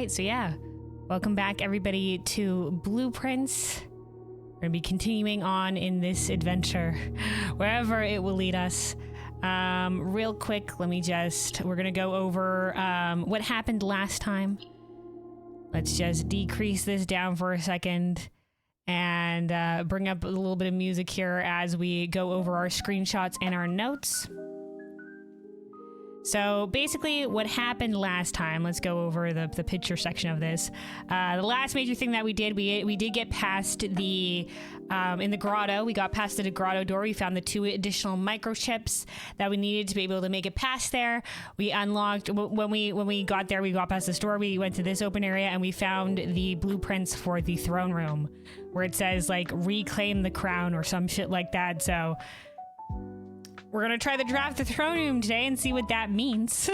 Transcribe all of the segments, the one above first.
right, so yeah. Welcome back, everybody, to Blueprints. We're going to be continuing on in this adventure, wherever it will lead us. Real quick, we're going to go over what happened last time. Let's just decrease this down for a second and bring up a little bit of music here as we go over our screenshots and our notes. So basically what happened last time, let's go over the picture section of this. The last major thing that we did get past the, in the grotto, we got past the grotto door. We found the 2 additional microchips that we needed to be able to make it past there. We unlocked, when we got there, we got past this door, we went to this open area and we found the blueprints for the throne room where it says like reclaim the crown or some shit like that. So we're going to try to draft the throne room today and see what that means.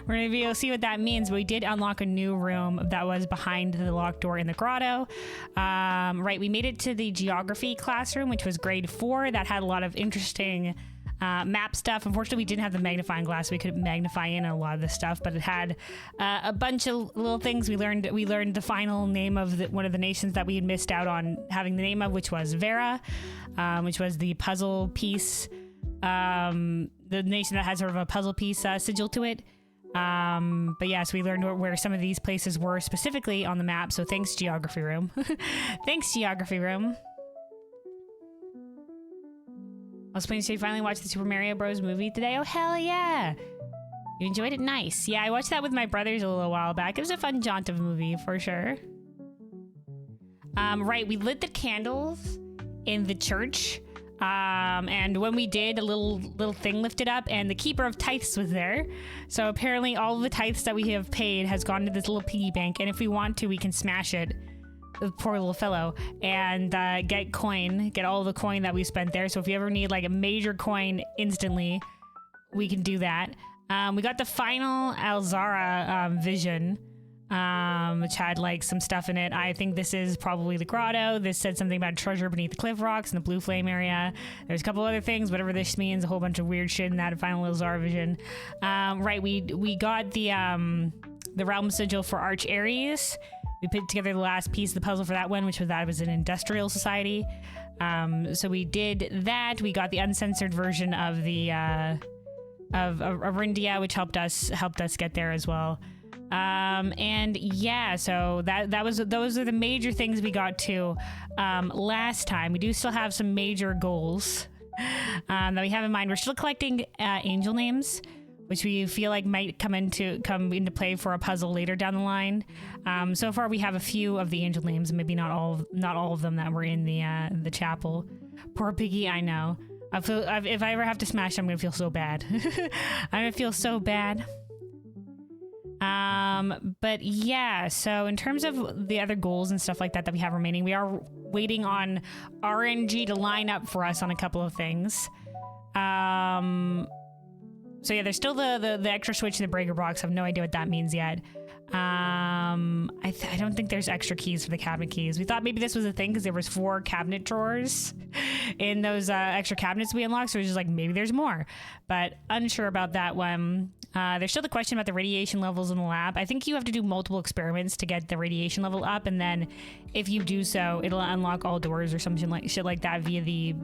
We're going to be able to see what that means. But we did unlock a new room that was behind the locked door in the grotto. Right, we made it to the geography classroom, which was grade 4. That had a lot of interesting map stuff. Unfortunately, we didn't have the magnifying glass. We couldn't magnify in a lot of this stuff, but it had a bunch of little things. We learned the final name of one of the nations that we had missed out on having the name of, which was Vera, which was the puzzle piece. The nation that has sort of a puzzle piece sigil to it. But yes, we learned where some of these places were specifically on the map. So thanks, geography room. Thanks, geography room. I was planning to say finally watched the Super Mario Bros. Movie today. Oh, hell yeah. You enjoyed it? Nice. Yeah, I watched that with my brothers a little while back. It was a fun jaunt of a movie for sure. Right, we lit the candles in the church. And when we did, a little thing lifted up and the keeper of tithes was there. So apparently all of the tithes that we have paid has gone to this little piggy bank. And if we want to, we can smash it, the poor little fellow, and get all the coin that we spent there. So if you ever need like a major coin instantly, we can do that. We got the final Alzara vision, which had like some stuff in it. I think this is probably the grotto. This said something about treasure beneath the cliff rocks in the blue flame area. There's a couple other things, whatever this means, a whole bunch of weird shit in that final Alzara vision. Right, we got the realm sigil for Arch Ares. We put together the last piece of the puzzle for that one, which was an industrial society. So we did that. We got the uncensored version of the of Arindia, which helped us get there as well. And yeah, so those are the major things we got to last time. We do still have some major goals that we have in mind. We're still collecting angel names, which we feel like might come into play for a puzzle later down the line. So far we have a few of the angel names, maybe not all of them that were in the chapel. Poor piggy, I know. If I ever have to smash, I'm gonna feel so bad. I'm gonna feel so bad. But yeah, so in terms of the other goals and stuff like that we have remaining, we are waiting on RNG to line up for us on a couple of things. So yeah, there's still the extra switch in the breaker box. I have no idea what that means yet. I don't think there's extra keys for the cabinet keys. We thought maybe this was a thing because there was 4 cabinet drawers in those extra cabinets we unlocked. So it was just like, maybe there's more, but unsure about that one. There's still the question about the radiation levels in the lab. I think you have to do multiple experiments to get the radiation level up, and then if you do so, it'll unlock all doors or something like shit like that via the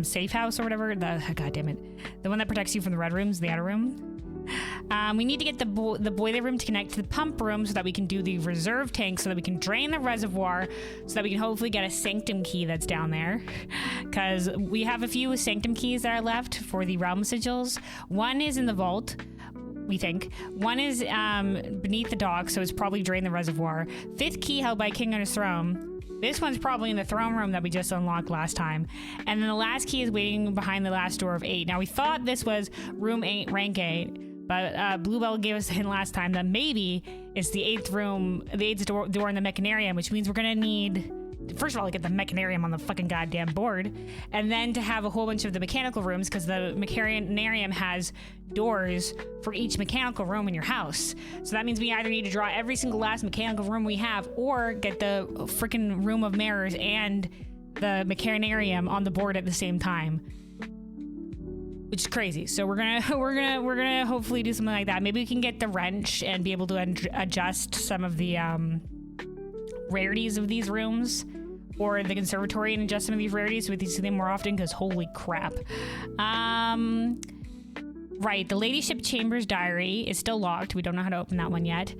safe house or whatever. God damn it, the one that protects you from the red rooms, the outer room. We need to get the boiler room to connect to the pump room so that we can do the reserve tank, so that we can drain the reservoir, so that we can hopefully get a sanctum key that's down there, because we have a few sanctum keys that are left for the realm sigils. One is in the vault, we think. One is beneath the dock, so it's probably drain the reservoir. 5th key held by King on his throne. This one's probably in the throne room that we just unlocked last time. And then the last key is waiting behind the last door of 8. Now we thought this was room 8, rank 8, but Bluebell gave us a hint last time that maybe it's the 8th room, the 8th door in the mechanarium, which means we're gonna need, first of all, to get the mechanarium on the fucking goddamn board, and then to have a whole bunch of the mechanical rooms, because the mechanarium has doors for each mechanical room in your house. So that means we either need to draw every single last mechanical room we have, or get the freaking room of mirrors and the mechanarium on the board at the same time. which is crazy. So we're gonna hopefully do something like that. Maybe we can get the wrench and be able to adjust some of the rarities of these rooms, or the conservatory and adjust some of these rarities so we can see them more often, because holy crap. Right, the Ladyship Chambers diary is still locked. We don't know how to open that one yet.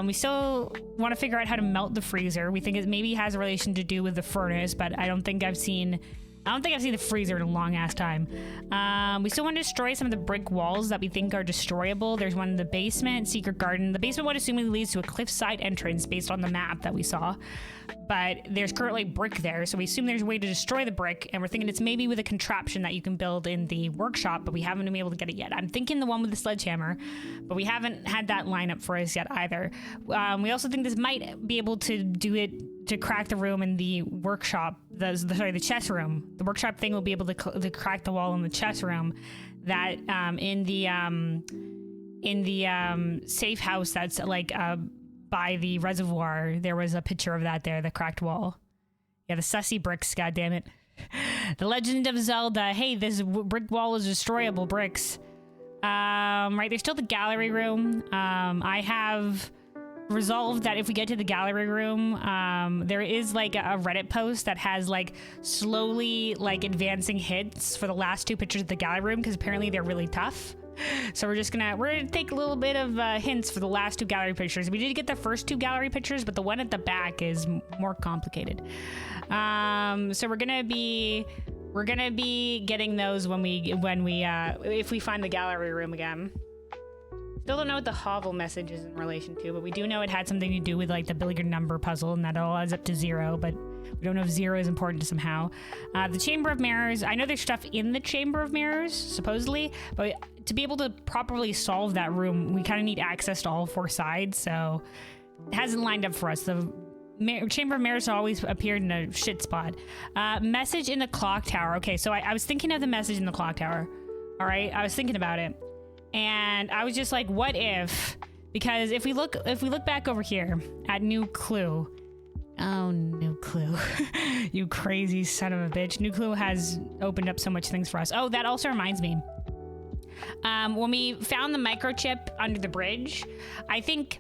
We still want to figure out how to melt the freezer. We think it maybe has a relation to do with the furnace, but I don't think I've seen the freezer in a long ass time. We still want to destroy some of the brick walls that we think are destroyable. There's one in the basement, secret garden. The basement one assumingly leads to a cliffside entrance based on the map that we saw. But there's currently brick there, so we assume there's a way to destroy the brick, and we're thinking it's maybe with a contraption that you can build in the workshop, but we haven't been able to get it yet. I'm thinking the one with the sledgehammer, but we haven't had that line up for us yet either. We also think this might be able to do it to crack the room in the workshop, the chess room. The workshop thing will be able to crack the wall in the chess room. That in the safe house that's like by the reservoir, there was a picture of that there, the cracked wall. Yeah, the sussy bricks, goddammit. The Legend of Zelda. Hey, this brick wall is destroyable bricks. Right, there's still the gallery room. I have resolved that if we get to the gallery room, there is like a Reddit post that has like slowly like advancing hints for the last 2 pictures of the gallery room, because apparently they're really tough. So we're gonna take a little bit of hints for the last 2 gallery pictures. We did get the first 2 gallery pictures, but the one at the back is more complicated. So we're gonna be getting those when we if we find the gallery room again. Still don't know what the hovel message is in relation to, but we do know it had something to do with like the billiard number puzzle, and that all adds up to 0, but we don't know if 0 is important somehow. The Chamber of Mirrors, I know there's stuff in the Chamber of Mirrors, supposedly, but to be able to properly solve that room, we kind of need access to all 4 sides, so it hasn't lined up for us. The Chamber of Mirrors always appeared in a shit spot. Message in the clock tower. Okay, so I was thinking of the message in the clock tower. All right, I was thinking about it. And I was just like, what if? Because if we look back over here at New Clue. Oh, New Clue. You crazy son of a bitch. New Clue has opened up so much things for us. Oh, that also reminds me. When we found the microchip under the bridge, I think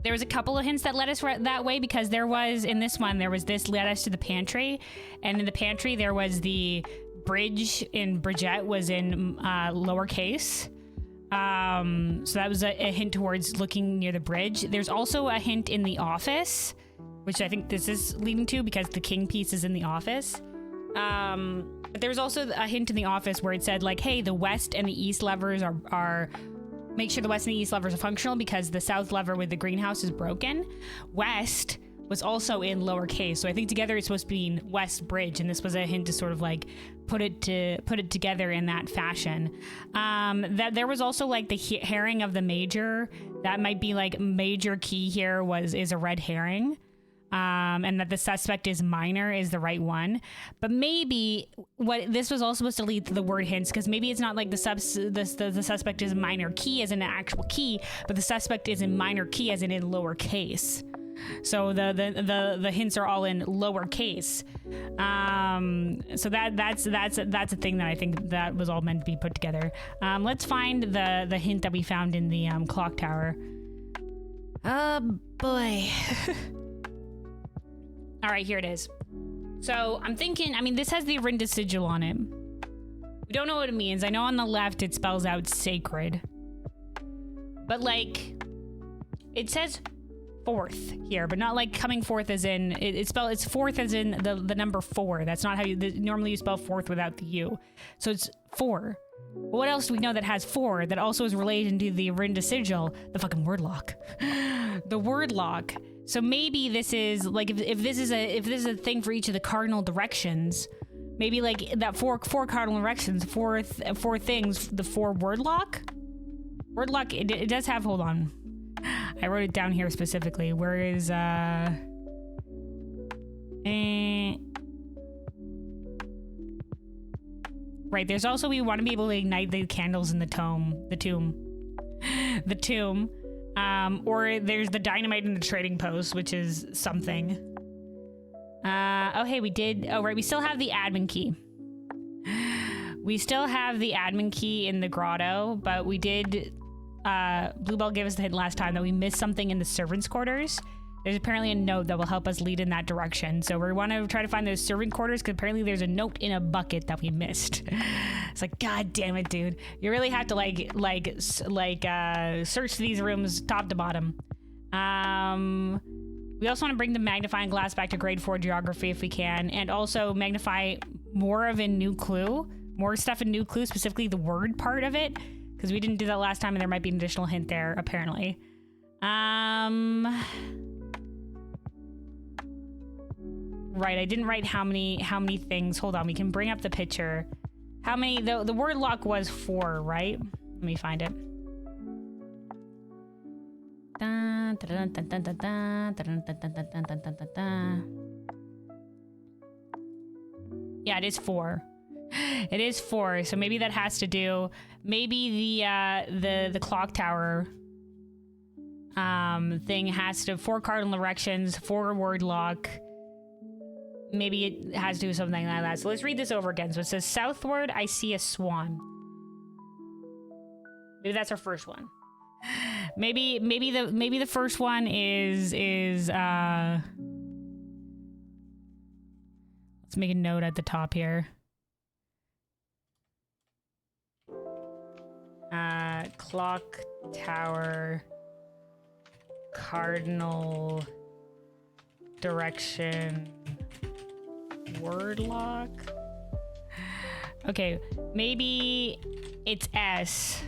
there was a couple of hints that led us that way, because there was, in this one, there was this led us to the pantry. And in the pantry, there was the bridge in Bridget was in lowercase. So that was a hint towards looking near the bridge. There's also a hint in the office, which I think this is leading to, because the king piece is in the office. But there was also a hint in the office where it said like, hey, the west and the east levers are make sure the west and the east levers are functional, because the south lever with the greenhouse is broken. West was also in lowercase, so I think together it's supposed to be West Bridge, and this was a hint to sort of like put it together in that fashion. That there was also like the herring of the major, that might be like major key here is a red herring, and that the suspect is minor is the right one. But maybe what this was also supposed to lead to the word hints, because maybe it's not like the suspect is minor key as in an actual key, but the suspect is in minor key as in lowercase. So the hints are all in lowercase. So that's a thing that I think that was all meant to be put together. Let's find the hint that we found in the clock tower. Oh boy. All right, here it is. So I'm thinking, I mean, this has the Arinda sigil on it. We don't know what it means. I know on the left it spells out sacred, but like it says fourth here, but not like coming forth as in it's fourth as in the number 4. That's not how normally you spell fourth without the U. So it's 4. What else do we know that has 4 that also is related to the Arinda sigil? The fucking word lock. The word lock. So maybe this is like if this is a thing for each of the cardinal directions, maybe like that four cardinal directions, four things, the 4 word lock. Word lock. It does have. Hold on. I wrote it down here specifically. Where is right, there's also, we want to be able to ignite the candles in the tomb. Or there's the dynamite in the trading post, which is something. Oh hey, we did. Oh right, we still have the admin key. We still have the admin key in the grotto, but we did, Bluebell gave us the hint last time that we missed something in the servants' quarters. There's apparently a note that will help us lead in that direction. So we want to try to find those servant quarters because apparently there's a note in a bucket that we missed. It's like, God damn it, dude. You really have to search these rooms top to bottom. We also want to bring the magnifying glass back to grade 4 geography if we can, and also magnify more of a new clue, more stuff in new clue, specifically the word part of it, because we didn't do that last time and there might be an additional hint there, apparently. Right, I didn't write how many things. Hold on, we can bring up the picture. How many, the word lock was 4, right? Let me find it. Yeah, it is 4. It is 4, so maybe that has to do, maybe the clock tower thing has to, 4 cardinal directions, 4 word lock. Maybe it has to do with something like that. So let's read this over again. So it says, southward, I see a swan. Maybe that's our first one. Maybe the first one is let's make a note at the top here. Clock tower cardinal direction word lock. Okay, maybe it's S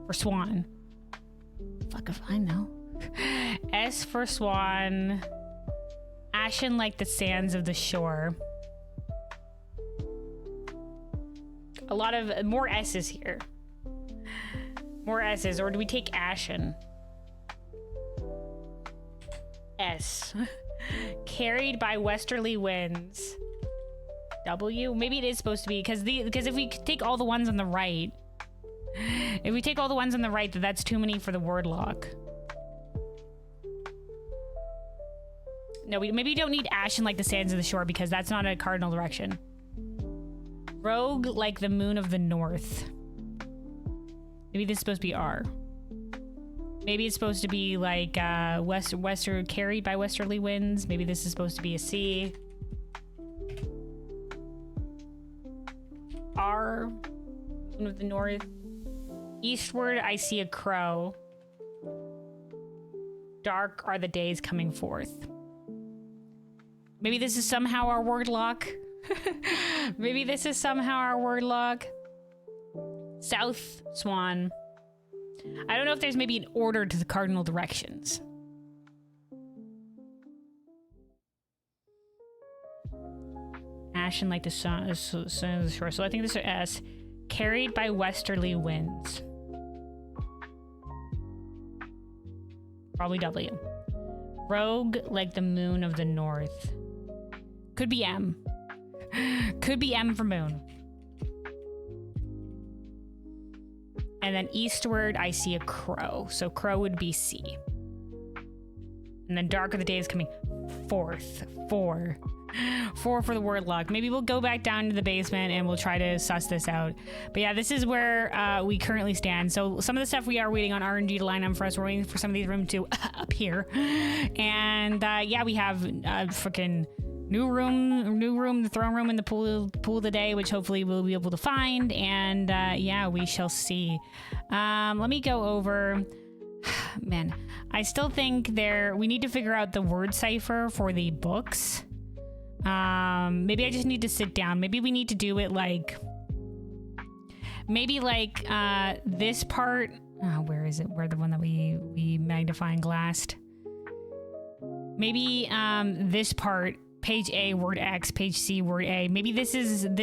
for swan. Fuck if I know. S for swan. Ashen like the sands of the shore. A lot of more S's here. More S's, or do we take ashen? S. Carried by westerly winds. W? Maybe it is supposed to be, because if we take all the ones on the right, that's too many for the word lock. No, maybe we don't need ashen like the sands of the shore because that's not a cardinal direction. Rogue like the moon of the north. Maybe this is supposed to be R. Maybe it's supposed to be like western carried by westerly winds. Maybe this is supposed to be a C. R, moon of the north. Eastward, I see a crow. Dark are the days coming forth. Maybe this is somehow our word lock. Maybe this is somehow our word lock. South swan. I don't know if there's maybe an order to the cardinal directions. Ashen like the sun of the shore. So I think this is S. Carried by westerly winds. Probably W. Rogue like the moon of the north. Could be M. Could be M for moon. And then eastward, I see a crow. So crow would be C. And then dark of the day is coming forth. 4 for the word lock. Maybe we'll go back down to the basement and we'll try to suss this out. But yeah, this is where we currently stand. So some of the stuff we are waiting on RNG to line up for us. We're waiting for some of these rooms to appear. And yeah, we have freaking new room, the throne room, and the pool of the day, which hopefully we'll be able to find. And yeah, we shall see. Let me go over. Man, I still think we need to figure out the word cipher for the books. Maybe I just need to sit down. Maybe we need to do it like, maybe like this part. Oh, where is it? Where the one that we magnifying glassed? Maybe this part. Page A, word X, page C, word A. Maybe this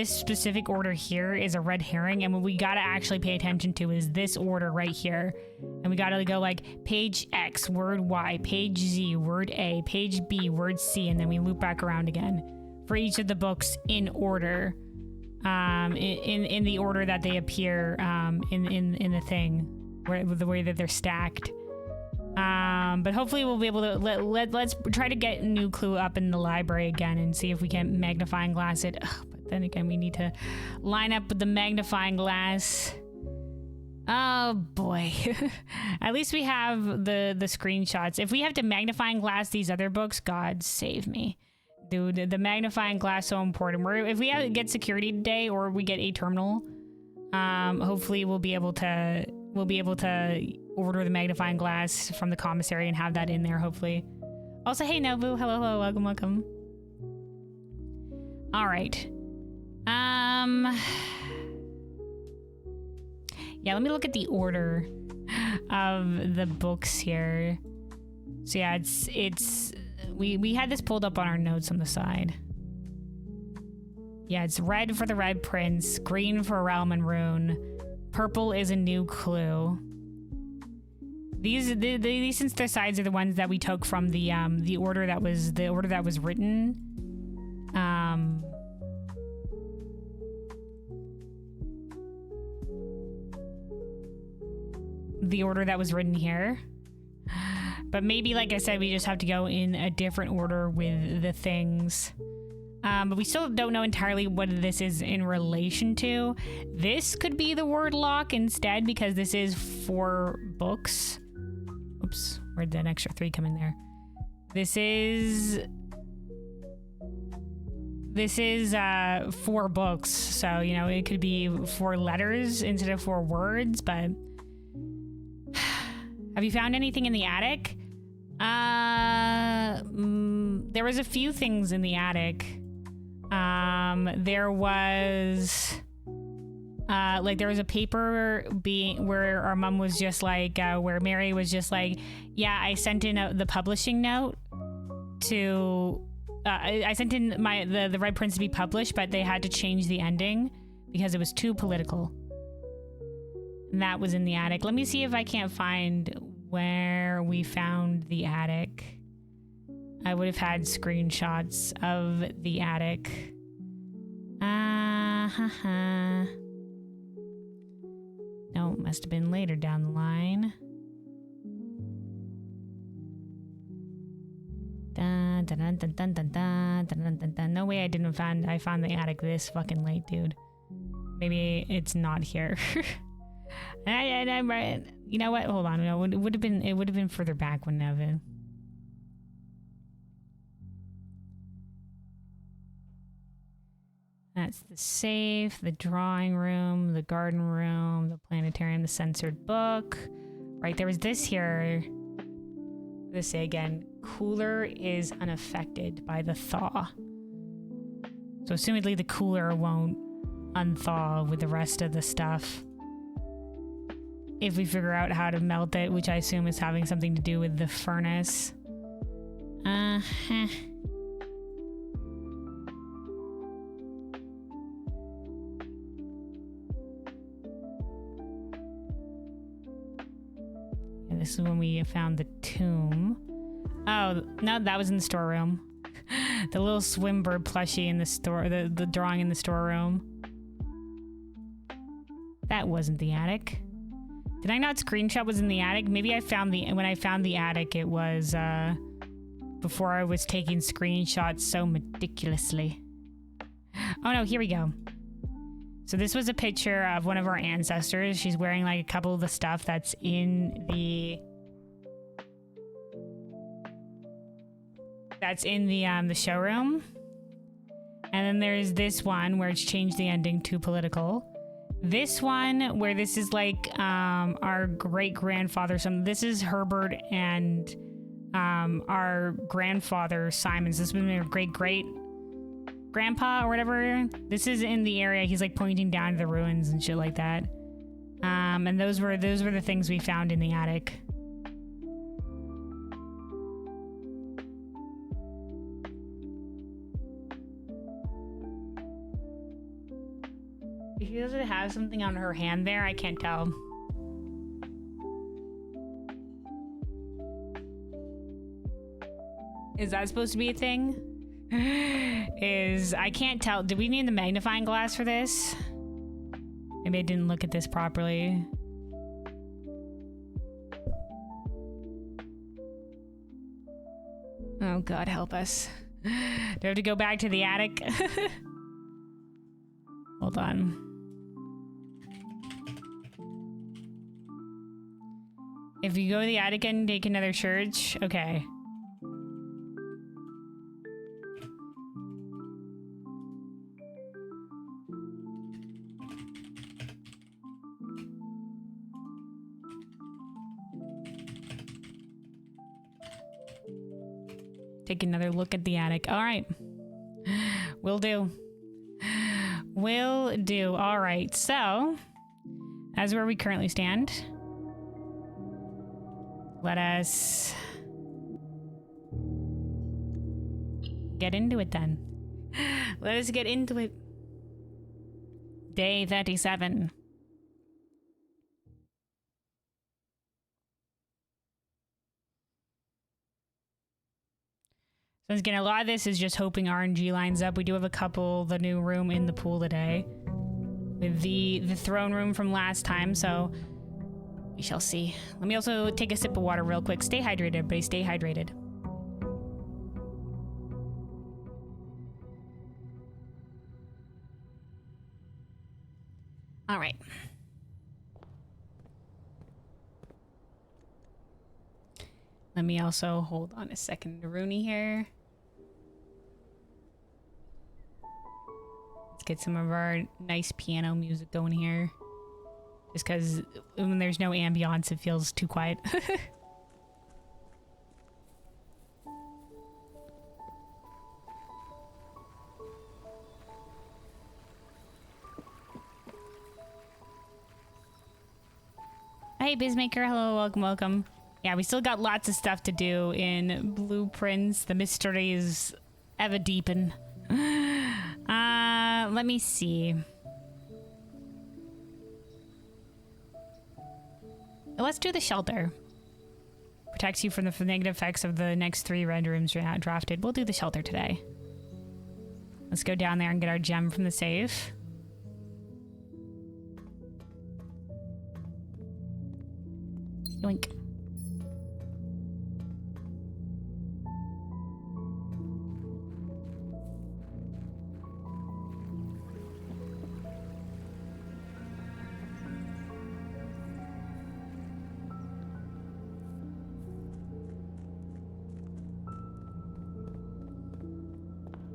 specific order here is a red herring, and what we gotta actually pay attention to is this order right here. And we gotta go like page X, word Y, page Z, word A, page B, word C, and then we loop back around again for each of the books in order, in the order that they appear in the thing, the way that they're stacked. But hopefully we'll be able to let's try to get new clue up in the library again and see if we can magnifying glass it. Ugh, but then again, we need to line up with the magnifying glass. Oh boy. At least we have the screenshots. If we have to magnifying glass these other books, God save me. Dude, the magnifying glass so important. If we get security today or we get a terminal, hopefully we'll be able to order the magnifying glass from the commissary and have that in there, hopefully. Also, hey Nobu, hello, welcome. All right. Yeah, let me look at the order of the books here. So yeah, we had this pulled up on our notes on the side. Yeah, it's red for the Red Prince, green for Realm and Rune, purple is a new clue. These synthesides are the ones that we took from the order that was written. The order that was written here. But maybe, like I said, we just have to go in a different order with the things. But we still don't know entirely what this is in relation to. This could be the word lock instead, because this is 4 books. Oops, where'd that extra 3 come in there? This is 4 books, so, you know, it could be 4 letters instead of 4 words, but... Have you found anything in the attic? There was a few things in the attic. There was a paper where our mom was just like, where Mary was just like, yeah, I sent in the publishing note to, I sent in the Red Prince to be published, but they had to change the ending because it was too political. And that was in the attic. Let me see if I can't find where we found the attic. I would have had screenshots of the attic. No, it must have been later down the line. No way I found the attic this fucking late, dude. Maybe it's not here. You know what? Hold on. No, it would have been further back, wouldn't it have been? That's the safe, the drawing room, the garden room, the planetarium, the censored book. Right, there was this here. Let's say again, cooler is unaffected by the thaw. So assumedly the cooler won't unthaw with the rest of the stuff. If we figure out how to melt it, which I assume is having something to do with the furnace. Yeah, this is when we found the tomb. Oh, no, that was in the storeroom. The little Swimbird plushie in the store, the drawing in the storeroom. That wasn't the attic. Did I not screenshot was in the attic? Maybe when I found the attic, it was before I was taking screenshots so meticulously. Oh no, here we go. So this was a picture of one of our ancestors. She's wearing like a couple of the stuff that's in the showroom. And then there's this one where it's changed the ending to political. This one where this is like our great-grandfather. This is Herbert and our grandfather Simon's. This was their great-great-grandpa or whatever. This is in the area. He's like pointing down to the ruins and shit like that. And those were the things we found in the attic. If she doesn't have something on her hand there, I can't tell. Is that supposed to be a thing? I can't tell. Do we need the magnifying glass for this? Maybe I didn't look at this properly. Oh God, help us. Do I have to go back to the attic? Hold on. If you go to the attic and take another search, okay. Take another look at the attic. All right. Will do. Will do. All right. So, as where we currently stand, let us get into it then. Let us get into it. Day 37. So again, a lot of this is just hoping RNG lines up. We do have a couple, the new room in the pool today. With the throne room from last time, so we shall see. Let me also take a sip of water real quick. Stay hydrated, everybody. Stay hydrated. All right. Let me also hold on a second, Rooney here. Let's get some of our nice piano music going here. Just because when there's no ambiance, it feels too quiet. Hey, Bizmaker. Hello, welcome, welcome. Yeah, we still got lots of stuff to do in Blueprints. The mysteries ever deepen. Let me see. Let's do the shelter. Protects you from the negative effects of the next 3 red rooms drafted. We'll do the shelter today. Let's go down there and get our gem from the safe. Yoink.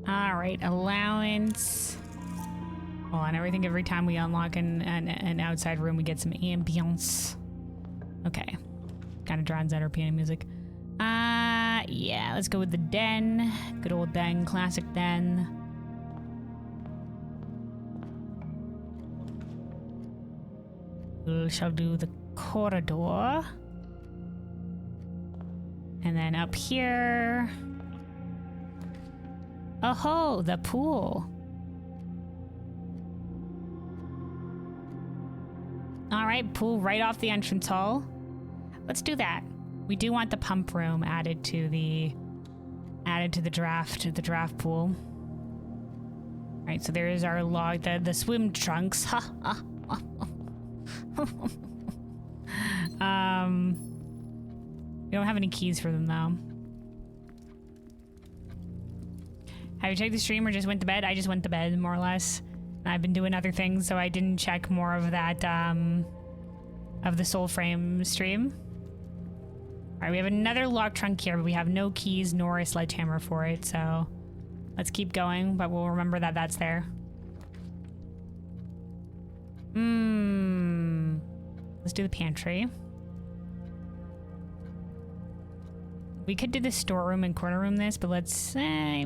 All right, allowance. Hold on, every time we unlock an outside room, we get some ambience. Okay, kind of drowns out our piano music. Yeah, let's go with the den. Good old den, classic den. We shall do the corridor. And then up here. Oh, the pool. All right, pool right off the entrance hall. Let's do that. We do want the pump room added to the draft pool. All right, so there is our log, the swim trunks. We don't have any keys for them though. Have you checked the stream or just went to bed? I just went to bed, more or less. I've been doing other things, so I didn't check more of that, of the Soul Frame stream. All right, we have another lock trunk here, but we have no keys nor a sledgehammer for it, so let's keep going, but we'll remember that that's there. Let's do the pantry. We could do the storeroom and corner room this, but let's say,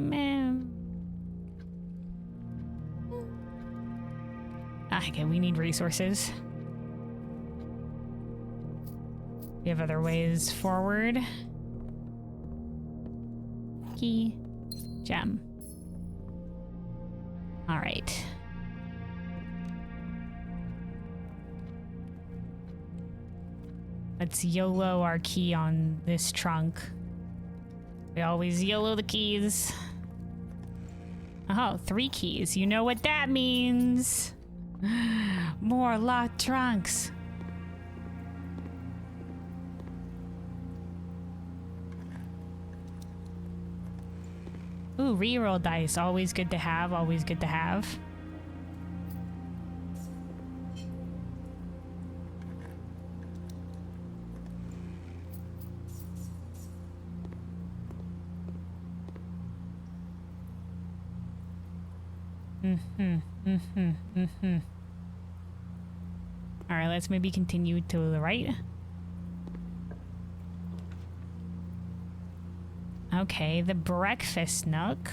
okay, we need resources. We have other ways forward. Key. Gem. All right. Let's YOLO our key on this trunk. We always YOLO the keys. Oh, 3 keys. You know what that means. More locked trunks. Ooh, reroll dice. Always good to have. Always good to have. All right, let's maybe continue to the right. Okay, the breakfast nook.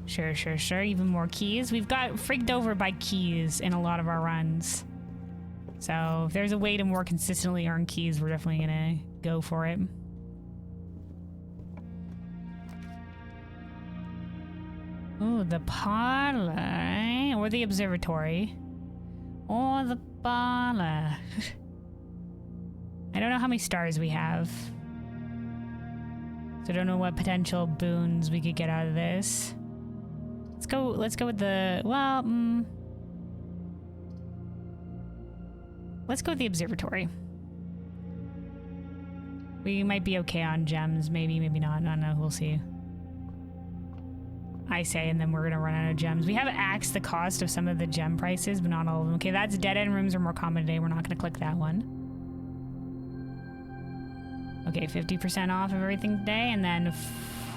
Sure. Even more keys. We've got frigged over by keys in a lot of our runs. So if there's a way to more consistently earn keys, we're definitely gonna go for it. Ooh, the parlor. Or the observatory. Or the parlor. I don't know how many stars we have. So I don't know what potential boons we could get out of this. Let's go with the, well, let's go with the observatory. We might be okay on gems, maybe not, I don't know, we'll see. I say, and then we're gonna run out of gems. We have axed the cost of some of the gem prices, but not all of them. Okay, that's dead end rooms are more common today. We're not gonna click that one. Okay, 50% off of everything today, and then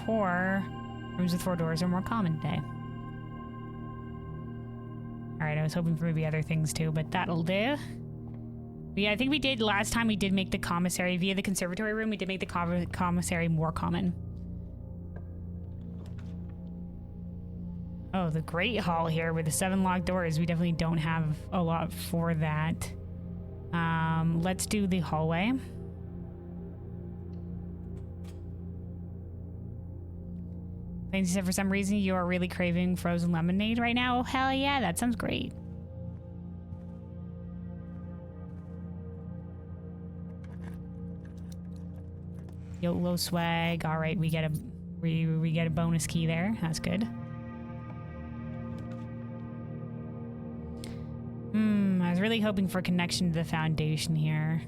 4 rooms with 4 doors are more common today. Alright, I was hoping for maybe other things too, but that'll do. Yeah, I think we did, last time we did make the commissary, via the conservatory room, we did make the commissary more common. Oh, the Great Hall here with the 7 locked doors. We definitely don't have a lot for that. Let's do the hallway. Fancy said for some reason you are really craving frozen lemonade right now. Oh, hell yeah, that sounds great. YOLO swag. All right, we get a we get a bonus key there. That's good. I was really hoping for a connection to the foundation here.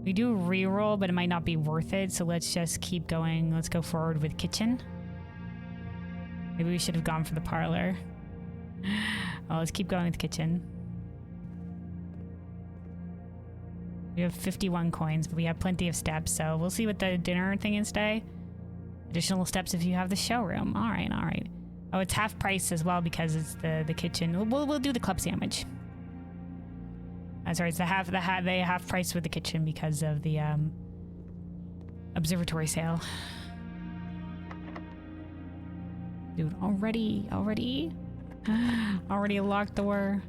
We do reroll, but it might not be worth it, so let's just keep going. Let's go forward with kitchen. Maybe we should have gone for the parlor. Oh, let's keep going with kitchen. We have 51 coins, but we have plenty of steps, so we'll see what the dinner thing is today. Additional steps if you have the showroom. All right. Oh, it's half price as well because it's the kitchen. We'll do the club sandwich. Sorry, it's the half price with the kitchen because of the observatory sale. Dude, already a locked door.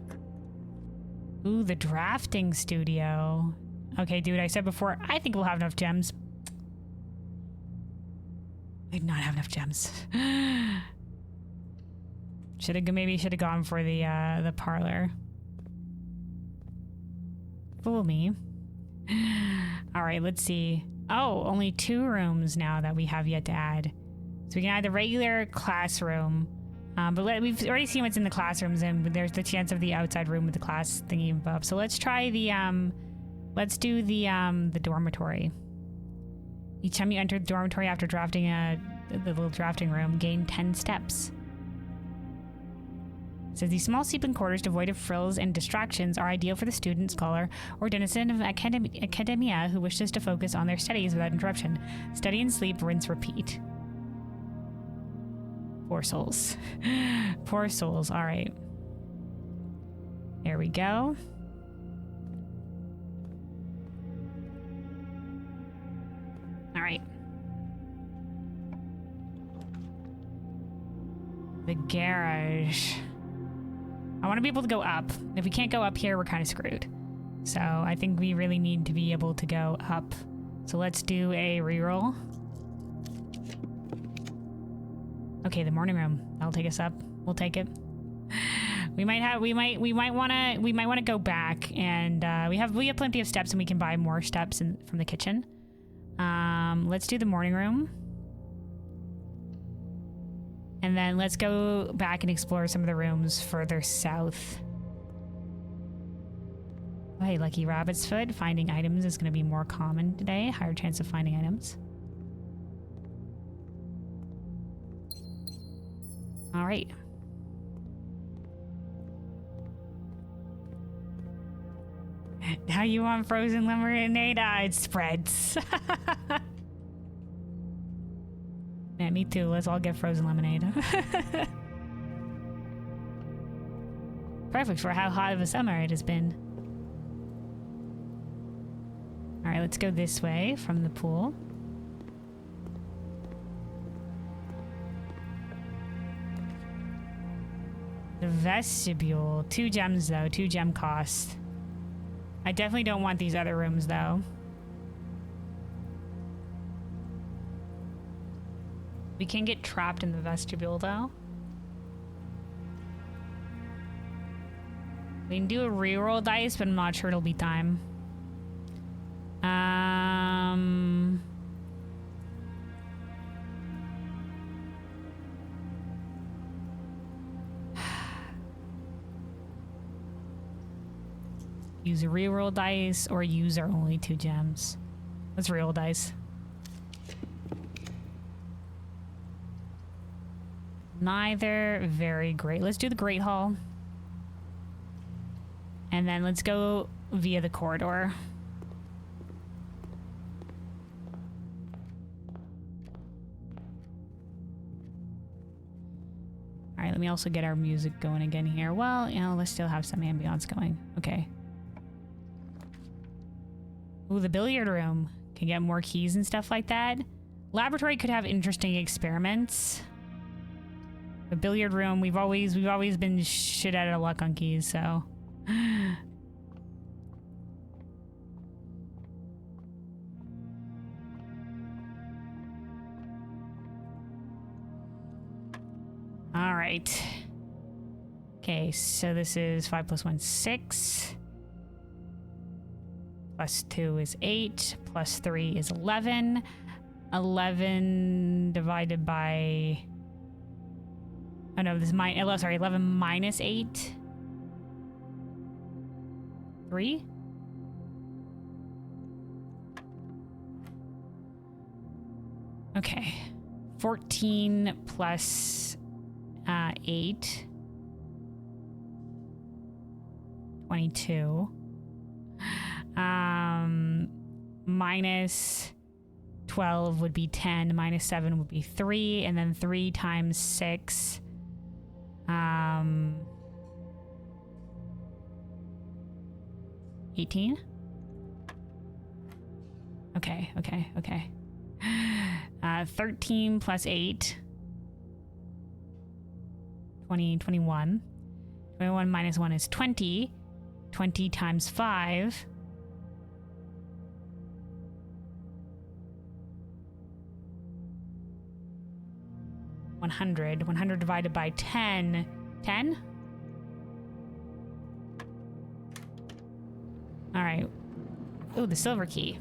Ooh, the drafting studio. Okay, dude, I said before, I think we'll have enough gems. I did not have enough gems. Maybe should have gone for the parlor. Fool me. All right, let's see. Oh, only 2 rooms now that we have yet to add. So we can add the regular classroom, but we've already seen what's in the classrooms, and there's the chance of the outside room with the class thingy above. So let's try the let's do the dormitory. Each time you enter the dormitory after drafting the little drafting room, gain 10 steps. It says these small sleeping quarters devoid of frills and distractions are ideal for the student, scholar, or denizen of academia who wishes to focus on their studies without interruption. Study and sleep, rinse, repeat. Poor souls. Poor souls. All right. There we go. All right. The garage. I want to be able to go up. If we can't go up here, we're kind of screwed. So I think we really need to be able to go up. So let's do a reroll. Okay, the morning room. That'll take us up. We'll take it. We might want to go back, and we have plenty of steps, and we can buy more steps from the kitchen. Let's do the morning room. And then let's go back and explore some of the rooms further south. Oh, hey, Lucky Rabbit's Foot. Finding items is going to be more common today. Higher chance of finding items. All right. Now you want frozen lemonade? It spreads. Yeah, me too. Let's all get frozen lemonade. Perfect for how hot of a summer it has been. Alright, let's go this way from the pool. The vestibule. 2 gems, though. 2 gem cost. I definitely don't want these other rooms, though. We can get trapped in the vestibule, though. We can do a reroll dice, but I'm not sure it'll be time. Use a reroll dice or use our only 2 gems. Let's reroll dice. Neither. Very great. Let's do the Great Hall. And then let's go via the corridor. Alright, let me also get our music going again here. Well, you know, let's still have some ambiance going. Okay. Ooh, the billiard room. Can get more keys and stuff like that. Laboratory could have interesting experiments. The billiard room, we've always been shit out of luck on keys, so. All right. Okay, so this is 5 plus 1, 6. Plus 2 is 8. Plus 3 is 11. 11 divided by... Oh no, this is sorry, 11 minus 8. 3? Okay. 14 plus 8. 22. Minus 12 would be 10. Minus 7 would be 3. And then 3 times 6. 18? Okay. 13 plus 8. 20, 21. 21 minus 1 is 20. 20 times 5. 100. 100 divided by 10. 10? Alright. Oh, the silver key.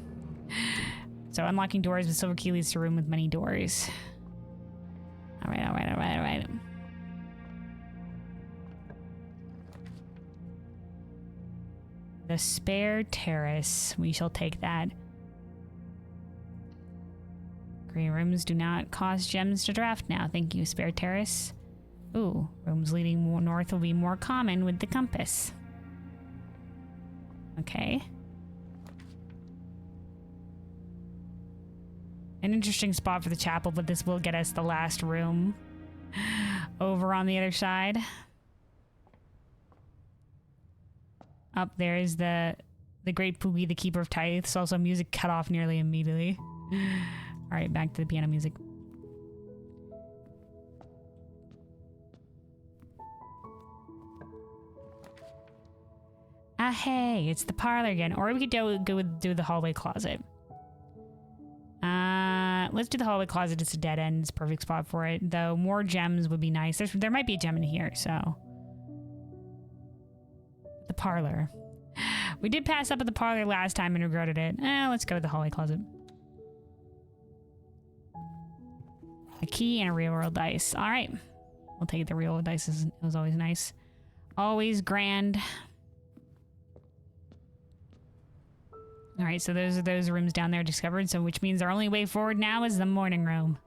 So unlocking doors with silver key leads to a room with many doors. Alright. The spare terrace. We shall take that. Green rooms do not cost gems to draft now. Thank you, spare terrace. Ooh, rooms leading more north will be more common with the compass. Okay. An interesting spot for the chapel, but this will get us the last room over on the other side. Up there is the great Poogie, the keeper of tithes. Also, music cut off nearly immediately. All right, back to the piano music. Ah, hey, it's the parlor again. Or we could do the hallway closet. Let's do the hallway closet. It's a dead end. It's a perfect spot for it. Though more gems would be nice. There might be a gem in here, so. The parlor. We did pass up at the parlor last time and regretted it. Let's go to the hallway closet. A key and a real world dice. All right. We'll take the real world dice. It was always nice. Always grand. All right, so those are those rooms down there discovered, so which means our only way forward now is the morning room.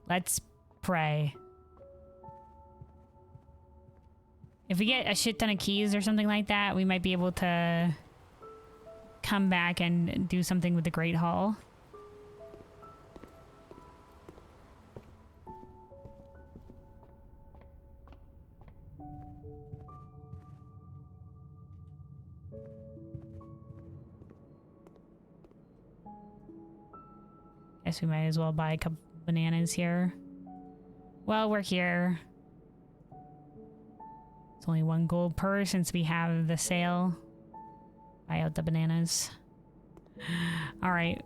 Let's pray. If we get a shit ton of keys or something like that, we might be able to come back and do something with the Great Hall. Guess we might as well buy a couple bananas here. Well, we're here. It's only 1 gold per since we have the sale. Buy out the bananas. All right.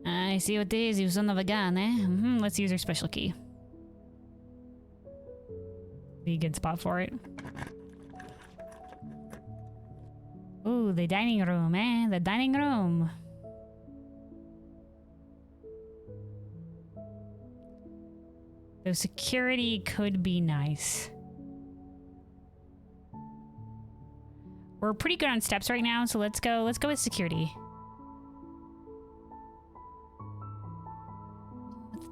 I see what it is, you son of a gun, eh? Let's use our special key. Be a good spot for it. Ooh, the dining room, eh? The dining room. So security could be nice. We're pretty good on steps right now, so let's go with security.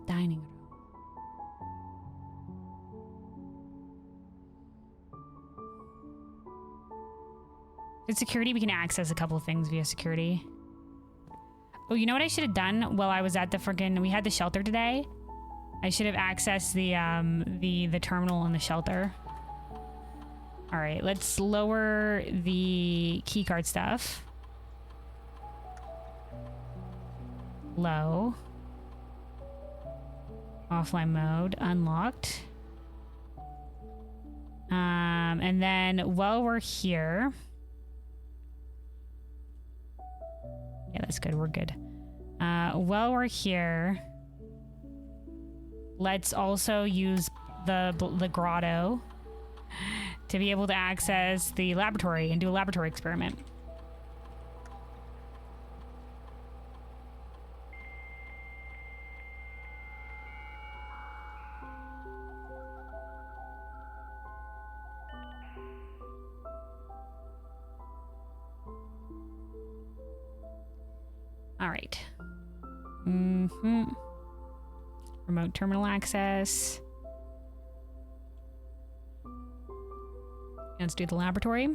Dining room. With security, we can access a couple of things via security. Oh, you know what I should have done while I was at the freaking... We had the shelter today. I should have accessed the terminal and the shelter. All right, let's lower the keycard stuff. Low. Offline mode, unlocked. And then while we're here... Yeah, that's good, we're good. While we're here, let's also use the grotto to be able to access the laboratory and do a laboratory experiment. All right. Remote terminal access. Let's do the laboratory.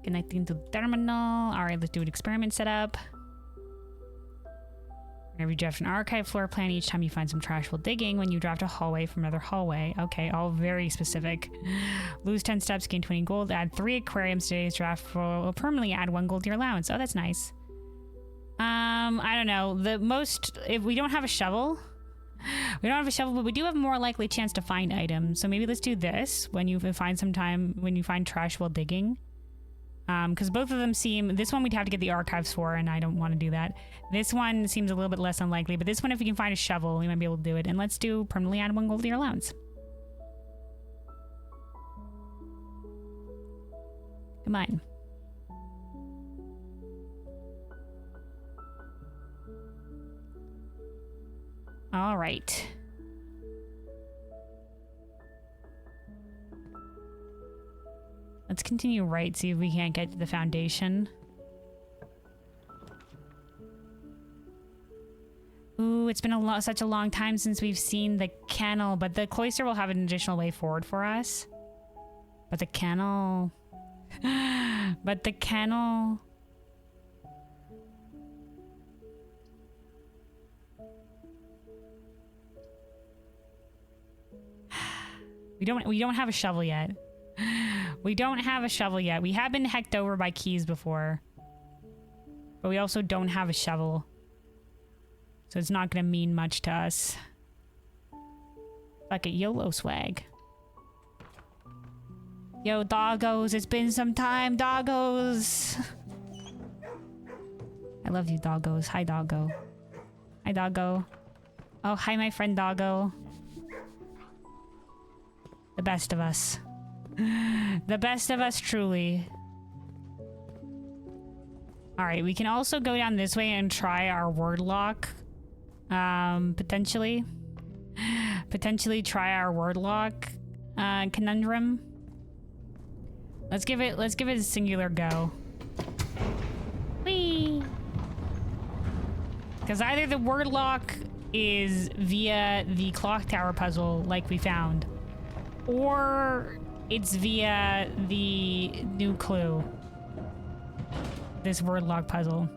Connecting to the terminal. All right, let's do an experiment setup. Whenever you draft an archive floor plan, each time you find some trash while digging, when you draft a hallway from another hallway. Okay, all very specific. Lose 10 steps, gain 20 gold. Add 3 aquariums. Today's draft will permanently add 1 gold to your allowance. Oh, that's nice. I don't know. If we don't have a shovel, but we do have a more likely chance to find items. So maybe let's do this when you find trash while digging. Because both of them seem... This one we'd have to get the archives for, and I don't want to do that. This one seems a little bit less unlikely, but this one, if we can find a shovel, we might be able to do it. And let's do permanently add 1 gold to your allowance. Come on. All right. Let's continue right, see if we can't get to the foundation. Ooh, it's been such a long time since we've seen the kennel, but the cloister will have an additional way forward for us. But the kennel... but the kennel... We don't have a shovel yet. We don't have a shovel yet. We have been hecked over by keys before. But we also don't have a shovel. So it's not gonna mean much to us. Fuck it, YOLO swag. Yo, doggos, it's been some time, doggos. I love you, doggos. Hi, doggo. Hi, doggo. Oh, hi, my friend doggo. The best of us. The best of us, truly. Alright, we can also go down this way and try our word lock. Potentially. Potentially try our word lock conundrum. Let's give it a singular go. Whee! Because either the word lock is via the clock tower puzzle like we found, or it's via the new clue. This word lock puzzle.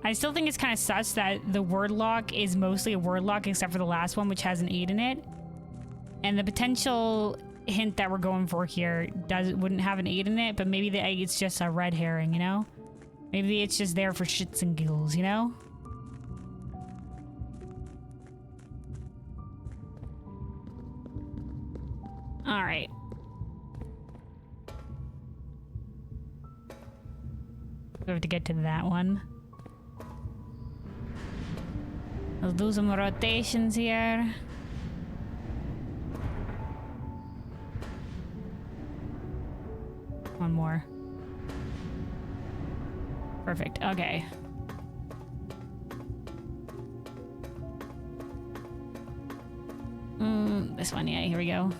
I still think it's kind of sus that the word lock is mostly a word lock except for the last one, which has an 8 in it. And the potential hint that we're going for here wouldn't have an 8 in it, but maybe it's just a red herring, you know? Maybe it's just there for shits and giggles, you know? All right. We have to get to that one. Let's do some rotations here. One more. Perfect. Okay. This one, yeah, here we go.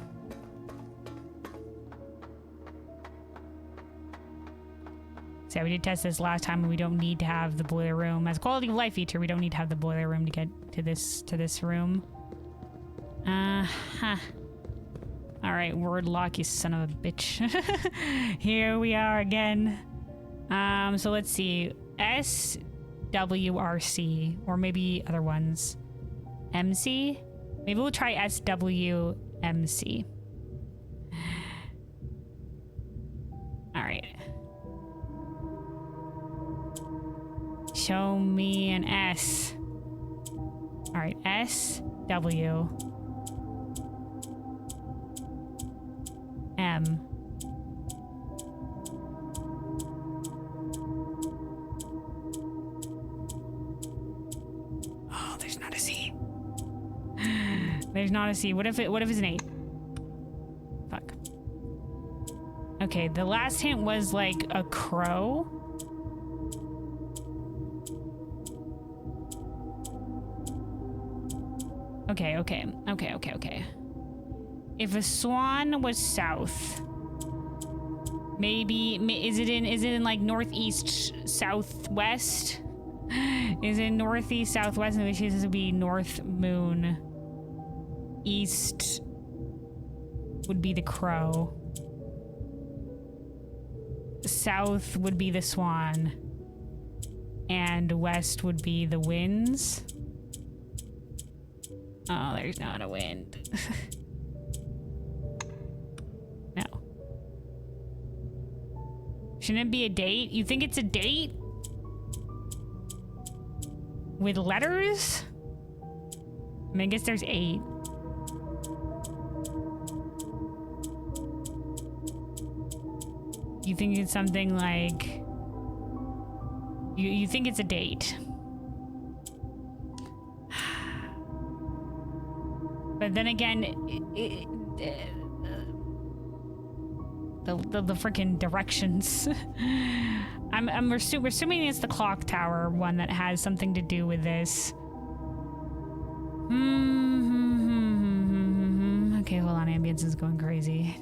So yeah, we did test this last time and we don't need to have the boiler room. As a quality of life feature, we don't need to have the boiler room to get to this room. Alright, word lock, you son of a bitch. Here we are again. So let's see. SWRC, or maybe other ones. MC? Maybe we'll try SWMC. Alright. Show me an S. Alright, SW. M. Oh, there's not a C. There's not a C. What if it's an 8? Fuck. Okay, the last hint was like a crow. Okay. If a swan was south, maybe is it in like northeast southwest? Is it northeast southwest? In which case this would be north moon. East would be the crow. South would be the swan. And west would be the winds. Oh, there's not a wind. No. Shouldn't it be a date? You think it's a date? With letters? I mean, I guess there's 8. You think it's something like... You think it's a date. But then again, the freaking directions. We're assuming it's the clock tower one that has something to do with this. Okay, hold on. Ambience is going crazy.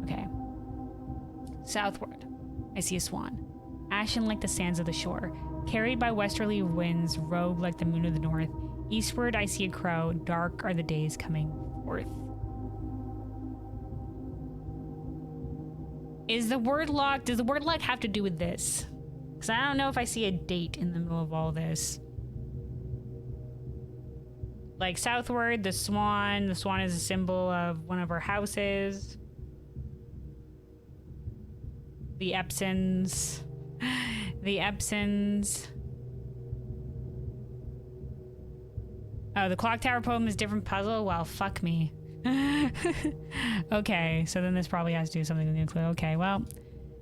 Okay. Southward, I see a swan. Ashen like the sands of the shore. Carried by westerly winds, rogue like the moon of the north. Eastward, I see a crow. Dark are the days coming forth. Is the word lock... Does the word lock have to do with this? Because I don't know if I see a date in the middle of all this. Like southward, the swan. The swan is a symbol of one of our houses. The Epsons. The Epsons. Oh, the clock tower poem is a different puzzle? Well, fuck me. Okay, so then this probably has to do something with nuclear. Okay, well,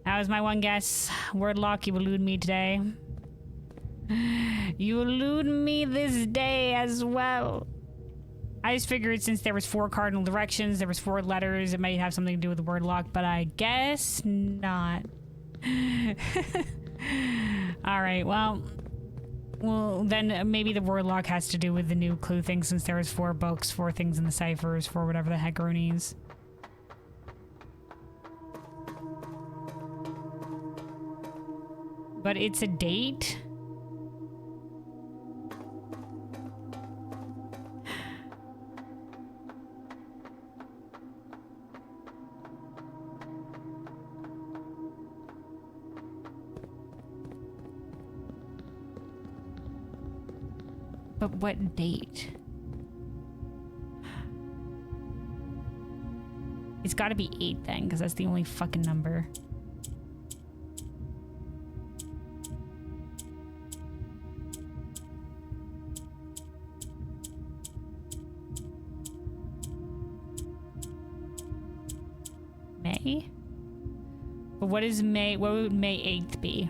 that was my one guess. Word lock, you elude me today. You elude me this day as well. I just figured since there was 4 cardinal directions, there was 4 letters, it might have something to do with the word lock, but I guess not. Alright, well, then maybe the word lock has to do with the new clue thing since there was 4 books, 4 things in the ciphers, 4 whatever the heck Roonies. But it's a date? But what date? It's gotta be 8 then, because that's the only fucking number. May? But what is May? What would May 8th be?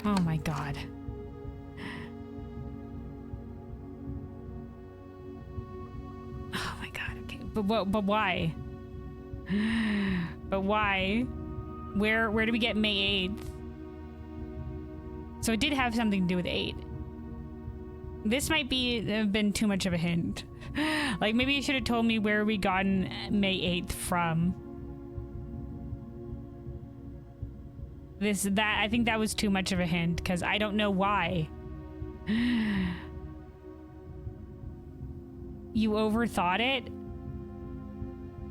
Oh my god. Oh my god, okay. But why? But why? Where do we get May 8th? So it did have something to do with 8. This might have been too much of a hint. Like maybe you should have told me where we gotten May 8th from. I think that was too much of a hint because I don't know why. You overthought it?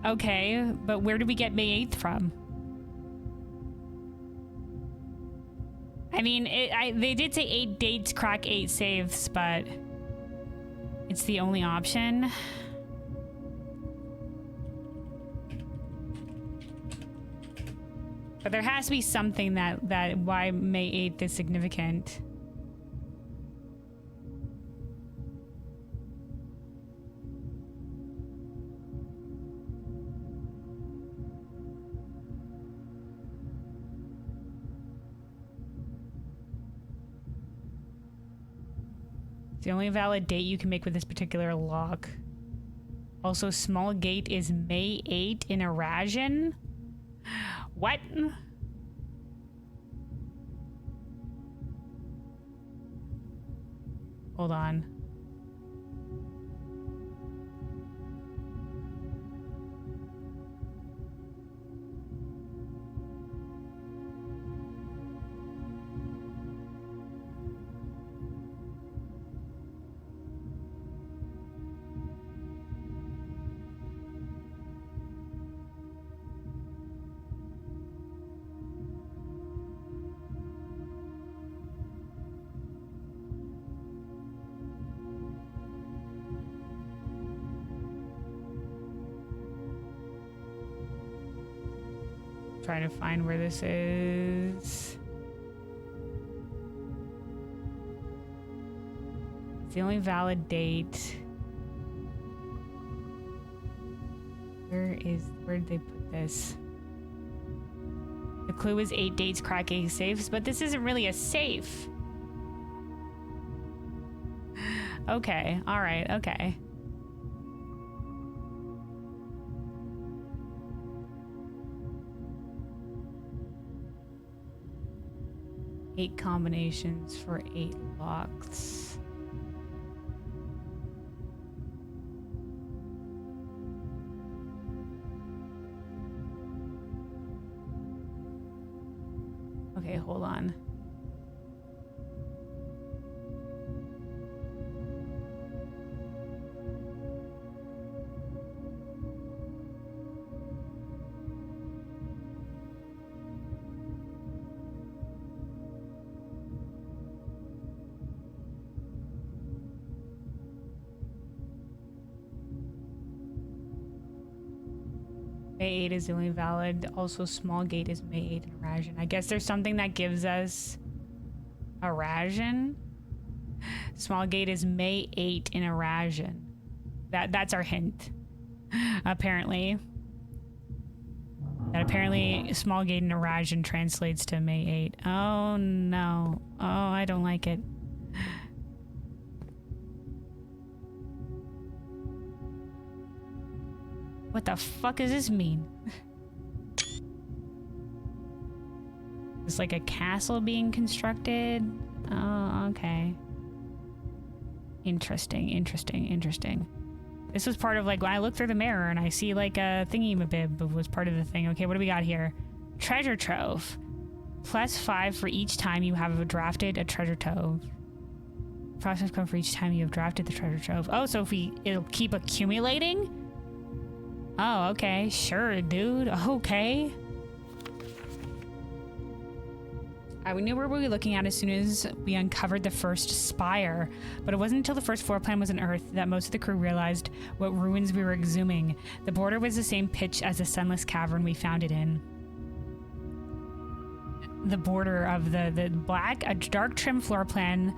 Okay, but where did we get May 8th from? I mean, they did say 8 dates crack 8 saves, but it's the only option. But there has to be something that why May 8th is significant. It's the only valid date you can make with this particular lock. Also, small gate is May 8 in Arasion. What? Hold on. Trying to find where this is. It's the only valid date. Where did they put this? The clue is 8 dates crack 8 safes, but this isn't really a safe. Okay, all right, okay. Eight combinations for 8 locks. Okay, hold on. May 8 is the only valid. Also, small gate is May 8 in Arasion. I guess there's something that gives us Arasion. Small gate is May 8 in Arasion. That's our hint. Apparently. That apparently small gate in Arasion translates to May 8. Oh no. Oh, I don't like it. What the fuck does this mean? It's like a castle being constructed? Oh, okay. Interesting, interesting, interesting. This was part of like when I look through the mirror and I see like a thingy-mabib was part of the thing. Okay, what do we got here? Treasure trove. +5 for each time you have drafted a treasure trove. Process code for each time you have drafted the treasure trove. Oh, so if it'll keep accumulating? Oh, okay. Sure, dude. Okay. We knew where we were looking at as soon as we uncovered the first spire, but it wasn't until the first floor plan was unearthed that most of the crew realized what ruins we were exhuming. The border was the same pitch as the sunless cavern we found it in. The border of the black, a dark trim floor plan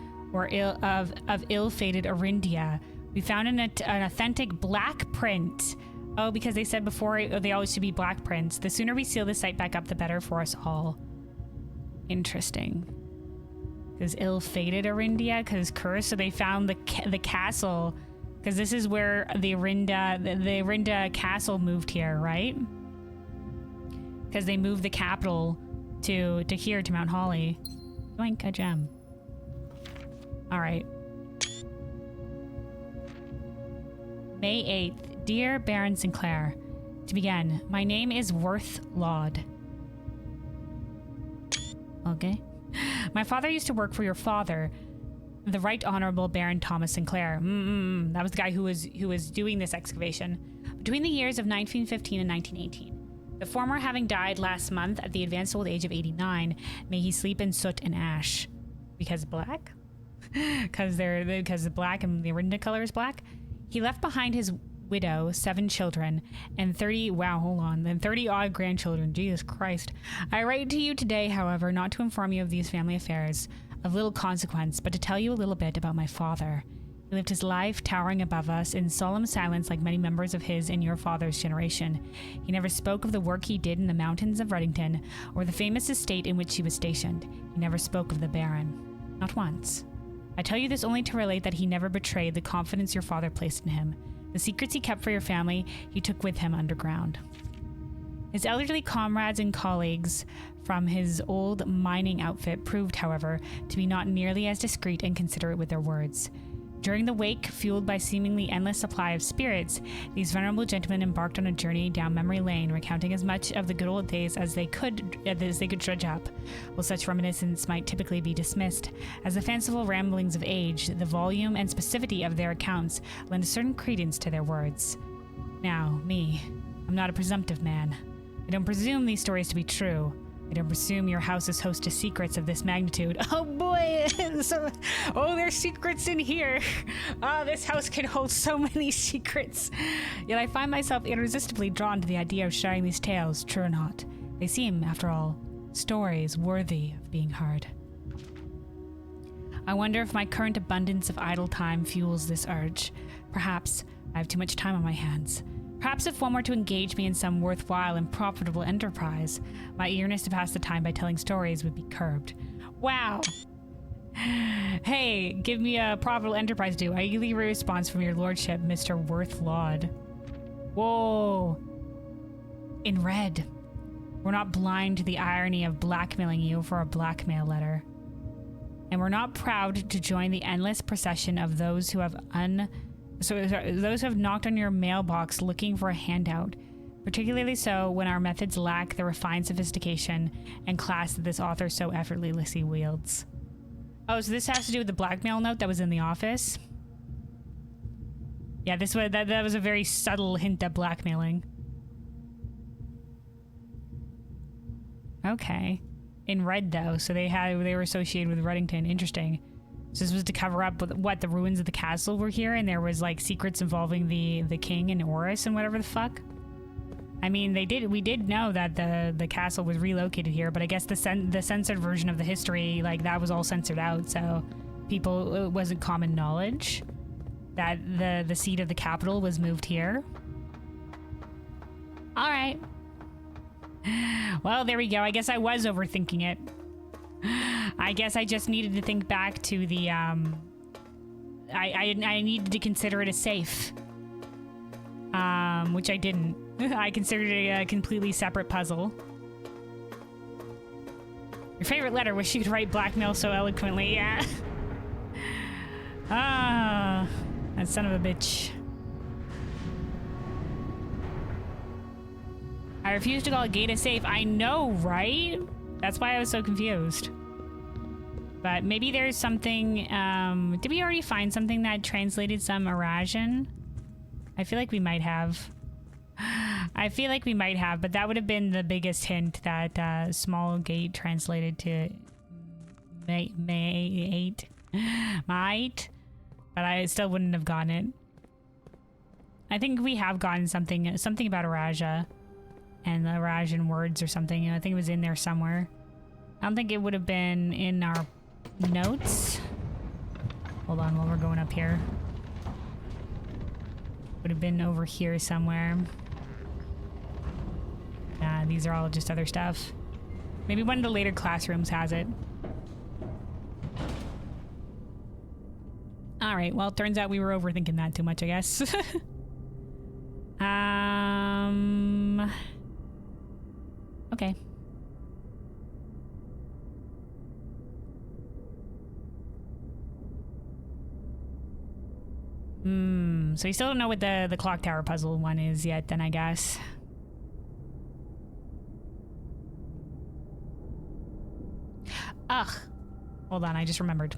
of ill-fated Orindia. We found an authentic black print. Oh, because they said before they always should be black prints. The sooner we seal the site back up, the better for us all. Interesting. Because ill-fated Orindia, because cursed. So they found the castle, because this is where the Orinda castle moved here, right? Because they moved the capital to here, to Mount Holly. Yoink, a gem. All right. May 8th. Dear Baron Sinclair, to begin, my name is Worth Laud. Okay. My father used to work for your father, the Right Honorable Baron Thomas Sinclair. That was the guy who was doing this excavation. Between the years of 1915 and 1918. The former having died last month at the advanced old age of 89, may he sleep in soot and ash. Because black? Because the black and the Orinda color is black. He left behind his widow, 7 children, and 30 odd grandchildren. Jesus Christ. I write to you today, however, not to inform you of these family affairs of little consequence, but to tell you a little bit about my father. He lived his life towering above us in solemn silence like many members of his and your father's generation. He never spoke of the work he did in the mountains of Reddington or the famous estate in which he was stationed. He never spoke of the Baron. Not once. I tell you this only to relate that he never betrayed the confidence your father placed in him. The secrets he kept for your family, he took with him underground. His elderly comrades and colleagues from his old mining outfit proved, however, to be not nearly as discreet and considerate with their words. During the wake, fueled by seemingly endless supply of spirits, these venerable gentlemen embarked on a journey down memory lane, recounting as much of the good old days as they could dredge up. While such reminiscence might typically be dismissed as the fanciful ramblings of age, the volume and specificity of their accounts lend a certain credence to their words. Now, me, I'm not a presumptive man. I don't presume these stories to be true. I don't presume your houses host to secrets of this magnitude. Oh boy! There's secrets in here. This house can hold so many secrets. Yet I find myself irresistibly drawn to the idea of sharing these tales, true or not. They seem, after all, stories worthy of being heard. I wonder if my current abundance of idle time fuels this urge. Perhaps I have too much time on my hands. Perhaps if one were to engage me in some worthwhile and profitable enterprise, my eagerness to pass the time by telling stories would be curbed. Wow. Hey, give me a profitable enterprise due. I eagerly response from your lordship, Mr. Worth Laud. Whoa. In red. We're not blind to the irony of blackmailing you for a blackmail letter. And we're not proud to join the endless procession of those who have those who have knocked on your mailbox looking for a handout, particularly so when our methods lack the refined sophistication and class that this author so effortlessly wields. Oh, so this has to do with the blackmail note that was in the office? Yeah, that was a very subtle hint at blackmailing. Okay. In red though, so they were associated with Reddington. Interesting. So this was to cover up what the ruins of the castle were here, and there was like secrets involving the king and Oris and whatever the fuck. I mean, we did know that the castle was relocated here, but I guess the censored version of the history, like that was all censored out, so it wasn't common knowledge that the seat of the capital was moved here. All right. Well, there we go. I guess I was overthinking it. I guess I just needed to think back to the, I needed to consider it a safe. Which I didn't. I considered it a completely separate puzzle. Your favorite letter, wish you could write blackmail so eloquently, yeah. That son of a bitch. I refuse to call a gate a safe. I know, right? That's why I was so confused. But maybe there's something, did we already find something that translated some Eurasian? I feel like we might have. I feel like we might have, but that would have been the biggest hint that small gate translated to might. But I still wouldn't have gotten it. I think we have gotten something about a Raja and the Rajan words or something. I think it was in there somewhere. I don't think it would have been in our notes. Hold on while we're going up here. Would have been over here somewhere. Nah, these are all just other stuff. Maybe one of the later classrooms has it. Alright, well, it turns out we were overthinking that too much, I guess. Okay. So you still don't know what the clock tower puzzle one is yet, then, I guess. Ugh. Hold on, I just remembered.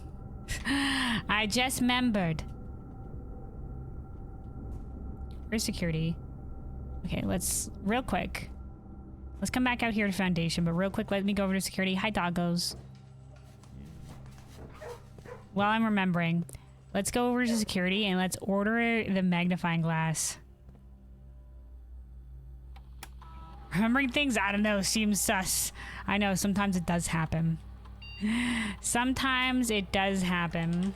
I just remembered. Where's security? Okay, let's... Real quick. Let's come back out here to Foundation, but real quick, let me go over to security. Hi, doggos. While I'm remembering, let's go over to security and let's order the magnifying glass. Remembering things, I don't know, seems sus. I know, sometimes it does happen. Sometimes it does happen.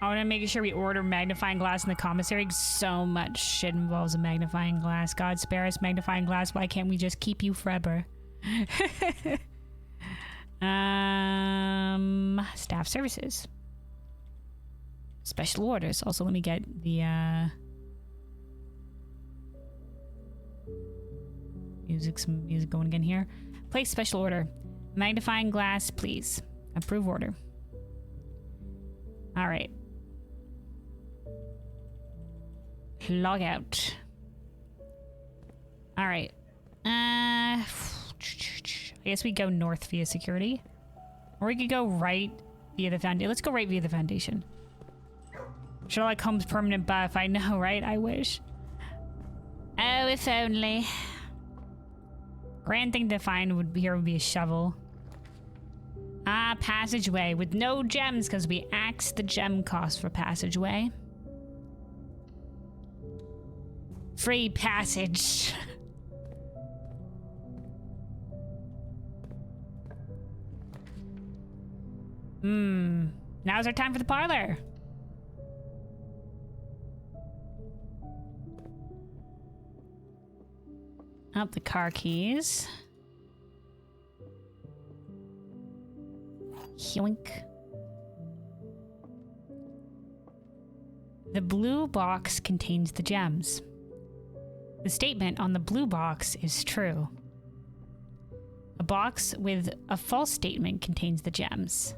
I want to make sure we order magnifying glass in the commissary. So much shit involves a magnifying glass. God spare us, magnifying glass. Why can't we just keep you forever? Staff services. Special orders. Also, let me get the music going again here. Place special order. Magnifying glass, please. Approve order. All right. Log out. All right. I guess we go north via security. Or we could go right via the foundation. Let's go right via the foundation. Sherlock Holmes permanent buff. I know, right? I wish. Oh, if only. Grand thing to find would be a shovel. Ah, passageway with no gems because we axed the gem cost for passageway. Free passage. Now's our time for the parlor. Up the car keys. Yoink. The blue box contains the gems. The statement on the blue box is true. A box with a false statement contains the gems.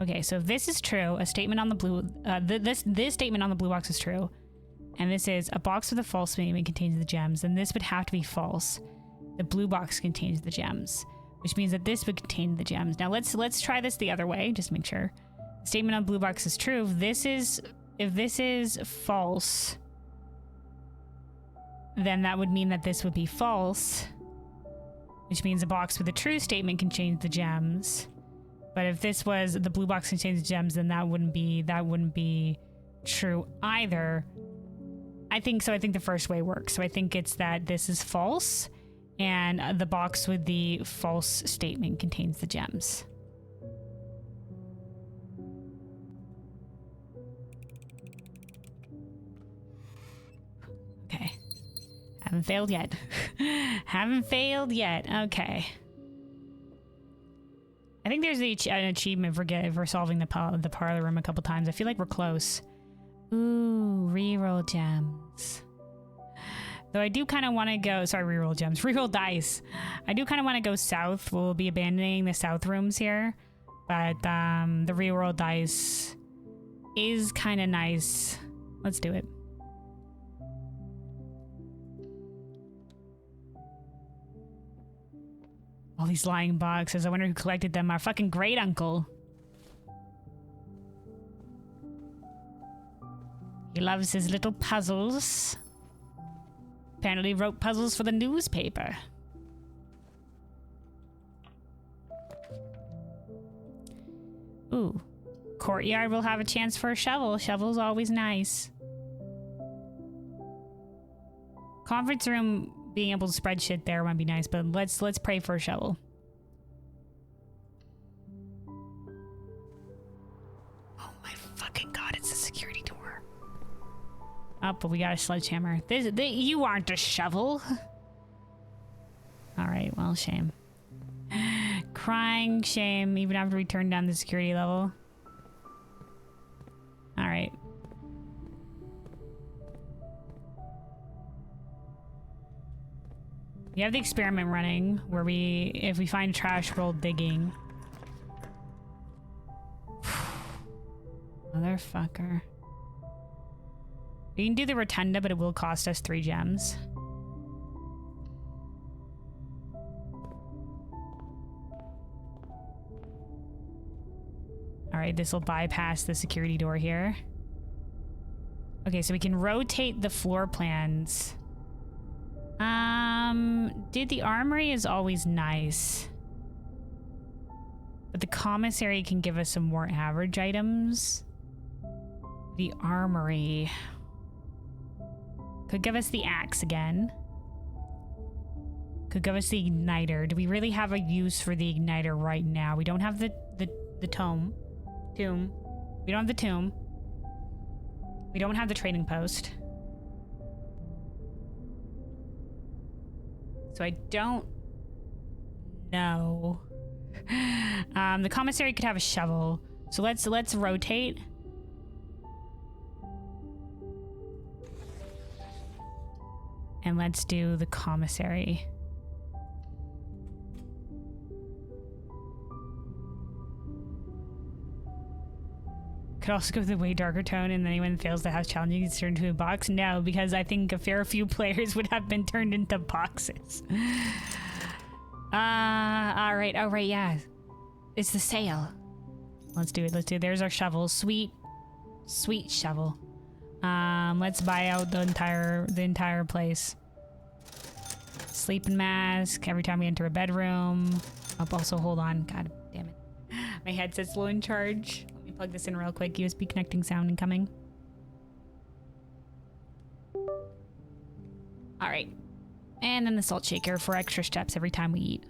Okay, so if this is true, a statement on the blue, this statement on the blue box is true, and this is a box with a false statement contains the gems, then this would have to be false. The blue box contains the gems, which means that this would contain the gems. Now let's try this the other way, just to make sure. The statement on blue box is true. If this is false, then that would mean that this would be false, which means a box with a true statement contains the gems. But if this was the blue box contains the gems, then that wouldn't be true either. I think so. I think the first way works. So I think it's that this is false, and the box with the false statement contains the gems. Okay. Haven't failed yet. Haven't failed yet. Okay. I think there's an achievement for solving the parlor room a couple times. I feel like we're close. Ooh, reroll gems. Though I do kind of want to go... Sorry, reroll gems. Reroll dice. I do kind of want to go south. We'll be abandoning the south rooms here. But the reroll dice is kind of nice. Let's do it. All these lying boxes. I wonder who collected them. Our fucking great uncle. He loves his little puzzles. Apparently wrote puzzles for the newspaper. Ooh. Courtyard will have a chance for a shovel. Shovel's always nice. Conference room, being able to spread shit there might be nice, but let's pray for a shovel. Oh my fucking god, it's a security door. Oh, but we got a sledgehammer. You aren't a shovel. Alright, well, shame. Crying shame, even after we turned down the security level. Alright. We have the experiment running, where if we find trash, roll digging. Motherfucker. We can do the rotunda, but it will cost us 3 gems. Alright, this will bypass the security door here. Okay, so we can rotate the floor plans. Dude, the armory is always nice. But the commissary can give us some more average items. The armory could give us the axe again. Could give us the igniter. Do we really have a use for the igniter right now? We don't have the tomb. We don't have the tomb. We don't have the trading post. So I don't know. The commissary could have a shovel. So let's rotate. And let's do the commissary. Could also go with the way darker tone, and anyone that fails that has challenging is turned into a box. No, because I think a fair few players would have been turned into boxes. All right, yeah. It's the sale. Let's do it. There's our shovel. Sweet shovel. Let's buy out the entire place. Sleeping mask every time we enter a bedroom. Also, hold on. God damn it. My headset's low in charge. Let me plug this in real quick. USB connecting sound incoming. All right. And then the salt shaker for extra steps every time we eat.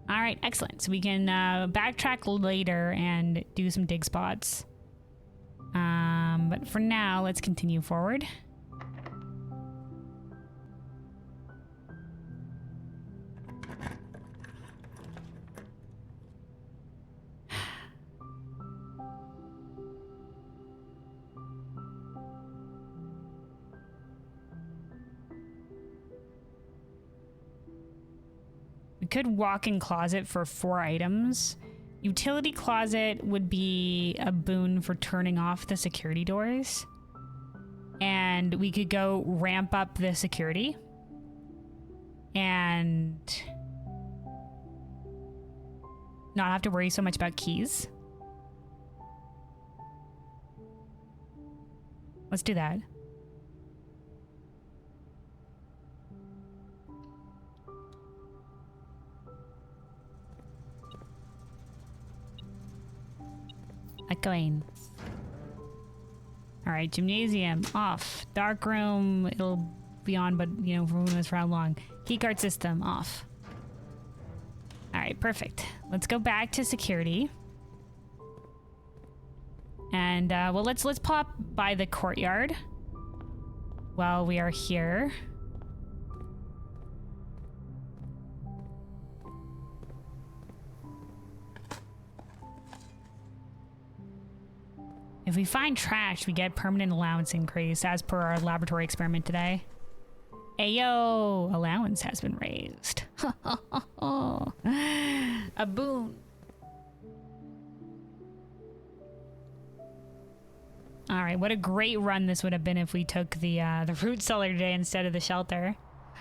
All right, excellent. So we can backtrack later and do some dig spots. But for now, let's continue forward. We could walk-in closet for 4 items. Utility closet would be a boon for turning off the security doors. And we could go ramp up the security. And not have to worry so much about keys. Let's do that. Echoing. All right, gymnasium off. Dark room, it'll be on, but you know, for who knows for how long. Keycard system off. All right, perfect. Let's go back to security. And well, let's pop by the courtyard while we are here. If we find trash, we get permanent allowance increase as per our laboratory experiment today. Ayo, allowance has been raised. A boon. All right, what a great run this would have been if we took the fruit cellar today instead of the shelter.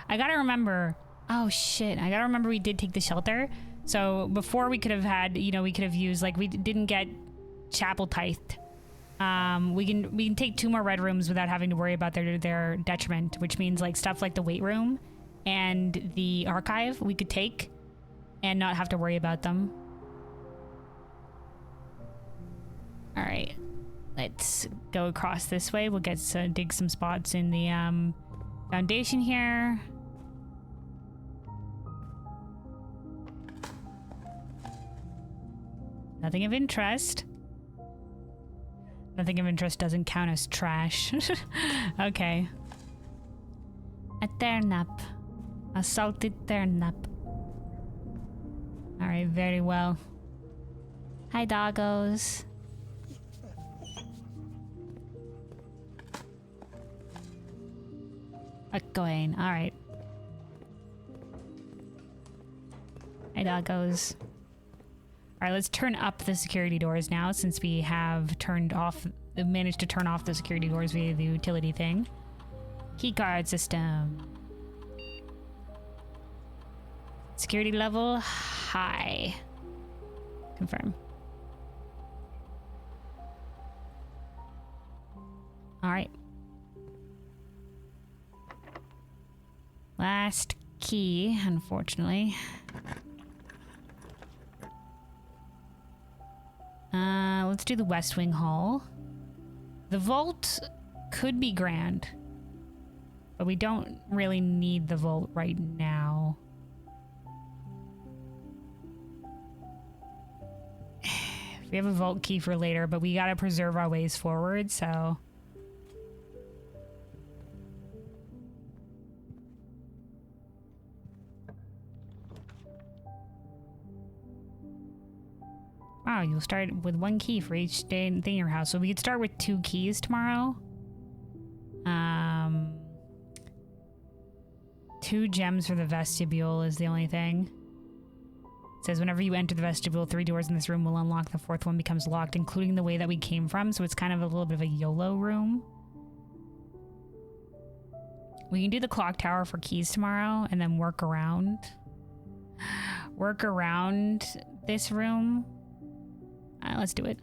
I gotta remember. Oh shit! I gotta remember we did take the shelter. So before we could have had, you know, we could have used, like, we didn't get chapel tithed. We can take 2 more red rooms without having to worry about their detriment, which means like stuff like the weight room and the archive we could take and not have to worry about them. All right, let's go across this way. We'll get to dig some spots in the foundation here. Nothing of interest. Nothing of interest doesn't count as trash. Okay. A turnip. A salted turnip. Alright, very well. Hi, doggos. Going. Alright. Hi, doggos. Alright, let's turn up the security doors now since we have managed to turn off the security doors via the utility thing. Keycard system. Security level high. Confirm. Alright. Last key, unfortunately. Let's do the West Wing Hall. The vault could be grand, but we don't really need the vault right now. We have a vault key for later, but we gotta preserve our ways forward, so... Wow, you'll start with 1 key for each day in your house. So we could start with 2 keys tomorrow. 2 gems for the vestibule is the only thing. It says whenever you enter the vestibule, 3 doors in this room will unlock. The 4th one becomes locked, including the way that we came from. So it's kind of a little bit of a YOLO room. We can do the clock tower for keys tomorrow and then work around this room. Let's do it.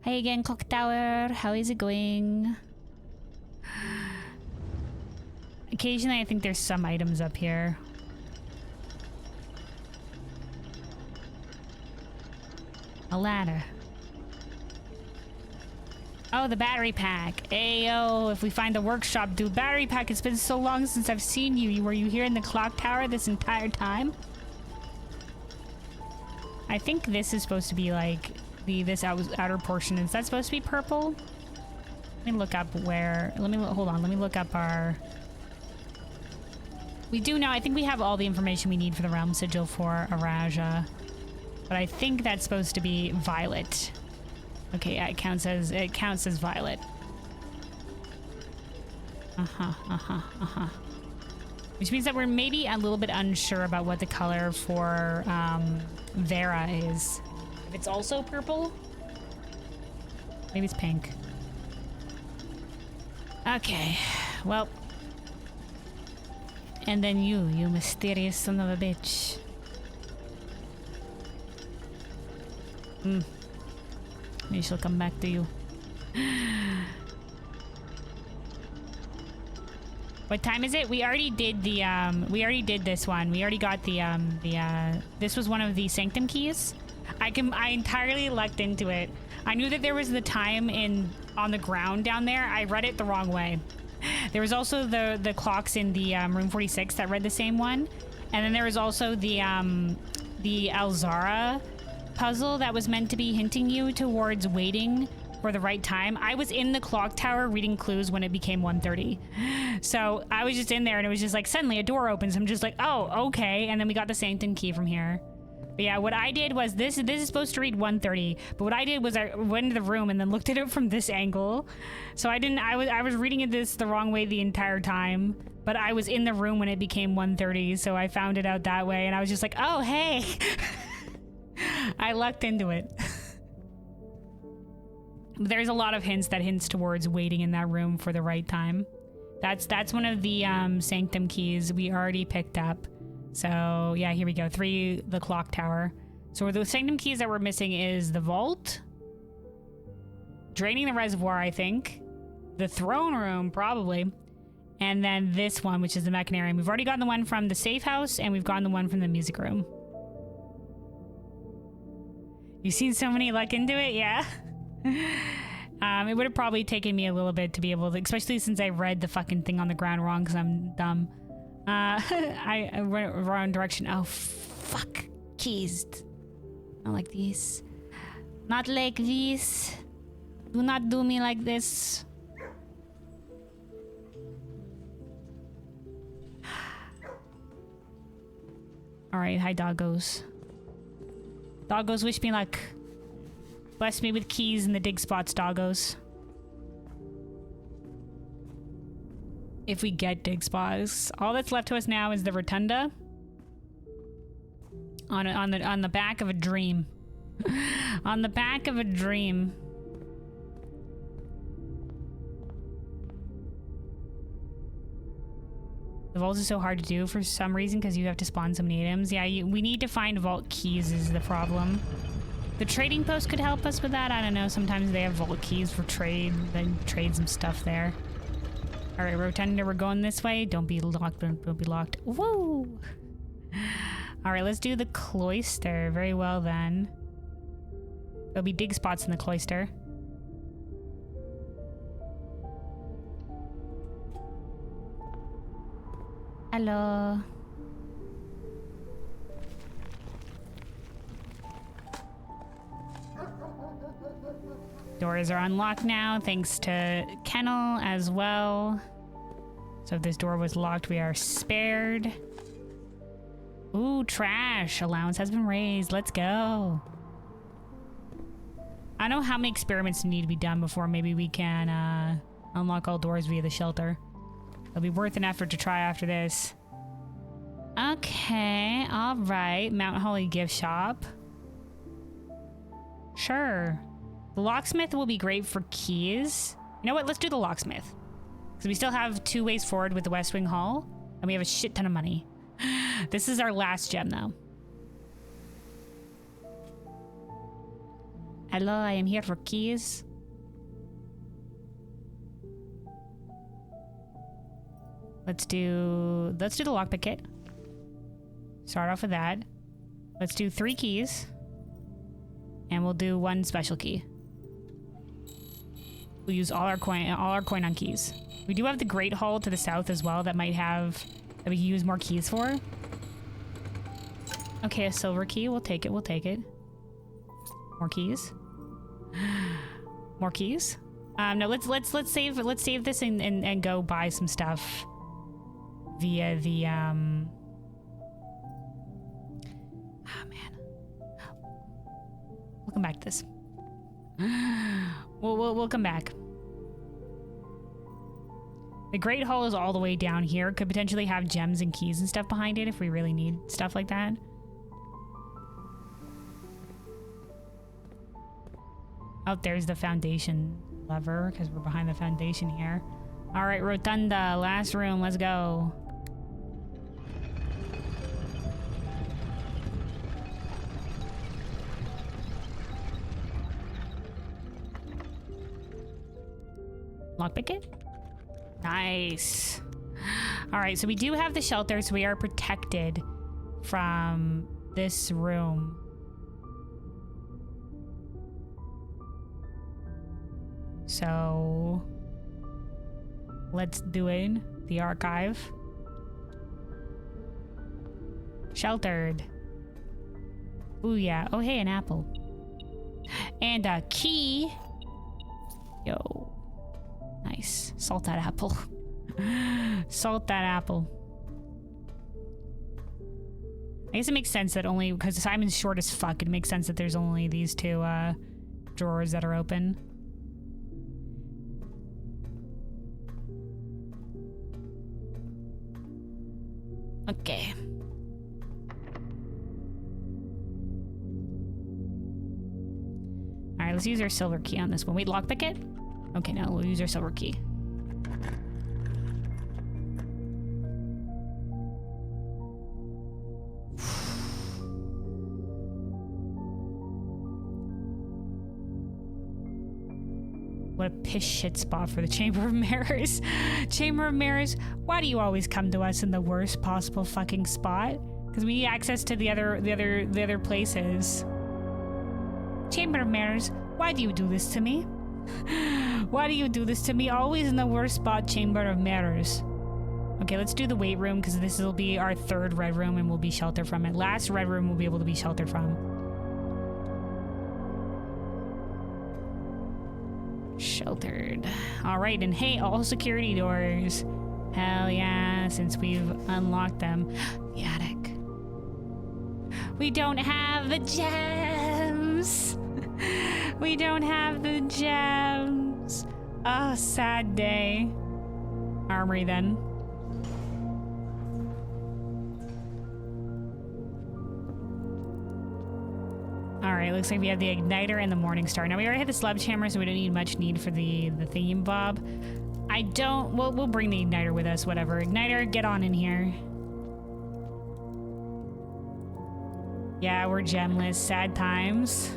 Hi again, clock tower. How is it going? Occasionally, I think there's some items up here. A ladder. Oh, the battery pack. Ayo, if we find the workshop, dude. Battery pack, it's been so long since I've seen you. Were you here in the clock tower this entire time? I think this is supposed to be like this outer portion. Is that supposed to be purple? Let me look up where. Hold on. Let me look up our. We do now. I think we have all the information we need for the realm sigil for Araja, but I think that's supposed to be violet. Okay, yeah, it counts as violet. Which means that we're maybe a little bit unsure about what the color for Vera is. If it's also purple? Maybe it's pink. Okay, well. And then you mysterious son of a bitch. Maybe she'll come back to you. What time is it? We already did the we already did this one. We already got the this was one of the sanctum keys. I entirely lucked into it. I knew that there was the time on the ground down there. I read it the wrong way. There was also the clocks in the room 46 that read the same one. And then there was also the Alzara puzzle that was meant to be hinting you towards waiting for the right time. I was in the clock tower reading clues when it became 1:30. So I was just in there and it was just like suddenly a door opens. I'm just like, oh, okay. And then we got the sanctum key from here. But yeah, what I did was this is supposed to read 1:30, but what I did was I went into the room and then looked at it from this angle. So I was reading this the wrong way the entire time, but I was in the room when it became 1:30, so I found it out that way and I was just like, oh, hey. I lucked into it. There's a lot of hints towards waiting in that room for the right time. That's one of the sanctum keys we already picked up. So yeah, here we go. 3, the clock tower. So the sanctum keys that we're missing is the vault, draining the reservoir, I think, the throne room, probably, and then this one, which is the mechanarium. We've already gotten the one from the safe house, and we've gotten the one from the music room. You've seen so many luck into it, yeah. It would have probably taken me a little bit to be able to, especially since I read the fucking thing on the ground wrong because I'm dumb. I went wrong direction. Oh, fuck. Keys. Not like these. Not like this. Do not do me like this. Alright, hi doggos. Doggos, wish me luck. Bless me with keys in the dig spots, doggos. If we get dig spots. All that's left to us now is the rotunda. On the back of a dream. On the back of a dream. The vault is so hard to do for some reason because you have to spawn so many items. Yeah, we need to find vault keys is the problem. The trading post could help us with that. I don't know. Sometimes they have vault keys for trade. Then trade some stuff there. All right, Rotunda, we're going this way. Don't be locked. Don't be locked. Woo! All right, let's do the cloister. Very well then. There'll be dig spots in the cloister. Hello. Doors are unlocked now, thanks to Kennel as well. So if this door was locked, we are spared. Ooh, trash. Allowance has been raised. Let's go. I don't know how many experiments need to be done before maybe we can unlock all doors via the shelter. It'll be worth an effort to try after this. Okay, all right. Mount Holly gift shop. Sure. The locksmith will be great for keys. You know what? Let's do the locksmith. Because we still have 2 ways forward with the West Wing Hall. And we have a shit ton of money. This is our last gem, though. Hello, I am here for keys. Let's do the lockpick kit. Start off with that. Let's do 3 keys. And we'll do 1 special key. We'll use all our coin on keys. We do have the Great Hall to the south as well that we can use more keys for. Okay, a silver key. We'll take it. We'll take it. More keys. More keys. No, let's save this and go buy some stuff via the oh man. We'll come back to this. We'll come back. The Great Hall is all the way down here. Could potentially have gems and keys and stuff behind it if we really need stuff like that. Oh, there's the foundation lever because we're behind the foundation here. All right, Rotunda, last room. Let's go. Lockpick it? Nice. All right, so we do have the shelter, so we are protected from this room. So let's do it. The archive. Sheltered. Ooh, yeah. Oh, hey, an apple. And a key. Yo. Nice. Salt that apple. Salt that apple. I guess it makes sense that only because Simon's short as fuck, it makes sense that there's only these 2 drawers that are open. Okay. Alright, let's use our silver key on this one. Wait, lockpick it? Okay, no, we'll use our silver key. What a piss shit spot for the Chamber of Mirrors. Chamber of Mirrors, why do you always come to us in the worst possible fucking spot? Because we need access to the other places. Chamber of Mirrors, why do you do this to me? Why do you do this to me? Always in the worst spot, Chamber of Mirrors. Okay, let's do the weight room because this will be our third red room and we'll be sheltered from it. Last red room we'll be able to be sheltered from. Sheltered. All right, and hey, all security doors. Hell yeah, since we've unlocked them. The attic. We don't have the gems. We don't have the gems. Oh, sad day. Armory then. Alright, looks like we have the igniter and the morning star. Now we already had the sledgehammer, so we don't need much need for the theme bob. We'll bring the igniter with us, whatever. Igniter, get on in here. Yeah, we're gemless. Sad times.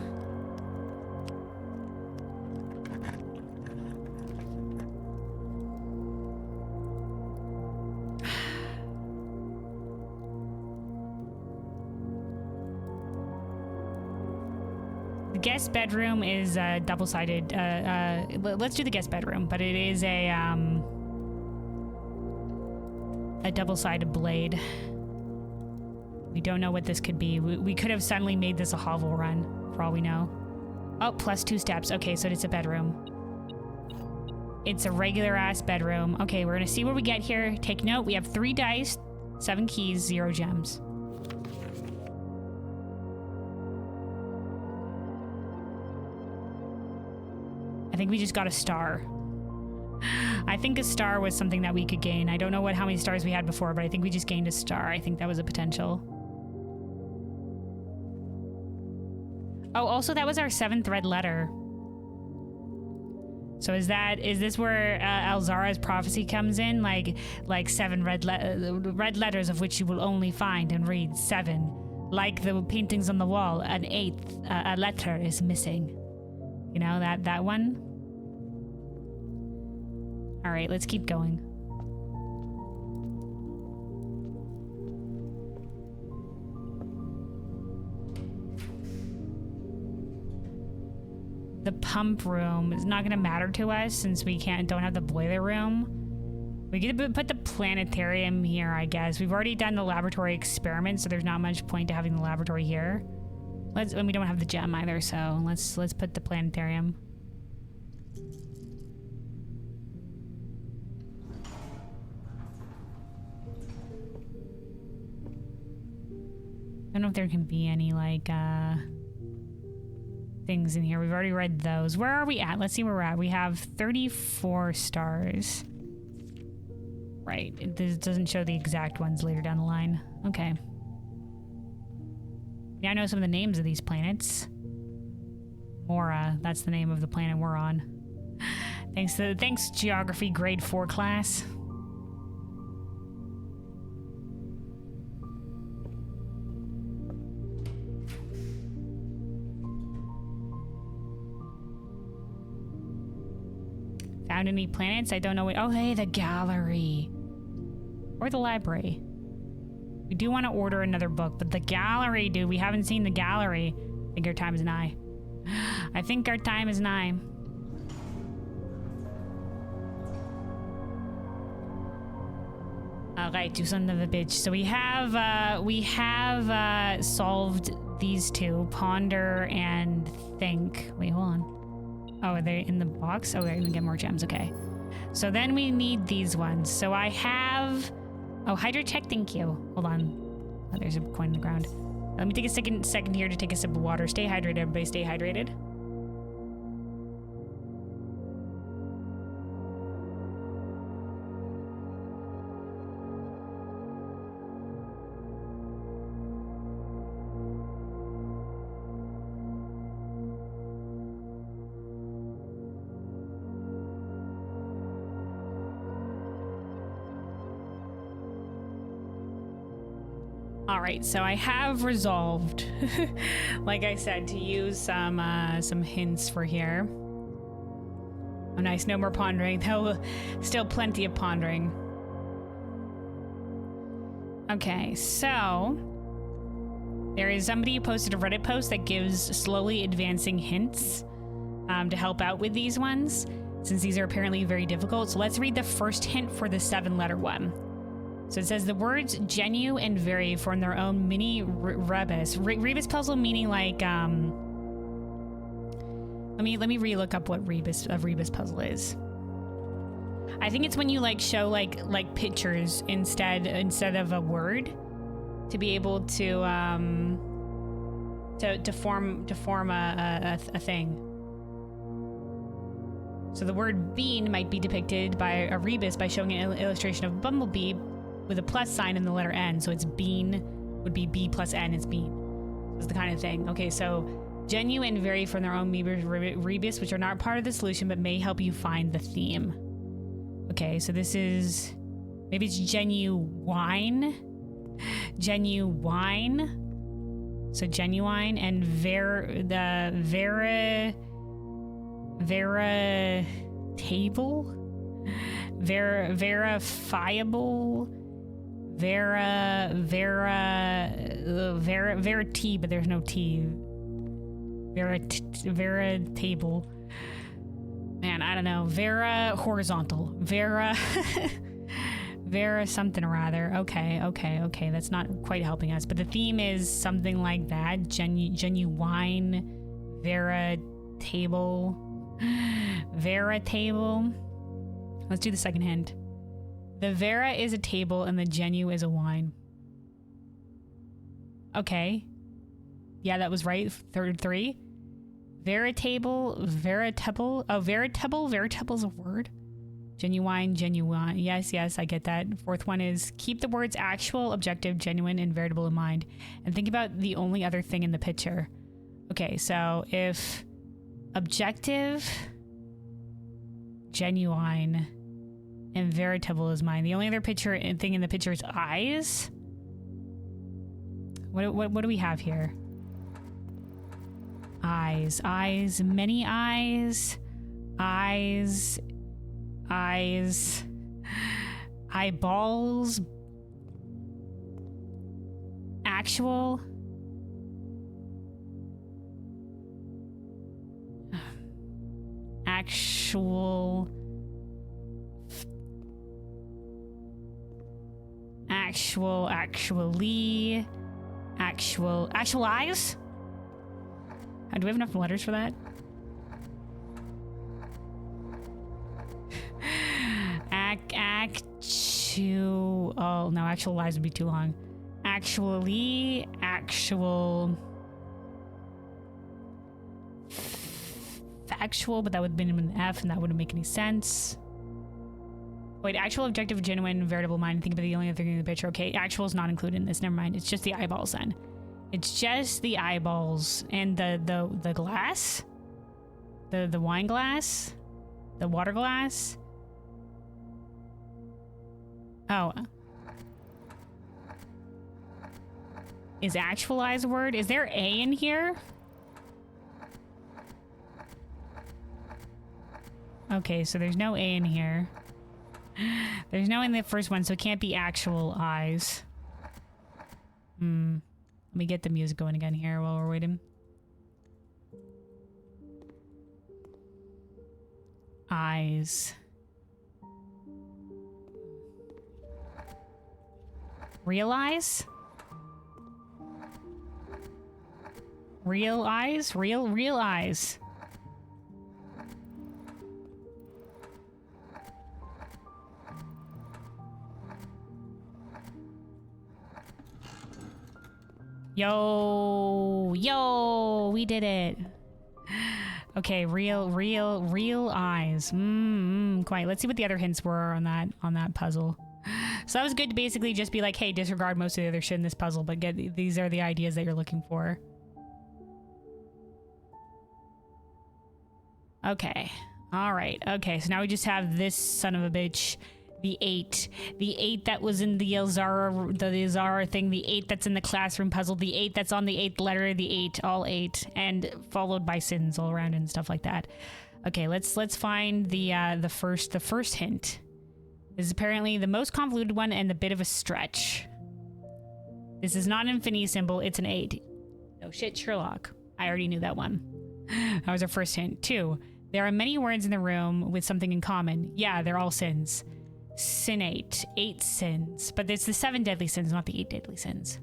The guest bedroom is double-sided. Let's do the guest bedroom, but it is a double-sided blade. We don't know what this could be. We could have suddenly made this a hovel run, for all we know. Oh, plus 2 steps. Okay, so it's a bedroom. It's a regular-ass bedroom. Okay, we're gonna see what we get here. Take note, we have 3 dice, 7 keys, 0 gems. I think we just got a star. I think a star was something that we could gain. I don't know how many stars we had before, but I think we just gained a star. I think that was a potential. Oh, also that was our 7th red letter. So is this where Elzara's prophecy comes in? Like 7 red letters of which you will only find and read 7. Like the paintings on the wall, an 8th a letter is missing. You know, that one? All right, let's keep going. The pump room is not going to matter to us since we don't have the boiler room. We could put the planetarium here, I guess. We've already done the laboratory experiment, so there's not much point to having the laboratory here. And we don't have the gem either, so let's put the planetarium. I don't know if there can be any like things in here. We've already read those. Where are we at? Let's see where we're at. We have 34 stars. Right. This doesn't show the exact ones later down the line. Okay. Yeah, I know some of the names of these planets. Mora, that's the name of the planet we're on. Thanks Geography Grade 4 class. Found any planets? I don't know. Oh, hey, the gallery. Or the library. We do want to order another book, but the gallery, dude, we haven't seen the gallery. I think our time is nigh. I think our time is nigh. Alright, you son of a bitch. So we have solved these two, ponder and think. Wait, hold on. Oh, are they in the box? Okay, we can get more gems. Okay. So then we need these ones. So I have... Oh, hydro check, thank you. Hold on. Oh, there's a coin in the ground. Let me take a second here to take a sip of water. Stay hydrated, everybody. Stay hydrated. Alright, so I have resolved, like I said, to use some hints for here. Oh, nice. No more pondering. Though, still plenty of pondering. Okay, so there is somebody who posted a Reddit post that gives slowly advancing hints to help out with these ones, since these are apparently very difficult. So let's read the first hint for the 7-letter one. So it says the words genu and vary form their own mini rebus. Rebus puzzle meaning like let me re-look up what a rebus puzzle is. I think it's when you like show like pictures instead of a word to be able to form a thing. So the word bean might be depicted by a rebus by showing an illustration of bumblebee with a plus sign in the letter N. So it's bean would be B plus N is bean. It's the kind of thing. Okay, so genu and vary from their own rebus, which are not part of the solution but may help you find the theme. Okay, so this is, maybe it's genuine. So genuine and veritable, verifiable, verity, but there's no T. Veritable. Man, I don't know. Vera horizontal. Vera something or other. Okay. That's not quite helping us. But the theme is something like that. Genuine. Veritable. Let's do the second hint. The Vera is a table and the genu is a wine. Okay. Yeah, that was right. Third 3. Veritable. Oh, veritable's a word. Genuine. Yes, I get that. Fourth one is keep the words actual, objective, genuine, and veritable in mind. And think about the only other thing in the picture. Okay, so if objective, genuine, and veritable is mine, the only other thing in the picture is eyes. What do we have here? Eyes, many eyes, eyeballs, actual, actualize? Do we have enough letters for that? Oh no, actualize would be too long. Actually, factual, but that would have been an F and that wouldn't make any sense. Wait, actual, objective, genuine, veritable mind. Think about the only other thing in the picture. Okay, actual is not included in this. Never mind. It's just the eyeballs then. It's just the eyeballs and the glass, the wine glass, the water glass. Oh. Is actualize a word? Is there A in here? Okay, so there's no A in here. There's no in the first one, so it can't be actual eyes. Let me get the music going again here while we're waiting. Eyes. Realize? Real eyes? Real eyes. Yo, we did it. Okay, real eyes. Quite. Let's see what the other hints were on that puzzle. So that was good to basically just be like, hey, disregard most of the other shit in this puzzle, but these are the ideas that you're looking for. Okay. All right. Okay, so now we just have this son of a bitch. The 8. The 8 that was in the Azara thing. The 8 that's in the classroom puzzle. The 8 that's on the 8th letter. The 8. All 8. And followed by sins all around and stuff like that. Okay, let's find the first hint. This is apparently the most convoluted one and a bit of a stretch. This is not an infinity symbol, it's an 8. No shit, Sherlock. I already knew that one. That was our first hint. 2. There are many words in the room with something in common. Yeah, they're all sins. Sin 8. 8 sins. But it's the 7 deadly sins, not the 8 deadly sins.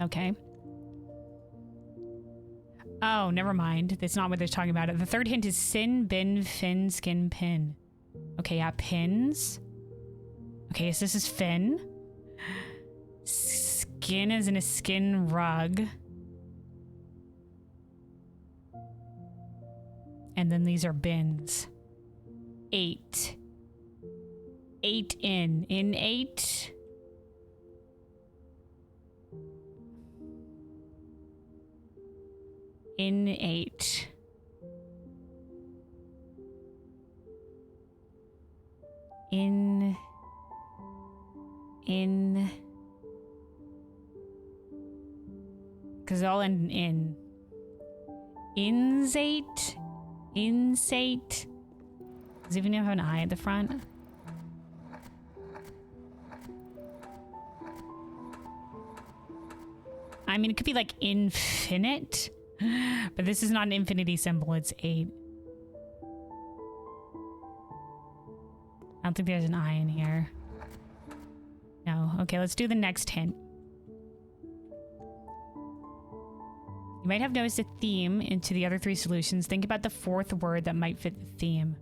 Okay. Oh, never mind. That's not what they're talking about. The third hint is sin, bin, fin, skin, pin. Okay, yeah, pins. Okay, so this is fin. Skin is in a skin rug. And then these are bins. 8. 8 in. In 8. In 8. In. Because they all end in. Insate. Insate. Does it even have an I at the front? I mean, it could be like infinite. But this is not an infinity symbol, it's 8. I don't think there's an I in here. No. Okay, let's do the next hint. You might have noticed a theme into the other 3 solutions. Think about the 4th word that might fit the theme.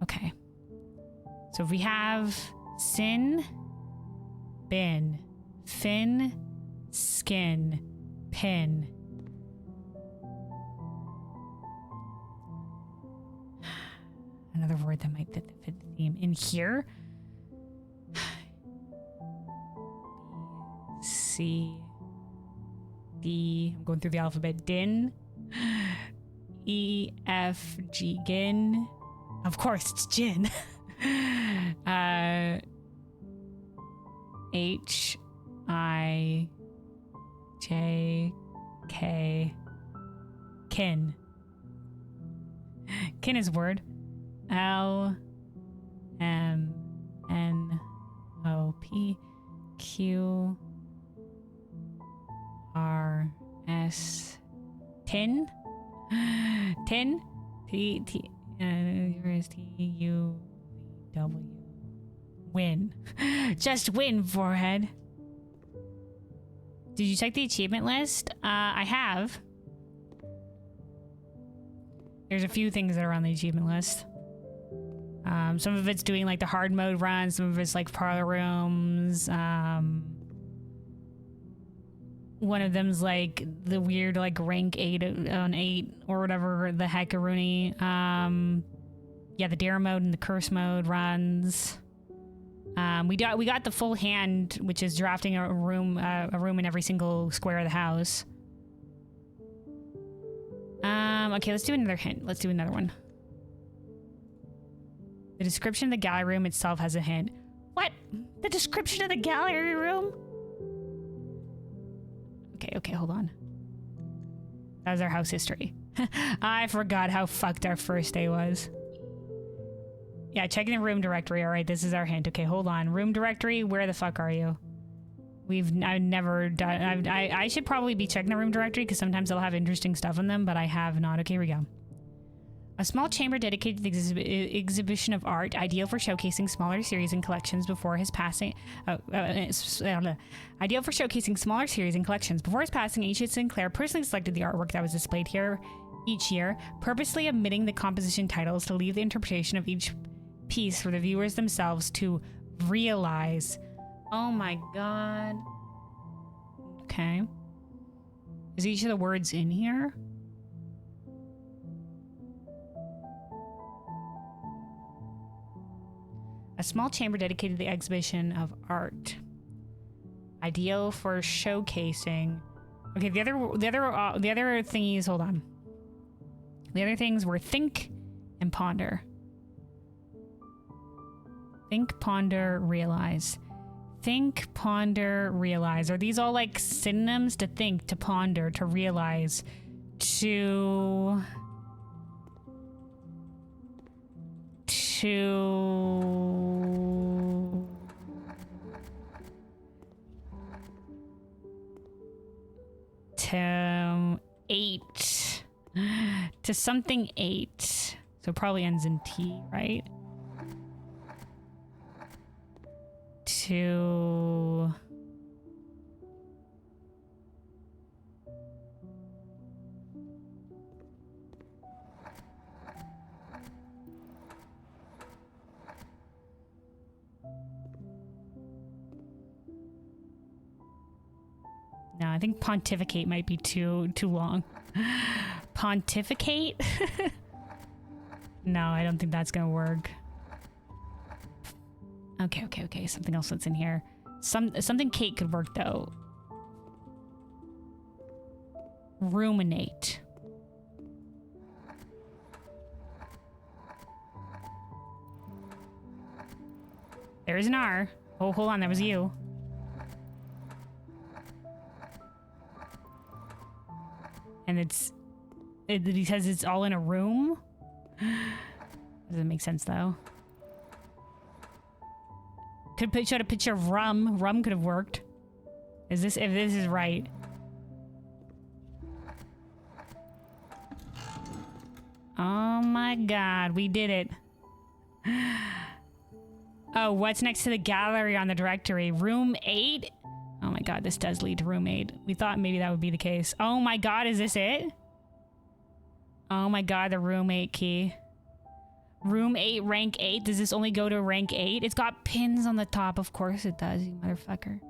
Okay. So if we have sin, bin, fin, skin, pin. Another word that might fit the theme. In here. C. D. I'm going through the alphabet. Din. E. F. G. Gin. Of course, it's gin. H. I. J. K. Kin. Kin is a word. L. M. N. O. P. Q. R. S. Tin. Tin. T. T. T. U. W. Win. Just win, forehead. Did you check the achievement list? I have. There's a few things that are on the achievement list. Some of it's doing like the hard mode run, some of it's like parlor rooms. One of them's like the weird like rank 8 on 8 or whatever the heckaroonie. Yeah, the dare mode and the curse mode runs. We got the full hand, which is drafting a room in every single square of the house. Okay, let's do another hint. Let's do another one. The description of the gallery room itself has a hint. What? The description of the gallery room? Okay, hold on. That was our house history. I forgot how fucked our first day was. Yeah, checking the room directory. All right, this is our hint. Okay, hold on. Room directory, where the fuck are you? I've never done... I should probably be checking the room directory because sometimes they'll have interesting stuff in them, but I have not. Okay, here we go. A small chamber dedicated to the exhibition of art, ideal for showcasing smaller series and collections before his passing. Ideal for showcasing smaller series and collections. Before his passing, H. Sinclair personally selected the artwork that was displayed here each year, purposely omitting the composition titles to leave the interpretation of each piece for the viewers themselves to realize. Oh my god. Okay. Is each of the words in here? A small chamber dedicated to the exhibition of art. Ideal for showcasing. Okay, the other thingies, hold on. The other things were think and ponder. Think, ponder, realize. Think, ponder, realize. Are these all like synonyms? To think, to ponder, to realize, to eight, to something eight. So it probably ends in T, right? To no, I think pontificate might be too long. Pontificate? No, I don't think that's gonna work. Okay. Something else that's in here. Something Kate could work though. Ruminate. There's an R. Oh, hold on, that was you. And he says it's all in a room? Doesn't make sense though. Could showed a picture of rum. Rum could have worked. If this is right. Oh my god, we did it. Oh, what's next to the gallery on the directory? Room 8? Oh my god, this does lead to room 8. We thought maybe that would be the case. Oh my god, is this it? Oh my god, the room 8 key. Room 8, rank 8. Does this only go to rank 8? It's got pins on the top. Of course it does, you motherfucker.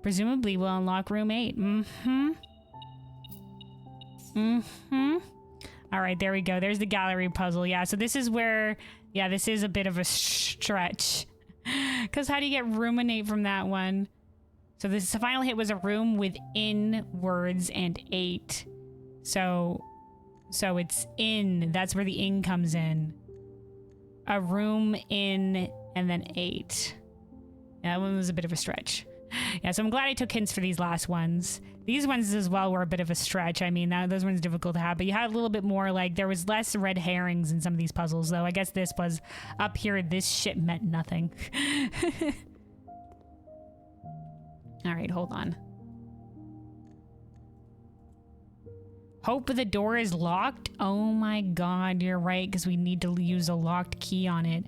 Presumably we'll unlock room 8. Alright, there we go. There's the gallery puzzle. Yeah, so this is where... Yeah, this is a bit of a stretch. Because how do you get ruminate from that one? So this the final hit was a room within words and 8. So it's in. That's where the in comes in. A room in and then 8. Yeah, that one was a bit of a stretch. Yeah, so I'm glad I took hints for these last ones. These ones as well were a bit of a stretch. I mean, those ones difficult to have, but you had a little bit more, like, there was less red herrings in some of these puzzles, though. I guess this was up here. This shit meant nothing. All right, hold on. Hope the door is locked. Oh my god, you're right, because we need to use a locked key on it.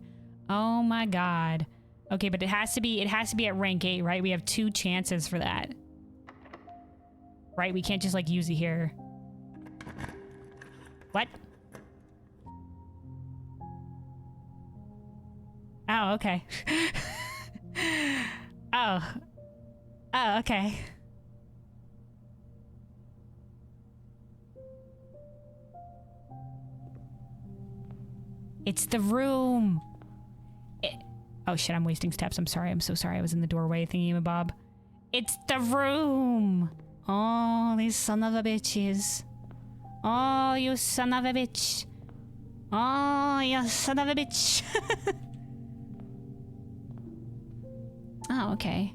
Oh my god. Okay, but it has to be at rank 8, right? We have 2 chances for that. Right? We can't just like use it here. What? Oh, okay. Oh, okay. It's the room. Oh shit, I'm wasting steps. I'm sorry. I'm so sorry. I was in the doorway thingy-mabob. It's the room. Oh, these son of a bitches. Oh, you son of a bitch. Oh, you son of a bitch. Oh, okay.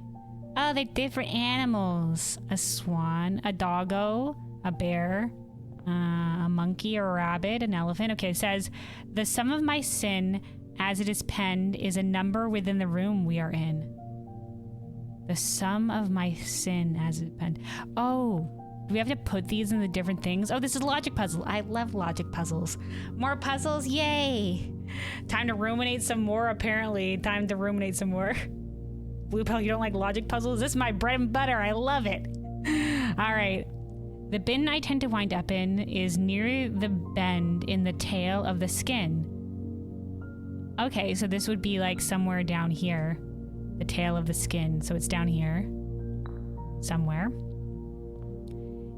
Oh, they're different animals. A swan, a doggo, a bear, a monkey, a rabbit, an elephant. Okay, it says, the sum of my sin as it is penned is a number within the room we are in. The sum of my sin as it penned. Oh, do we have to put these in the different things? Oh, this is a logic puzzle. I love logic puzzles. More puzzles, yay! Time to ruminate some more, apparently. Time to ruminate some more. Blue Pill, you don't like logic puzzles? This is my bread and butter. I love it. All right. The bin I tend to wind up in is near the bend in the tail of the skin. Okay, so this would be like somewhere down here. The tail of the skin. So it's down here. Somewhere.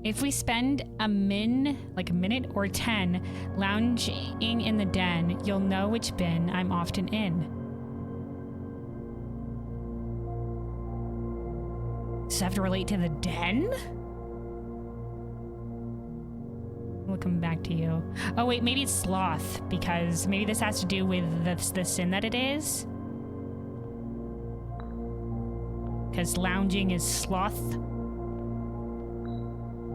If we spend a minute or 10 lounging in the den, you'll know which bin I'm often in. Does it have to relate to the den? We'll come back to you. Oh wait, maybe it's sloth, because maybe this has to do with the sin that it is. because lounging is sloth.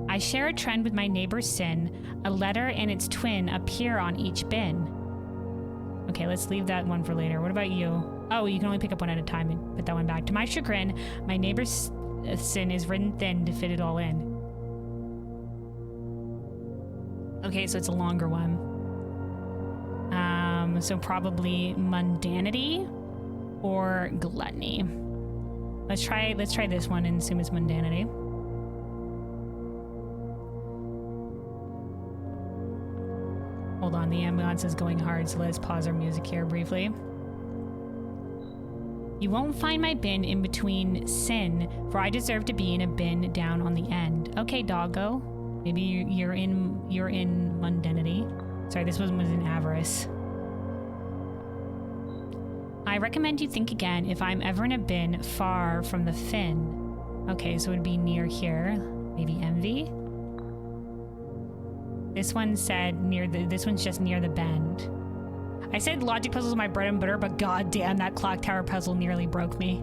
I share a trend with my neighbor's sin. A letter and its twin appear on each bin. Okay, let's leave that one for later. What about you? Oh, you can only pick up one at a time and put that one back. To my chagrin, my neighbor's sin is written thin to fit it all in. Okay, so it's a longer one. So probably mundanity or gluttony. Let's try this one and assume it's mundanity. Hold on, the ambulance is going hard, so let's pause our music here briefly. You won't find my bin in between sin, for I deserve to be in a bin down on the end. Okay, doggo. Maybe you're in mundanity. Sorry, this one was in avarice. I recommend you think again if I'm ever in a bin far from the fin. Okay, so it would be near here. Maybe envy. This one said this one's just near the bend. I said logic puzzles are my bread and butter, but goddamn, that clock tower puzzle nearly broke me.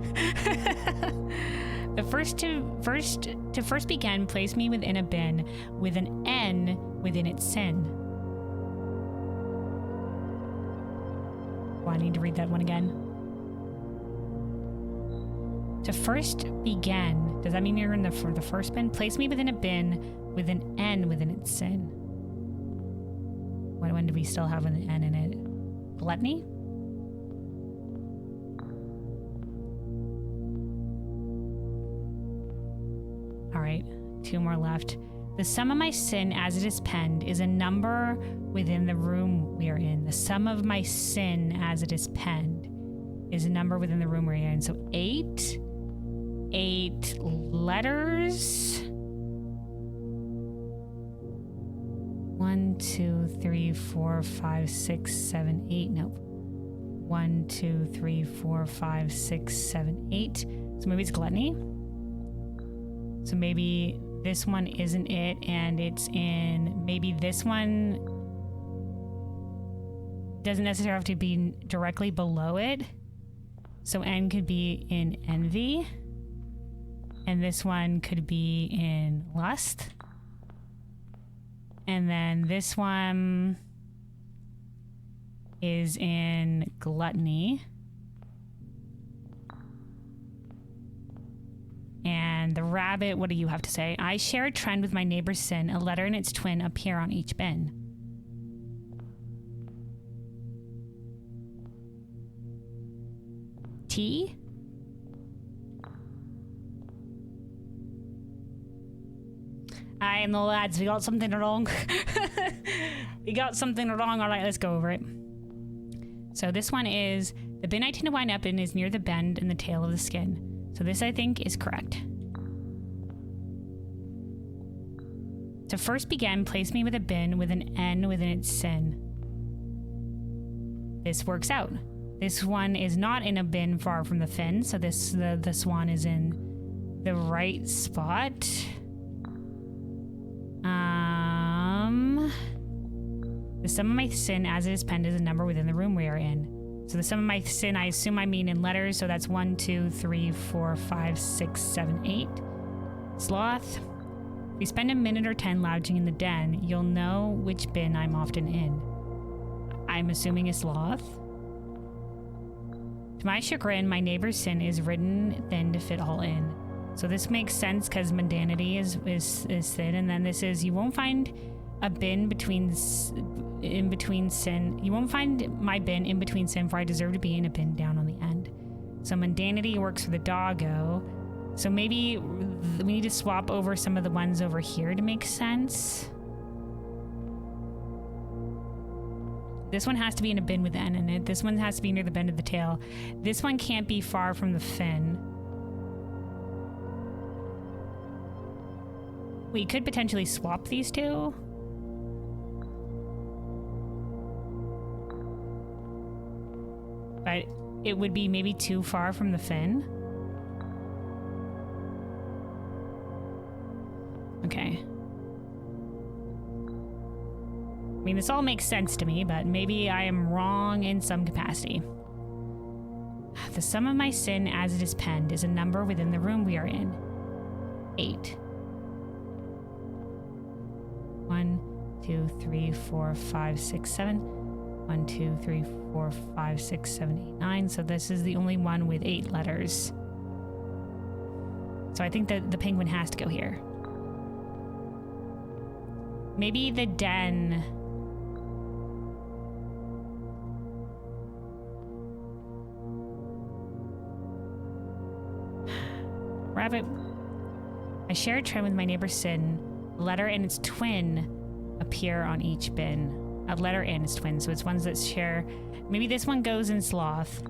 The first begin, place me within a bin with an N within its sin. I need to read that one again. To first begin, does that mean you're in the first bin? Place me within a bin with an N within its sin. What one do we still have an N in it? Gluttony? All right, 2 more left. The sum of my sin as it is penned is a number within the room we are in. The sum of my sin as it is penned is a number within the room we're in. So 8 letters. 1, 2, 3, 4, 5, 6, 7, 8. Nope. 1, 2, 3, 4, 5, 6, 7, 8. So maybe it's gluttony. So maybe this one isn't it, and it's in, maybe this one doesn't necessarily have to be directly below it. So N could be in envy, and this one could be in lust. And then this one is in gluttony. And the rabbit, what do you have to say? I share a trend with my neighbor's sin. A letter and its twin appear on each bin. T? I know, lads, we got something wrong. We got something wrong. All right, let's go over it. So this one is, the bin I tend to wind up in is near the bend in the tail of the skin. So this, I think, is correct. To first begin, place me with a bin with an N within its sin. This works out. This one is not in a bin far from the fin, so the swan is in the right spot. The sum of my sin as it is penned is a number within the room we are in. So the sum of my sin, I assume I mean in letters, so that's 1, 2, 3, 4, 5, 6, 7, 8. Sloth. If you spend a minute or 10 lounging in the den, you'll know which bin I'm often in. I'm assuming it's sloth. To my chagrin, my neighbor's sin is written thin to fit all in. So this makes sense because mundanity is thin, and then this is, you won't find a bin in between sin. You won't find my bin in between sin, for I deserve to be in a bin down on the end. So mundanity works for the doggo. So maybe we need to swap over some of the ones over here to make sense. This one has to be in a bin with N in it. This one has to be near the bend of the tail. This one can't be far from the fin. We could potentially swap these two. But it would be maybe too far from the fin. Okay. I mean, this all makes sense to me, but maybe I am wrong in some capacity. The sum of my sin as it is penned is a number within the room we are in. 8. 1, 2, 3, 4, 5, 6, 7. 1, 2, 3, 4, 5, 6, 7, 8, 9. So this is the only one with 8 letters. So I think that the penguin has to go here. Maybe the den. Rabbit. I share a trend with my neighbor Sin. The letter and its twin appear on each bin. A letter and its twin, so it's ones that share. Maybe this one goes in sloth.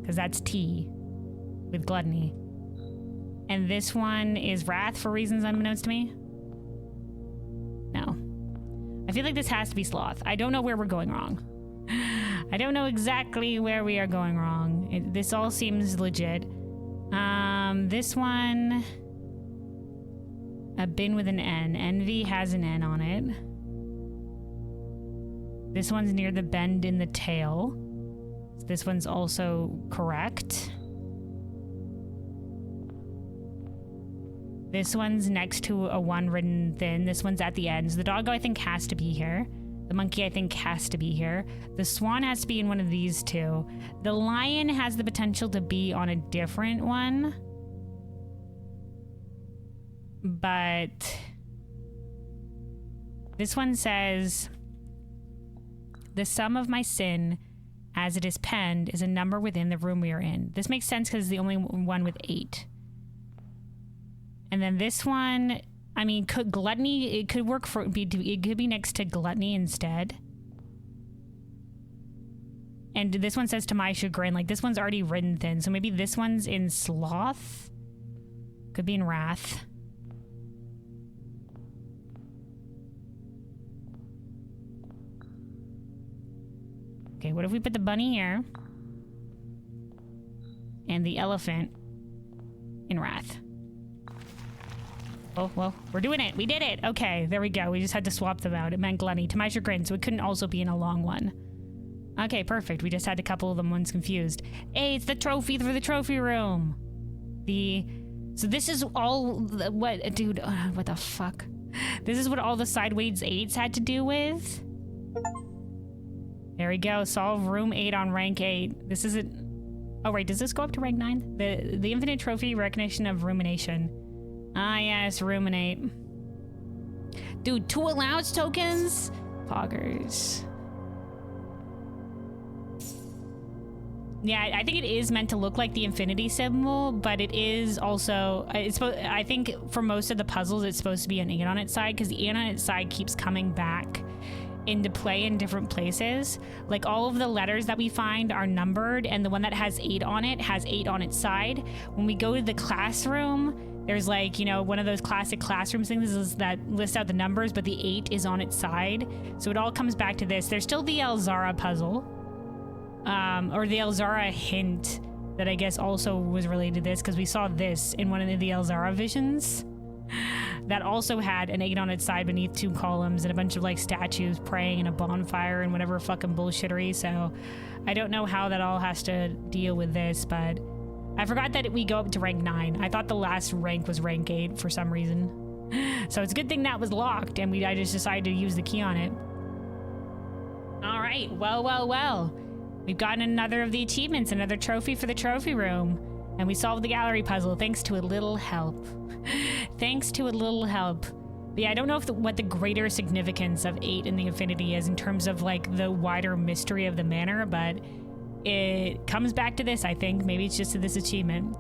Because that's T with gluttony. And this one is wrath for reasons unbeknownst to me. No. I feel like this has to be sloth. I don't know where we're going wrong. I don't know exactly where we are going wrong. This all seems legit. This one, a bin with an N. Envy has an N on it. This one's near the bend in the tail. This one's also correct. This one's next to a one written thin. This one's at the end. So the doggo, I think, has to be here. The monkey, I think, has to be here. The swan has to be in one of these two. The lion has the potential to be on a different one. But this one says, the sum of my sin as it is penned is a number within the room we are in. This makes sense because it's the only one with 8. And then this one, I mean, could gluttony, it could work for, it could be next to gluttony instead. And this one says to my chagrin, like this one's already written thin. So maybe this one's in sloth. Could be in wrath. Okay, what if we put the bunny here? And the elephant in wrath. Oh, well, we're doing it. We did it. Okay, there we go. We just had to swap them out. It meant gluttony to my chagrin, so it couldn't also be in a long one. Okay, perfect. We just had a couple of them ones confused. Hey, it's the trophy for the trophy room. So this is all, what, dude, what the fuck? This is what all the sideways 8s had to do with? There we go. Solve room 8 on rank 8. This isn't, oh wait, does this go up to rank 9? The infinite trophy recognition of rumination. Ah, yes, ruminate. Dude, 2 allowance tokens? Poggers. Yeah, I think it is meant to look like the infinity symbol, but it is also, I think for most of the puzzles, it's supposed to be an 8 on its side, because the 8 on its side keeps coming back into play in different places. Like all of the letters that we find are numbered, and the one that has 8 on it has 8 on its side. When we go to the classroom, there's like, you know, one of those classic classroom things that lists out the numbers, but the 8 is on its side. So it all comes back to this. There's still the Elzara puzzle, or the Elzara hint that I guess also was related to this, because we saw this in one of the Elzara visions that also had an 8 on its side beneath 2 columns and a bunch of like statues praying in a bonfire and whatever fucking bullshittery. So I don't know how that all has to deal with this, but I forgot that we go up to rank 9. I thought the last rank was rank 8 for some reason. So it's a good thing that was locked and I just decided to use the key on it. All right, well. We've gotten another of the achievements, another trophy for the trophy room. And we solved the gallery puzzle thanks to a little help. Thanks to a little help. But yeah, I don't know if what the greater significance of 8 in the infinity is in terms of like the wider mystery of the manor, but it comes back to this, I think. Maybe it's just to this achievement.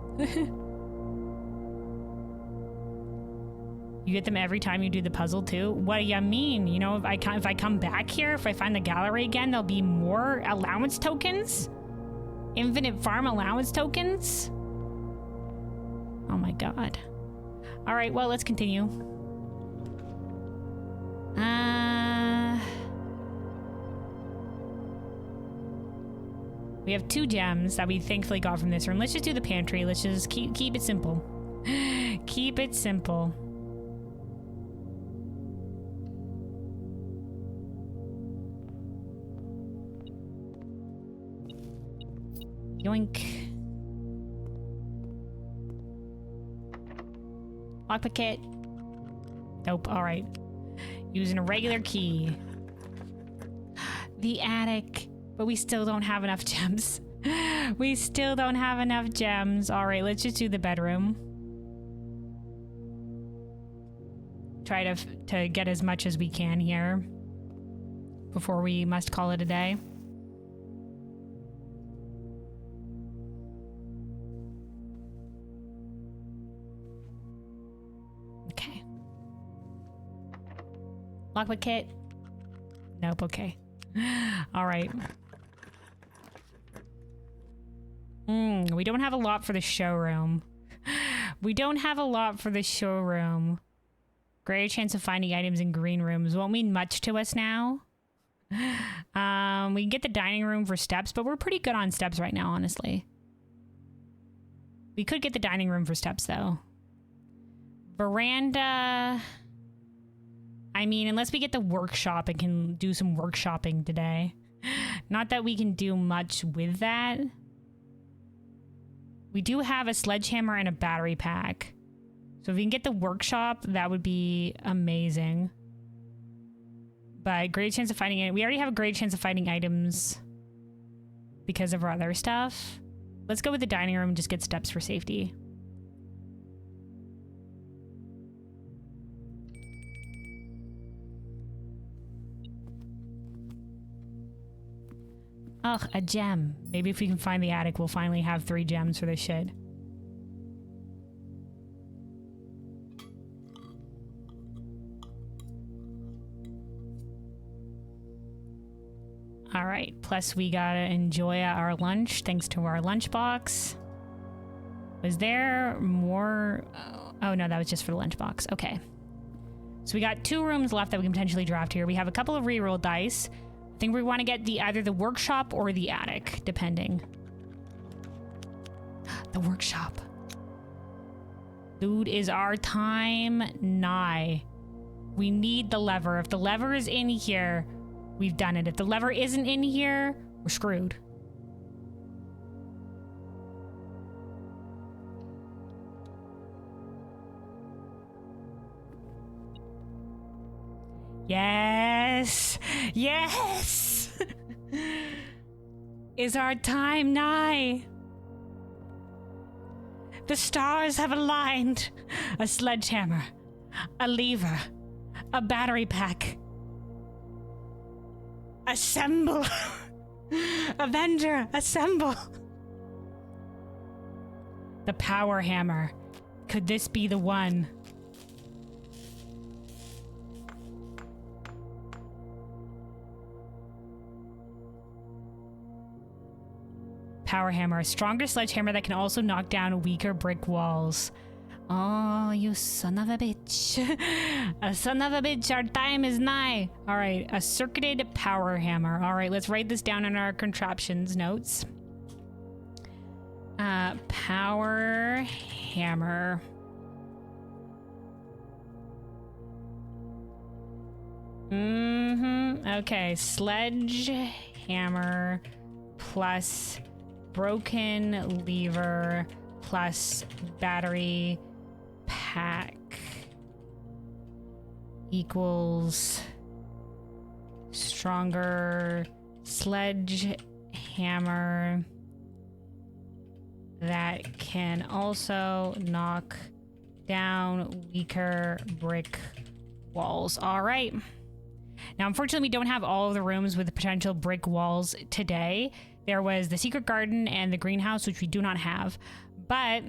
You get them every time you do the puzzle too? What do you mean? You know, if I come back here, if I find the gallery again, there'll be more allowance tokens? Infinite farm allowance tokens? Oh my god. All right, well, let's continue. We have 2 gems that we thankfully got from this room. Let's just do the pantry. Let's just keep it simple. Keep it simple. Yoink. Lockpick. Nope. All right. Using a regular key. The attic. But we still don't have enough gems. We still don't have enough gems. All right, let's just do the bedroom. Try to get as much as we can here before we must call it a day. Okay. Lockpick kit. Nope, okay. All right. We don't have a lot for the showroom. We don't have a lot for the showroom. Greater chance of finding items in green rooms won't mean much to us now. We can get the dining room for steps, but we're pretty good on steps right now, honestly. We could get the dining room for steps, though. Veranda... I mean, unless we get the workshop and can do some workshopping today. Not that we can do much with that. We do have a sledgehammer and a battery pack. So if we can get the workshop, that would be amazing. But great chance of finding it. We already have a great chance of finding items because of our other stuff. Let's go with the dining room and just get steps for safety. Ugh, a gem. Maybe if we can find the attic, we'll finally have 3 gems for this shit. All right, plus we gotta enjoy our lunch thanks to our lunchbox. Was there more? Oh no, that was just for the lunchbox. Okay. So we got 2 rooms left that we can potentially draft here. We have a couple of reroll dice. I think we want to get either the workshop or the attic, depending. The workshop. Dude, is our time nigh? We need the lever. If the lever is in here, we've done it. If the lever isn't in here, we're screwed. Yes! Yes! Is our time nigh? The stars have aligned. A sledgehammer, a lever, a battery pack. Assemble! Avenger, assemble! The power hammer. Could this be the one? Power hammer, a stronger sledgehammer that can also knock down weaker brick walls. Oh, you son of a bitch. A son of a bitch, our time is nigh. All right, a circuited power hammer. All right, let's write this down in our contraptions notes. Power hammer. Okay, sledgehammer plus broken lever plus battery pack equals stronger sledgehammer that can also knock down weaker brick walls. All right. Now, unfortunately, we don't have all of the rooms with the potential brick walls today. There was the secret garden and the greenhouse, which we do not have. But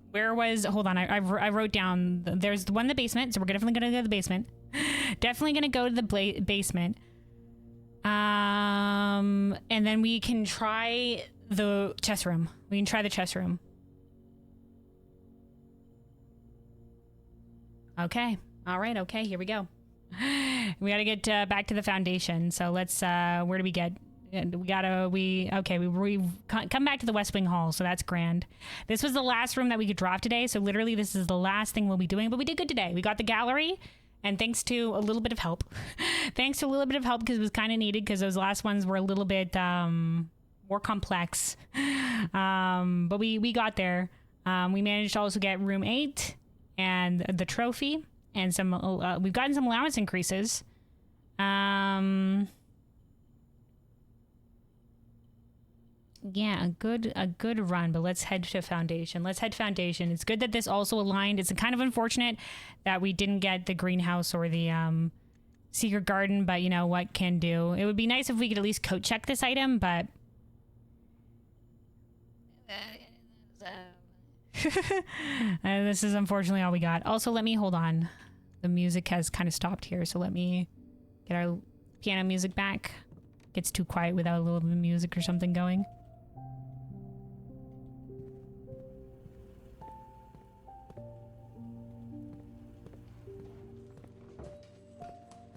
where was... Hold on, I wrote down... There's the one in the basement, so we're definitely going to go to the basement. Definitely going to go to the basement. And then we can try the chess room. We can try the chess room. Okay. All right. Okay. Here we go. We got to get back to the foundation. So let's, where do we get? We come back to the West Wing Hall. So that's grand. This was the last room that we could drop today. So literally this is the last thing we'll be doing, but we did good today. We got the gallery, and thanks to a little bit of help, because it was kind of needed because those last ones were a little bit, more complex. But we got there. We managed to also get room 8 and the trophy and some we've gotten some allowance increases. Yeah, a good run, but let's head to Foundation. It's good that this also aligned. It's kind of unfortunate that we didn't get the greenhouse or the secret garden, but you know what can do. It would be nice if we could at least code check this item, but this is unfortunately all we got. Also, let me hold on. The music has kind of stopped here, so let me get our piano music back. Gets too quiet without a little bit of music or something going.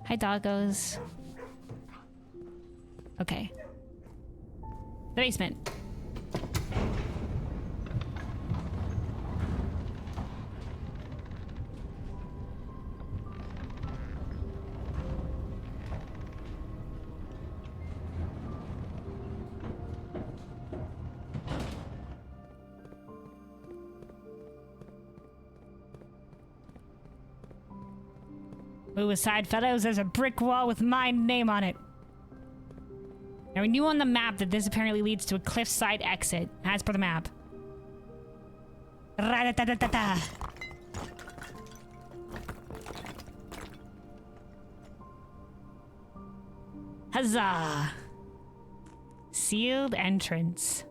Hi, doggos. Okay. The basement. Move aside, fellows. There's a brick wall with my name on it. Now, we knew on the map that this apparently leads to a cliffside exit, as per the map. Ra-da-da-da-da-da. Huzzah! Sealed entrance.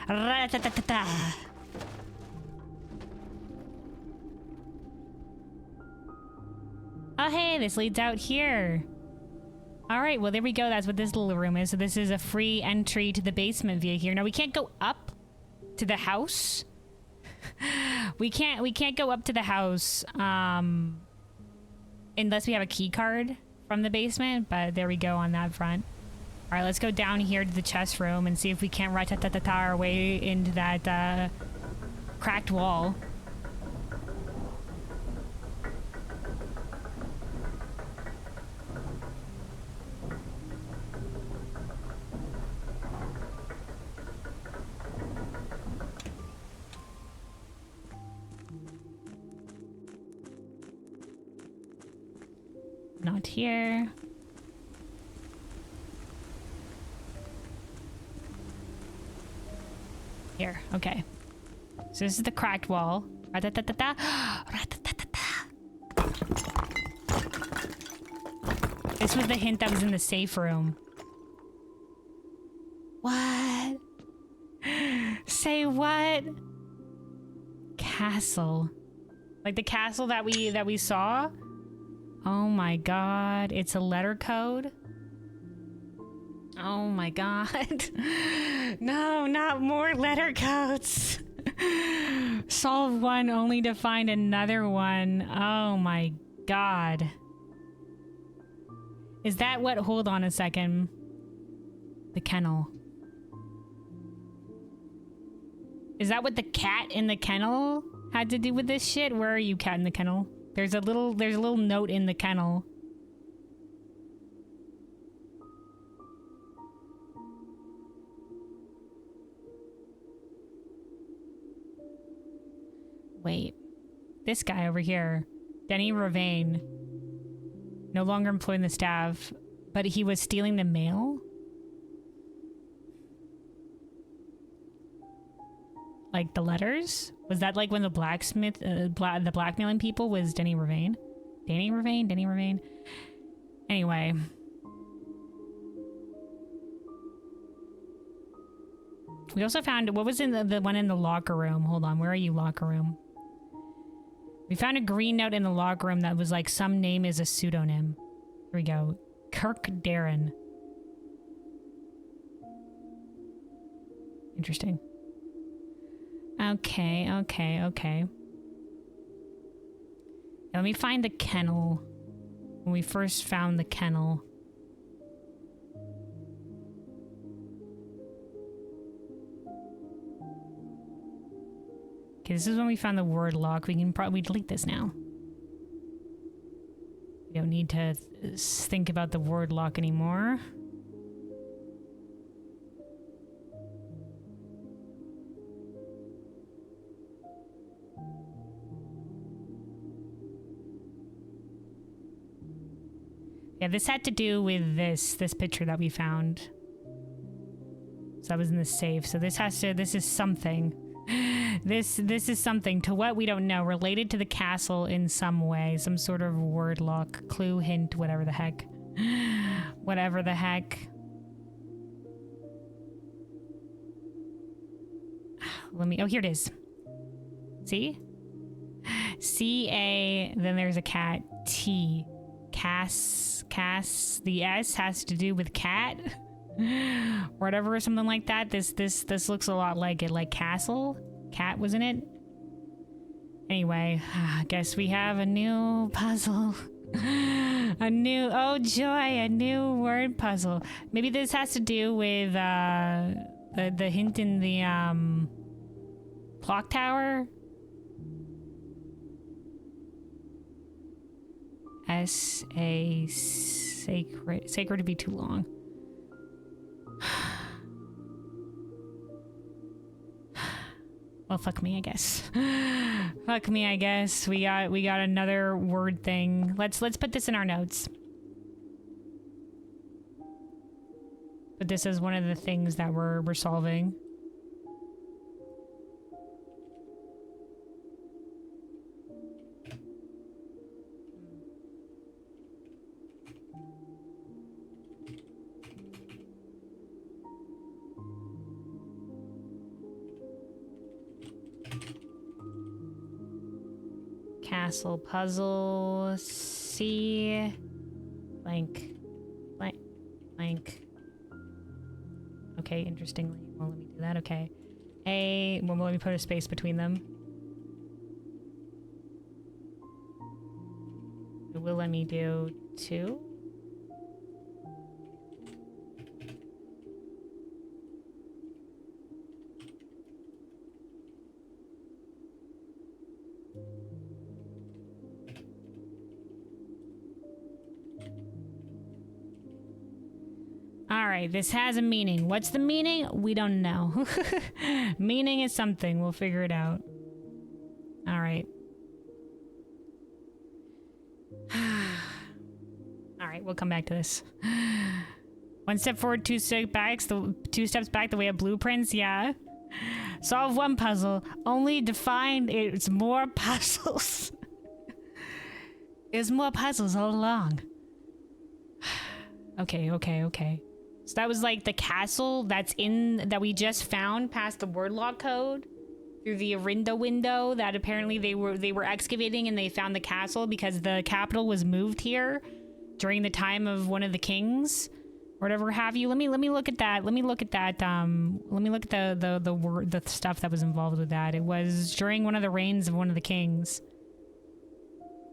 Ra-da-da-da-da. Oh, hey, this leads out here. All right, well, there we go. That's what this little room is. So this is a free entry to the basement via here. Now, we can't go up to the house. we can't go up to the house unless we have a key card from the basement, but there we go on that front. All right, let's go down here to the chest room and see if we can't rat-ta-ta-ta-ta our way into that cracked wall. Not here. Here, okay. So this is the cracked wall. Ra-ta-ta-ta-ta. Ra-ta-ta-ta-ta. This was the hint that was in the safe room. What? Say what? Castle. Like the castle that we saw? Oh my god, it's a letter code? Oh my god. No, not more letter codes. Solve one only to find another one. Oh my god. Is that what? Hold on a second. The kennel. Is that what the cat in the kennel had to do with this shit? Where are you, cat in the kennel? There's a little note in the kennel. Wait. This guy over here, Denny Ravane, no longer employed in the staff, but he was stealing the mail? Like the letters? Was that like when the blacksmith, the blackmailing people was Denny Ravane? Denny Ravane? Anyway. We also found, what was in the one in the locker room? Hold on, where are you, locker room? We found a green note in the locker room that was like, some name is a pseudonym. Here we go. Kirk Darren. Interesting. Okay. Let me find the kennel. When we first found the kennel. Okay, this is when we found the word lock. We can probably delete this now. We don't need to think about the word lock anymore. Yeah, this had to do with this picture that we found. So that was in the safe. So this is something. This is something. To what? We don't know. Related to the castle in some way. Some sort of word lock, clue, hint, whatever the heck. Whatever the heck. Let me... Oh, here it is. See? C-A, then there's a cat. T. Cass. The S has to do with cat. Whatever, or something like that. This looks a lot like it. Like castle? Cat, wasn't it? Anyway, I guess we have a new puzzle. A new... Oh, joy! A new word puzzle. Maybe this has to do with, the hint in the, clock tower? S-A... Sacred. Sacred to be too long. Well, fuck me, I guess. Fuck me, I guess. We got another word thing. Let's put this in our notes. But this is one of the things that we're solving. Castle puzzle. C. Blank. Blank. Blank. Okay, interestingly. Well, let me do that. Okay. A. Well, let me put a space between them. It will let me do 2. Alright, this has a meaning. What's the meaning? We don't know. Meaning is something. We'll figure it out. Alright. Alright, we'll come back to this. 1 step forward, 2 steps back. 2 steps back the way of blueprints, yeah. Solve 1 puzzle. Only define it's more puzzles. There's more puzzles all along. Okay. So that was like the castle that we just found past the word lock code through the Arinda window that apparently they were excavating, and they found the castle because the capital was moved here during the time of one of the kings or whatever have you. Let me look at that. Let me look at the stuff that was involved with that. It was during one of the reigns of one of the kings.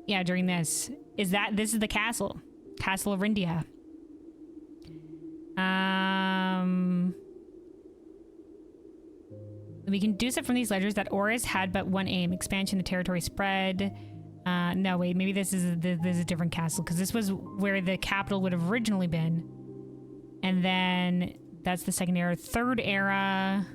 Yeah, during this. This is the castle. Castle of Arindia. We can deduce it from these ledgers that Oris had but one aim: expansion, the territory spread. No, wait, maybe this is a different castle, because this was where the capital would have originally been. And then that's the second era. Third era.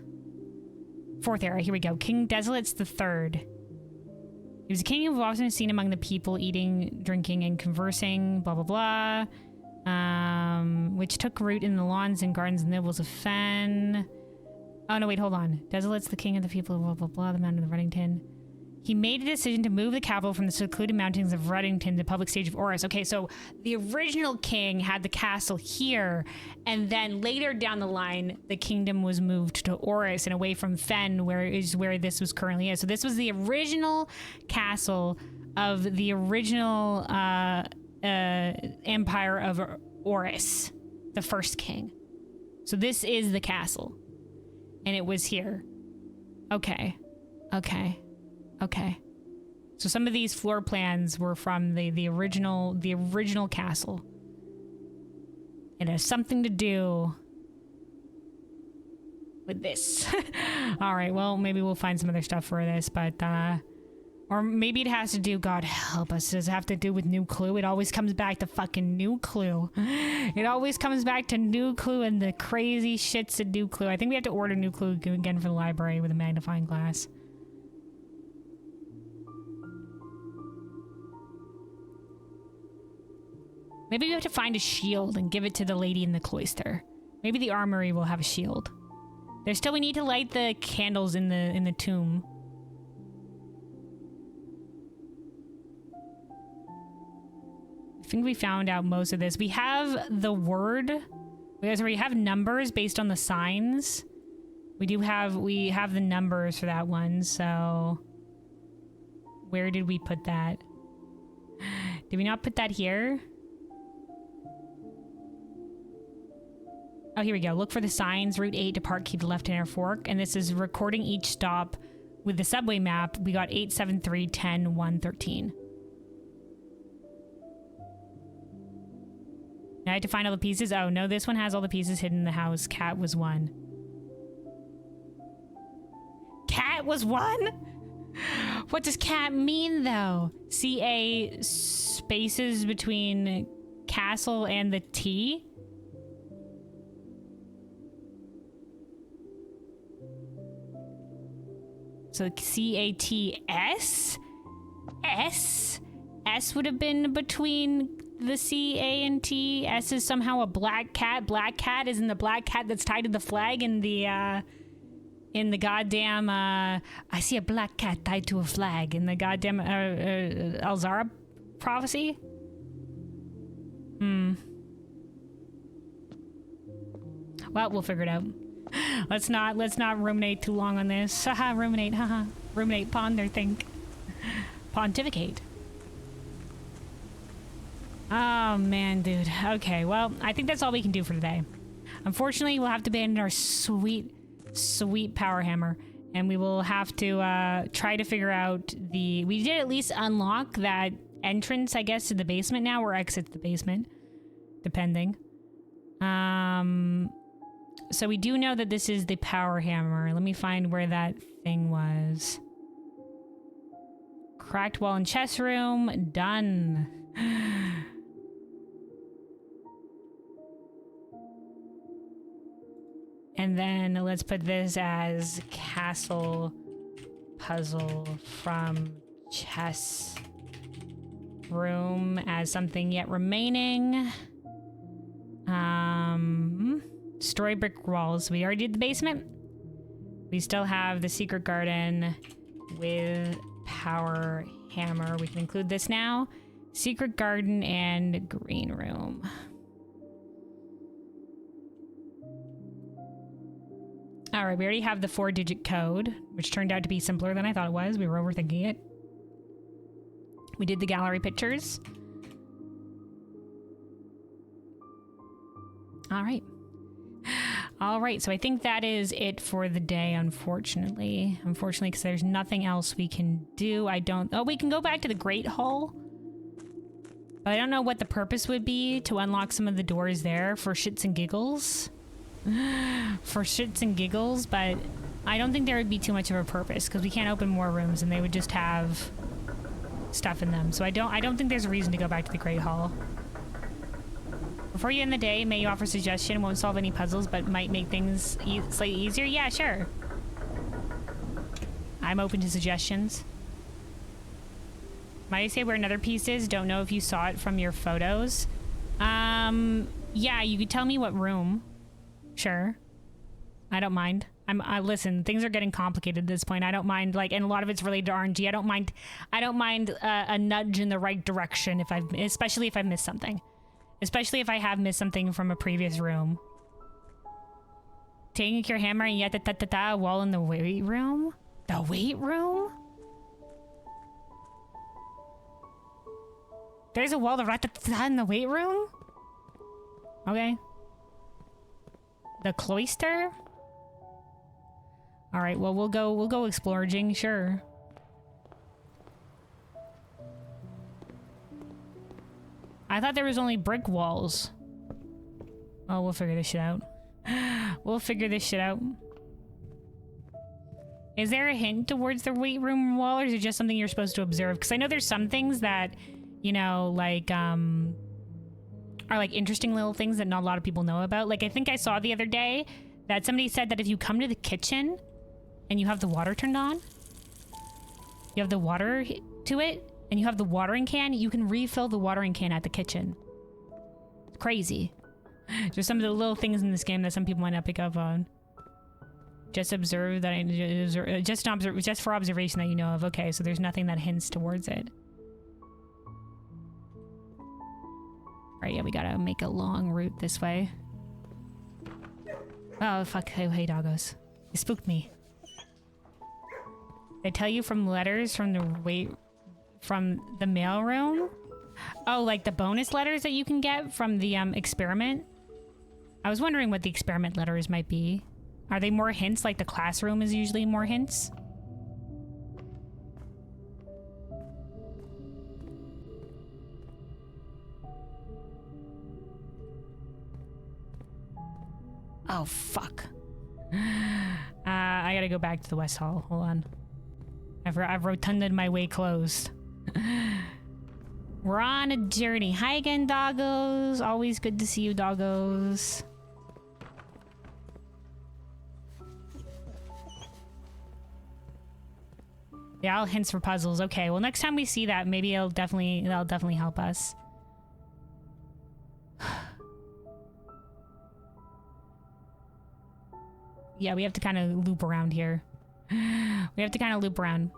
Fourth era, here we go. King Desolate's the third. He was a king who was often seen among the people eating, drinking, and conversing, blah, blah, blah. Which took root in the lawns and gardens and nobles of Fen. Oh, no, wait, hold on. Desolate's the king of the people of blah, blah, blah, the mountain of Reddington. He made a decision to move the capital from the secluded mountains of Reddington to the public stage of Oris. Okay, so the original king had the castle here, and then later down the line, the kingdom was moved to Oris and away from Fen, where this was currently is. So this was the original castle of the original empire of Oris, the first king. So this is the castle, and it was here. Okay. So some of these floor plans were from the original castle. It has something to do with this. All right, well, maybe we'll find some other stuff for this, but or maybe it has to do, God help us, does it have to do with New Clue? It always comes back to fucking New Clue. It always comes back to New Clue and the crazy shits of New Clue. I think we have to order New Clue again for the library with a magnifying glass. Maybe we have to find a shield and give it to the lady in the cloister. Maybe the armory will have a shield. There's still, we need to light the candles in the tomb. I think we found out most of this. We have the word. We have numbers based on the signs. We have the numbers for that one, so where did we put that? Did we not put that here? Oh, here we go. Look for the signs. Route 8, depart, keep the left inner fork. And this is recording each stop with the subway map. We got 8, 7, 3, 10, 1, 13. Now I had to find all the pieces. Oh, no, this one has all the pieces hidden in the house. Cat was 1. Cat was 1? What does cat mean, though? C-A spaces between castle and the T? So C-A-T-S? S? S would have been between the C, A, and T. S is somehow a black cat. Black cat is in the black cat that's tied to the flag in the goddamn, I see a black cat tied to a flag in the goddamn, Alzara prophecy? Well, we'll figure it out. Let's not ruminate too long on this. Haha, ruminate, haha. Ruminate, ponder, think. Pontificate. Oh, man, dude. Okay, well, I think that's all we can do for today. Unfortunately, we'll have to abandon our sweet power hammer. And we will have to try to figure out the... We did at least unlock that entrance, I guess, to the basement now, or exit to the basement, depending. So we do know that this is the power hammer. Let me find where that thing was. Cracked wall in chess room. Done. And then let's put this as castle puzzle from chess room as something yet remaining. Story brick walls. We already did the basement. We still have the secret garden with power hammer. We can include this now. Secret garden and green room. All right, we already have the 4-digit code, which turned out to be simpler than I thought it was. We were overthinking it. We did the gallery pictures. All right. All right, so I think that is it for the day, unfortunately. Unfortunately, because there's nothing else we can do. Oh, we can go back to the Great Hall. But I don't know what the purpose would be to unlock some of the doors there for shits and giggles. For shits and giggles, but I don't think there would be too much of a purpose because we can't open more rooms and they would just have stuff in them. So I don't think there's a reason to go back to the Great Hall. Before you end the day, may you offer a suggestion? Won't solve any puzzles, but might make things slightly easier? Yeah, sure. I'm open to suggestions. Might I say where another piece is? Don't know if you saw it from your photos. Yeah, you could tell me what room. Sure. I don't mind. Listen, things are getting complicated at this point. I don't mind, like, and a lot of it's related to RNG. I don't mind a nudge in the right direction especially if I've missed something. Especially if I have missed something from a previous room. Taking your hammer and yet a wall in the weight room? The weight room? There's a wall in the weight room? Okay. The cloister? All right, well, we'll go exploring, sure. I thought there was only brick walls. Oh, we'll figure this shit out. We'll figure this shit out. Is there a hint towards the weight room wall, or is it just something you're supposed to observe? Because I know there's some things that, you know, like, are like interesting little things that not a lot of people know about. Like, I think I saw the other day that somebody said that if you come to the kitchen and you have the water turned on, you have the water to it, and you have the watering can, you can refill the watering can at the kitchen. Crazy. Just some of the little things in this game that some people might not pick up on. Just observe that just for observation that you know of. Okay, so there's nothing that hints towards it. Right, yeah, we gotta make a long route this way. Oh, fuck. Hey, doggos. You spooked me. They tell you from letters from the mail room? Oh, like the bonus letters that you can get from the experiment? I was wondering what the experiment letters might be. Are they more hints like the classroom is usually more hints? Oh, fuck. I gotta go back to the West Hall. Hold on. I've rotunded my way closed. We're on a journey. Hi again, doggos. Always good to see you, doggos. Yeah, all hints for puzzles. Okay, well, next time we see that, maybe that'll definitely help us. Yeah, we have to kind of loop around here. We have to kind of loop around.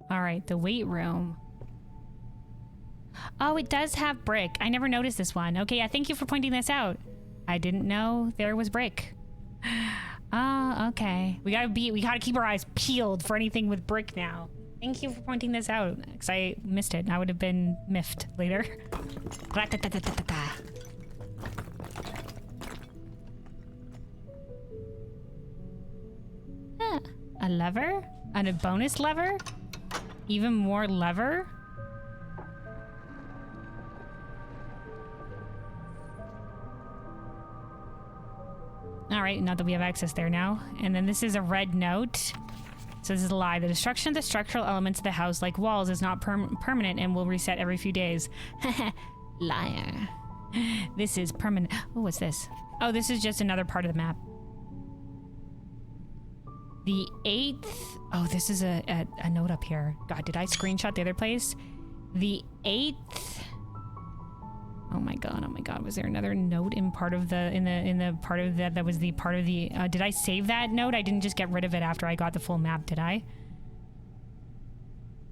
All right, the weight room. Oh, it does have brick. I never noticed this one. Okay, yeah, thank you for pointing this out. I didn't know there was brick. Oh, okay. We gotta keep our eyes peeled for anything with brick now. Thank you for pointing this out, because I missed it. I would have been miffed later. Huh. A lever? And a bonus lever? Even more lever? All right, now that we have access there now. And then this is a red note. So this is a lie. The destruction of the structural elements of the house, like walls, is not permanent and will reset every few days. Liar. This is permanent. Oh, what's this? Oh, this is just another part of the map. The 8th... Oh, this is a note up here. God, did I screenshot the other place? The 8th... Oh my god, was there another note in part of the part of that was the part of the did I save that note? I didn't just get rid of it after I got the full map, did I?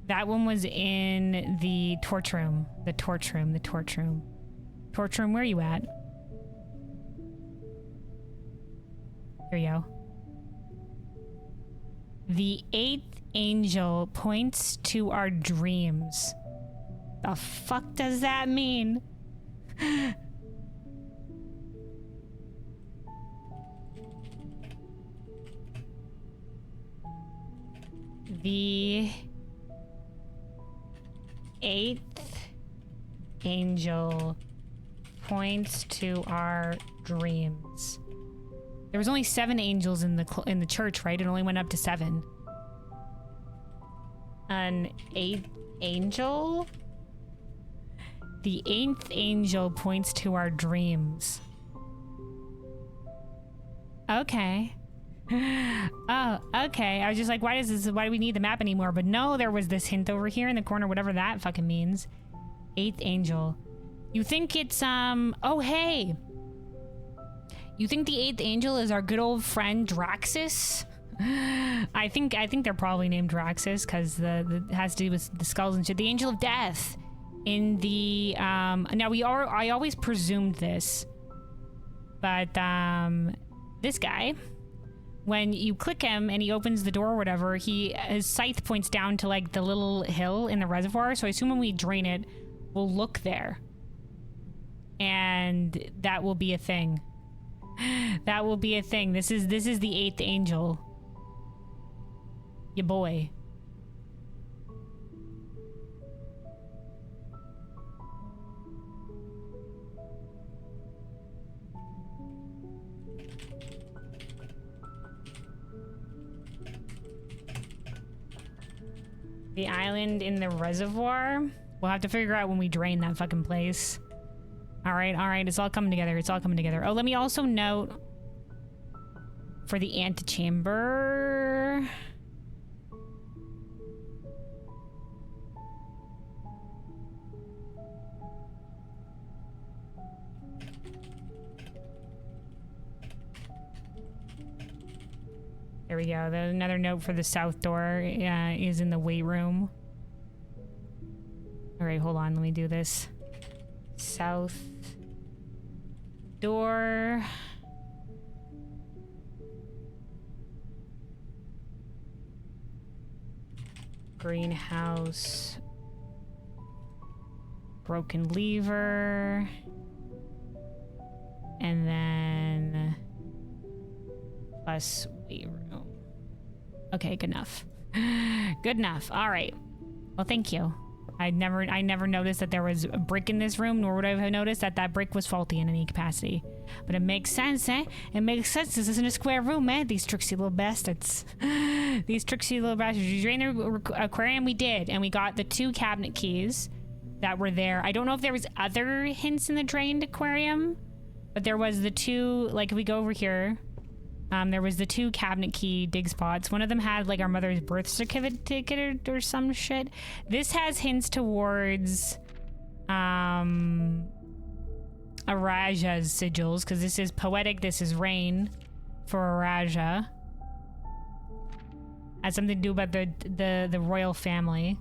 That one was in the torch room. The torch room. Torch room, where are you at? Here you go. The 8th angel points to our dreams. The fuck does that mean? The 8th angel points to our dreams. There was only 7 angels in the church, right? It only went up to 7. An 8th angel? The 8th angel points to our dreams. Okay. Oh, okay. I was just like, why do we need the map anymore? But no, there was this hint over here in the corner, whatever that fucking means. 8th angel. You think it's, oh, hey. You think the 8th angel is our good old friend Draxus? I think they're probably named Draxus because it has to do with the skulls and shit. The angel of death. In the now I always presumed this, but this guy, when you click him and he opens the door or whatever, his scythe points down to like the little hill in the reservoir. So I assume when we drain it, we'll look there, and that will be a thing. That will be a thing. This is the 8th angel. Ya boy. The island in the reservoir? We'll have to figure out when we drain that fucking place. Alright, it's all coming together. Oh, let me also note for the antechamber. There we go. There's another note for the south door is in the weight room. All right, hold on. Let me do this. South door. Greenhouse. Broken lever. And then plus weight room. Okay, good enough. Good enough. All right. Well, thank you. I never noticed that there was a brick in this room, nor would I have noticed that that brick was faulty in any capacity. But it makes sense, eh? It makes sense. This isn't a square room, eh? These tricksy little bastards. These tricksy little bastards. You drained the aquarium? We did. And we got the 2 cabinet keys that were there. I don't know if there was other hints in the drained aquarium, but there was the 2, like if we go over here, there was the 2 cabinet key dig spots. One of them had like our mother's birth certificate or some shit. This has hints towards Araja's sigils, because this is poetic, this is rain for Araja. Has something to do about the royal family.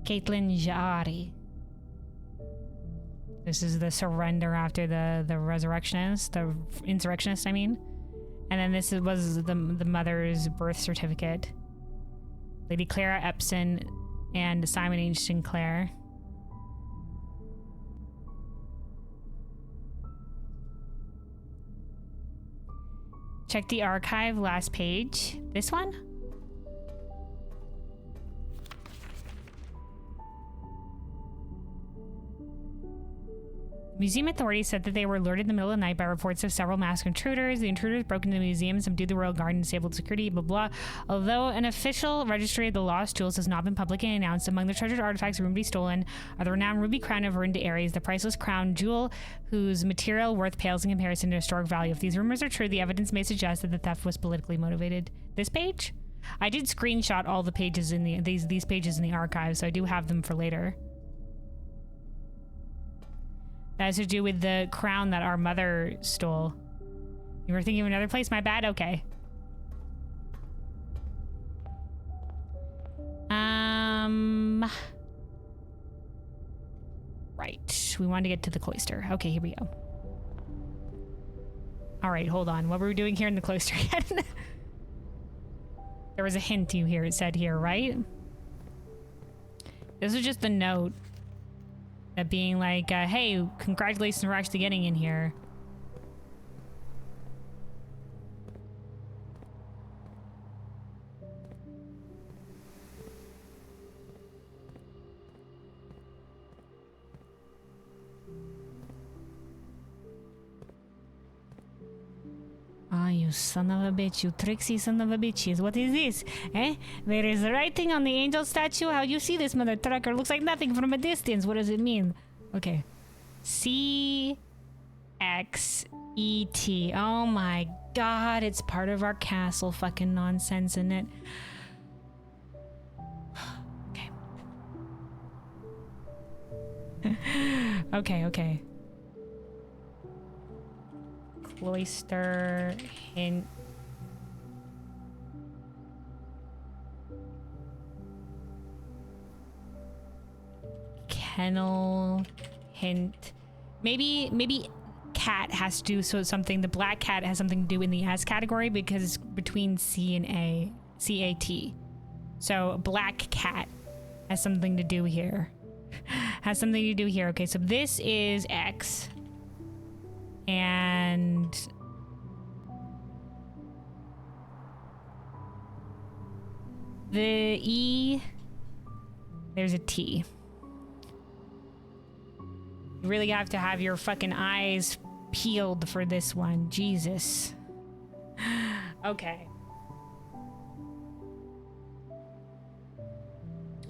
Caitlin Jari. This is the surrender after the resurrectionist, the insurrectionist, I mean. And then this was the mother's birth certificate. Lady Clara Epson and Simon H. Sinclair. Check the archive, last page. This one? Museum authorities said that they were alerted in the middle of the night by reports of several masked intruders. The intruders broke into the museum, subdued the royal guard, and disabled security, blah, blah. Although an official registry of the lost jewels has not been publicly announced, among the treasured artifacts rumored to be stolen are the renowned ruby crown of Verinda Aries, the priceless crown jewel whose material worth pales in comparison to historic value. If these rumors are true, the evidence may suggest that the theft was politically motivated. This page? I did screenshot all the pages in these pages in the archive, so I do have them for later. That has to do with the crown that our mother stole. You were thinking of another place? My bad? Okay. Right. We wanted to get to the cloister. Okay, here we go. All right, hold on. What were we doing here in the cloister again? There was a hint you hear. It said here, right? This was just the note. That being like, hey, congratulations for actually getting in here. Ah, you son of a bitch, you tricksy son of a bitches. What is this? Eh? There is writing on the angel statue. How you see this, mother trucker? Looks like nothing from a distance. What does it mean? Okay. C-X-E-T. Oh my god, it's part of our castle fucking nonsense, isn't it? Okay. Okay. Cloister hint. Kennel hint. Maybe cat has to do something. The black cat has something to do in the S category because it's between C and A. C-A-T. So black cat has something to do here. Has something to do here. Okay, so this is X. And the E, there's a T. You really have to have your fucking eyes peeled for this one. Jesus. Okay.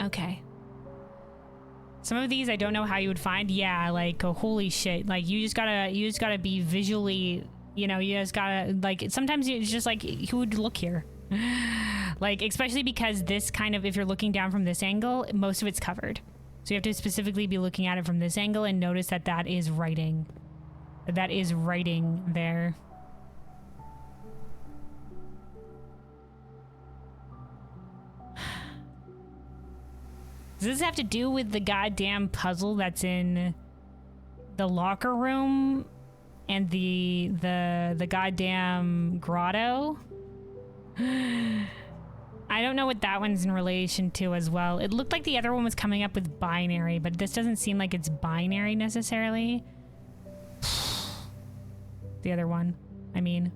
Okay. Some of these I don't know how you would find. Yeah, like holy shit. Like you just gotta be visually, you know, you just gotta like sometimes it's just like who would look here? Like especially because this kind of, if you're looking down from this angle, most of it's covered. So you have to specifically be looking at it from this angle and notice that that is writing. That is writing there. Does this have to do with the goddamn puzzle that's in the locker room and the goddamn grotto? I don't know what that one's in relation to as well. It looked like the other one was coming up with binary, but this doesn't seem like it's binary necessarily. The other one, I mean.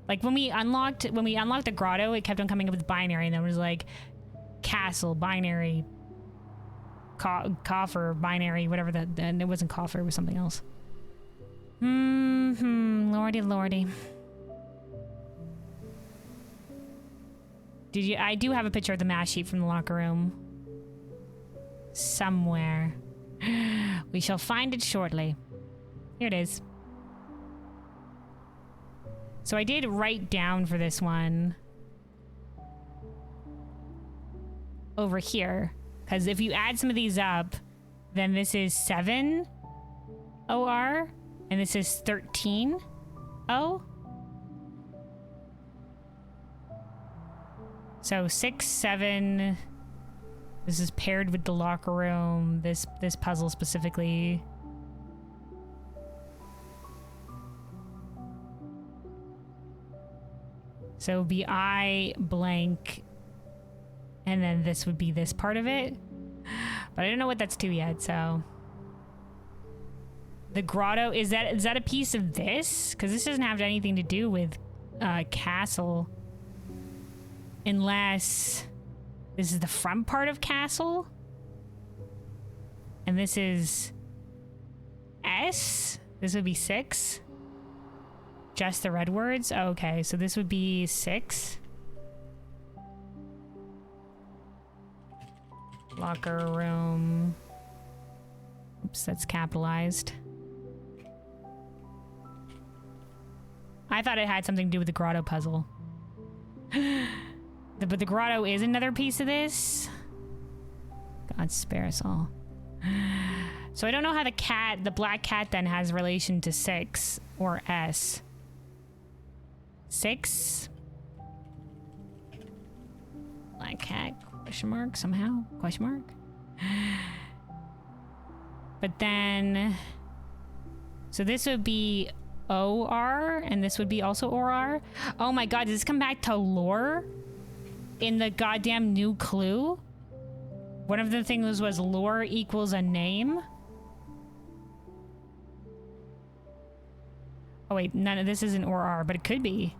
Like when we unlocked the grotto, it kept on coming up with binary, and then it was like castle, binary, coffer, binary, whatever that, and it wasn't coffer, it was something else. Lordy, lordy. I do have a picture of the math sheet from the locker room. Somewhere. We shall find it shortly. Here it is. So I did write down for this one over here, because if you add some of these up, then this is 7 OR and this is 13 O. So 6, 7. This is paired with the locker room, this puzzle specifically. So it would be I blank, and then this would be this part of it. But I don't know what that's to yet, so. The grotto, is that a piece of this? Because this doesn't have anything to do with castle. Unless this is the front part of castle. And this is S. This would be 6. Just the red words? Oh, okay, so this would be 6. Locker room. Oops, that's capitalized. I thought it had something to do with the grotto puzzle. But the grotto is another piece of this. God spare us all. So I don't know how the black cat then has relation to 6 or S. 6. Black cat, question mark, somehow, question mark. But then, so this would be OR, and this would be also OR. Oh my god, does this come back to lore? In the goddamn new clue? One of the things was lore equals a name. Oh wait, none of this isn't OR, but it could be.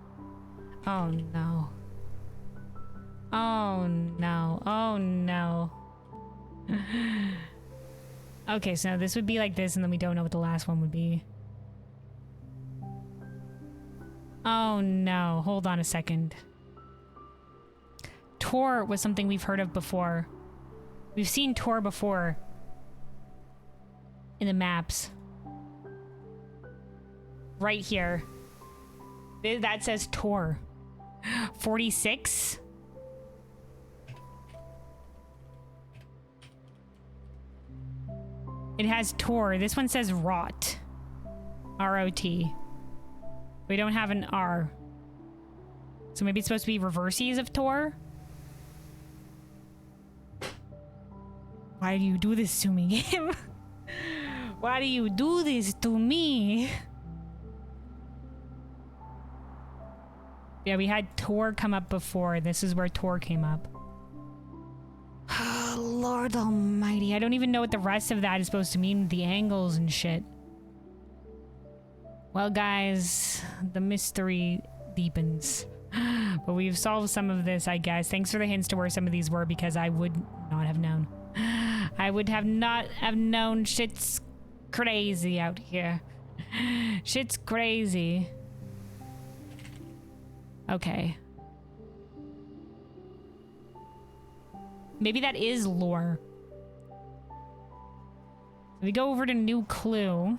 Oh no. Oh no. Oh no. Okay, so this would be like this, and then we don't know what the last one would be. Oh no, hold on a second. Tor was something we've heard of before. We've seen Tor before in the maps. Right here. That says Tor. 46? It has Tor. This one says Rot. R-O-T. We don't have an R. So maybe it's supposed to be reverses of Tor? Why do you do this to me, game? Why do you do this to me? Yeah, we had Tor come up before. This is where Tor came up. Lord almighty. I don't even know what the rest of that is supposed to mean. The angles and shit. Well, guys, the mystery deepens. But we've solved some of this, I guess. Thanks for the hints to where some of these were, because I would not have known. I would have not have known. Shit's crazy out here. Shit's crazy. Okay. Maybe that is lore. We go over to new clue.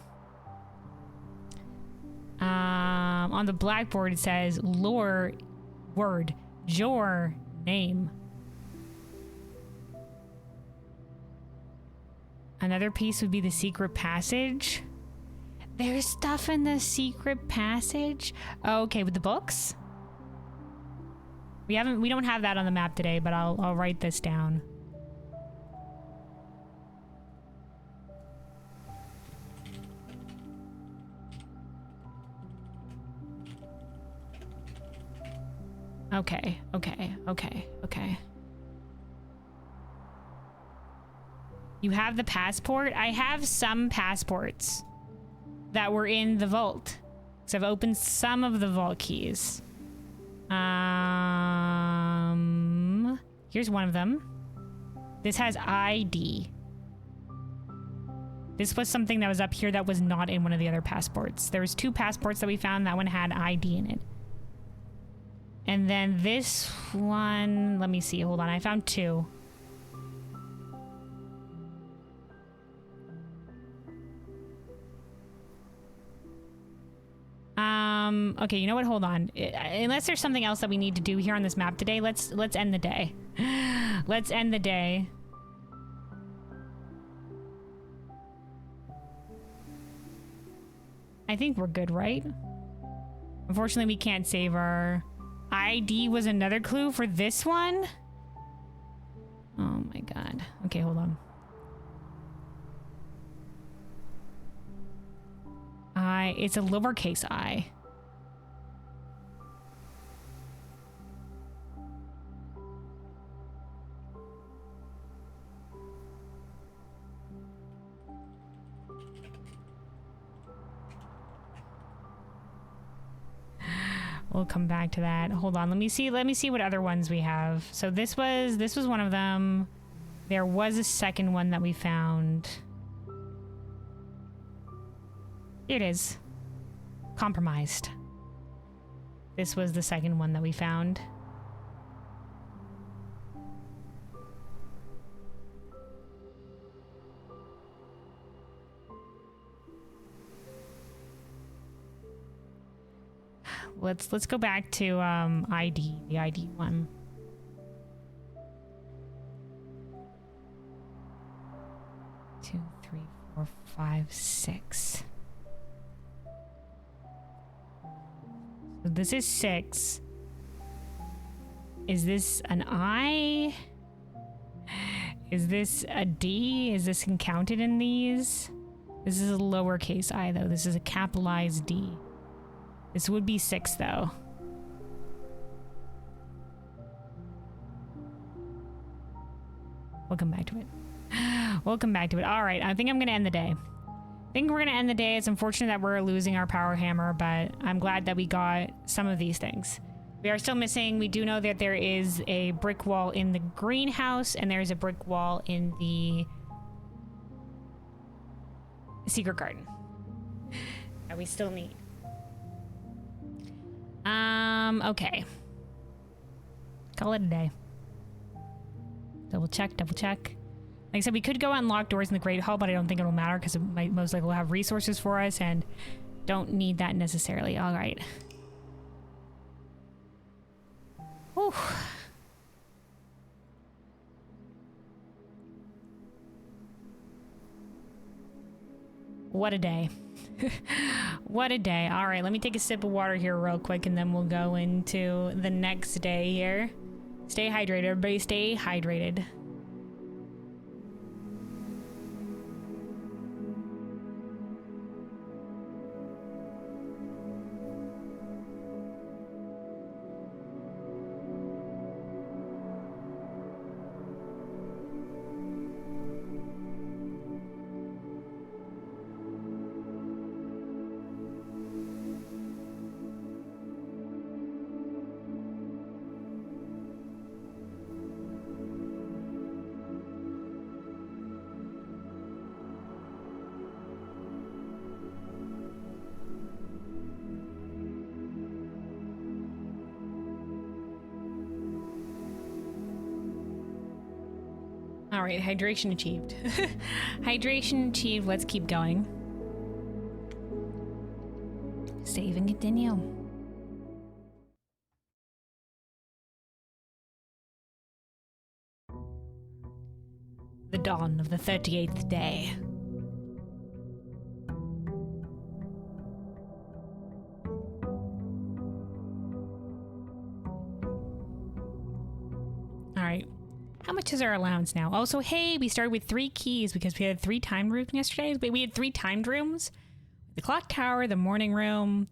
On the blackboard it says lore word your name. Another piece would be the secret passage. There's stuff in the secret passage. Oh, okay, with the books. We don't have that on the map today, but I'll write this down. Okay. You have the passport? I have some passports that were in the vault. So I've opened some of the vault keys. Here's one of them. This has ID. This was something that was up here that was not in one of the other passports. There was 2 passports that we found. That one had ID in it. And then this one, let me see, hold on, I found 2. Okay, you know what, hold on. Unless there's something else that we need to do here on this map today, let's end the day. Let's end the day. I think we're good, right? Unfortunately, we can't save our... ID was another clue for this one? Oh my god. Okay, hold on. It's a lowercase I. We'll come back to that. Hold on. Let me see what other ones we have. So this was one of them. There was a second one that we found. Here it is. Compromised. This was the second one that we found. Let's go back to ID, the ID one. Two, three, four, five, six. So this is 6. Is this an I? Is this a D? Is this counted in these? This is a lowercase I though. This is a capitalized D. This would be 6 though. We'll come back to it. We'll come back to it. All right, I think I'm gonna end the day. I think we're gonna end the day. It's unfortunate that we're losing our power hammer, but I'm glad that we got some of these things. We are still missing. We do know that there is a brick wall in the greenhouse and there's a brick wall in the secret garden that we still need. Okay. Call it a day. Double check. Like I said, we could go unlock doors in the Great Hall, but I don't think it'll matter because it might most likely will have resources for us and don't need that necessarily. All right. Whew. What a day. What a day. All right, let me take a sip of water here real quick and then we'll go into the next day here. Stay hydrated, everybody. Stay hydrated. All right, hydration achieved. Hydration achieved. Let's keep going. Save and continue. The dawn of the 38th day. All right. How much is our allowance now? Also, hey, we started with 3 keys because we had 3 timed rooms yesterday. We had 3 timed rooms. The clock tower, the morning room.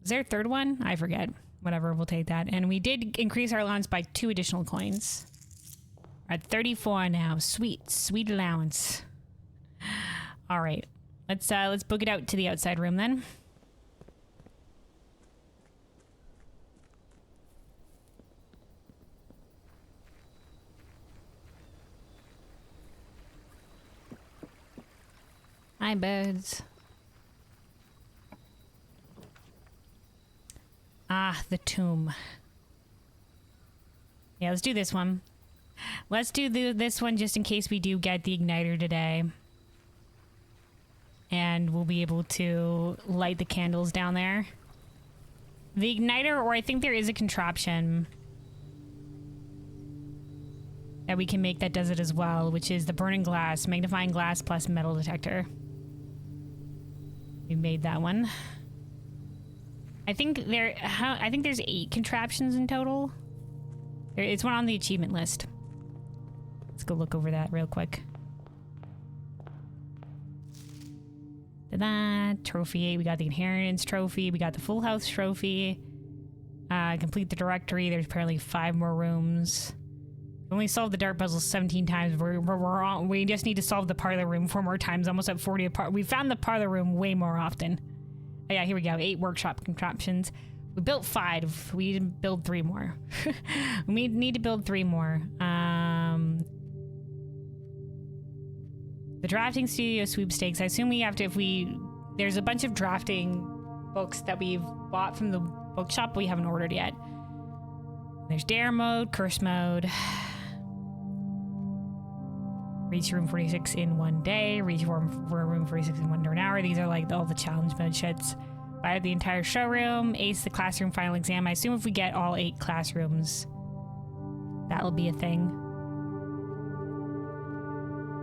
Was there a third one? I forget. Whatever, we'll take that. And we did increase our allowance by 2 additional coins. We're at 34 now. Sweet, sweet allowance. All right. Let's book it out to the outside room then. Hi, birds. Ah, the tomb. Yeah, let's do this one. Let's do this one just in case we do get the igniter today. And we'll be able to light the candles down there. The igniter, or I think there is a contraption that we can make that does it as well, which is the burning glass, magnifying glass plus metal detector. We made that one. I think there's 8 contraptions in total. It's one on the achievement list. Let's go look over that real quick. Ta-da! Trophy 8. We got the inheritance trophy. We got the full house trophy. Complete the directory. There's apparently 5 more rooms. We only solved the dark puzzle 17 times. We just need to solve the parlor room 4 more times. Almost at 40 apart. We found the parlor room way more often. Oh, yeah, here we go. 8 workshop contraptions. We built 5. We didn't build 3 more. We need to build 3 more. The drafting studio sweepstakes. I assume we have to, there's a bunch of drafting books that we've bought from the bookshop we haven't ordered yet. There's dare mode, curse mode. Reach room 46 in 1 day. Reach room 46 in under an hour. These are like all the challenge mode shits. Buy the entire showroom. Ace the classroom final exam. I assume if we get all 8 classrooms, that'll be a thing.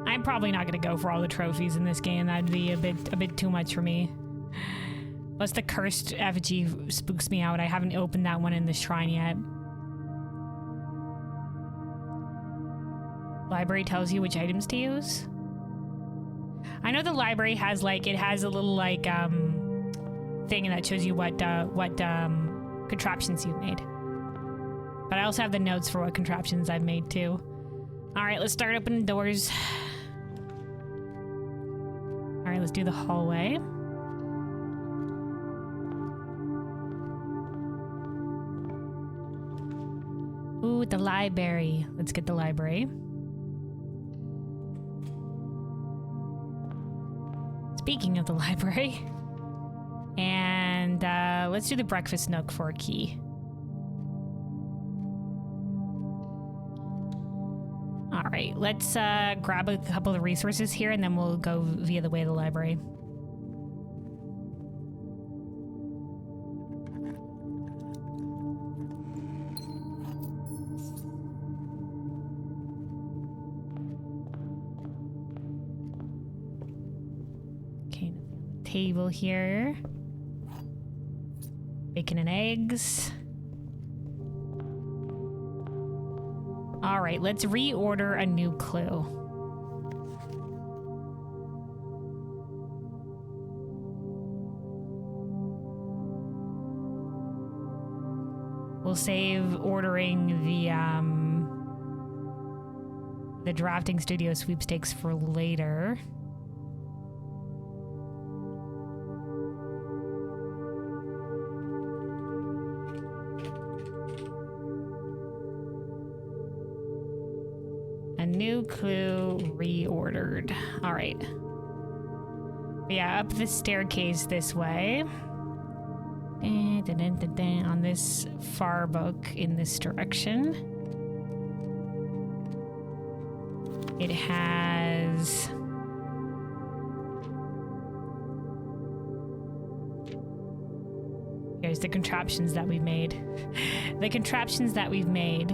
I'm probably not going to go for all the trophies in this game. That'd be a bit too much for me. Plus the cursed effigy spooks me out. I haven't opened that one in the shrine yet. Library tells you which items to use. I know the library has it has a little thing that shows you what contraptions you've made. But I also have the notes for what contraptions I've made too. All right, let's start opening doors. All right, let's do the hallway. Ooh, the library. Let's get the library. Speaking of the library, and let's do the breakfast nook for a key. All right, let's grab a couple of the resources here, and then we'll go via the way of the library. Table here. Bacon and eggs. All right, let's reorder a new clue. We'll save ordering the drafting studio sweepstakes for later. New clue reordered. All right. Yeah, up the staircase this way. On this far book in this direction. It has... Here's the contraptions that we've made. The contraptions that we've made.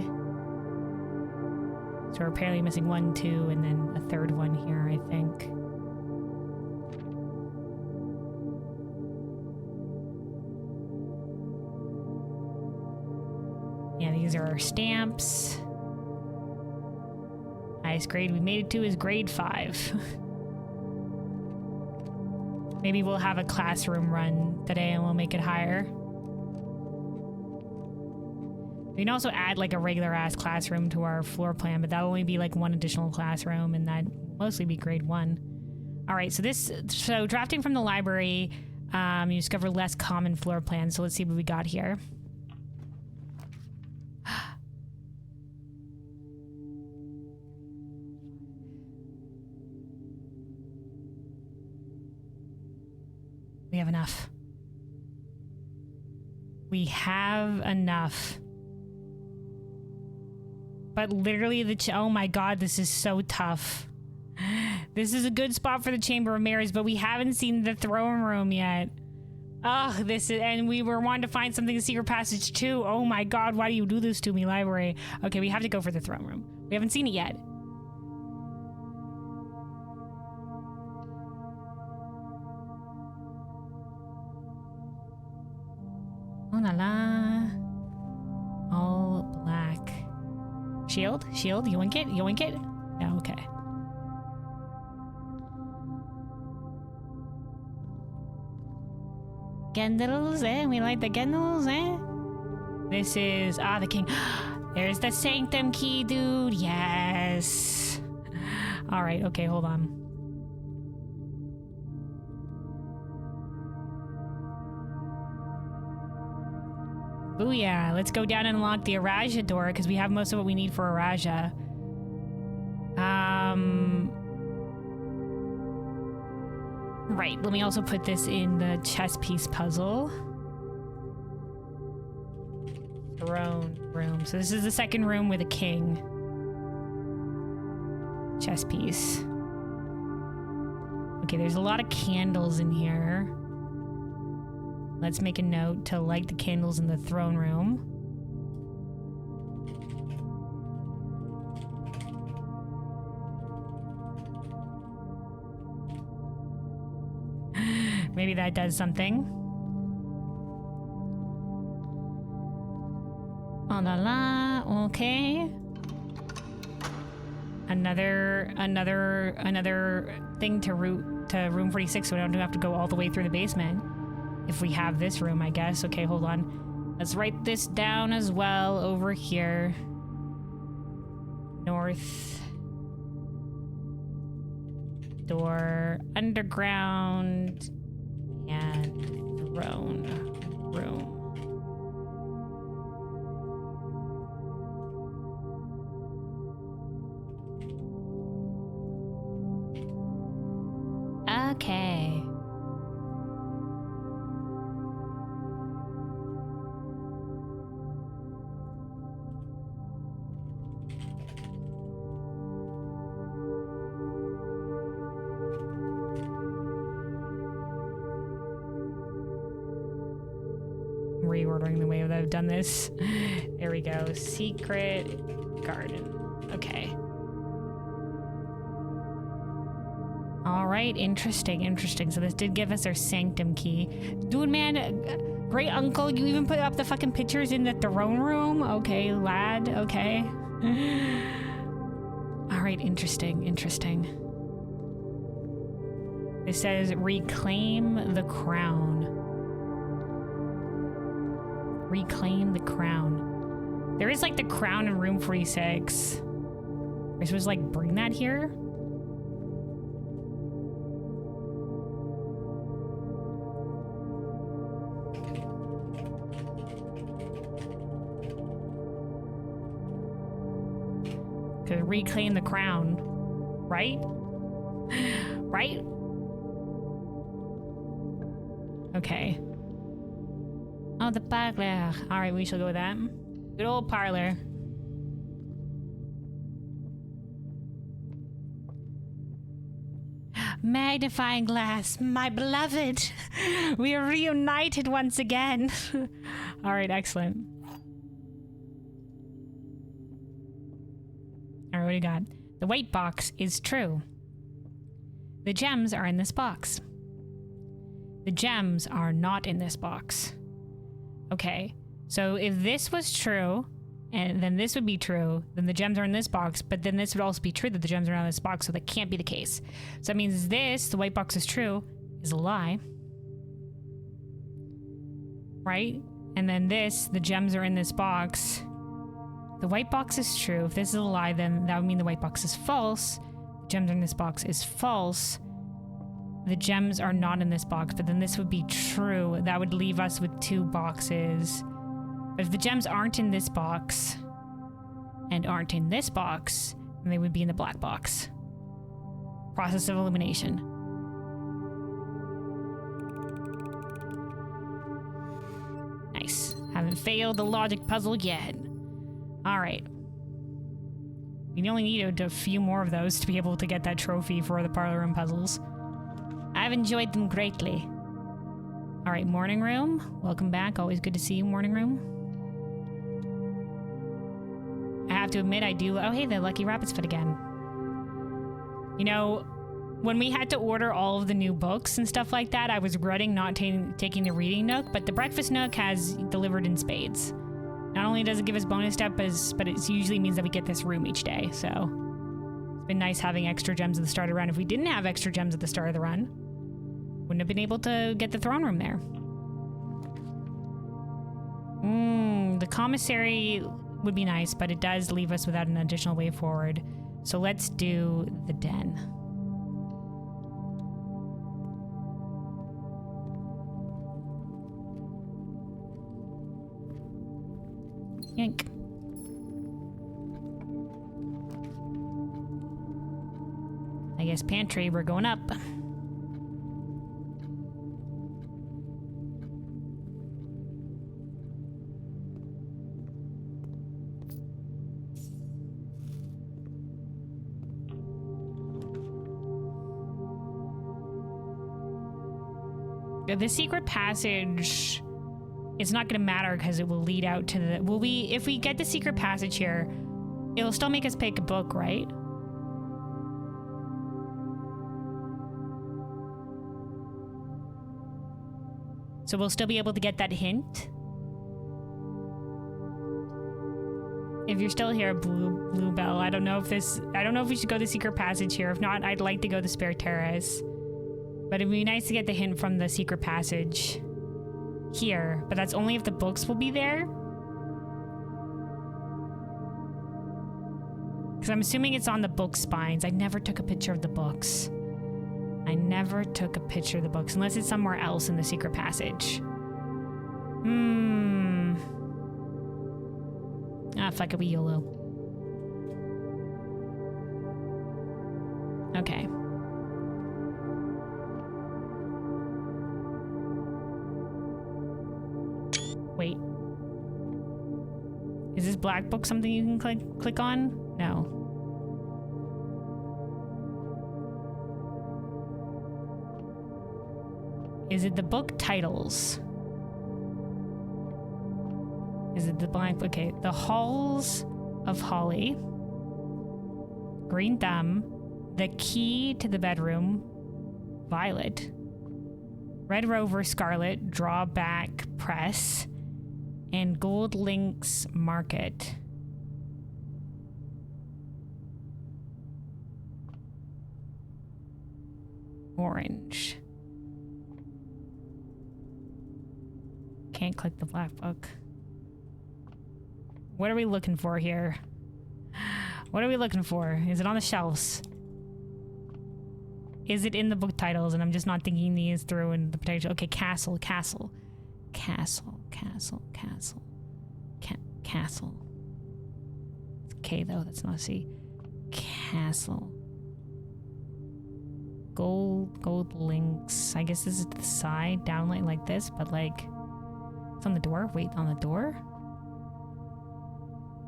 So we're apparently missing 1, 2, and then a third one here, I think. Yeah, these are our stamps. Highest grade we made it to is grade 5. Maybe we'll have a classroom run today and we'll make it higher. We can also add like a regular ass classroom to our floor plan, but that'll only be like 1 additional classroom and that'd mostly be grade 1. All right, so drafting from the library, you discover less common floor plans. So let's see what we got here. We have enough. We have enough. But literally oh my god, this is so tough. This is a good spot for the Chamber of Mirrors, but we haven't seen the throne room yet. Ugh, and we were wanting to find something in Secret Passage too. Oh my god, why do you do this to me, library? Okay, we have to go for the throne room. We haven't seen it yet. Oh la la. All black. Shield? Shield? You wink it? You wink it? Yeah, okay. Candles, eh? We light the candles, eh? This is... the king. There's the sanctum key, dude. Yes. Alright, okay, hold on. Booyah. Let's go down and unlock the Araja door, because we have most of what we need for Araja. Right, let me also put this in the chess piece puzzle. Throne room. So this is the second room with a king. Chess piece. Okay, there's a lot of candles in here. Let's make a note to light the candles in the throne room. Maybe that does something. Oh la la, okay. Another thing to route to room 46 so we don't have to go all the way through the basement. If we have this room, I guess. Okay, hold on. Let's write this down as well over here. North door, underground, and throne room. Okay. Reordering the way that I've done this. There we go. Secret garden. Okay. All right. Interesting. Interesting. So this did give us our sanctum key. Dude, man. Great uncle. You even put up the fucking pictures in the throne room? Okay, lad. Okay. All right. Interesting. Interesting. It says reclaim the crown. Reclaim the crown. There is like the crown in room 46. We're supposed to like bring that here? To reclaim the crown. Right? Right? Okay. Oh, the parlor. Alright, we shall go with that. Good old parlor. Magnifying glass, my beloved. We are reunited once again. All right, excellent. All right, what do you got? The white box is true. The gems are in this box. The gems are not in this box. Okay, so if this was true, and then this would be true, then the gems are in this box, but then this would also be true that the gems are not in this box, so that can't be the case. So that means this, the white box is true, is a lie. Right? And then this, the gems are in this box. The white box is true. If this is a lie, then that would mean the white box is false. The gems are in this box is false. The gems are not in this box, but then this would be true. That would leave us with 2 boxes. But if the gems aren't in this box and aren't in this box, then they would be in the black box. Process of elimination. Nice. Haven't failed the logic puzzle yet. All right. We only needed a few more of those to be able to get that trophy for the parlor room puzzles. I've enjoyed them greatly. All right, morning room. Welcome back. Always good to see you, morning room. I have to admit, I do. Oh, hey, the Lucky Rabbit's Foot again. You know, when we had to order all of the new books and stuff like that, I was regretting not taking the reading nook, but the breakfast nook has delivered in spades. Not only does it give us bonus steps, but it usually means that we get this room each day, so it's been nice having extra gems at the start of the run. If we didn't have extra gems at the start of the run, wouldn't have been able to get the throne room there. The commissary would be nice, but it does leave us without an additional way forward. So let's do the den. Yank. I guess pantry, we're going up. The secret passage, it's not going to matter because it will lead out to the... if we get the secret passage here, it'll still make us pick a book, right? So we'll still be able to get that hint. If you're still here, Bluebell, I don't know if we should go the secret passage here. If not, I'd like to go the Spare Terrace. But it'd be nice to get the hint from the secret passage here. But that's only if the books will be there. Because I'm assuming it's on the book spines. I never took a picture of the books. I never took a picture of the books. Unless it's somewhere else in the secret passage. Ah, fuck it, we YOLO. Okay. Wait. Is this black book something you can click on? No. Is it the book titles? Is it the blank? Okay. The Halls of Holly. Green Thumb. The Key to the Bedroom. Violet. Red Rover Scarlet. Drawback Press. And Gold Links Market. Orange. Can't click the black book. What are we looking for here? What are we looking for? Is it on the shelves? Is it in the book titles and I'm just not thinking these through in the potential? Okay, castle, castle. Castle, castle, castle. Castle. It's K though, that's not a C. Castle. Gold links. I guess this is the side, down like this, but like... It's on the door? Wait, on the door?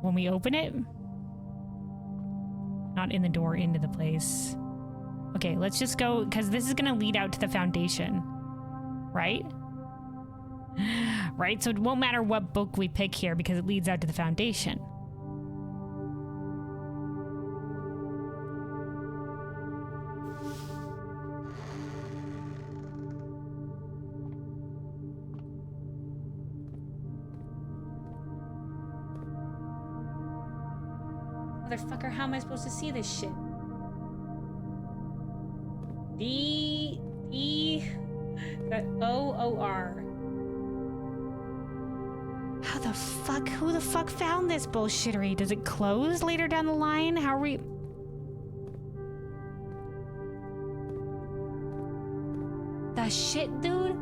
When we open it? Not in the door, into the place. Okay, let's just go, because this is gonna lead out to the foundation, right? Right, so it won't matter what book we pick here because it leads out to the foundation. Motherfucker, how am I supposed to see this shit? O-O-R. How the fuck? Who the fuck found this bullshittery? Does it close later down the line? How are we... The shit, dude?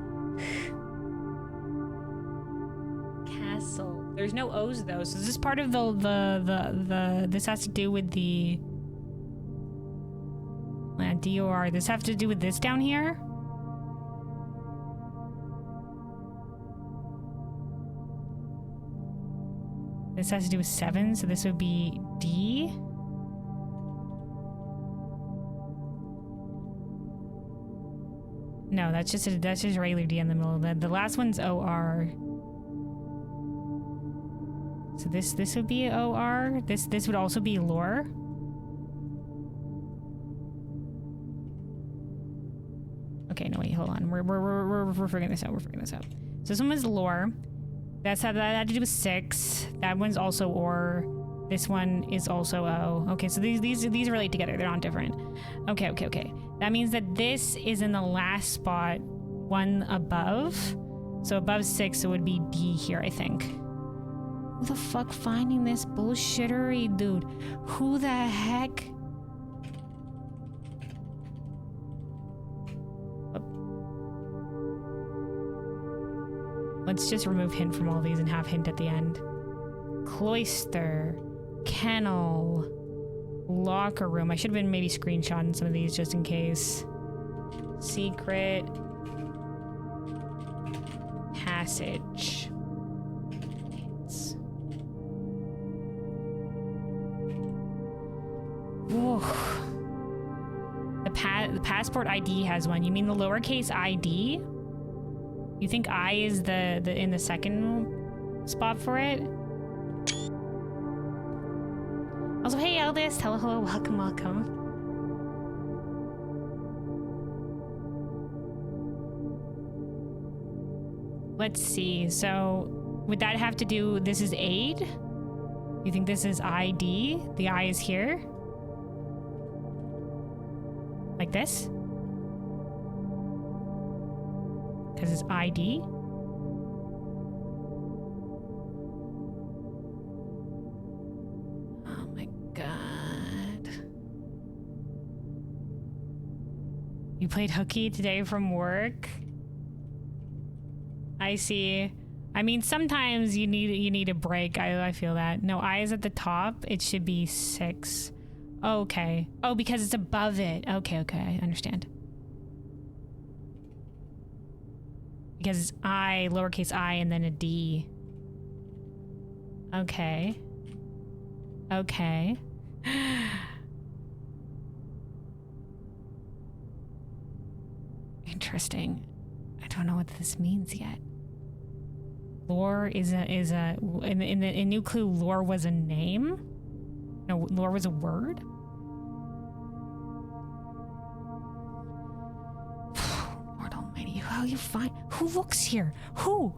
Castle. There's no O's though, so is this part of the this has to do with the D-O-R. This have to do with this down here? This has to do with 7, so this would be D. No, that's just regular D in the middle. The last one's O-R. So this would be O-R. This would also be lore. Okay, no wait, hold on. We're figuring this out. We're figuring this out. So this one was lore. That had to do with 6. That one's also or. This one is also O. Okay, so these relate together. They're not different. Okay. That means that this is in the last spot, one above. So above 6, it would be D here, I think. Who the fuck finding this bullshittery, dude? Who the heck? Let's just remove hint from all these and have hint at the end. Cloister, kennel, locker room. I should have been maybe screenshotting some of these just in case. Secret. Passage. Hints. Whoa. The passport ID has one. You mean the lowercase ID? You think I is the in the second spot for it? Also, hey Eldest, hello, welcome. Let's see, so would that have to do, this is aid? You think this is ID? The I is here? Like this? Because it's ID. Oh my god. You played hooky today from work? I see. I mean, sometimes you need a break. I feel that. No, I is at the top. It should be 6. Okay. Oh, because it's above it. Okay, I understand. Because it's I, lowercase I, and then a D. Okay. Interesting. I don't know what this means yet. Lore is in New Clue, lore was a name? No, lore was a word? Lord almighty, how you find, who looks here? Who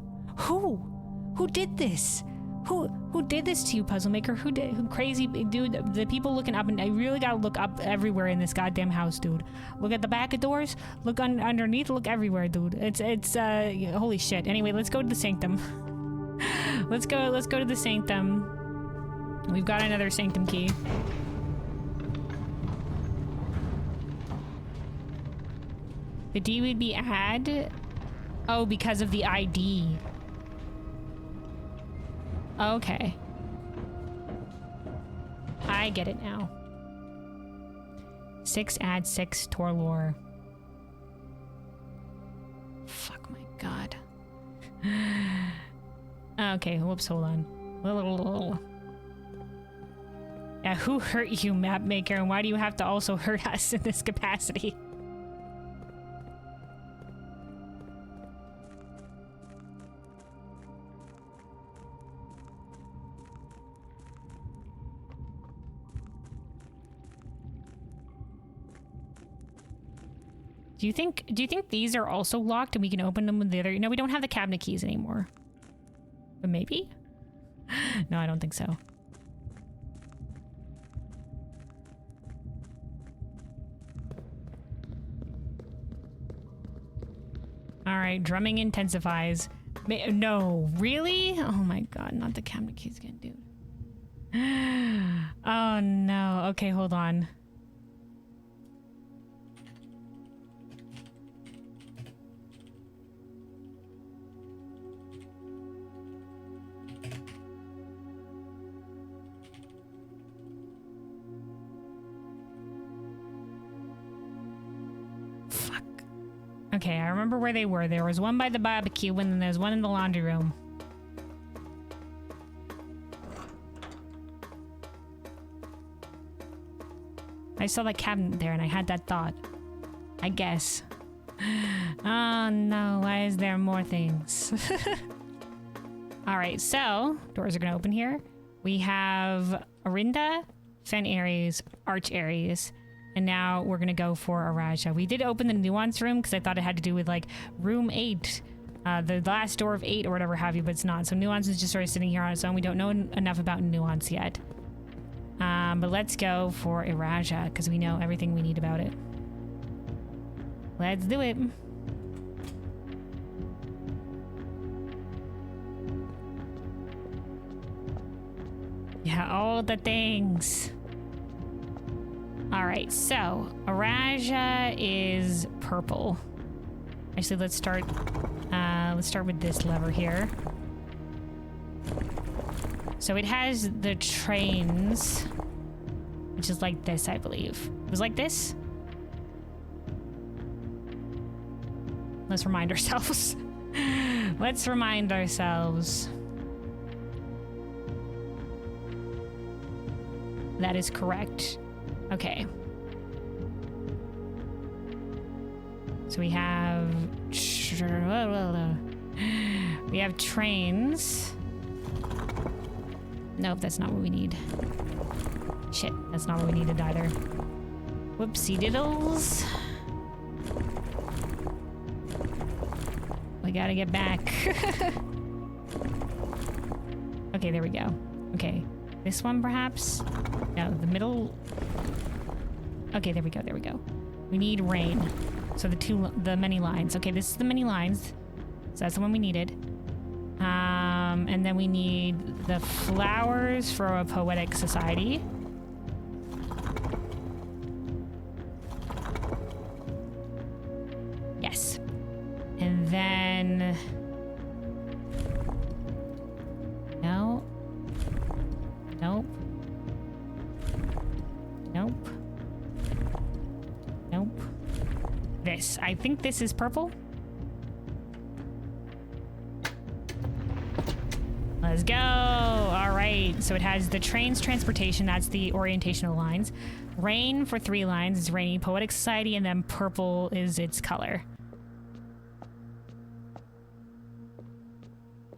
did this? Who did this to you, Puzzle Maker? Who crazy dude? The people looking up, and I really gotta look up everywhere in this goddamn house, dude. Look at the back of doors, look underneath, look everywhere, dude. It's holy shit. Anyway, let's go to the sanctum. let's go to the sanctum. We've got another sanctum key. The D would be add. Oh, because of the ID. Okay. I get it now. 6 add 6 to our lore. Fuck my god. Okay, whoops, hold on. Yeah, who hurt you, map maker, and why do you have to also hurt us in this capacity? Do you think these are also locked and we can open them with the other? No, we don't have the cabinet keys anymore. But maybe? No, I don't think so. All right, drumming intensifies. No, really? Oh my god, not the cabinet keys again, dude. Oh no. Okay, hold on. Okay, I remember where they were. There was one by the barbecue and then there's one in the laundry room. I saw the cabinet there and I had that thought. I guess. Oh no, why is there more things? Alright, so doors are gonna open here. We have Arinda, Fen Aries, Arch Aries. And now we're gonna go for Araja. We did open the nuance room because I thought it had to do with like room 8, the last door of 8 or whatever have you, but it's not. So nuance is just sort of sitting here on its own. We don't know enough about nuance yet. But let's go for Araja because we know everything we need about it. Let's do it. Yeah, all the things. All right, so Araja is purple. Actually, let's start with this lever here. So it has the trains, which is like this, I believe. It was like this? Let's remind ourselves. Let's remind ourselves. That is correct. Okay. So we have trains. Nope, that's not what we need. Shit, that's not what we needed either. Whoopsie diddles. We gotta get back. Okay, there we go. Okay, this one perhaps? No, the middle. Okay, there we go, there we go. We need rain. So the many lines. Okay, this is the many lines. So that's the one we needed. And then we need the flowers for a poetic society. Yes. And then... No. Nope. Nope. Nope. This. I think this is purple. Let's go. All right. So it has the trains transportation. That's the orientational lines. Rain for 3 lines is rainy poetic society, and then purple is its color.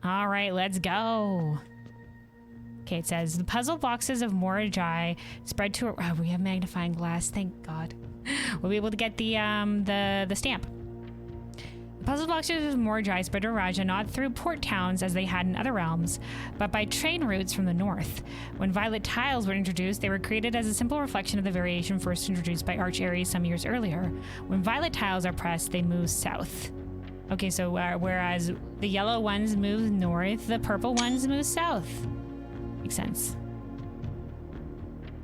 All right, let's go. Okay, it says the puzzle boxes of Morajai spread to. Oh, we have magnifying glass. Thank God. We'll be able to get the stamp. The puzzle boxes of Morajai spread to Raja not through port towns as they had in other realms, but by train routes from the north. When violet tiles were introduced, they were created as a simple reflection of the variation first introduced by Arch Aries some years earlier. When violet tiles are pressed, they move south. Okay, so whereas the yellow ones move north, the purple ones move south. Makes sense.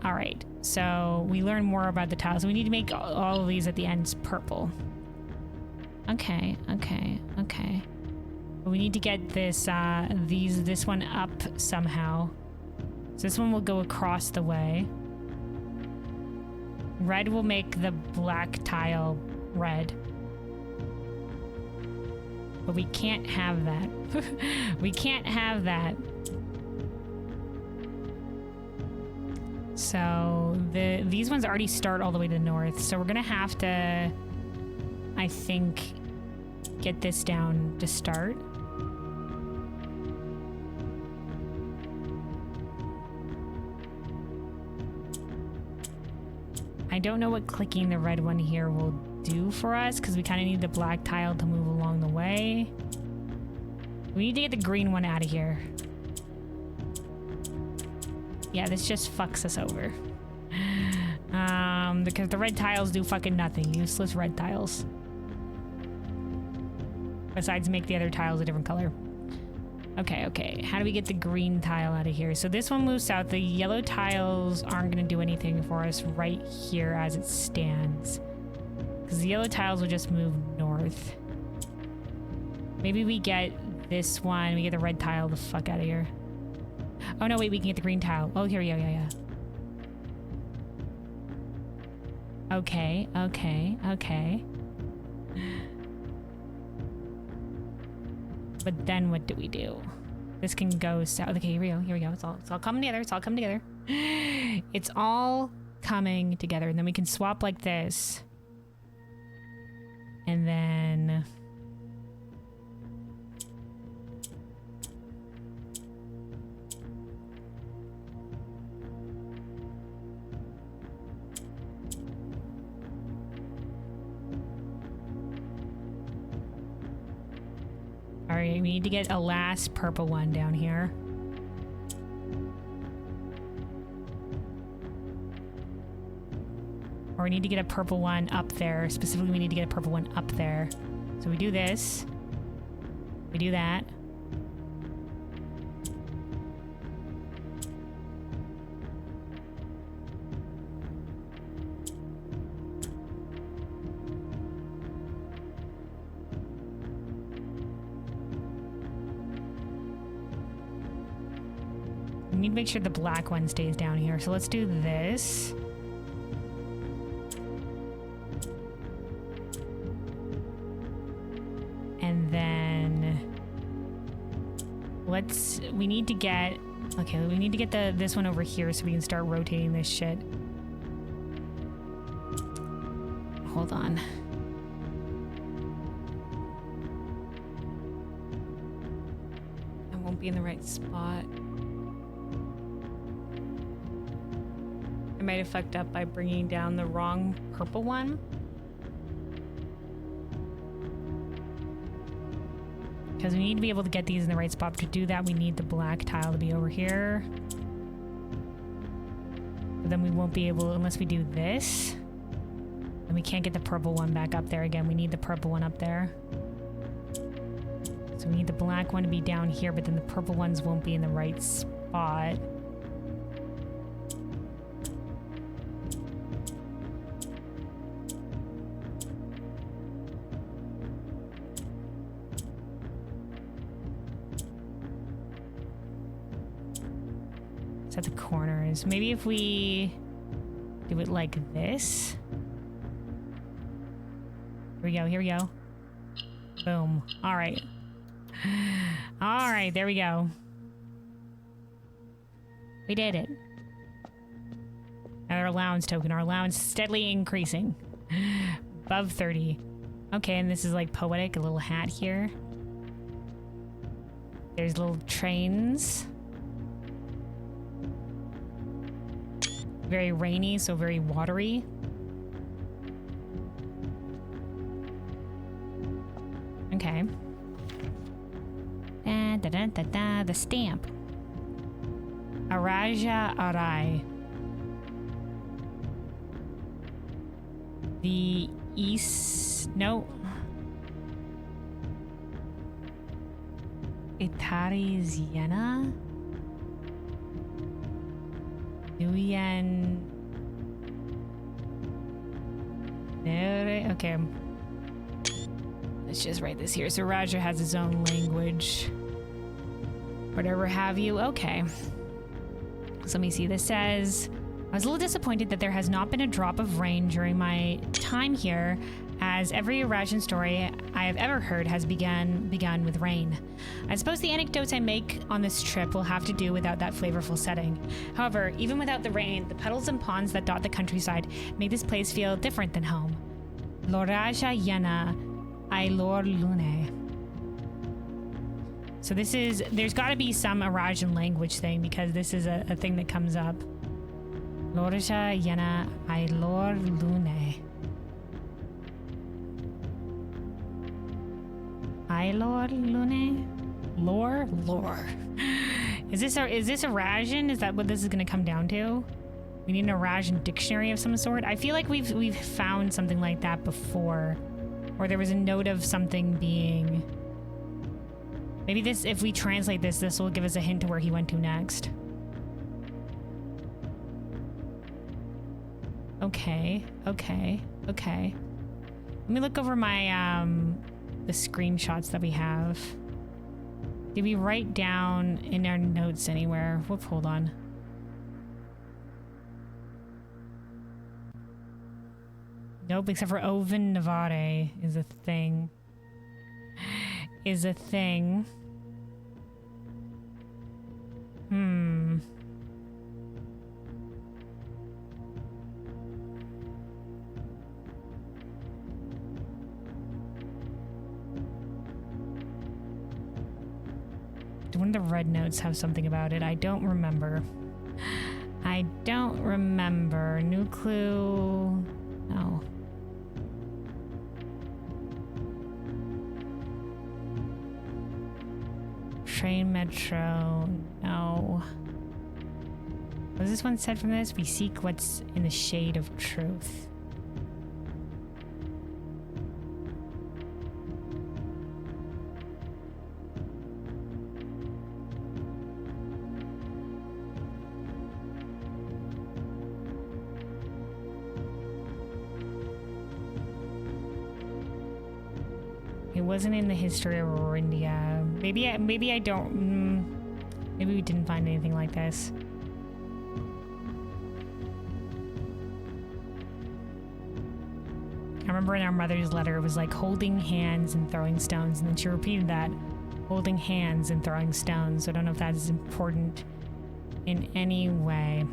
All right, so we learn more about the tiles. We need to make all of these at the ends purple. Okay. But we need to get this this one up somehow. So this one will go across the way. Red will make the black tile red. But we can't have that. We can't have that. So these ones already start all the way to the north. So we're gonna have to, I think, get this down to start. I don't know what clicking the red one here will do for us because we kind of need the black tile to move along the way. We need to get the green one out of here. Yeah, this just fucks us over. Because the red tiles do fucking nothing. Useless red tiles. Besides make the other tiles a different color. Okay, okay. How do we get the green tile out of here? So this one moves south. The yellow tiles aren't going to do anything for us right here as it stands. Because the yellow tiles will just move north. Maybe we get this one. We get the red tile the fuck out of here. Oh, no, wait. We can get the green tile. Oh, here we go. Yeah. Okay, okay, okay. But then what do we do? This can go south. Okay, here we go. Here we go. It's all coming together. It's all coming together. It's all coming together. And then we can swap like this. And then... Alright, we need to get a last purple one down here. Or we need to get a purple one up there. Specifically, we need to get a purple one up there. So we do this. We do that. We need to make sure the black one stays down here. So let's do this. And then we need to get, okay, we need to get this one over here so we can start rotating this shit. Hold on. I won't be in the right spot. I might have fucked up by bringing down the wrong purple one. Because we need to be able to get these in the right spot. To do that, we need the black tile to be over here. But then we won't be able, unless we do this. And we can't get the purple one back up there again. We need the purple one up there. So we need the black one to be down here, but then the purple ones won't be in the right spot. It's at the corners. Maybe if we do it like this. Here we go, here we go. Boom. All right. All right, there we go. We did it. Our allowance token. Our allowance steadily increasing. Above 30. Okay, and this is like poetic. A little hat here. There's little trains. Very rainy, so very watery. Okay. The stamp. Araja Arai. The East... No. Itariziana? Nuyen... Okay. Let's just write this here. So Raja has his own language. Whatever have you. Okay. So let me see. This says, I was a little disappointed that there has not been a drop of rain during my time here, as every Eurasian story I have ever heard has begun with rain. I suppose the anecdotes I make on this trip will have to do without that flavorful setting. However, even without the rain, the puddles and ponds that dot the countryside make this place feel different than home. L'orage llena ai lor lune. So there's got to be some Eurasian language thing, because this is a thing that comes up. L'orage llena ai lor lune. Lore Lune? Lore. Is this Eurasian? Is that what this is going to come down to? We need an Eurasian dictionary of some sort. I feel like we've found something like that before, or there was a note of something being. Maybe this, if we translate this will give us a hint to where he went to next. Okay. Let me look over my the screenshots that we have. Did we write down in our notes anywhere? Whoop, hold on. Nope, except for Oven Navare is a thing. Do one of the red notes have something about it? I don't remember. New clue. No. Train metro. No. Was this one said from this? We seek what's in the shade of truth. It wasn't in the history of Orindia. Maybe I don't. Maybe we didn't find anything like this. I remember in our mother's letter, it was like holding hands and throwing stones, and then she repeated that, holding hands and throwing stones. So I don't know if that's important in any way.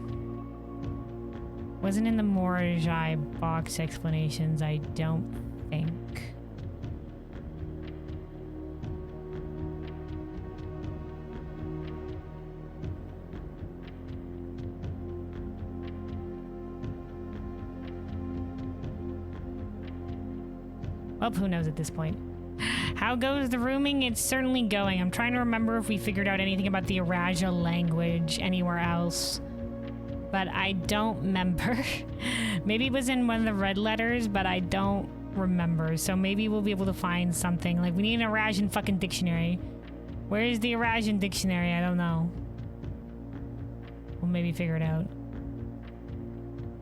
Wasn't in the Morajai box explanations, I don't think. Well, who knows at this point. How goes the rooming? It's certainly going. I'm trying to remember if we figured out anything about the Eurasia language anywhere else, but I don't remember. Maybe it was in one of the red letters, but I don't remember. So maybe we'll be able to find something. Like, we need an Eurasian fucking dictionary. Where is the Eurasian dictionary? I don't know. We'll maybe figure it out.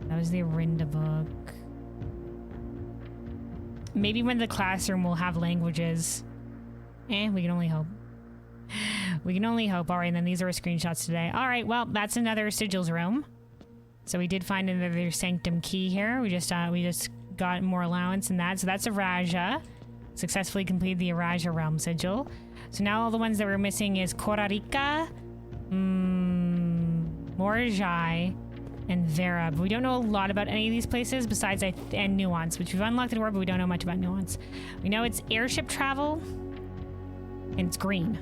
That was the Orinda book. Maybe when the classroom will have languages. We can only hope. We can only hope. All right, and then these are our screenshots today. All right, well, that's another sigils room. So we did find another sanctum key here. We just got more allowance in that. So that's Eurasia. Successfully completed the Eurasia realm sigil. So now all the ones that we're missing is Korarika, Morajai, and Vera. But we don't know a lot about any of these places besides and Nuance, which we've unlocked the door, but we don't know much about Nuance. We know it's airship travel, and it's green.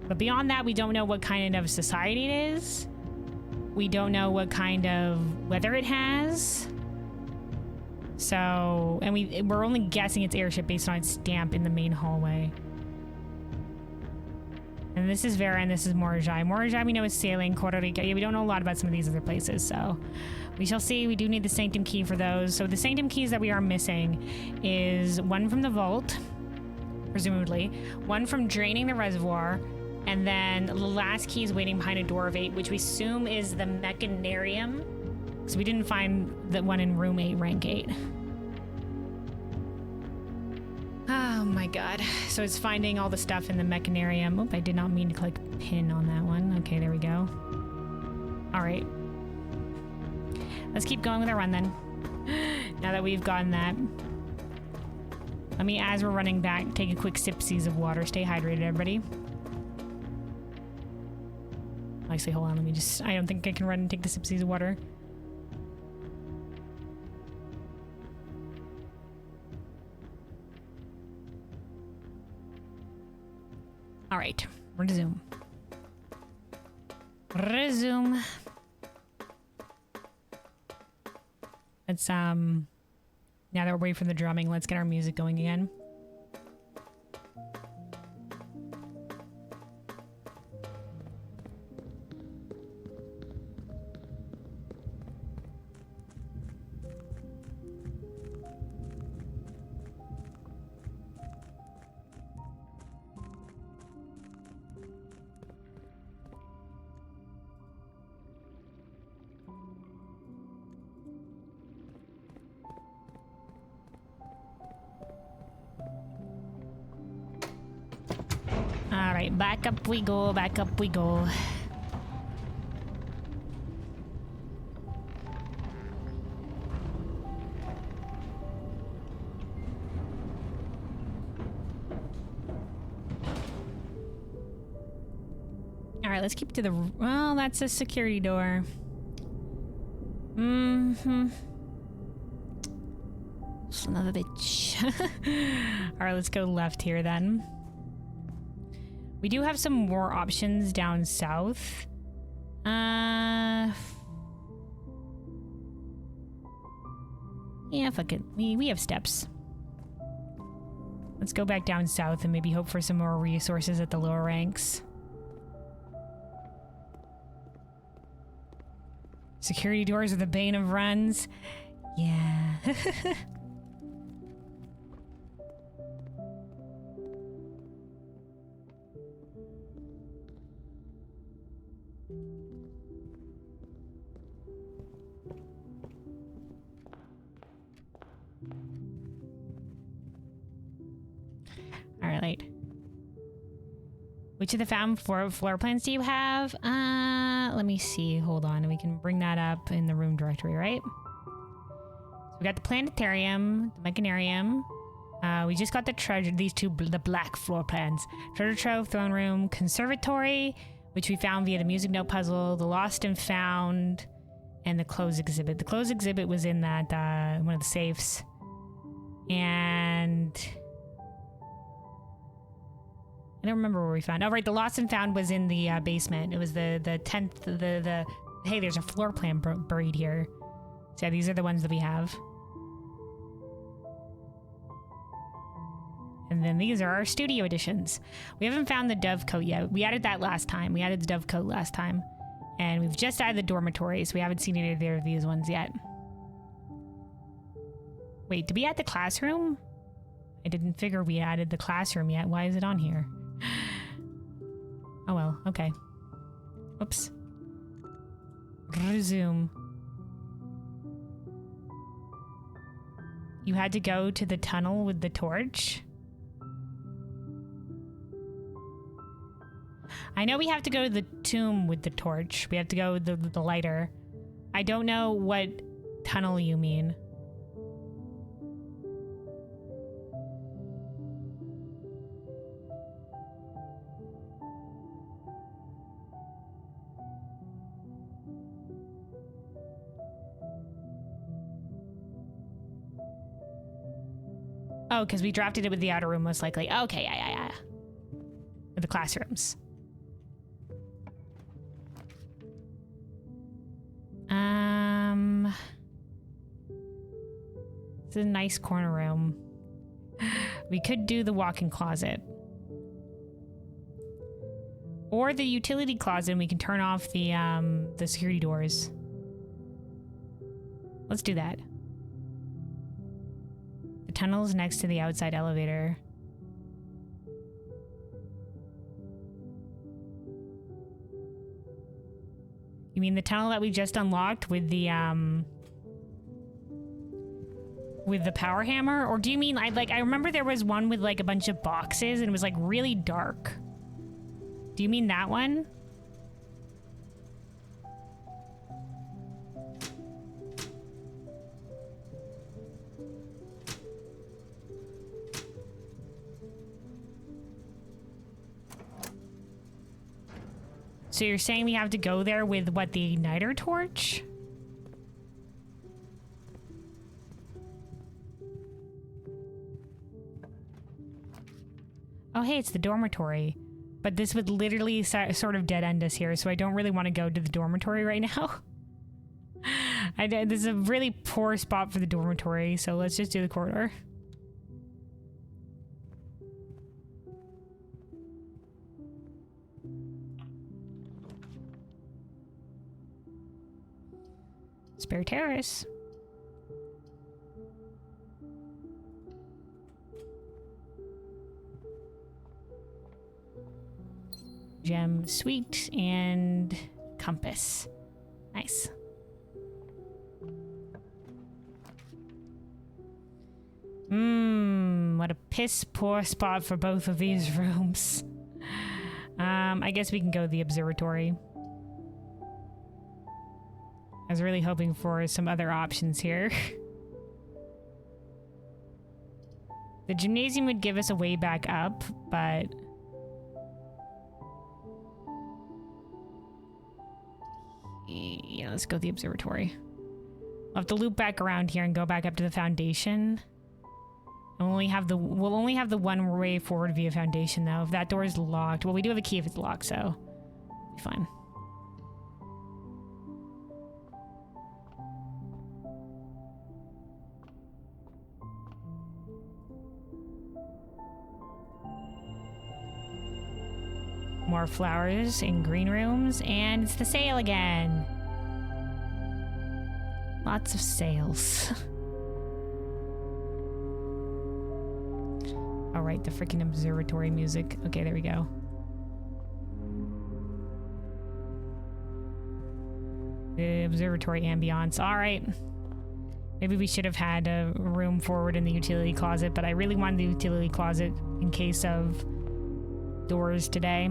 But beyond that, we don't know what kind of society it is. We don't know what kind of weather it has. So, and we're only guessing it's airship based on its stamp in the main hallway. And this is Vera, and this is Morajai. Morajai, we know is sailing. Costa Rica, yeah, we don't know a lot about some of these other places, so we shall see. We do need the Sanctum Key for those. So the Sanctum Keys that we are missing is one from the vault, presumably, one from draining the reservoir, and then the last key is waiting behind a door of 8, which we assume is the Mechanarium. So we didn't find the one in room 8, rank 8. Oh my god. So it's finding all the stuff in the Mechanarium. Oop, I did not mean to click pin on that one. Okay, there we go. Alright. Let's keep going with our run then. Now that we've gotten that. Let me, as we're running back, take a quick sipsies of water. Stay hydrated, everybody. Actually, hold on. Let me just... I don't think I can run and take the sipsies of water. All right. Resume. Resume. Let's, now that we're waiting for the drumming, let's get our music going again. Alright, back up we go, back up we go. Alright, let's keep to the... Well, that's a security door. Mm-hmm. Son of a bitch. Alright, let's go left here then. We do have some more options down south. Yeah, fuck it. We have steps. Let's go back down south and maybe hope for some more resources at the lower ranks. Security doors are the bane of runs. Yeah. Alright. Which of the found floor plans do you have? Let me see. Hold on. We can bring that up in the room directory, right? So we got the planetarium, the mechanarium. We just got the treasure, the black floor plans. Treasure trove, throne room, conservatory, which we found via the music note puzzle, the lost and found, and the closed exhibit. The closed exhibit was in that, one of the safes. And... I don't remember where we found. Oh, right. The lost and found was in the basement. It was the 10th, hey, there's a floor plan buried here. So yeah, these are the ones that we have. And then these are our studio editions. We haven't found the dovecote yet. We added that last time. We added the dovecote last time. And we've just added the dormitories. We haven't seen either of these ones yet. Wait, did we add the classroom? I didn't figure we added the classroom yet. Why is it on here? Oh well, okay. Oops. Resume. You had to go to the tunnel with the torch? I know we have to go to the tomb with the torch. We have to go with the lighter. I don't know what tunnel you mean. Oh, because we drafted it with the outer room, most likely. Okay, yeah. With the classrooms. It's a nice corner room. We could do the walk-in closet. Or the utility closet, and we can turn off the security doors. Let's do that. The tunnel is next to the outside elevator. You mean the tunnel that we just unlocked with the power hammer? Or do you mean, I remember there was one with like a bunch of boxes and it was like really dark. Do you mean that one? So you're saying we have to go there with, what, the igniter torch? Oh, hey, it's the dormitory. But this would literally sort of dead end us here, so I don't really want to go to the dormitory right now. This is a really poor spot for the dormitory, so let's just do the corridor. Spare terrace. Gem suite and compass. Nice. What a piss poor spot for both of these rooms. I guess we can go to the observatory. I was really hoping for some other options here. The gymnasium would give us a way back up, but... yeah, let's go to the observatory. We'll have to loop back around here and go back up to the foundation. We'll only have the one way forward via foundation though. If that door is locked, well, we do have a key if it's locked, so it'll be fine. More flowers in green rooms, and it's the sale again. Lots of sales. All right, the freaking observatory music. Okay, there we go. The observatory ambiance. All right. Maybe we should have had a room forward in the utility closet, but I really wanted the utility closet in case of doors today.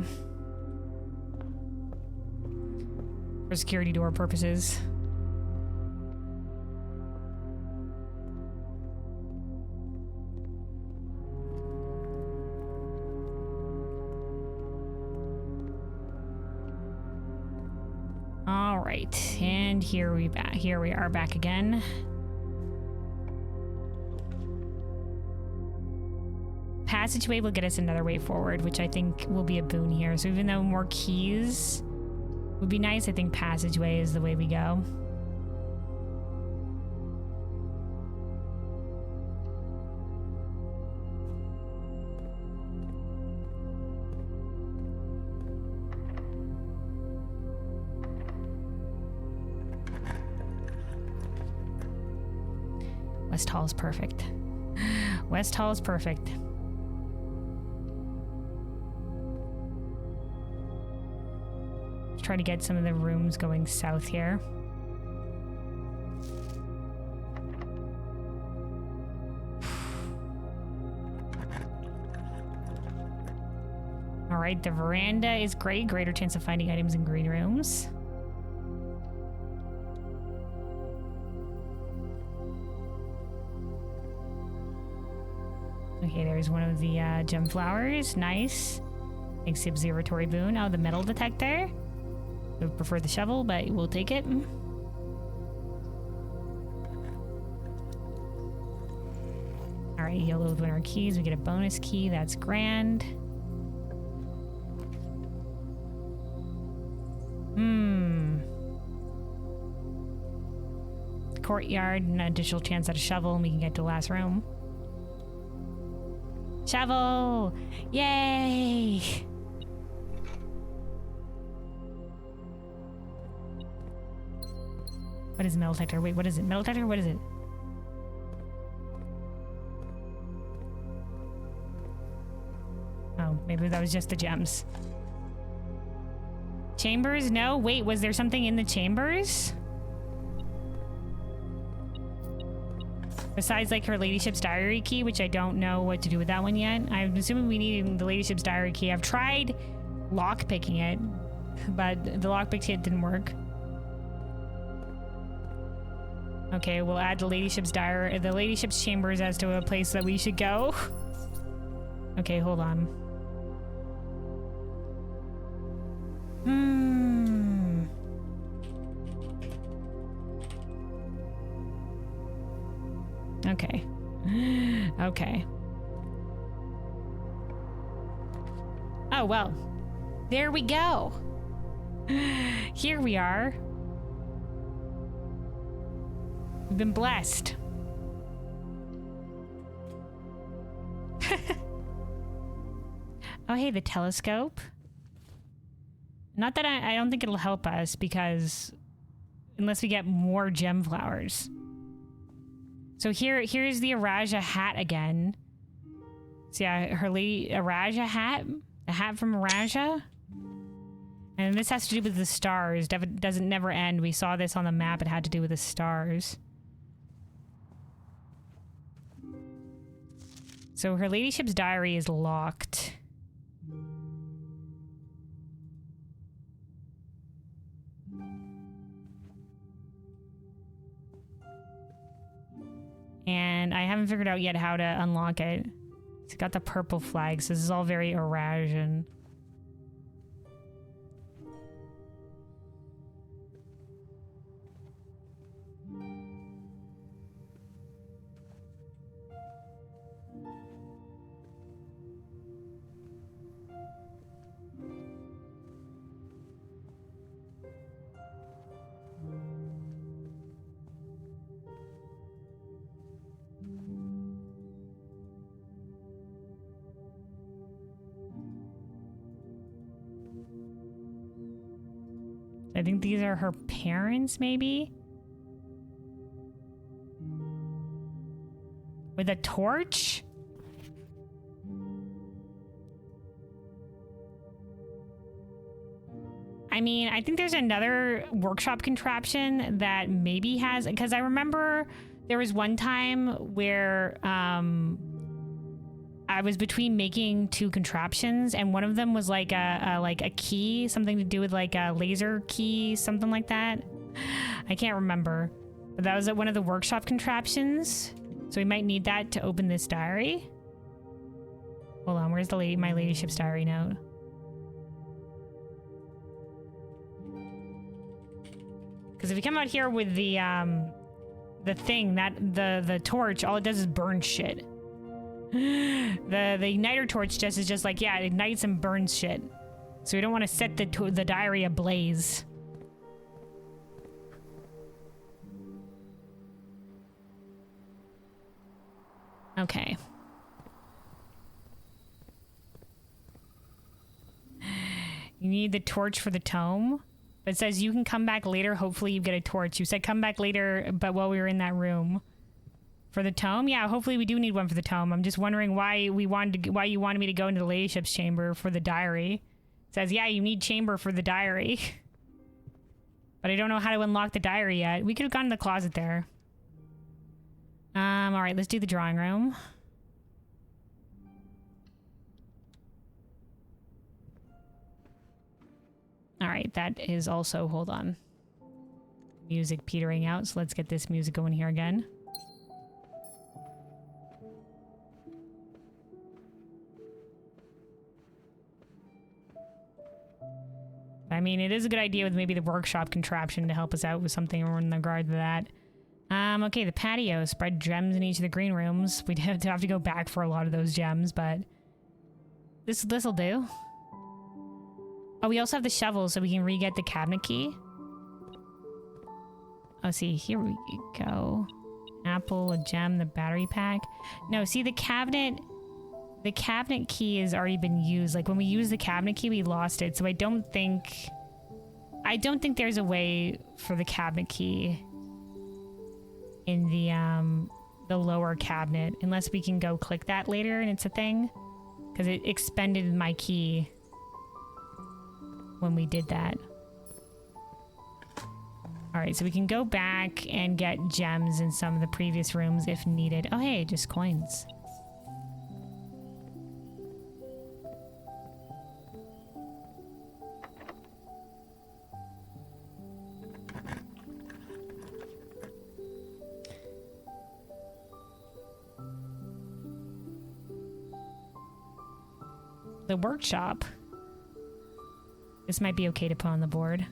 For security door purposes. All right, and here we are back again. Passageway will get us another way forward, which I think will be a boon here. So even though more keys would be nice, I think passageway is the way we go. West Hall is perfect. West Hall is perfect. Try to get some of the rooms going south here. All right, the veranda is great. Greater chance of finding items in green rooms. Okay, there's one of the gem flowers. Nice. Thanks to the observatory boon. Oh, the metal detector. We would prefer the shovel, but we'll take it. Alright, yellow with winner keys. We get a bonus key. That's grand. Courtyard, an additional chance at a shovel, and we can get to the last room. Shovel! Yay! What is metal detector? Wait, what is it? Metal detector? What is it? Oh, maybe that was just the gems. Chambers? No? Wait, was there something in the chambers? Besides, like, her ladyship's diary key, which I don't know what to do with that one yet. I'm assuming we need the ladyship's diary key. I've tried lockpicking it, but the lockpick kit didn't work. Okay, we'll add the ladyship's diary, the ladyship's chambers as to a place that we should go. Okay, hold on. Okay. Okay. Oh, well. There we go. Here we are. We've been blessed. Oh, hey, the telescope. Not that I don't think it'll help us because unless we get more gem flowers. So here's the Araja hat again. So yeah, her lady Araja hat, a hat from Araja. And this has to do with the stars. Doesn't never end. We saw this on the map. It had to do with the stars. So her ladyship's diary is locked. And I haven't figured out yet how to unlock it. It's got the purple flags. This is all very Eurasian. I think these are her parents, maybe? With a torch? I mean, I think there's another workshop contraption that maybe has... Because I remember there was one time where I was between making two contraptions, and one of them was like a key, something to do with like a laser key, something like that. I can't remember, but that was one of the workshop contraptions. So we might need that to open this diary. Hold on, where's the my ladyship's diary note? Because if you come out here with the thing that the torch, all it does is burn shit. The igniter torch is just like, yeah, it ignites and burns shit. So we don't want to set the diary ablaze. Okay. You need the torch for the tome. But it says you can come back later. Hopefully you get a torch. You said come back later, but while we were in that room. For the tome? Yeah, hopefully we do need one for the tome. I'm just wondering why you wanted me to go into the ladyship's chamber for the diary. It says, yeah, you need chamber for the diary. But I don't know how to unlock the diary yet. We could have gone to the closet there. Alright, let's do the drawing room. Alright, that is also, hold on. Music petering out, so let's get this music going here again. I mean, it is a good idea with maybe the workshop contraption to help us out with something in regard to that. Okay, the patio. Spread gems in each of the green rooms. We'd have to go back for a lot of those gems, but this'll do. Oh, we also have the shovel, so we can re-get the cabinet key. Oh, see, here we go. Apple, a gem, the battery pack. No, see, the cabinet key has already been used. Like, when we used the cabinet key, we lost it. So I don't think there's a way for the cabinet key in the lower cabinet, unless we can go click that later and it's a thing. Because it expended my key when we did that. Alright, so we can go back and get gems in some of the previous rooms if needed. Oh, hey, just coins. The workshop. This might be okay to put on the board.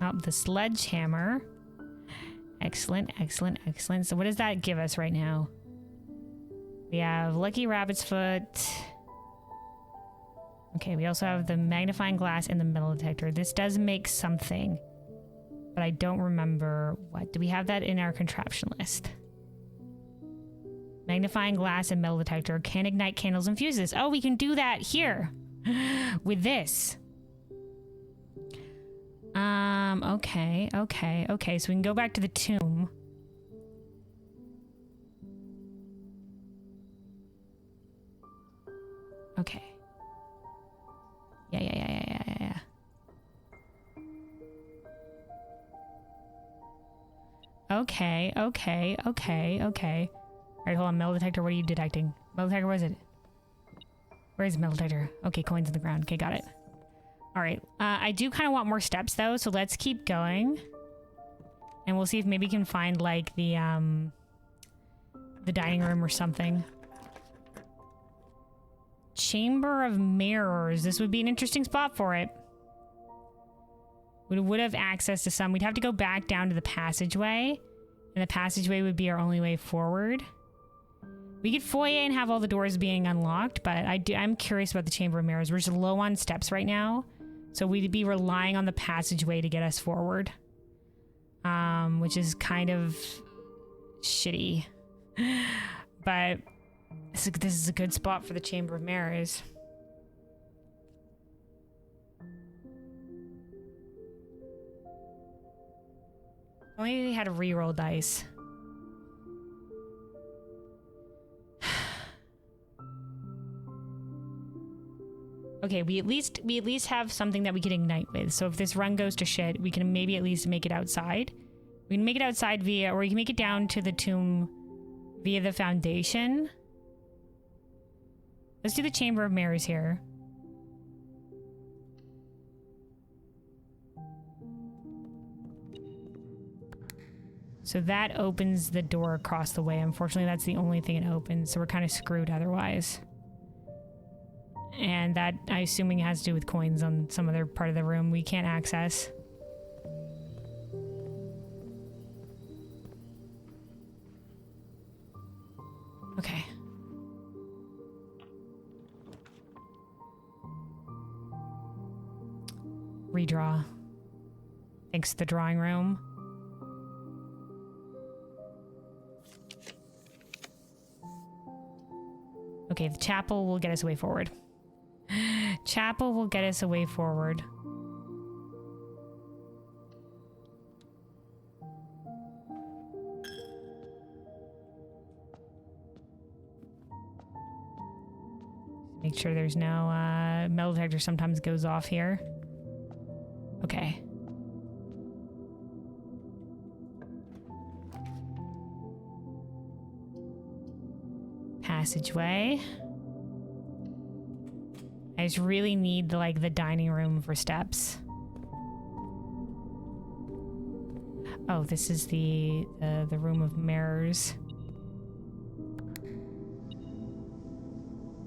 Oh, the sledgehammer. Excellent, excellent, excellent. So what does that give us right now? We have Lucky Rabbit's Foot. Okay, we also have the magnifying glass and the metal detector. This does make something, but I don't remember what. Do we have that in our contraption list? Magnifying glass and metal detector can ignite candles and fuses. Oh, we can do that here with this. Okay. So we can go back to the tomb. Okay. Yeah. Okay. All right, hold on. Metal detector, what are you detecting? Metal detector, where is it? Where is the metal detector? Okay, coins in the ground. Okay, got it. All right. I do kind of want more steps, though, so let's keep going. And we'll see if maybe we can find, like, the dining room or something. Chamber of Mirrors. This would be an interesting spot for it. We would have access to some. We'd have to go back down to the passageway. And the passageway would be our only way forward. We could foyer and have all the doors being unlocked, but I'm curious about the Chamber of Mirrors. We're just low on steps right now. So we'd be relying on the passageway to get us forward. Which is kind of shitty. But this is a good spot for the Chamber of Mirrors. Only they had a reroll dice. Okay, we at least have something that we can ignite with. So if this run goes to shit, we can maybe at least make it outside. We can make it outside via, or we can make it down to the tomb via the foundation. Let's do the Chamber of Mirrors here. So that opens the door across the way. Unfortunately, that's the only thing it opens, so we're kind of screwed otherwise. And that, I assuming, has to do with coins on some other part of the room we can't access. Okay. Redraw. Thanks to the drawing room. Okay, the chapel will get us a way forward. Chapel will get us a way forward. Make sure there's no metal detector sometimes goes off here. Okay. Passageway. I just really need the dining room for steps. Oh, this is the room of mirrors.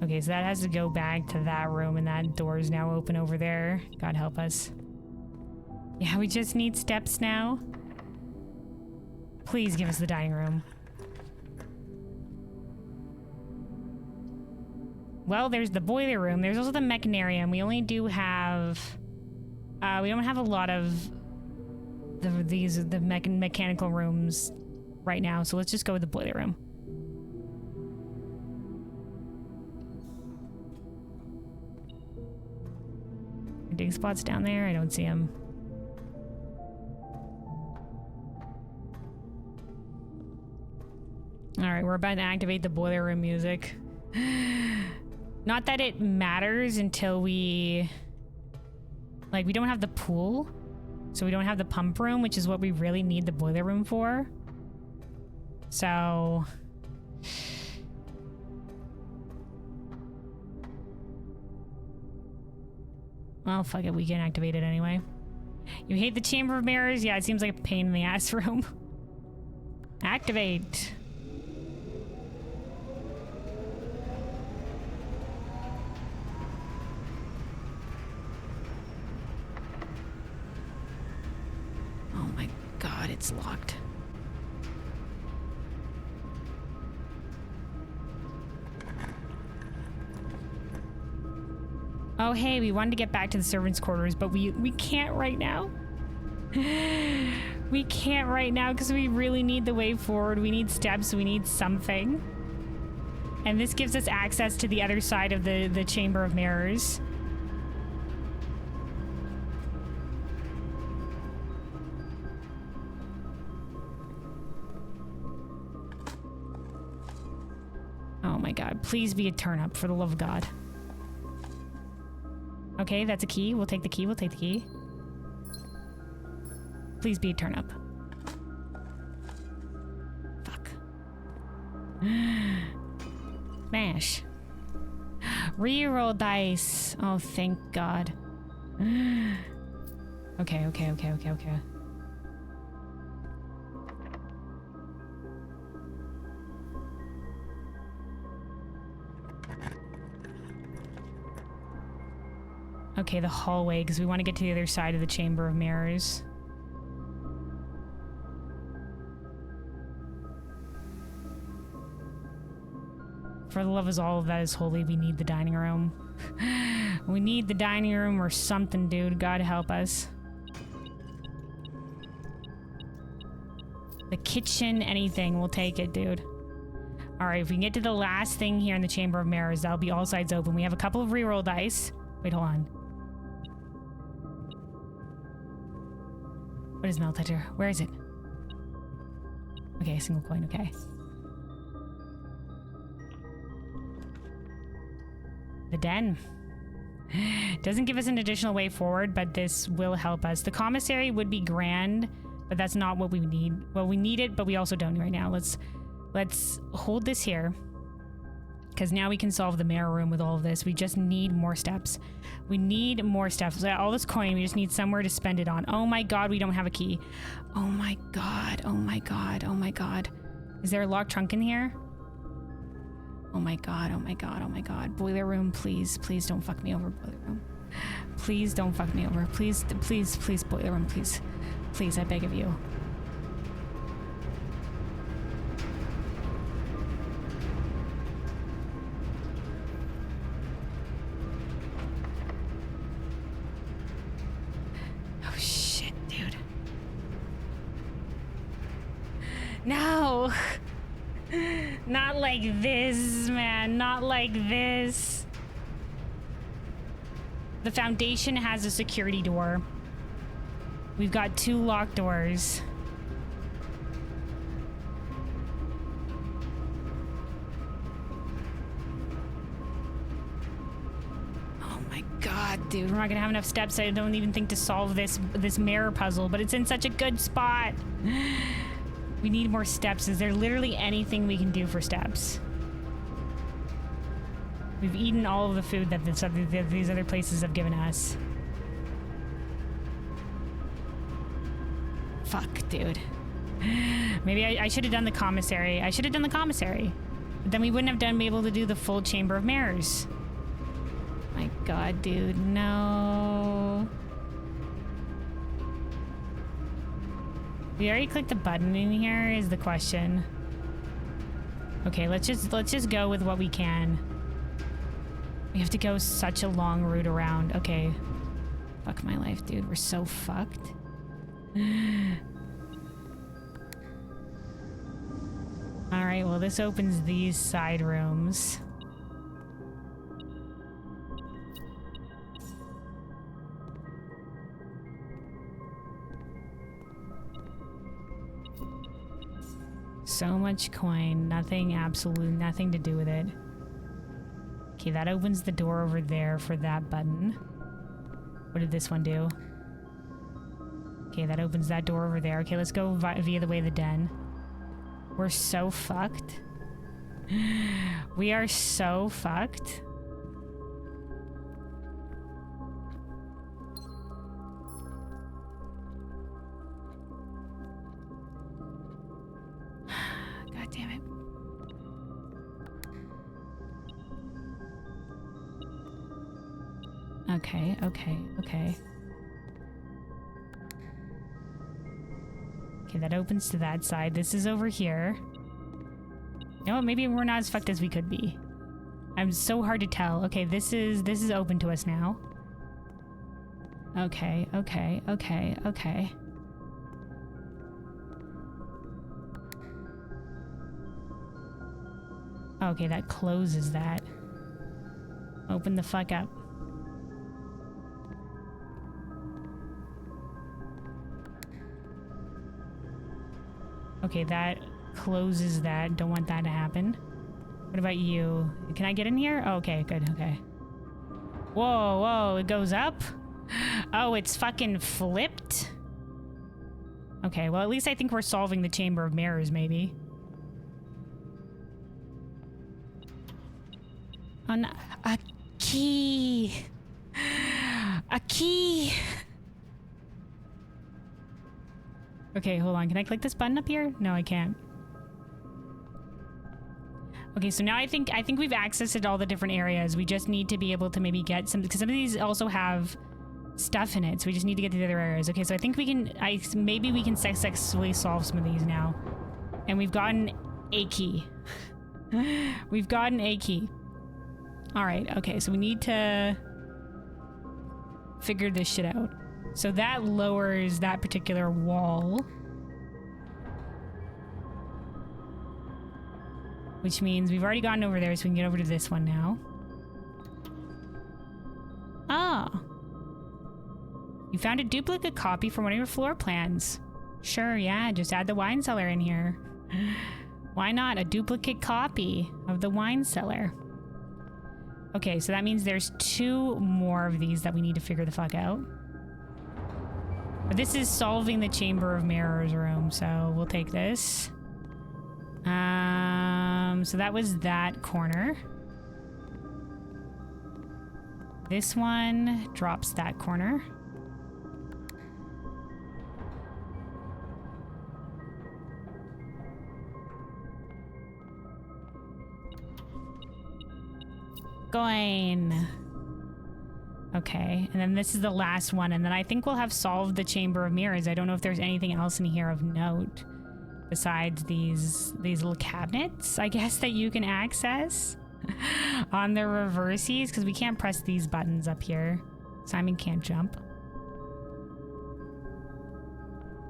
Okay, so that has to go back to that room, and that door is now open over there. God help us. Yeah, we just need steps now. Please give us the dining room. Well, there's the boiler room. There's also the mechanarium. We only do have... we don't have a lot of the mechanical rooms right now, so let's just go with the boiler room. Dig spots down there. I don't see them. Alright, we're about to activate the boiler room music. Not that it matters until we... we don't have the pool. So we don't have the pump room, which is what we really need the boiler room for. So... well, fuck it. We can activate it anyway. You hate the Chamber of Mirrors? Yeah, it seems like a pain in the ass room. Activate. it's locked. Oh, hey, we wanted to get back to the servants' quarters, but we can't right now. We can't right now because we really need the way forward. We need steps. We need something. And this gives us access to the other side of the Chamber of Mirrors. Oh my god, please be a turnip, for the love of God. Okay, that's a key. We'll take the key. We'll take the key. Please be a turnip. Fuck. Smash. Reroll dice. Oh, thank God. Okay. Okay, the hallway, because we want to get to the other side of the Chamber of Mirrors. For the love of all that is holy, we need the dining room. We need the dining room or something, dude. God help us. The kitchen, anything. We'll take it, dude. Alright, if we can get to the last thing here in the Chamber of Mirrors, that'll be all sides open. We have a couple of reroll dice. Wait, hold on. What is Melt Toucher? Where is it? Okay, single coin, okay. The den. Doesn't give us an additional way forward, but this will help us. The commissary would be grand, but that's not what we need. Well, we need it, but we also don't right now. Let's hold this here. Because now we can solve the mirror room with all of this. We just need more steps. We need more steps. All this coin, we just need somewhere to spend it on. Oh my god, we don't have a key. Oh my god, oh my god, oh my god. Is there a locked trunk in here? Oh my god, oh my god, oh my god. Boiler room, please. Please don't fuck me over, boiler room. Please don't fuck me over. Please, please, please, boiler room, please. Please, I beg of you. No! Not like this, man. Not like this. The foundation has a security door. We've got 2 locked doors. Oh my god, dude. We're not gonna have enough steps, I don't even think, to solve this mirror puzzle, but it's in such a good spot. We need more steps. Is there literally anything we can do for steps? We've eaten all of the food that these other places have given us. Fuck, dude. Maybe I should have done the commissary. I should have done the commissary. But then we wouldn't have been able to do the full Chamber of Mirrors. My god, dude. No. We already clicked the button in here is the question. Okay, let's just go with what we can. We have to go such a long route around. Okay. Fuck my life, dude. We're so fucked. Alright, well this opens these side rooms. So much coin, nothing, absolutely nothing to do with it. Okay, that opens the door over there for that button. What did this one do? Okay, that opens that door over there. Okay, let's go via the way of the den. We're so fucked. We are so fucked. God damn it. Okay, okay, okay. Okay, that opens to that side. This is over here. You know what? Maybe we're not as fucked as we could be. I'm so hard to tell. Okay, this is open to us now. Okay, okay, okay, okay. Okay, that closes that. Open the fuck up. Okay, that closes that. Don't want that to happen. What about you? Can I get in here? Oh, okay, good, okay. Whoa, whoa, it goes up? Oh, it's fucking flipped? Okay, well, at least I think we're solving the Chamber of Mirrors, maybe. Oh, no. A key! A key! Okay, hold on. Can I click this button up here? No, I can't. Okay, so now I think we've accessed all the different areas. We just need to be able to maybe get some, because some of these also have stuff in it, so we just need to get to the other areas. Okay, so I think we can, maybe we can successfully solve some of these now. And we've gotten a key. We've gotten a key. All right, okay, so we need to figure this shit out. So that lowers that particular wall. Which means we've already gotten over there, so we can get over to this one now. Ah. You found a duplicate copy from one of your floor plans. Sure, yeah, just add the wine cellar in here. Why not? A duplicate copy of the wine cellar. Okay, so that means there's 2 more of these that we need to figure the fuck out. But this is solving the Chamber of Mirrors room, so we'll take this. So that was that corner. This one drops that corner. Going. Okay, and then this is the last one, and then I think we'll have solved the Chamber of Mirrors. I don't know if there's anything else in here of note besides these little cabinets, I guess, that you can access on the reversies, because we can't press these buttons up here. Simon can't jump.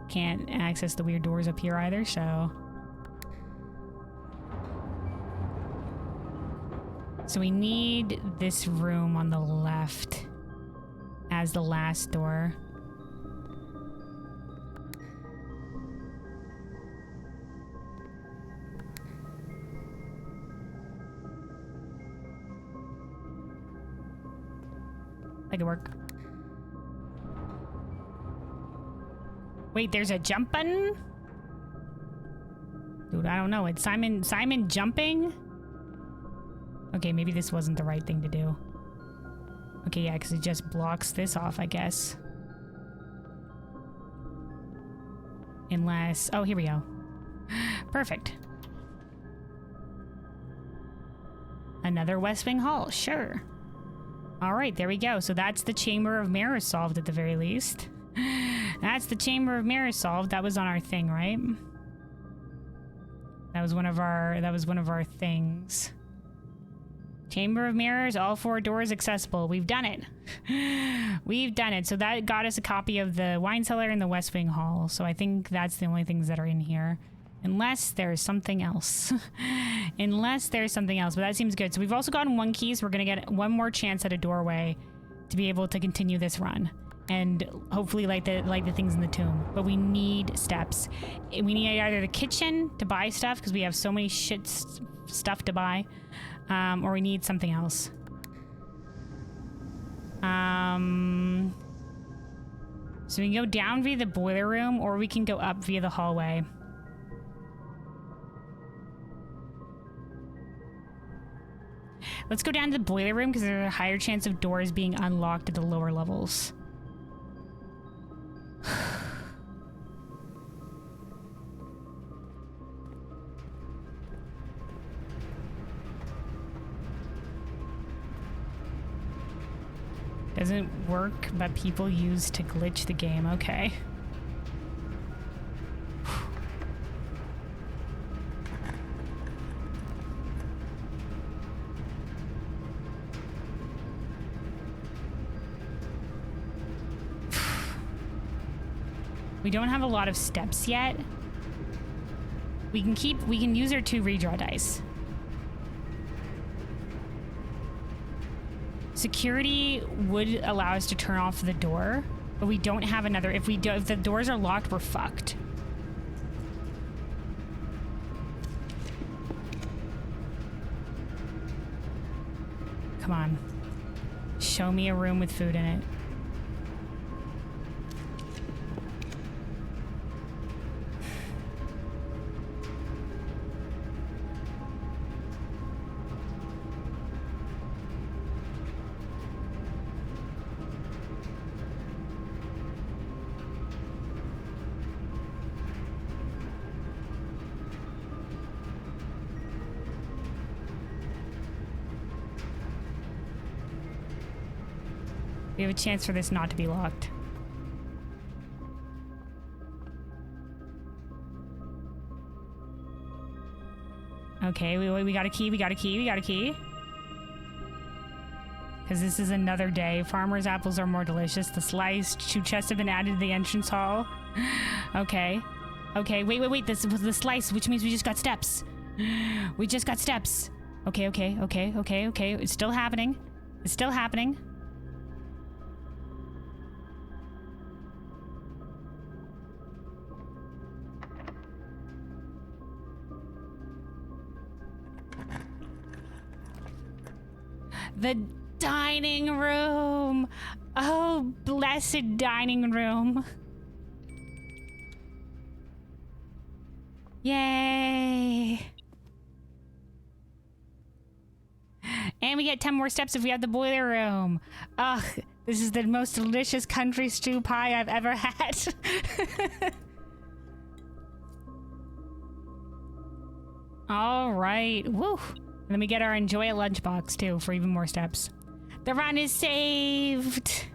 Can't access the weird doors up here either, so... So we need this room on the left as the last door. That could work. Wait, there's a jump button? Dude, I don't know. It's Simon jumping? Okay, maybe this wasn't the right thing to do. Okay, yeah, because it just blocks this off, I guess. Unless... Oh, here we go. Perfect. Another West Wing Hall, sure. Alright, there we go. So that's the Chamber of Mirrors solved at the very least. That's the Chamber of Mirrors solved. That was on our thing, right? That was one of our things. Chamber of Mirrors, all 4 doors accessible. We've done it. We've done it. So that got us a copy of the wine cellar and the West Wing Hall. So I think that's the only things that are in here. Unless there's something else. Unless there's something else. But that seems good. So we've also gotten 1 key. So we're going to get 1 more chance at a doorway to be able to continue this run. And hopefully light the things in the tomb. But we need steps. We need either the kitchen to buy stuff, because we have so many stuff to buy. Or we need something else. So we can go down via the boiler room, or we can go up via the hallway. Let's go down to the boiler room, because there's a higher chance of doors being unlocked at the lower levels. Doesn't work, but people use to glitch the game. Okay. We don't have a lot of steps yet. We can use our 2 redraw dice. Security would allow us to turn off the door, but we don't have another. If the doors are locked, we're fucked. Come on. Show me a room with food in it. We have a chance for this not to be locked. Okay, we got a key, we got a key, we got a key. Because this is another day. Farmer's apples are more delicious. The sliced 2 chests have been added to the entrance hall. Okay. Okay, wait. This was the slice, which means we just got steps. We just got steps. Okay. It's still happening. It's still happening. The dining room. Oh, blessed dining room. Yay. And we get 10 more steps if we have the boiler room. Ugh, this is the most delicious country stew pie I've ever had. All right. Woo. And then we get our enjoy a lunchbox too for even more steps. The run is saved.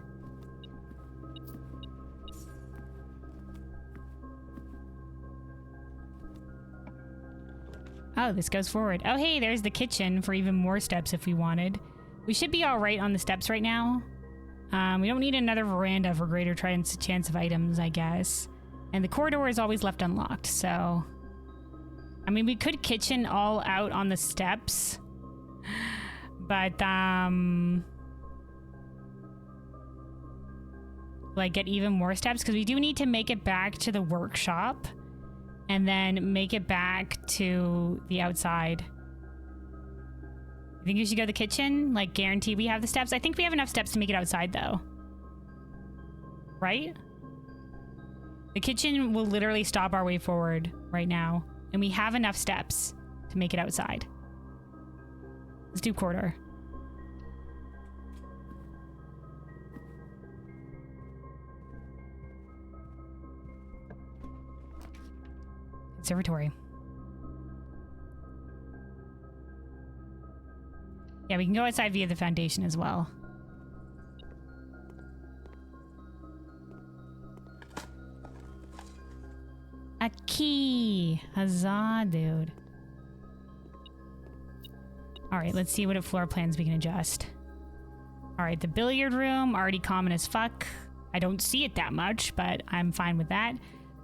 Oh, this goes forward. Oh, hey, there's the kitchen for even more steps if we wanted. We should be all right on the steps right now. We don't need another veranda for greater chance of items, I guess. And the corridor is always left unlocked, so... I mean, we could kitchen all out on the steps. But, like, get even more steps, because we do need to make it back to the workshop. And then make it back to the outside. You think you should go to the kitchen? Like, guarantee we have the steps? I think we have enough steps to make it outside, though. Right? The kitchen will literally stop our way forward right now. And we have enough steps to make it outside. Let's do corridor. Conservatory. Yeah, we can go outside via the foundation as well. A key! Huzzah, dude. Alright, let's see what floor plans we can adjust. Alright, the billiard room, already common as fuck. I don't see it that much, but I'm fine with that.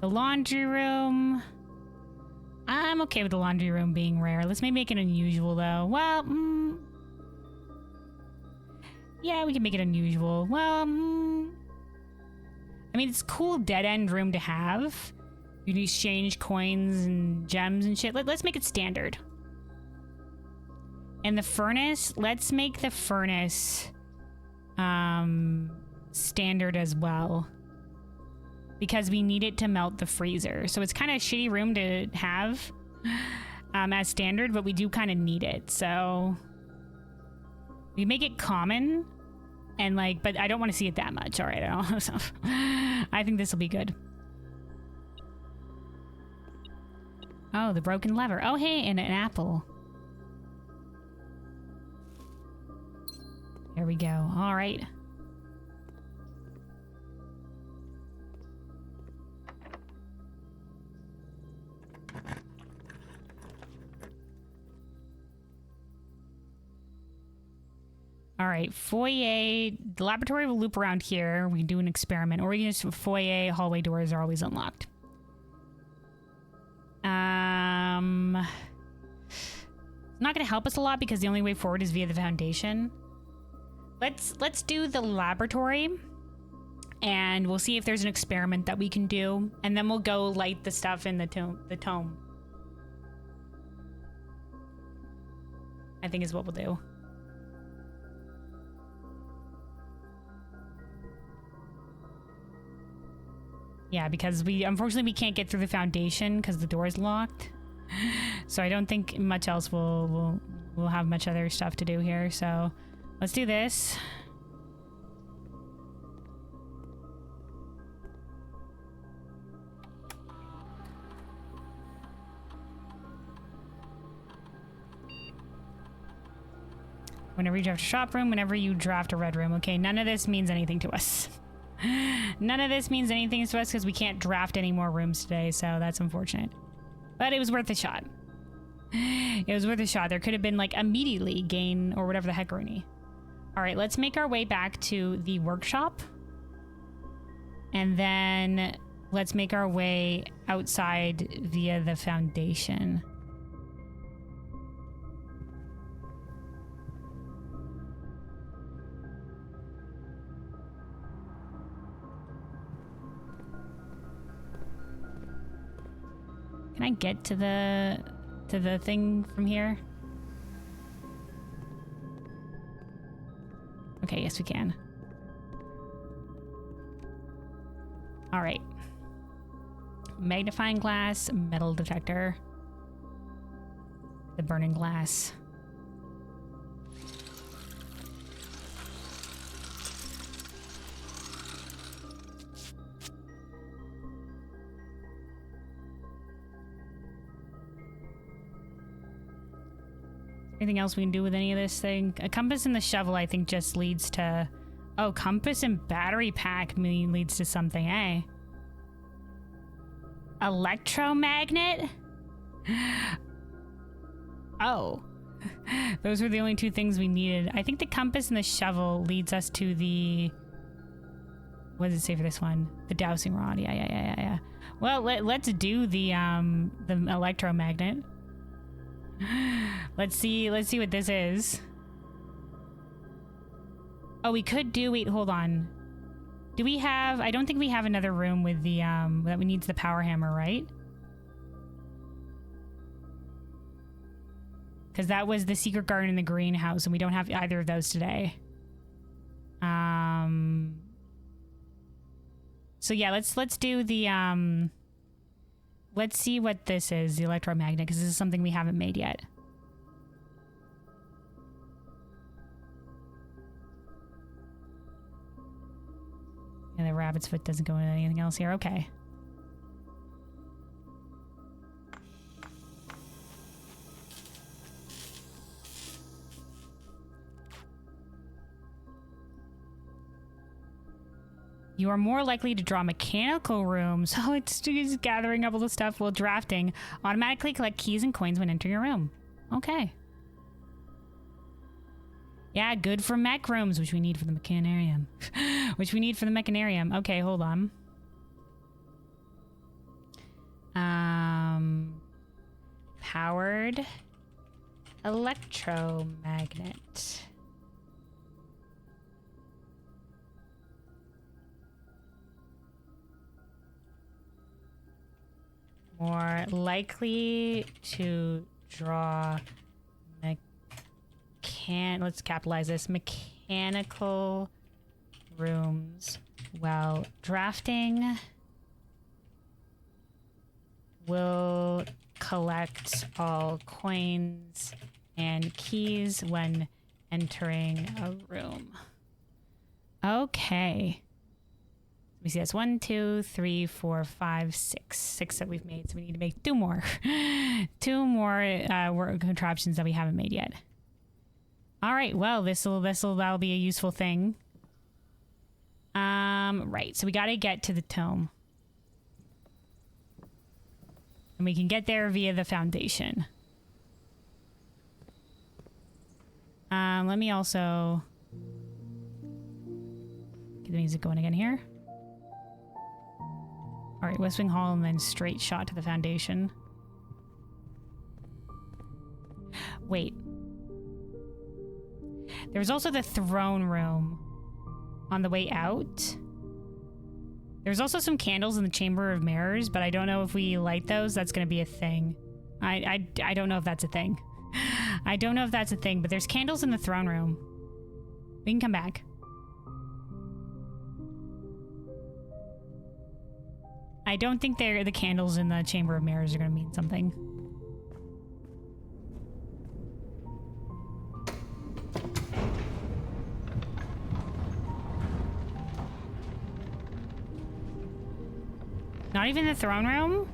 The laundry room... I'm okay with the laundry room being rare. Let's maybe make it unusual, though. Well, yeah, we can make it unusual. Well, I mean, it's a cool dead-end room to have. You can exchange coins and gems and shit. Let's make it standard. And the furnace, let's make the furnace standard as well. Because we need it to melt the freezer. So it's kind of a shitty room to have as standard, but we do kind of need it. So we make it common and like, but I don't want to see it that much. All right, I think this will be good. Oh, the broken lever. Oh, hey, and an apple. There we go. All right. All right, foyer. The laboratory will loop around here. We can do an experiment, or we can just foyer. Hallway doors are always unlocked. It's not going to help us a lot because the only way forward is via the foundation. Let's do the laboratory, and we'll see if there's an experiment that we can do, and then we'll go light the stuff in the tome. I think is what we'll do. Yeah, because unfortunately we can't get through the foundation because the door is locked. So I don't think much else we'll have much other stuff to do here. So let's do this. Whenever you draft a shop room, whenever you draft a red room. Okay, none of this means anything to us. None of this means anything to us because we can't draft any more rooms today, so that's unfortunate. But it was worth a shot. It was worth a shot. There could have been like immediately gain or whatever the heck, Rooney. All right, let's make our way back to the workshop. And then let's make our way outside via the foundation. Can I get to the thing from here? Okay, yes we can. All right. Magnifying glass, metal detector. The burning glass. Anything else we can do with any of this thing? A compass and the shovel, I think, just leads to... Oh, compass and battery pack leads to something, eh? Electromagnet? Oh. Those were the only two things we needed. I think the compass and the shovel leads us to the... What does it say for this one? The dowsing rod. Yeah. Well, let's do the electromagnet. Let's see what this is. Oh, we could do... Wait, hold on. Do we have... I don't think we have another room with the, that we needs the power hammer, right? Because that was the secret garden in the greenhouse, and we don't have either of those today. So yeah, let's do the, let's see what this is, the electromagnet, because this is something we haven't made yet. And the rabbit's foot doesn't go into anything else here. Okay. You are more likely to draw mechanical rooms. So it's just gathering up all the stuff while drafting. Automatically collect keys and coins when entering a room. Okay. Yeah, good for mech rooms, which we need for the mechanarium. Okay, hold on. Powered electromagnet. More likely to draw let's capitalize this, mechanical rooms while drafting. Will collect all coins and keys when entering a room. Okay. Let me see, that's 1, 2, 3, 4, 5, 6. 6 that we've made, so we need to make 2 more. 2 more contraptions that we haven't made yet. All right, well, that'll be a useful thing. Right, so we got to get to the tome. And we can get there via the foundation. Let me also... keep the music going again here. All right, West Wing Hall and then straight shot to the foundation. Wait. There was also the throne room on the way out. There's also some candles in the Chamber of Mirrors, but I don't know if we light those. That's going to be a thing. I don't know if that's a thing. I don't know if that's a thing, but there's candles in the throne room. We can come back. I don't think the candles in the Chamber of Mirrors are going to mean something. Not even the throne room?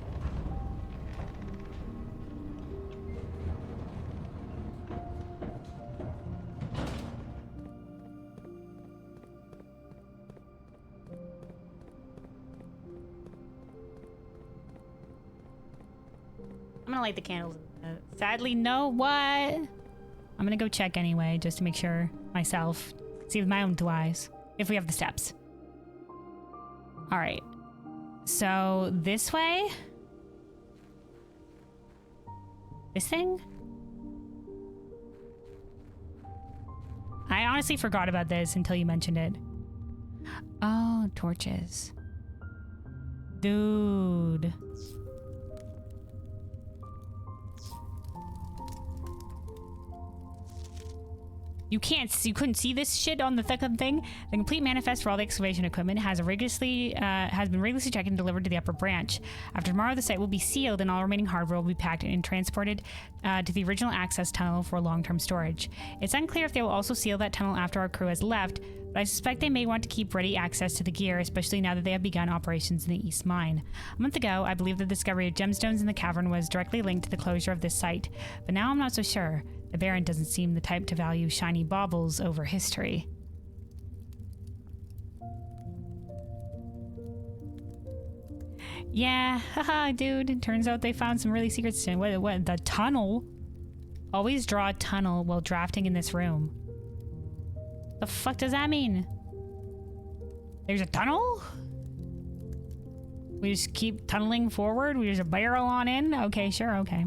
I'm gonna light the candles. Sadly, no. What? I'm gonna go check anyway, just to make sure myself. See with my own two eyes. If we have the steps. Alright. So, this way? This thing? I honestly forgot about this until you mentioned it. Oh, torches. Dude. You couldn't see this shit on the fucking thing? The complete manifest for all the excavation equipment has been rigorously checked and delivered to the upper branch. After tomorrow, the site will be sealed and all remaining hardware will be packed and transported to the original access tunnel for long-term storage. It's unclear if they will also seal that tunnel after our crew has left, but I suspect they may want to keep ready access to the gear, especially now that they have begun operations in the East Mine. A month ago, I believe the discovery of gemstones in the cavern was directly linked to the closure of this site, but now I'm not so sure. The Baron doesn't seem the type to value shiny baubles over history. Yeah, haha, dude. It turns out they found some really secret stuff. What? The tunnel? Always draw a tunnel while drafting in this room. The fuck does that mean? There's a tunnel? We just keep tunneling forward? We just barrel on in? Okay, sure, okay.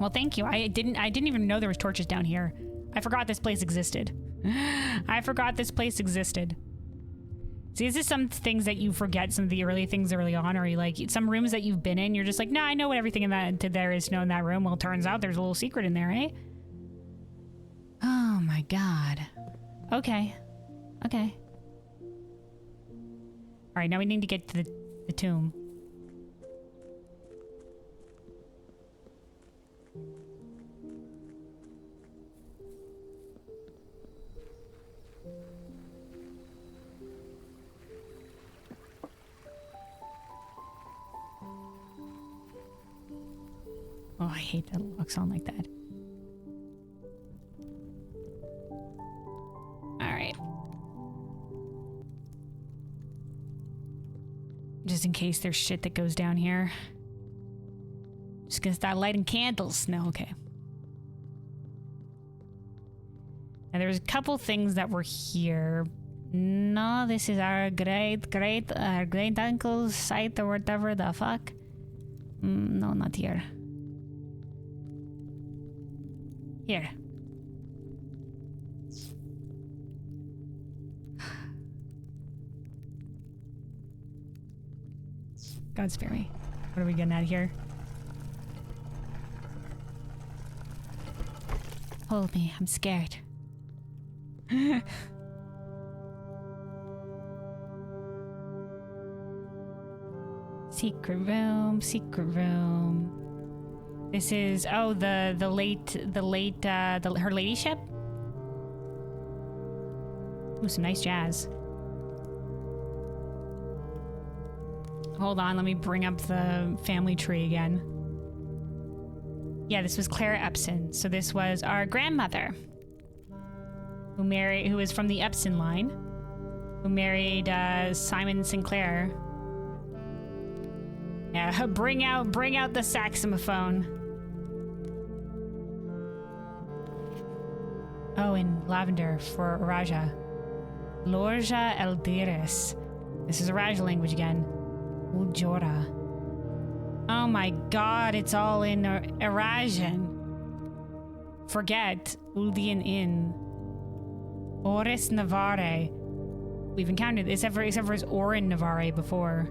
Well, thank you. I didn't even know there was torches down here. I forgot this place existed. I forgot this place existed. See, this is some things that you forget, some of the early things early on, or you like some rooms that you've been in, you're just like, nah, I know what everything in that there is to know in that room. Well, it turns out there's a little secret in there, eh? Oh my god. Okay. Okay. Alright, now we need to get to the tomb. Oh, I hate that it locks on like that. Alright. Just in case there's shit that goes down here. Just gonna start lighting candles. No, okay. And there's a couple things that were here. No, this is our great uncle's site or whatever the fuck. No, not here. Here. God spare me. What are we getting at here? Hold me, I'm scared. Secret room, secret room. This is, oh, her ladyship? Ooh, some nice jazz. Hold on, let me bring up the family tree again. Yeah, this was Clara Epson. So this was our grandmother, who was from the Epson line, who married Simon Sinclair. Yeah, bring out the saxophone. Oh, and lavender for Raja. Lorja Eldiris. This is Araja language again. Ujora. Oh my god, it's all in Arajan. Forget Uldian Inn. Oris Navare. We've encountered this except for his Orin Navare before.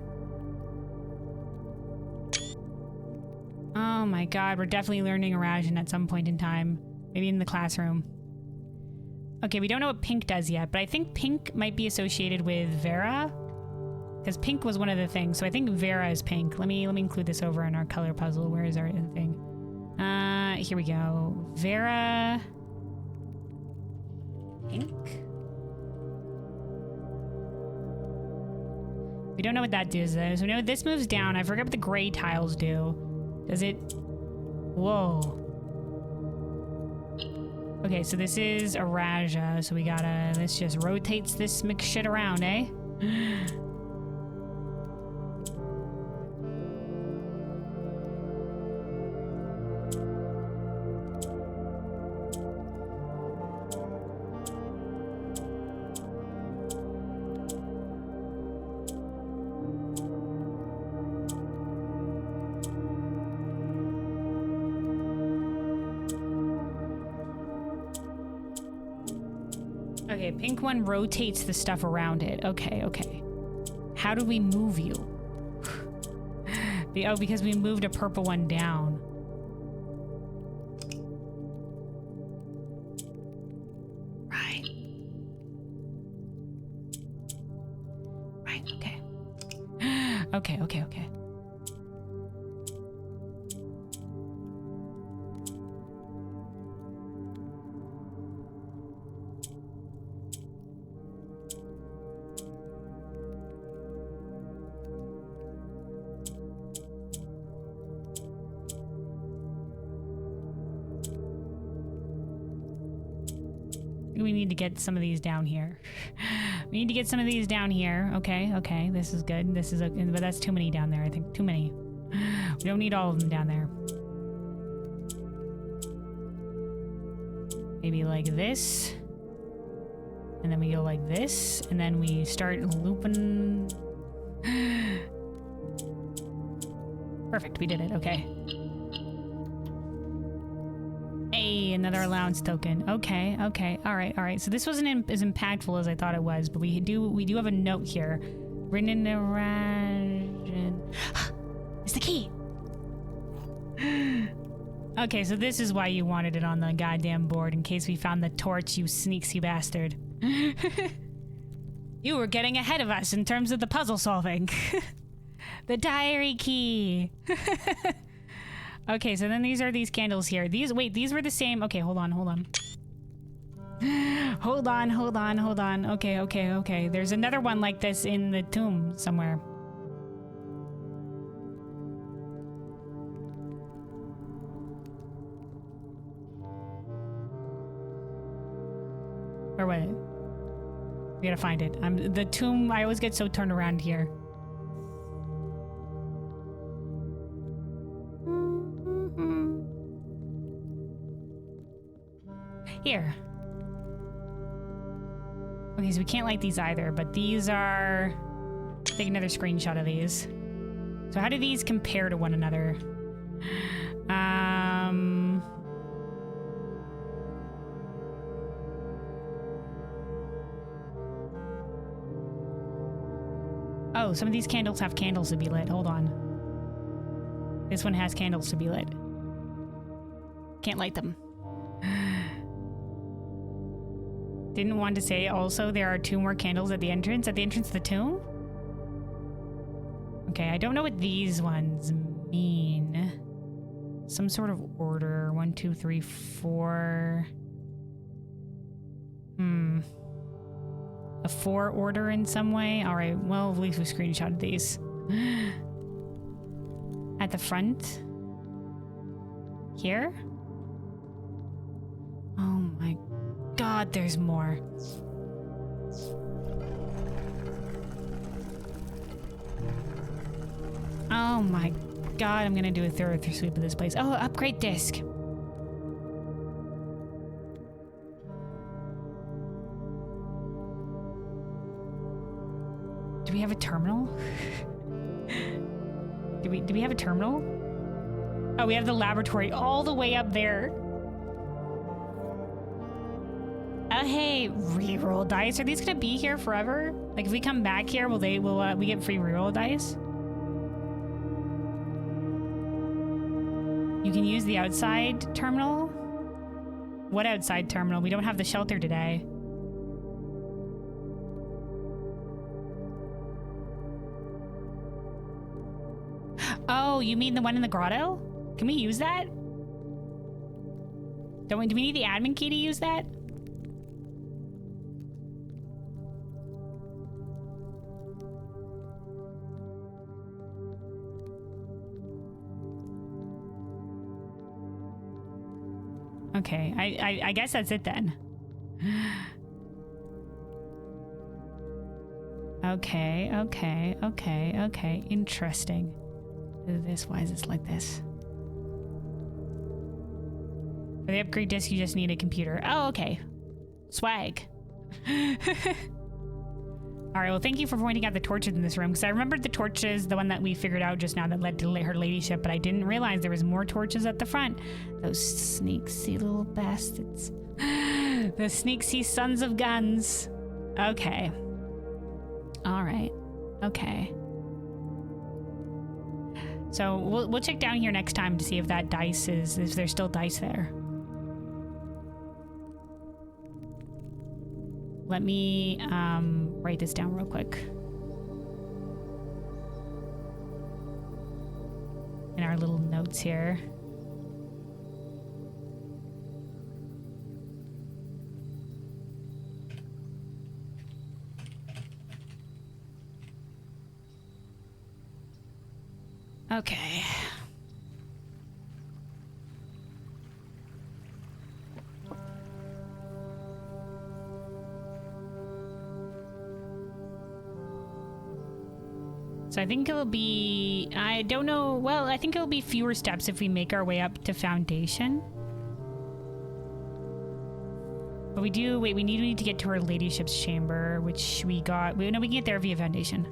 Oh my god, we're definitely learning Arajan at some point in time. Maybe in the classroom. Okay, we don't know what pink does yet, but I think pink might be associated with Vera. Because pink was one of the things, so I think Vera is pink. Let me include this over in our color puzzle. Where is our thing? Here we go. Vera... Pink? We don't know what that does though. So we know this moves down. I forget what the gray tiles do. Does it... Whoa. Okay, so this is Araja. So we gotta... This just rotates this mixed shit around, eh? Okay, pink one rotates the stuff around it. Okay, okay. How do we move you? Oh, because we moved a purple one down. Right. Right, okay. Okay, okay, okay. We need to get some of these down here. We need to get some of these down here. Okay, okay. This is good. This is but that's too many down there. I think too many. We don't need all of them down there. Maybe like this. And then we go like this. And then we start looping. Perfect. We did it. Okay. Hey, another allowance token. Okay, okay. All right. So this wasn't as impactful as I thought it was, but we do have a note here. Written in the It's the key. Okay, so this is why you wanted it on the goddamn board, in case we found the torch, you sneaksy bastard. You were getting ahead of us in terms of the puzzle solving. The diary key. Okay, so then these are these candles here. These were the same. Okay, hold on. Hold on. Okay. There's another one like this in the tomb somewhere. Or what? We gotta find it. The tomb, I always get so turned around here. Here. Okay, so we can't light these either, but these are... Take another screenshot of these. So how do these compare to one another? Oh, some of these candles have candles to be lit. Hold on. This one has candles to be lit. Can't light them. Didn't want to say also there are 2 more candles at the entrance to the tomb? Okay, I don't know what these ones mean. Some sort of order. 1, 2, 3, 4. A 4 order in some way? Alright, well, at least we screenshotted these. At the front? Here? Oh my god, there's more. Oh my god, I'm gonna do a thorough sweep of this place. Oh, upgrade disc. Do we have a terminal? Do we have a terminal? Oh, we have the laboratory all the way up there. Oh, hey, reroll dice. Are these gonna be here forever? Like, if we come back here, will we get free reroll dice? You can use the outside terminal. What outside terminal? We don't have the shelter today. Oh, you mean the one in the grotto? Can we use that? Do we need the admin key to use that? Okay, I guess that's it then. Okay. Interesting. Why is this like this? For the upgrade disc, you just need a computer. Oh, okay. Swag. All right, well, thank you for pointing out the torches in this room, because I remembered the torches, the one that we figured out just now that led to her ladyship, but I didn't realize there was more torches at the front. Those sneaky little bastards. The sneaky sons of guns. Okay. All right. Okay. So we'll check down here next time to see if that dice is, if there's still dice there. Let me write this down real quick. In our little notes here. Okay. So I think it'll be, I don't know, well, I think it'll be fewer steps if we make our way up to Foundation. But we do, wait, we need to get to our ladyship's chamber, which we got, no, we can get there via Foundation.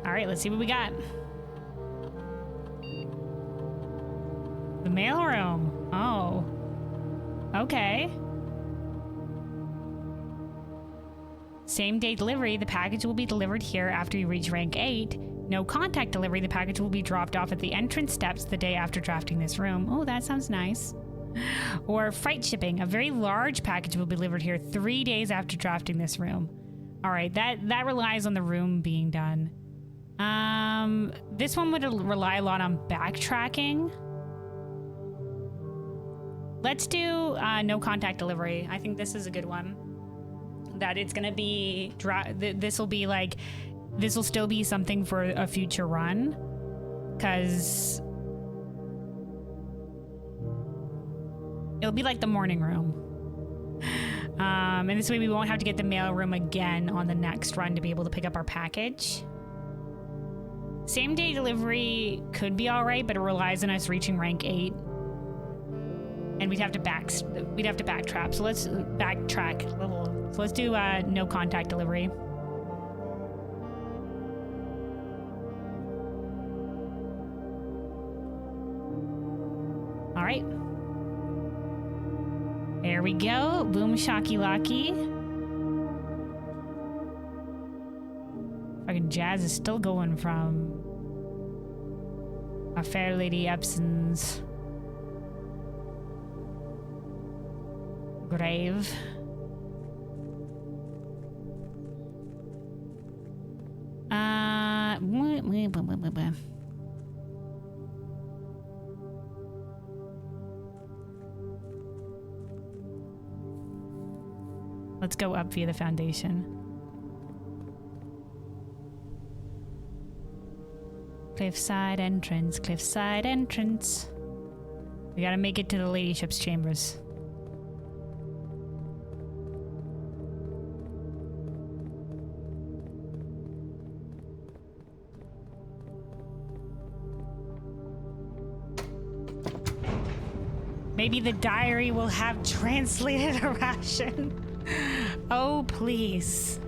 All right, let's see what we got. The mailroom. Oh. Okay. Same day delivery. The package will be delivered here after you reach rank 8. No contact delivery. The package will be dropped off at the entrance steps the day after drafting this room. Oh, that sounds nice. Or freight shipping. A very large package will be delivered here 3 days after drafting this room. All right, that relies on the room being done. This one would rely a lot on backtracking. Let's do no contact delivery. I think this is a good one. That it's gonna be this will be like, this will still be something for a future run, because it'll be like the morning room. And this way we won't have to get the mail room again on the next run to be able to pick up our package. Same day delivery could be all right, but it relies on us reaching rank 8, and we'd have to backtrack. So let's backtrack. So let's do no contact delivery. All right. There we go. Boom shocky locky. Fucking jazz is still going from a fair lady Epson's grave. Let's go up via the Foundation. Cliffside entrance, cliffside entrance. We gotta make it to the ladyship's chambers. Maybe the diary will have translated a ration. Oh, please.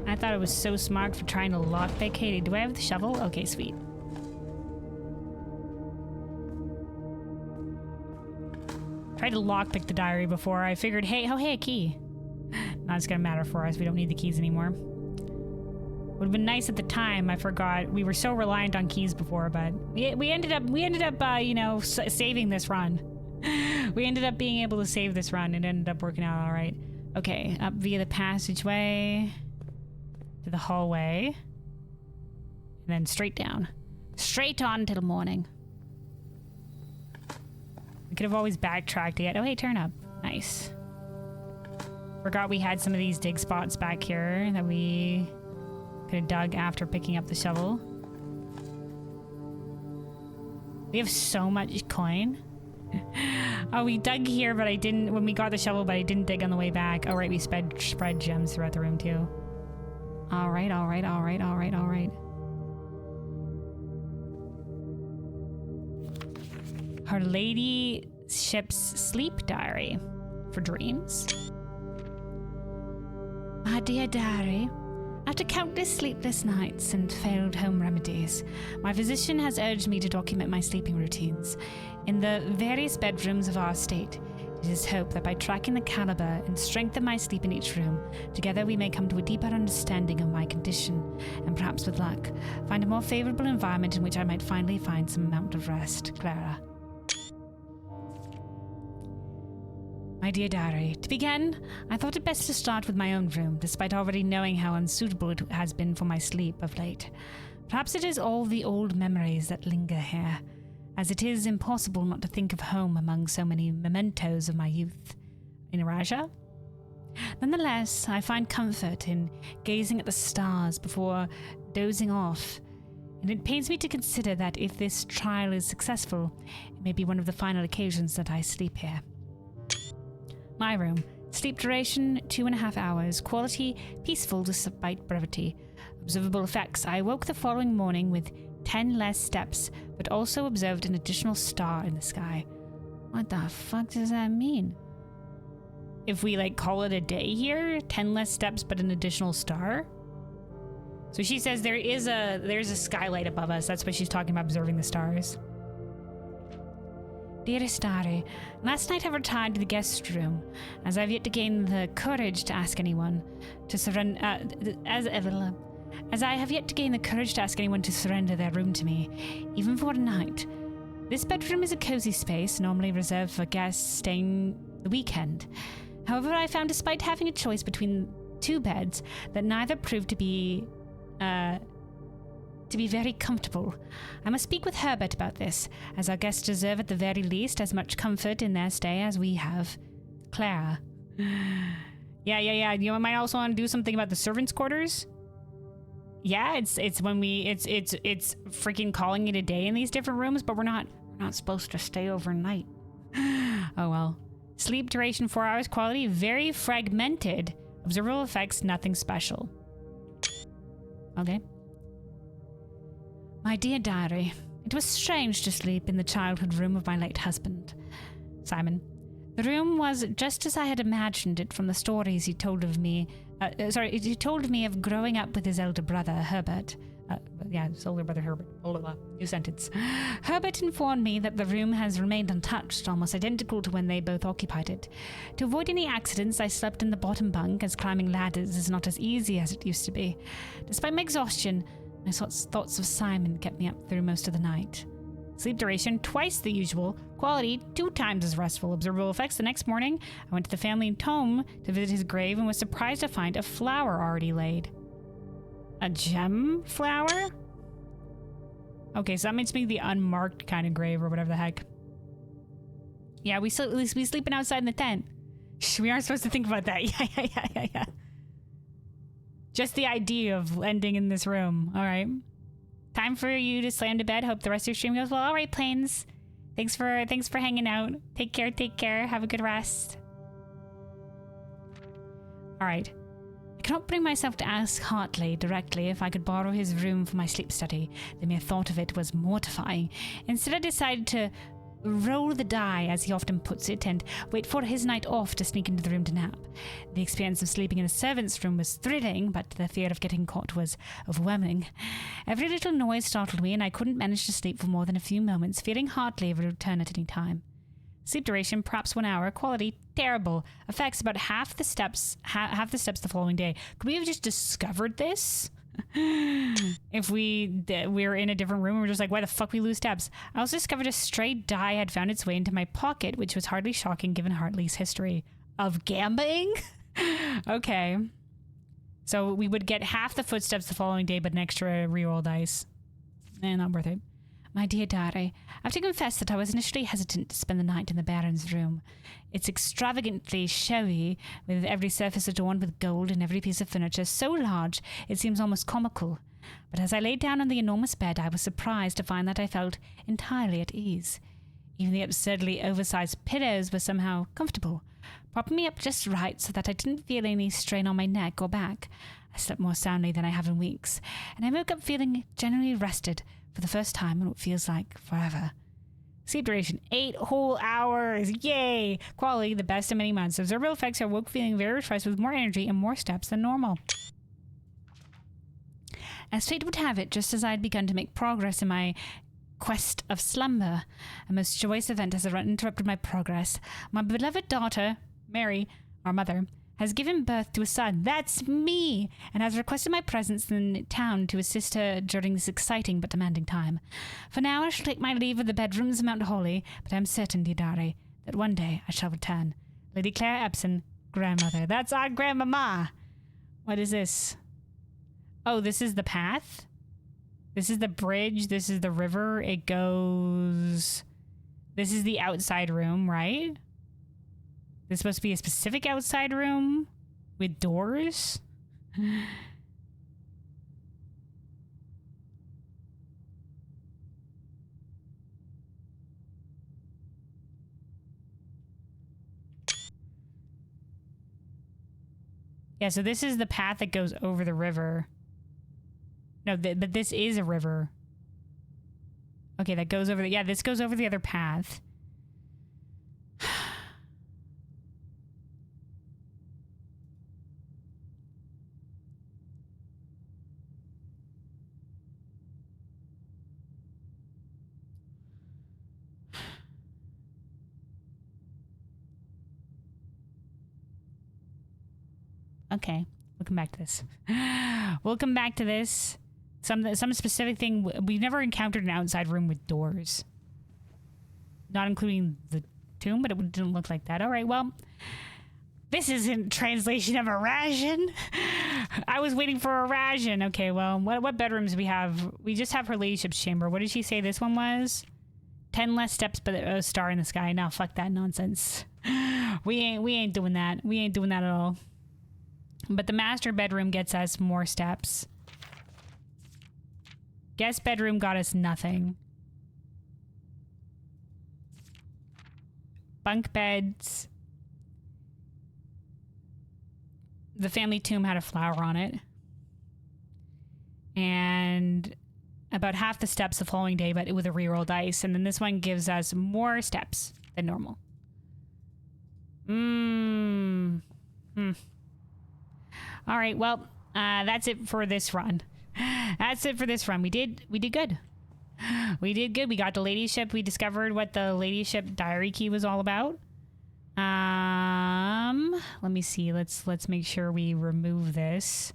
I thought it was so smart for trying to lockpick. Hey, do I have the shovel? Okay, sweet. Tried to lockpick the diary before. I figured, hey, a key. Not it's gonna matter for us. We don't need the keys anymore. Would have been nice at the time. I forgot. We were so reliant on keys before, but we ended up, you know, saving this run. We ended up being able to save this run. It ended up working out all right. Okay, up via the passageway to the hallway, and then straight down, straight on till morning. We could have always backtracked to get. Oh, hey, turn up. Nice. Forgot we had some of these dig spots back here that we could have dug after picking up the shovel. We have so much coin. Oh, we dug here, but I didn't when we got the shovel, but I didn't dig on the way back. Oh, right, we spread gems throughout the room too. All right. Her ladyship's sleep diary for dreams. My dear diary, after countless sleepless nights and failed home remedies, my physician has urged me to document my sleeping routines. In the various bedrooms of our estate, it is hoped that by tracking the caliber and strength of my sleep in each room, together we may come to a deeper understanding of my condition, and perhaps with luck, find a more favorable environment in which I might finally find some amount of rest. Clara. My dear diary, to begin, I thought it best to start with my own room, despite already knowing how unsuitable it has been for my sleep of late. Perhaps it is all the old memories that linger here, as it is impossible not to think of home among so many mementos of my youth. In Raja? Nonetheless, I find comfort in gazing at the stars before dozing off, and it pains me to consider that if this trial is successful, it may be one of the final occasions that I sleep here. My room. Sleep duration, 2.5 hours. Quality, peaceful despite brevity. Observable effects. I awoke the following morning with 10 less steps, but also observed an additional star in the sky. What the fuck does that mean? If we, call it a day here, 10 less steps, but an additional star? So she says there's a skylight above us. That's what she's talking about, observing the stars. Dearest diary, last night I retired to the guest room, as I have yet to gain the courage to ask anyone to surrender. As I have yet to gain the courage to ask anyone to surrender their room to me, even for a night. This bedroom is a cozy space, normally reserved for guests staying the weekend. However, I found, despite having a choice between two beds, that neither proved to be very comfortable. I must speak with Herbert about this, as our guests deserve at the very least as much comfort in their stay as we have. Clara. Yeah. You might also want to do something about the servants' quarters. Yeah, it's freaking calling it a day in these different rooms, but we're not supposed to stay overnight. Oh well. Sleep duration 4 hours. Quality very fragmented. Observable effects nothing special. Okay. My dear diary, it was strange to sleep in the childhood room of my late husband, Simon. The room was just as I had imagined it from the stories he told me of growing up with his elder brother, Herbert. His older brother, Herbert. New sentence. Herbert informed me that the room has remained untouched, almost identical to when they both occupied it. To avoid any accidents, I slept in the bottom bunk, as climbing ladders is not as easy as it used to be. Despite my exhaustion, my thoughts of Simon kept me up through most of the night. Sleep duration, twice the usual. Quality, 2 times as restful. Observable effects, the next morning, I went to the family home to visit his grave and was surprised to find a flower already laid. A gem flower? Okay, so that makes me the unmarked kind of grave or whatever the heck. Yeah, we sleeping outside in the tent. Shh, we aren't supposed to think about that. Yeah. Just the idea of ending in this room. All right. Time for you to slam to bed. Hope the rest of your stream goes well. All right, Plains. Thanks for hanging out. Take care. Have a good rest. All right. I cannot bring myself to ask Hartley directly if I could borrow his room for my sleep study. The mere thought of it was mortifying. Instead, I decided to roll the die, as he often puts it, and wait for his night off to sneak into the room to nap. The experience of sleeping in a servant's room was thrilling, but the fear of getting caught was overwhelming. Every little noise startled me, and I couldn't manage to sleep for more than a few moments, fearing Hartley would return at any time. Sleep duration, perhaps 1 hour. Quality, terrible. Effects, about half the steps the following day. Could we have just discovered this? If we were in a different room and we're just like, why the fuck we lose steps? I also discovered a stray die had found its way into my pocket, which was hardly shocking given Hartley's history of gambling. Okay. So we would get half the footsteps the following day, but an extra reroll dice. Not worth it. My dear diary, I have to confess that I was initially hesitant to spend the night in the Baron's room. It's extravagantly showy, with every surface adorned with gold and every piece of furniture so large it seems almost comical. But as I lay down on the enormous bed, I was surprised to find that I felt entirely at ease. Even the absurdly oversized pillows were somehow comfortable, propping me up just right so that I didn't feel any strain on my neck or back. I slept more soundly than I have in weeks, and I woke up feeling generally rested for the first time in what feels like forever. Sleep duration, 8 whole hours. Yay! Quality, the best in many months. Observable effects, I woke feeling very refreshed with more energy and more steps than normal. As fate would have it, just as I had begun to make progress in my quest of slumber, a most joyous event has interrupted my progress. My beloved daughter, Mary, our mother, has given birth to a son. That's me! And has requested my presence in town to assist her during this exciting but demanding time. For now, I shall take my leave of the bedrooms of Mount Holly, but I am certain, dear diary, that one day I shall return. Lady Claire Epson, grandmother. That's our grandmama! What is this? Oh, this is the path? This is the bridge. This is the river. It goes... This is the outside room, right? This is supposed to be a specific outside room with doors. Yeah, so this is the path that goes over the river. No, but this is a river. Okay, that goes over the... Yeah, this goes over the other path. Okay, we'll come back to this. We'll come back to this. Some specific thing. We've never encountered an outside room with doors. Not including the tomb, but it didn't look like that. All right, well, this isn't translation of a ration. I was waiting for a ration. Okay, well, what bedrooms do we have? We just have her ladyship's chamber. What did she say this one was? 10 less steps, but a star in the sky. No, fuck that nonsense. We ain't doing that. We ain't doing that at all. But the master bedroom gets us more steps. Guest bedroom got us nothing. Bunk beds. The family tomb had a flower on it. And about half the steps the following day, but with a reroll dice. And then this one gives us more steps than normal. All right, well, that's it for this run. That's it for this run. We did good. We did good. We got the ladyship. We discovered what the ladyship diary key was all about. Let me see. Let's make sure we remove this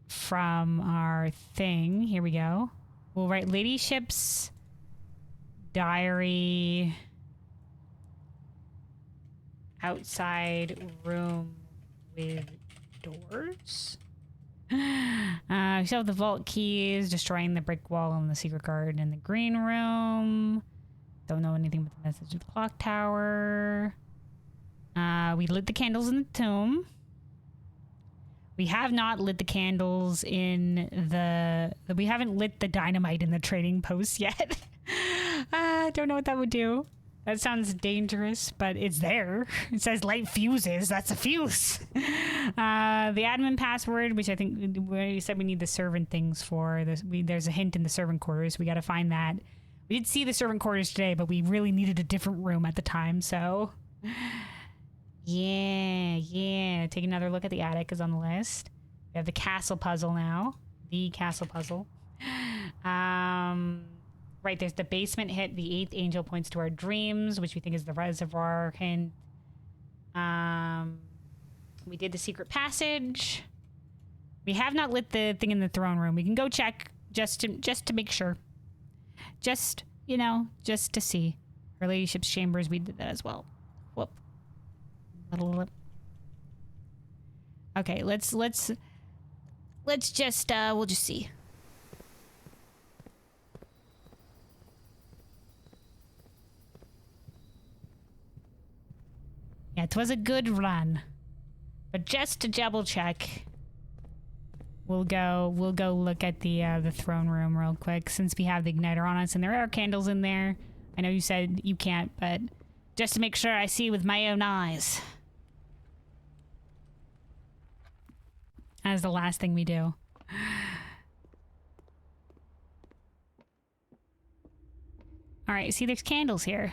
from our thing. Here we go. We'll write ladyship's diary outside room with doors. Shelve the vault keys, destroying the brick wall and the secret garden in the green room. Don't know anything but the message of the clock tower. We lit the candles in the tomb. We have not lit the candles in we haven't lit the dynamite in the trading post yet. I don't know what that would do. That sounds dangerous, but it's there. It says light fuses. That's a fuse. The admin password, which I think we said we need the servant things for. There's a hint in the servant quarters. We got to find that. We did see the servant quarters today, but we really needed a different room at the time, so... Yeah. Take another look at the attic is on the list. We have the castle puzzle now. The castle puzzle. Right, there's the basement hit. The 8th angel points to our dreams, which we think is the reservoir hint. We did the secret passage. We have not lit the thing in the throne room. We can go check just to make sure. Just to see. Her ladyship's chambers, we did that as well. Whoop. Okay, let's just we'll just see. Yeah, it was a good run. But just to double check, we'll go look at the throne room real quick since we have the igniter on us and there are candles in there. I know you said you can't, but just to make sure I see with my own eyes. That is the last thing we do. Alright, see there's candles here.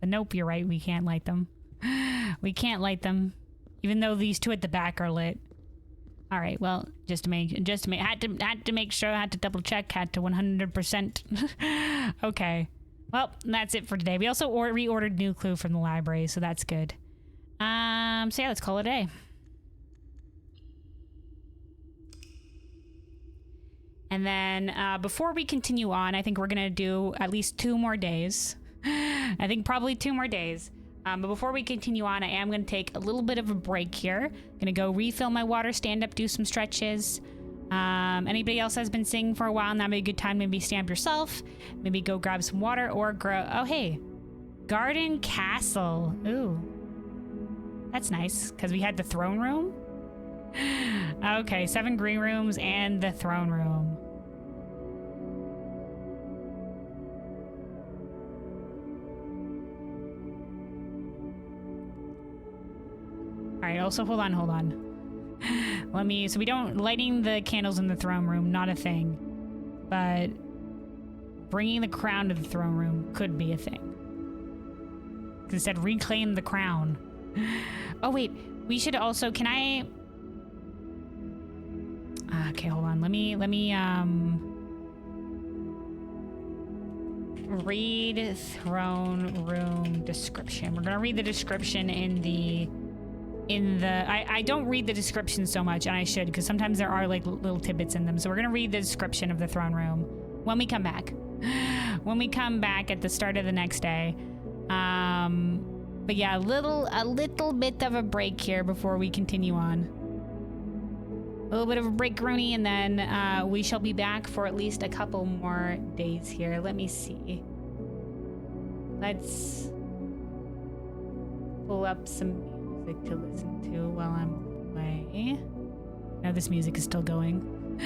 But nope, you're right, we can't light them. We can't light them. Even though these two at the back are lit. Alright, well, had to make sure, had to double check, had to 100%. Okay. Well, that's it for today. We also reordered new clue from the library, so that's good. So yeah, let's call it a day. And then before we continue on, I think we're going to do at least 2 more days. I think probably 2 more days. But before we continue on, I am going to take a little bit of a break here. Going to go refill my water, stand up, do some stretches. Anybody else has been singing for a while, and that'd be a good time. Maybe stamp yourself. Maybe go grab some water or grow. Oh, hey. Garden Castle. Ooh. That's nice, because we had the throne room. Okay, 7 green rooms and the throne room. All right, also hold on. So we don't, lighting the candles in the throne room, not a thing. But bringing the crown to the throne room could be a thing. Because it said reclaim the crown. Oh wait, we should also, can I... Okay, hold on. Let me read throne room description. We're gonna read the description in the I don't read the description so much, and I should, because sometimes there are like little tidbits in them. So we're gonna read the description of the throne room when we come back. When we come back at the start of the next day. But yeah, a little bit of a break here before we continue on. A little bit of a break, Rooney, and then we shall be back for at least a couple more days here. Let me see. Let's pull up some music to listen to while I'm away. No, this music is still going.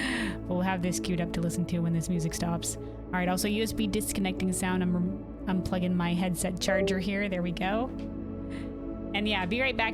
We'll have this queued up to listen to when this music stops. All right, also USB disconnecting sound. I'm unplugging my headset charger here. There we go. And yeah, be right back.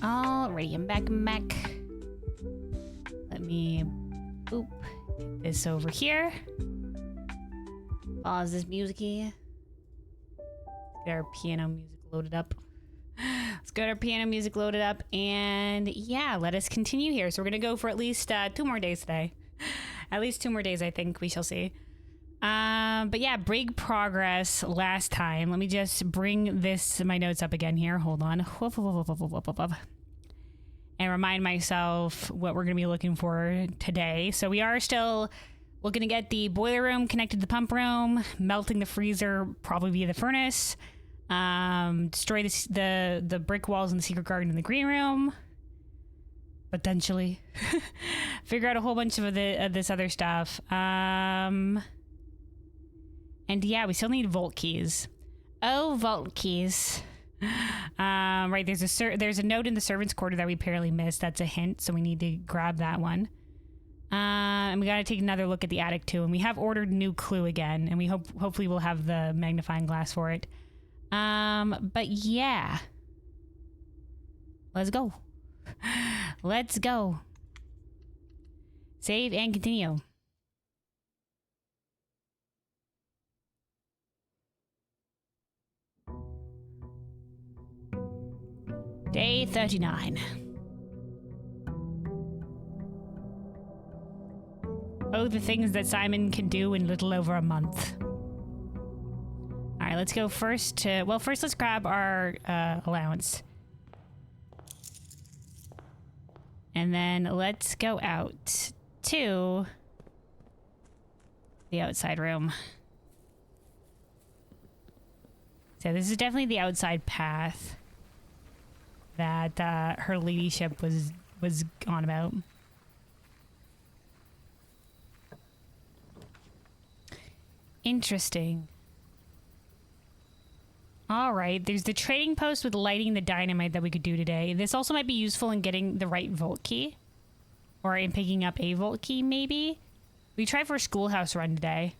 Alrighty, I'm back. Let me boop this over here. Pause this music here. Get our piano music loaded up. Let's get our piano music loaded up, and yeah, let us continue here. So we're gonna go for at least 2 more days today. At least 2 more days, I think. We shall see. But yeah, big progress last time. Let me just bring my notes up again here. Hold on. And remind myself what we're going to be looking for today. So we are still looking to get the boiler room connected to the pump room, melting the freezer probably via the furnace, destroy the brick walls in the secret garden in the green room, potentially. Figure out a whole bunch of this other stuff. And yeah, we still need vault keys. Oh, vault keys. Right, there's a note in the servants' quarter that we apparently missed. That's a hint, so we need to grab that one. And we gotta take another look at the attic too. And we have ordered new clue again, and we hopefully we'll have the magnifying glass for it. But yeah, let's go. Let's go. Save and continue. Day 39. Oh, the things that Simon can do in little over a month. All right, let's go first to... Well, first let's grab our allowance. And then let's go out to the outside room. So this is definitely the outside path that her ladyship was on about. Interesting. All right, there's the trading post with lighting the dynamite that we could do today. This also might be useful in getting the right vault key, or in picking up a vault key, maybe. We try for a schoolhouse run today.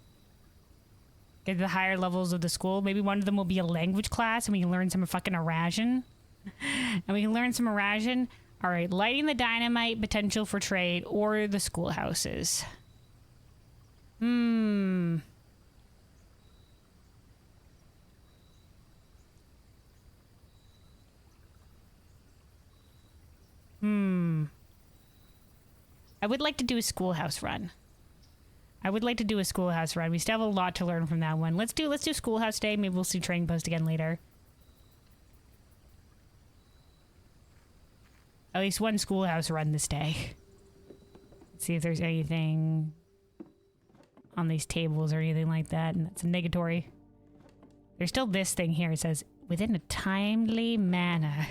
Get the higher levels of the school. Maybe one of them will be a language class, and we can learn some fucking Eurasian. And we can learn some Eurasian. All right, lighting the dynamite, potential for trade, or the schoolhouses. I would like to do a schoolhouse run. We still have a lot to learn from that one. Let's do schoolhouse day. Maybe we'll see trading post again later. At least one schoolhouse run this day. Let's see if there's anything on these tables or anything like that. And that's a negatory. There's still this thing here. It says, within a timely manner.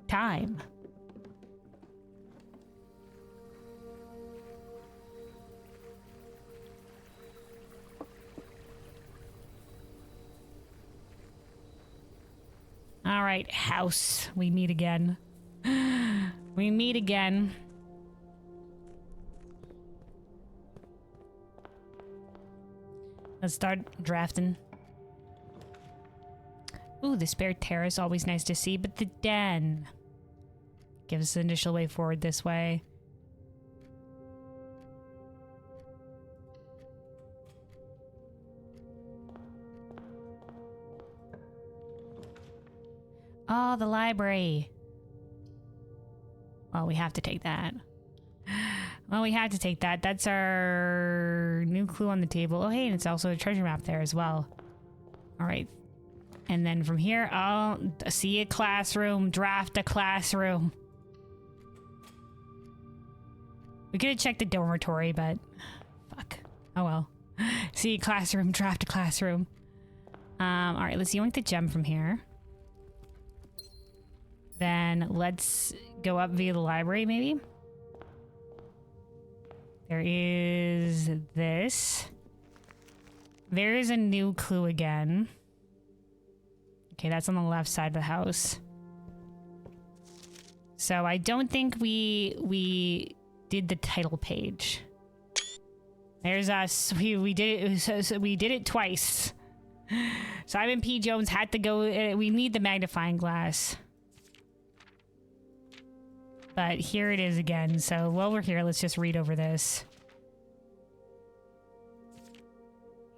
Time. All right, house. We meet again. We meet again. Let's start drafting. Ooh, the spare terrace, always nice to see, but the den gives us the initial way forward this way. Oh, the library. Well, we have to take that. That's our new clue on the table. Oh, hey, and it's also a treasure map there as well. All right. And then from here, I'll see a classroom, draft a classroom. We could have checked the dormitory, but fuck. Oh well. See a classroom, draft a classroom. All right, let's yoink the gem from here. Then let's go up via the library, maybe. There is this. There is a new clue again. Okay, that's on the left side of the house. So I don't think we did the title page. There's us. We did it. So we did it twice. Simon P. Jones had to go. We need the magnifying glass. But here it is again. So while we're here, let's just read over this.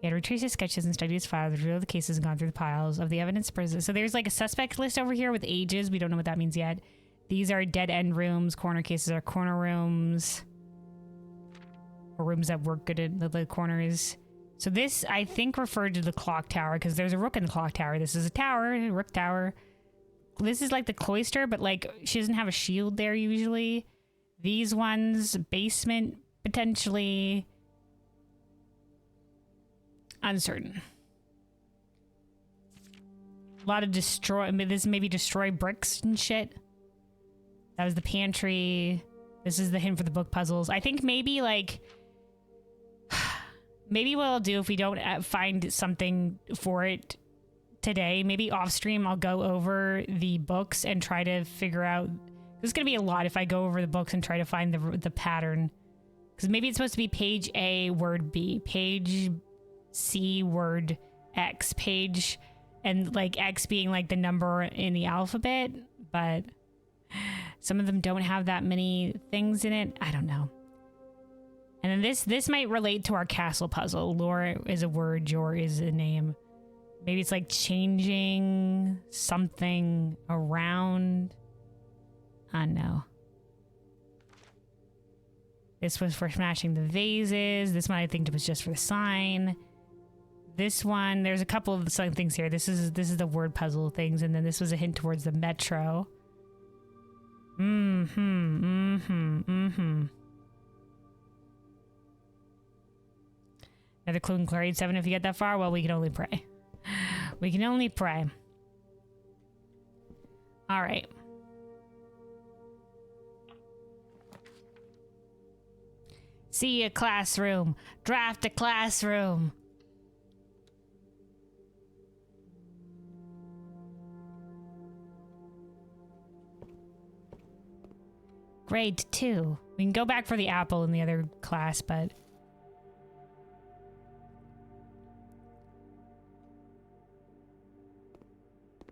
He had retraced his sketches and studied his files, reviewed the cases, and gone through the piles of the evidence prison. So there's like a suspect list over here with ages. We don't know what that means yet. These are dead end rooms. Corner cases are corner rooms. Or rooms that work good at the corners. So this, I think, referred to the clock tower because there's a rook in the clock tower. This is a tower, a rook tower. This is like the cloister, but like she doesn't have a shield there usually. These ones, basement, potentially. Uncertain. A lot of destroy, I mean, this maybe destroy bricks and shit. That was the pantry. This is the hint for the book puzzles. I think maybe like, maybe what I'll do if we don't find something for it today, maybe off stream, I'll go over the books and try to figure out, there's gonna be a lot if I go over the books and try to find the pattern. Because maybe it's supposed to be page A, word B, page C, word X, page, and like X being like the number in the alphabet, but some of them don't have that many things in it. I don't know. And then this might relate to our castle puzzle. Lore is a word, Jor is a name. Maybe it's like changing something around. I don't know. This was for smashing the vases. This one I think was just for the sign. This one, there's a couple of things here. This is the word puzzle things, and then this was a hint towards the metro. Another clue in grade 7 if you get that far. Well, we can only pray. We can only pray. All right. See a classroom. Draft a classroom. Grade 2. We can go back for the apple in the other class, but...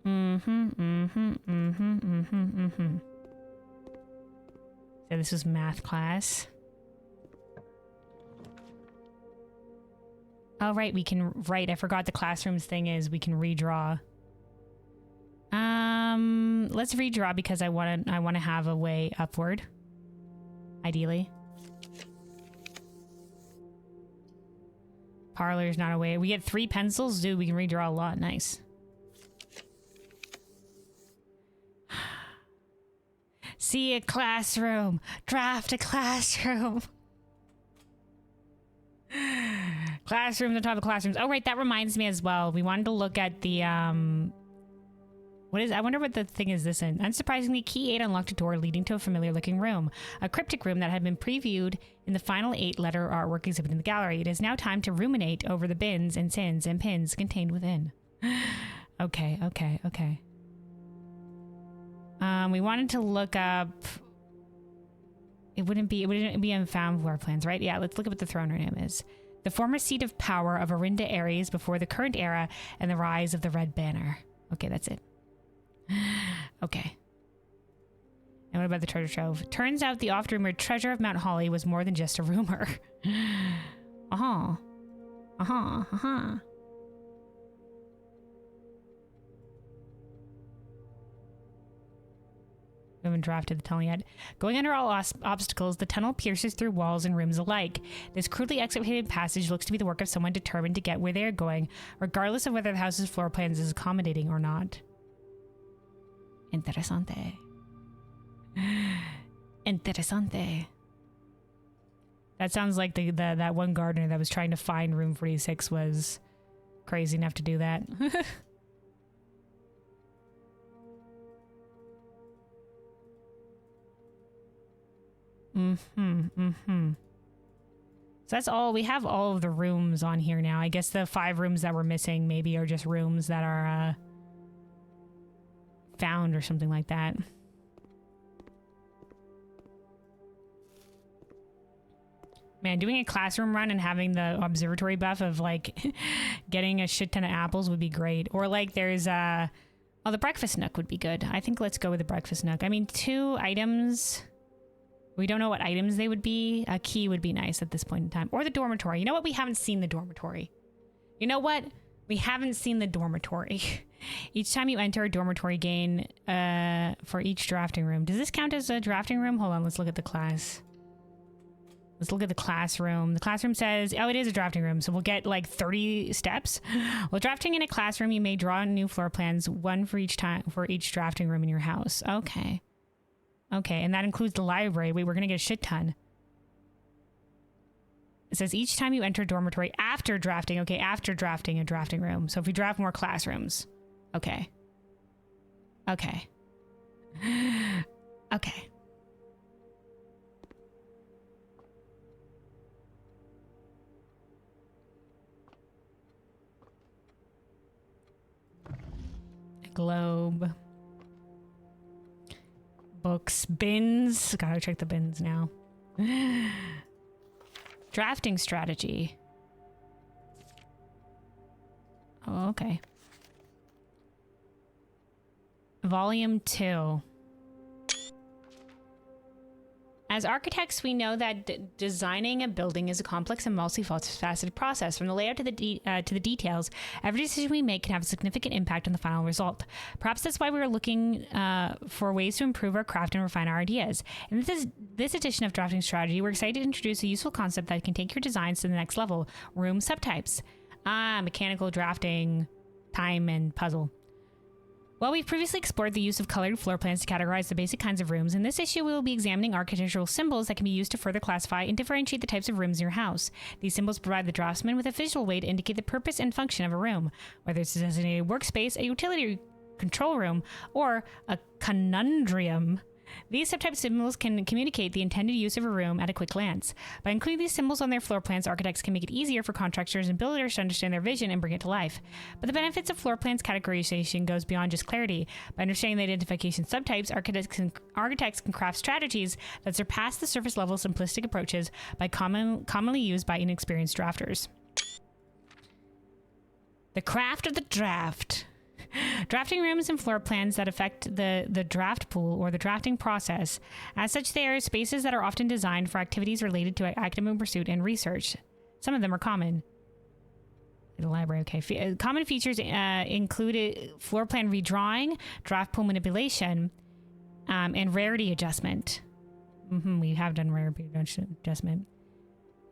So this was math class. Oh, right, we can... Right, I forgot the classrooms thing is we can redraw. Let's redraw because I want to have a way upward. Ideally. Parlor's not a way. We get 3 pencils, dude. We can redraw a lot. Nice. See a classroom. Draft a classroom. Classrooms on top of classrooms. Oh, right. That reminds me as well. We wanted to look at the, what is, I wonder what the thing is this in. Unsurprisingly, key 8 unlocked a door leading to a familiar looking room. A cryptic room that had been previewed in the final 8-letter artwork exhibit in the gallery. It is now time to ruminate over the bins and sins and pins contained within. Okay. We wanted to look up... It wouldn't be in found floor plans, right? Yeah, let's look up what the throne room is. The former seat of power of Arinda Ares before the current era and the rise of the Red Banner. Okay, that's it. Okay. And what about the treasure trove? Turns out the oft-rumored treasure of Mount Holly was more than just a rumor. We haven't drafted the tunnel yet. Going under all obstacles, the tunnel pierces through walls and rooms alike. This crudely excavated passage looks to be the work of someone determined to get where they are going, regardless of whether the house's floor plans is accommodating or not. Interesante. Interessante. That sounds like that one gardener that was trying to find room 46 was crazy enough to do that. So that's all. We have all of the rooms on here now. I guess the 5 rooms that we're missing maybe are just rooms that are found or something like that. Man, doing a classroom run and having the observatory buff of like getting a shit ton of apples would be great. Or like there's oh, the breakfast nook would be good. I think let's go with the breakfast nook. I mean, 2 items We don't know what items they would be. A key would be nice at this point in time. Or the dormitory. You know what? We haven't seen the dormitory. You know what? We haven't seen the dormitory. Each time you enter a dormitory, gain for each drafting room. Does this count as a drafting room? Hold on, let's look at the class. Let's look at the classroom. The classroom says, oh, it is a drafting room, so we'll get like 30 steps. While drafting in a classroom, you may draw new floor plans, one for each drafting room in your house. Okay. Okay, and that includes the library. Wait, we're gonna get a shit ton. It says each time you enter a dormitory after drafting. Okay, after drafting a drafting room. So if we draft more classrooms. Okay. Okay. Okay. A globe. Books. Bins. Gotta check the bins now. Drafting strategy. Oh, okay. Volume 2. As architects, we know that designing a building is a complex and multifaceted process. From the layout to the details, every decision we make can have a significant impact on the final result. Perhaps that's why we are looking for ways to improve our craft and refine our ideas. In this edition of Drafting Strategy, we're excited to introduce a useful concept that can take your designs to the next level: room subtypes. Mechanical, drafting, time, and puzzle. While we've previously explored the use of colored floor plans to categorize the basic kinds of rooms, in this issue we will be examining architectural symbols that can be used to further classify and differentiate the types of rooms in your house. These symbols provide the draftsman with a visual way to indicate the purpose and function of a room, whether it's a designated workspace, a utility control room, or a conundrum. These subtype symbols can communicate the intended use of a room at a quick glance. By including these symbols on their floor plans, architects can make it easier for contractors and builders to understand their vision and bring it to life. But the benefits of floor plans categorization goes beyond just clarity. By understanding the identification subtypes, architects can craft strategies that surpass the surface level simplistic approaches commonly used by inexperienced drafters. The craft of the draft. Drafting rooms and floor plans that affect the draft pool or the drafting process. As such, they are spaces that are often designed for activities related to academic pursuit and research. Some of them are common. The library, okay. Common features include floor plan redrawing, draft pool manipulation, and rarity adjustment. We have done rarity adjustment.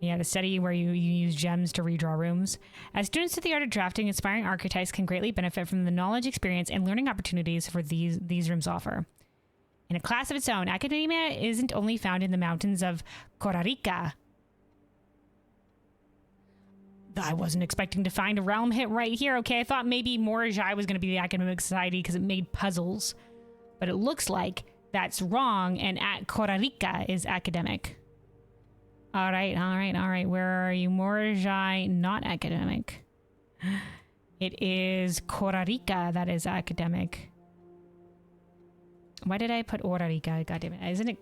Yeah, the study where you use gems to redraw rooms. As students of the art of drafting, aspiring architects can greatly benefit from the knowledge, experience, and learning opportunities for these rooms offer. In a class of its own, academia isn't only found in the mountains of Costa Rica. I wasn't expecting to find a realm hit right here. Okay, I thought maybe Morajai was going to be the academic society because it made puzzles. But it looks like that's wrong, and Costa Rica is academic. All right. Where are you? Morajai, not academic. It is Costa Rica that is academic. Why did I put Costa Rica? God damn it. Wasn't it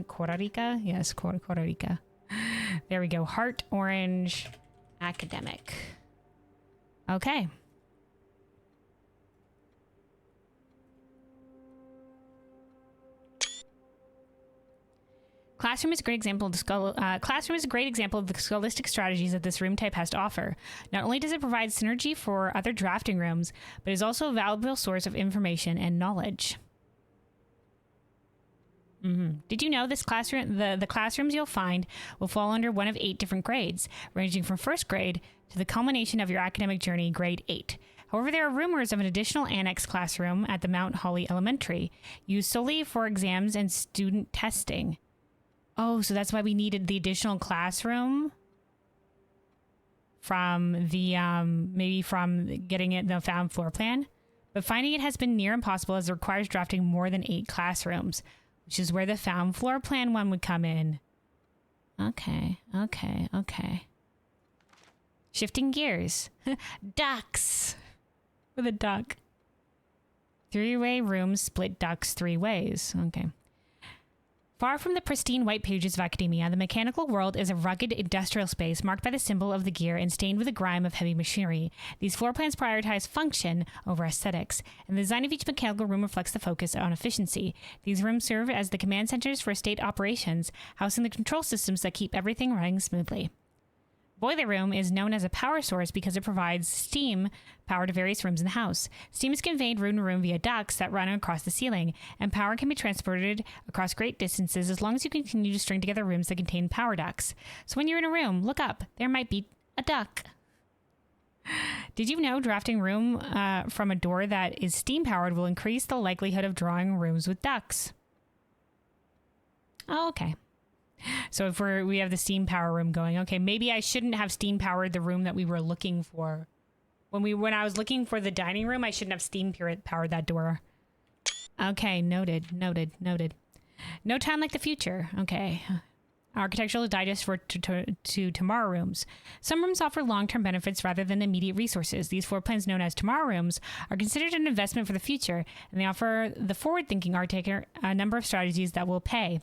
Costa Rica? Yes, Costa Rica. There we go. Heart orange, academic. Okay. Classroom is a great example of the scholastic strategies that this room type has to offer. Not only does it provide synergy for other drafting rooms, but is also a valuable source of information and knowledge. Did you know this classroom? The classrooms you'll find will fall under one of 8 different grades, ranging from first grade to the culmination of your academic journey, grade 8. However, there are rumors of an additional annex classroom at the Mount Holly Elementary, used solely for exams and student testing. Oh, so that's why we needed the additional classroom from the, maybe from getting it the found floor plan. But finding it has been near impossible as it requires drafting more than 8 classrooms, which is where the found floor plan one would come in. Okay. Shifting gears. Ducks. With a duck. 3-way rooms split ducks 3 ways. Okay. Far from the pristine white pages of academia, the mechanical world is a rugged industrial space marked by the symbol of the gear and stained with the grime of heavy machinery. These floor plans prioritize function over aesthetics, and the design of each mechanical room reflects the focus on efficiency. These rooms serve as the command centers for state operations, housing the control systems that keep everything running smoothly. Boiler room is known as a power source because it provides steam power to various rooms in the house. Steam is conveyed room to room via ducts that run across the ceiling, and power can be transported across great distances as long as you continue to string together rooms that contain power ducts. So when you're in a room, look up. There might be a duct. Did you know drafting room from a door that is steam powered will increase the likelihood of drawing rooms with ducts? Oh, okay. So if we have the steam power room going, okay, maybe I shouldn't have steam powered the room that we were looking for. When I was looking for the dining room, I shouldn't have steam powered that door. Okay, noted. No time like the future. Okay. Architectural digest for to tomorrow rooms. Some rooms offer long-term benefits rather than immediate resources. These floor plans, known as tomorrow rooms, are considered an investment for the future, and they offer the forward-thinking architect a number of strategies that will pay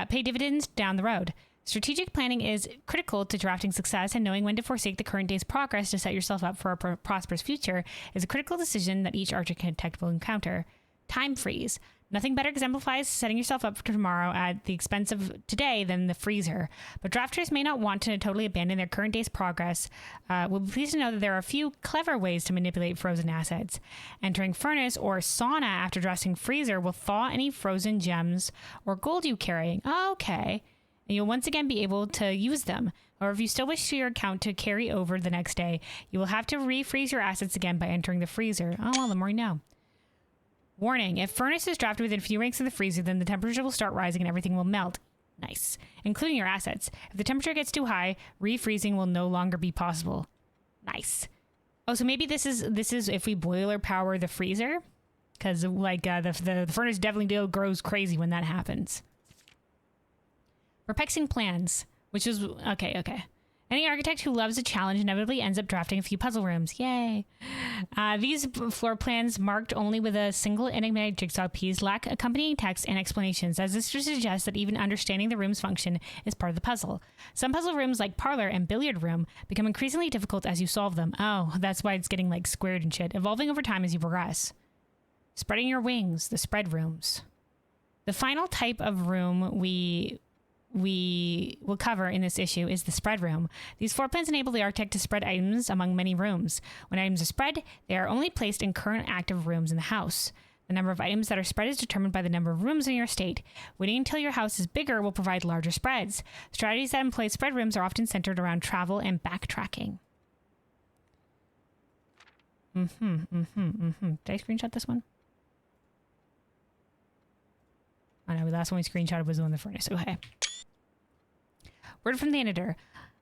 dividends down the road. Strategic planning is critical to drafting success, and knowing when to forsake the current day's progress to set yourself up for a prosperous future is a critical decision that each architect will encounter. Time freeze. Nothing better exemplifies setting yourself up for tomorrow at the expense of today than the freezer. But drafters may not want to totally abandon their current day's progress. We'll be pleased to know that there are a few clever ways to manipulate frozen assets. Entering furnace or sauna after drafting freezer will thaw any frozen gems or gold you carry. Oh, okay. And you'll once again be able to use them. Or if you still wish your account to carry over the next day, you will have to refreeze your assets again by entering the freezer. Oh, well, the more you know. Warning, if furnace is drafted within a few ranks of the freezer, then the temperature will start rising and everything will melt. Nice. Including your assets. If the temperature gets too high, refreezing will no longer be possible. Nice. Oh, so maybe this is if we boiler power the freezer? Because like the furnace definitely grows crazy when that happens. Perplexing plans, which is... Okay. Any architect who loves a challenge inevitably ends up drafting a few puzzle rooms. Yay. These floor plans marked only with a single enigmatic jigsaw piece lack accompanying text and explanations, as this suggests that even understanding the room's function is part of the puzzle. Some puzzle rooms, like parlor and billiard room, become increasingly difficult as you solve them. Oh, that's why it's getting like squared and shit, evolving over time as you progress. Spreading your wings, the spread rooms. The final type of room we will cover in this issue is the spread room. These floor plans enable the architect to spread items among many rooms. When items are spread, they are only placed in current active rooms in the house. The number of items that are spread is determined by the number of rooms in your estate. Waiting until your house is bigger will provide larger spreads. Strategies that employ spread rooms are often centered around travel and backtracking. Did I screenshot this one? Oh no, the last one we screenshotted was the one in the furnace. Okay. Word from the editor.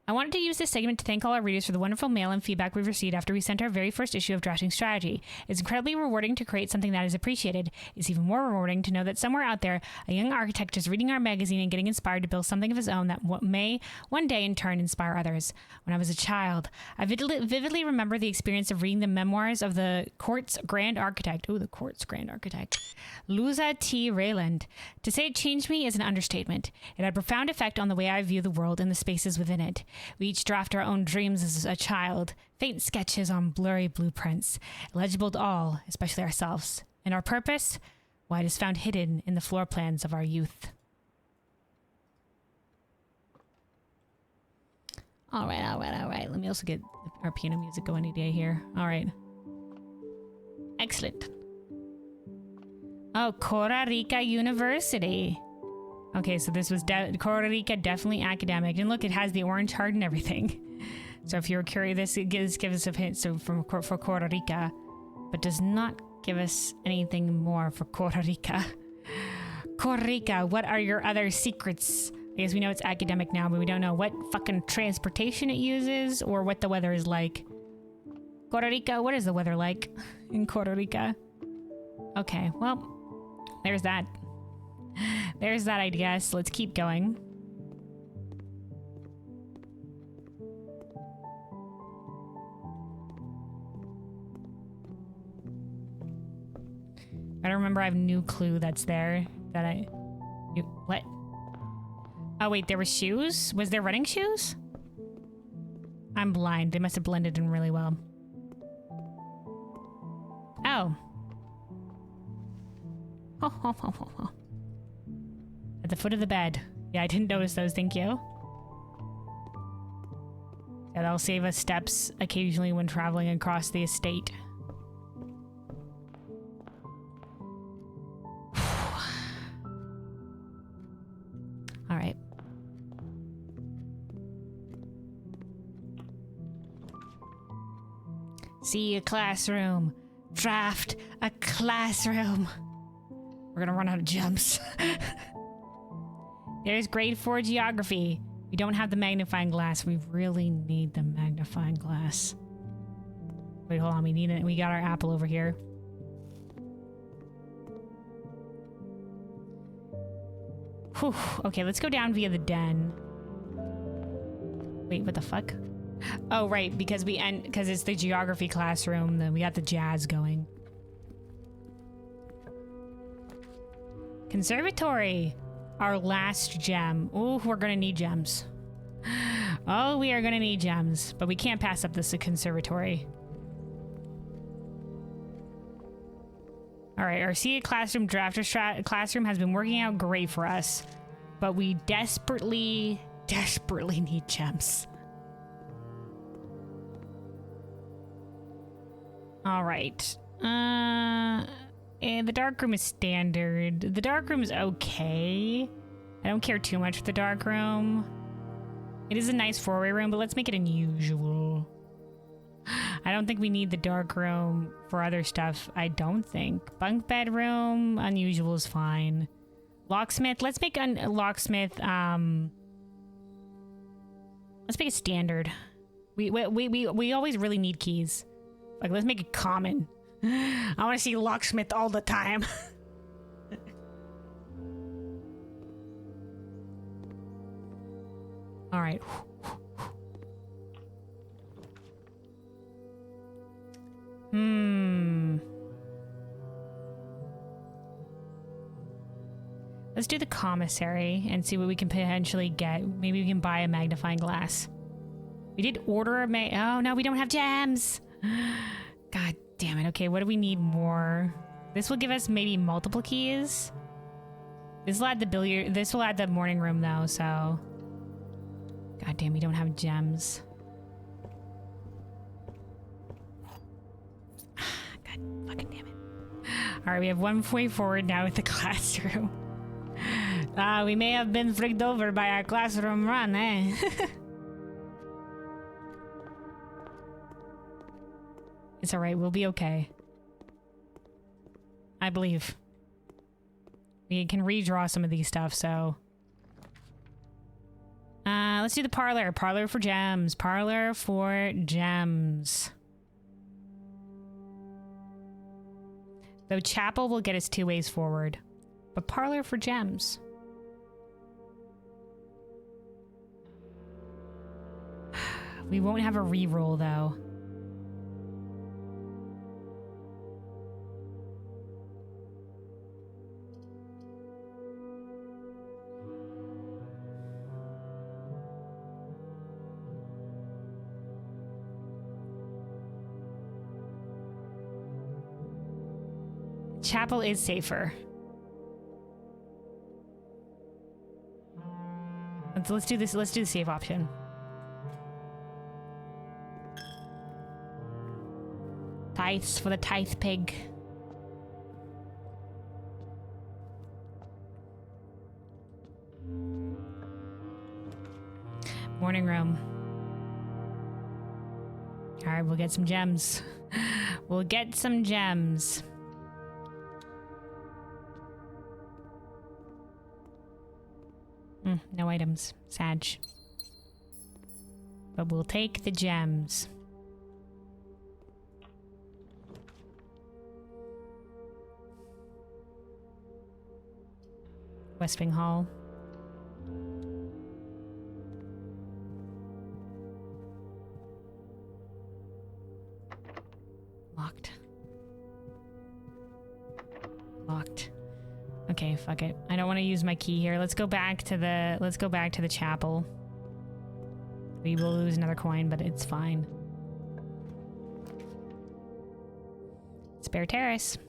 I wanted to use this segment to thank all our readers for the wonderful mail and feedback we've received after we sent our very first issue of Drafting Strategy. It's incredibly rewarding to create something that is appreciated. It's even more rewarding to know that somewhere out there, a young architect is reading our magazine and getting inspired to build something of his own that may one day in turn inspire others. When I was a child, I vividly remember the experience of reading the memoirs of the Court's Grand Architect. Oh, the Court's Grand Architect. Luza T. Rayland. To say it changed me is an understatement. It had a profound effect on the way I view the world and the spaces within it. We each draft our own dreams as a child, faint sketches on blurry blueprints, illegible to all, especially ourselves. And our purpose? Why, it is found hidden in the floor plans of our youth. All right. Let me also get our piano music going today here. All right. Excellent. Oh, Costa Rica University. Okay, so this was Costa Rica, definitely academic. And look, it has the orange heart and everything. So if you're curious, this gives us a hint for Costa Rica, but does not give us anything more for Costa Rica. Costa Rica, what are your other secrets? I guess we know it's academic now, but we don't know what fucking transportation it uses or what the weather is like. Costa Rica, what is the weather like in Costa Rica? Okay, well, there's that. There's that, I guess. Let's keep going. I don't remember. I have a new clue that's there that what? Oh, wait, there were shoes? Was there running shoes? I'm blind. They must have blended in really well. Oh. At the foot of the bed. Yeah, I didn't notice those, thank you. Yeah, that'll save us steps occasionally when traveling across the estate. Alright. See a classroom. Draft a classroom. We're gonna run out of gems. There's grade 4 geography. We don't have the magnifying glass. We really need the magnifying glass. Wait, hold on. We need it. We got our apple over here. Whew. Okay, let's go down via the den. Wait, what the fuck? Oh, right, because because it's the geography classroom, then we got the jazz going. Conservatory. Our last gem. Ooh, we're gonna need gems. Oh, we are gonna need gems, but we can't pass up this conservatory. All right, our seated classroom drafter classroom has been working out great for us, but we desperately need gems. All right. And the dark room is standard. The dark room is okay. I don't care too much for the dark room. It is a nice four-way room, but let's make it unusual. I don't think we need the dark room for other stuff. I don't think. Bunk bedroom, unusual is fine. Locksmith, let's make a locksmith, let's make it standard. We always really need keys. Like, let's make it common. I want to see locksmith all the time. All right. Let's do the commissary and see what we can potentially get. Maybe we can buy a magnifying glass. We did order a oh no, we don't have gems. God damn it. Okay, what do we need more? This will give us maybe multiple keys. This will add the billiard. This will add the morning room though, so. God damn, we don't have gems. God fucking damn it. Alright, we have one way forward now with the classroom. We may have been frigged over by our classroom run, eh? It's alright, we'll be okay. I believe. We can redraw some of these stuff, so... let's do the parlor. Parlor for gems. Parlor for gems. Though chapel will get us 2 ways forward. But parlor for gems. We won't have a reroll though. Chapel is safer. Let's do this. Let's do the save option. Tithes for the tithe pig. Morning room. All right, we'll get some gems. We'll get some gems. No items. Sag. But we'll take the gems. West Wing Hall. Locked. Locked. Okay, fuck it. I don't want to use my key here. Let's go back to the chapel. We will lose another coin, but it's fine. Spare terrace.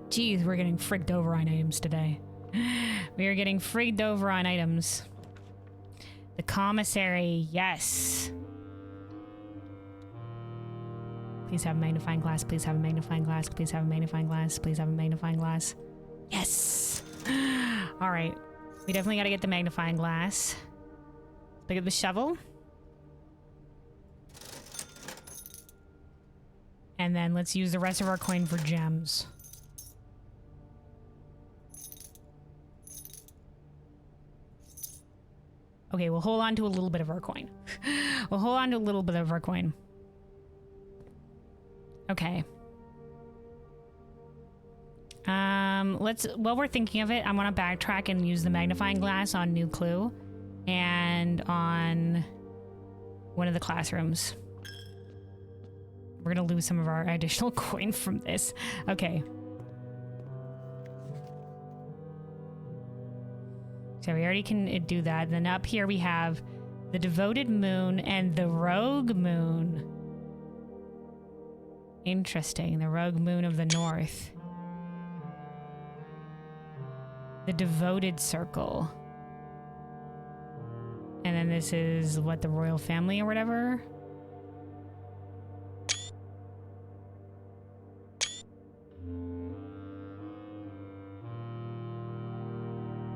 Jeez, we're getting frigged over on items today. We are getting frigged over on items. The commissary, yes. Please have a magnifying glass, please have a magnifying glass, please have a magnifying glass, please have a magnifying glass. Yes! Alright. We definitely gotta get the magnifying glass. Let's pick up the shovel. And then let's use the rest of our coin for gems. Okay, we'll hold on to a little bit of our coin. We'll hold on to a little bit of our coin. Okay. While we're thinking of it, I want to backtrack and use the magnifying glass on New Clue and on one of the classrooms. We're gonna lose some of our additional coin from this. Okay. So we already can do that. Then up here we have the devoted moon and the rogue moon. Interesting. The rogue moon of the north. The devoted circle. And then this is what, the royal family or whatever?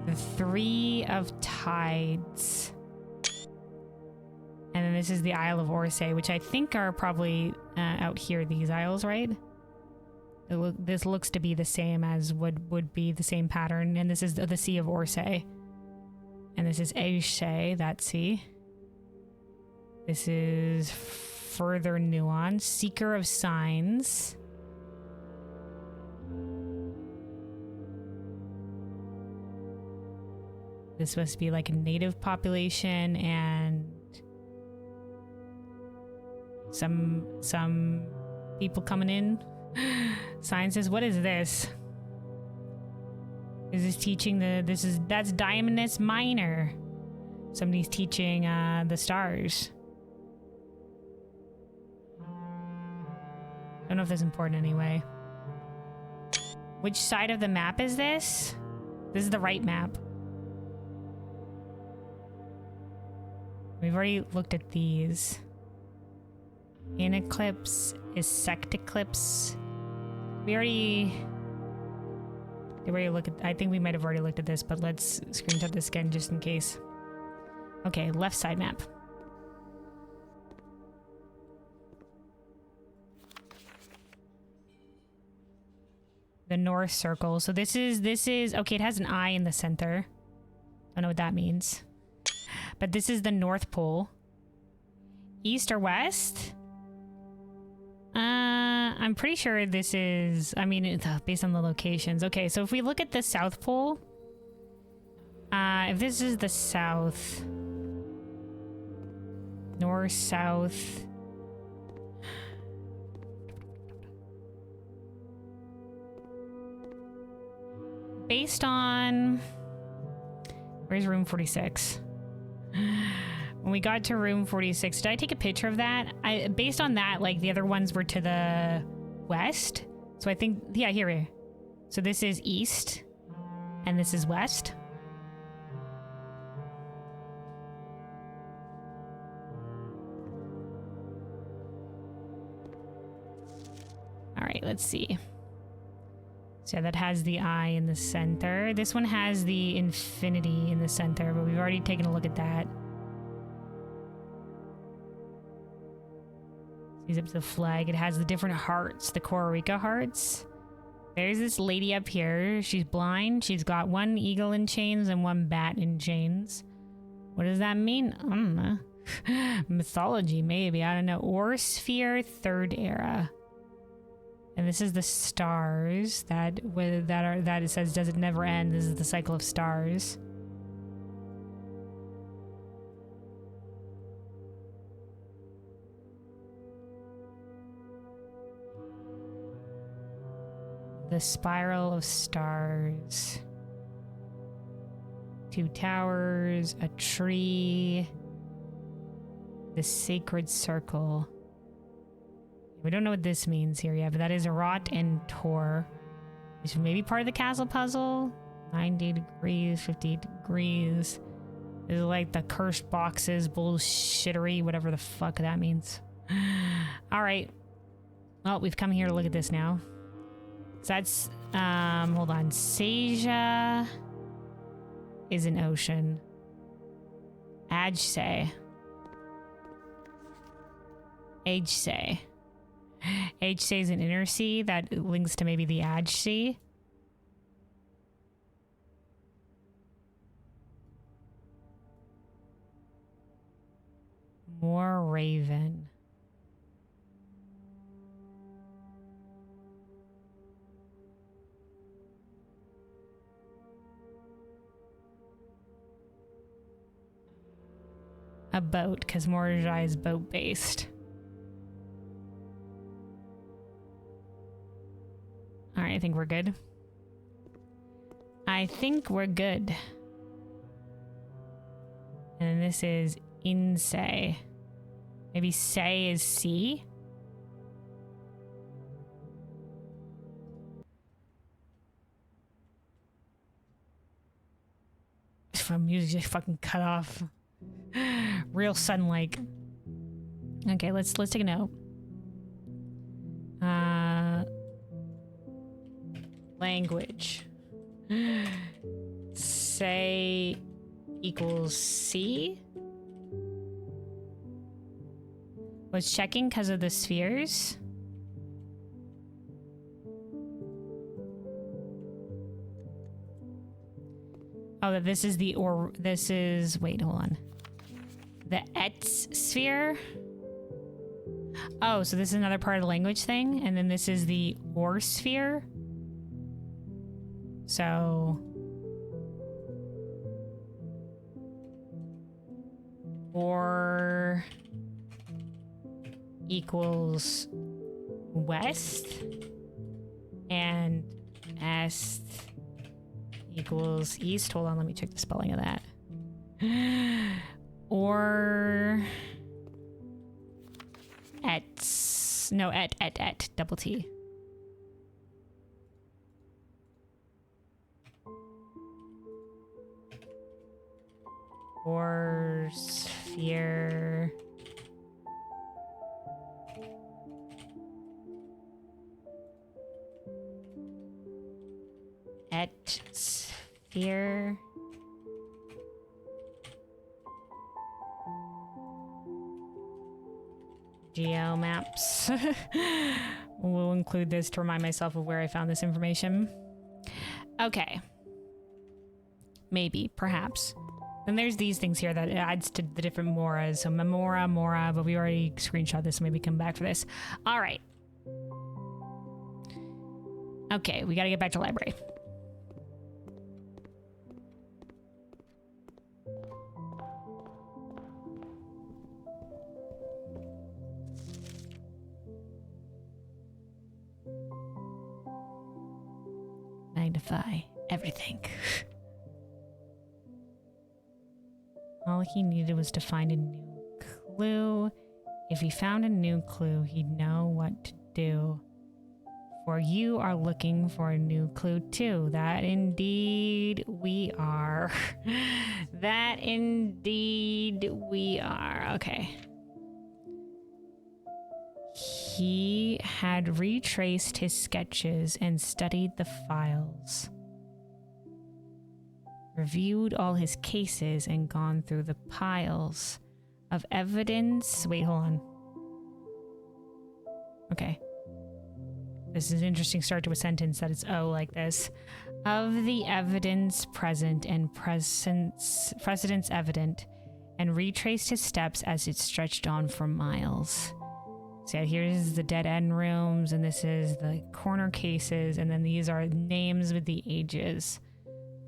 The Three of Tides. And then this is the Isle of Orsay, which I think are probably out here, these isles, right? This looks to be the same as would be the same pattern. And this is the Sea of Orsay. And this is Aeshay, that sea. This is further nuance. Seeker of Signs. This must be like a native population and some people coming in. Sign says, what is this? Is this teaching that's Diamondus Minor. Somebody's teaching the stars. Don't know if that's important anyway. Which side of the map is this? This is the right map. We've already looked at these. In eclipse is sect eclipse. Did we already look at, I think we might have already looked at this, but let's screenshot this again just in case. Okay, left side map. The north circle. So this is, okay, it has an eye in the center. Don't know what that means. But this is the North Pole. East or west? I'm pretty sure this is, I mean, based on the locations. Okay, so if we look at the South Pole, if this is the south, north, south, based on, where's room 46? When we got to room 46, did I take a picture of that? Based on that, like, the other ones were to the west. So I think, yeah, here. So this is east, and this is west. All right, let's see. So that has the eye in the center. This one has the infinity in the center, but we've already taken a look at that. Sees up to the flag. It has the different hearts, the Kororika hearts. There's this lady up here. She's blind. She's got one eagle in chains and one bat in chains. What does that mean? I don't know. Mythology, maybe. I don't know. Ore sphere, third era. And this is the stars that it says, does it never end? This is the cycle of stars. The spiral of stars. 2 towers, a tree, the sacred circle. We don't know what this means here yet, but that is Rot and Tor, which may be part of the castle puzzle. 90 degrees, 50 degrees. This is like the cursed boxes, bullshittery, whatever the fuck that means. All right. Well, we've come here to look at this now. So that's, hold on. Seja is an ocean. Ajse. Ajse. Ajse is an inner sea that links to maybe the Aj Sea. More Raven. A boat, because Morjai is boat-based. Alright, I think we're good. I think we're good. And this is Insay. Maybe Say is sea? From music just fucking cut off. Real sudden-like. Okay, let's take a note. Language. Say equals C. Was checking because of the spheres. Oh, that this is the this is, wait, hold on. The Etz sphere. Oh, so this is another part of the language thing, and then this is the Or sphere. So Or equals west, and est equals east. Hold on, let me check the spelling of that. Or et, double T. Or sphere. Et sphere. Geo maps. We'll include this to remind myself of where I found this information. Okay. Maybe, perhaps. Then there's these things here that adds to the different moras. So Memora, Mora, but we already screenshot this, so maybe come back for this. All right. Okay, we gotta get back to library. Magnify everything. All he needed was to find a new clue. If he found a new clue, he'd know what to do. For you are looking for a new clue too. That indeed we are. That indeed we are. Okay. He had retraced his sketches and studied the files. Reviewed all his cases and gone through the piles of evidence. Wait, hold on. Okay. This is an interesting start to a sentence that is like this. Of the evidence present and precedence evident, and retraced his steps as it stretched on for miles. So yeah, here's the dead end rooms, and this is the corner cases, and then these are names with the ages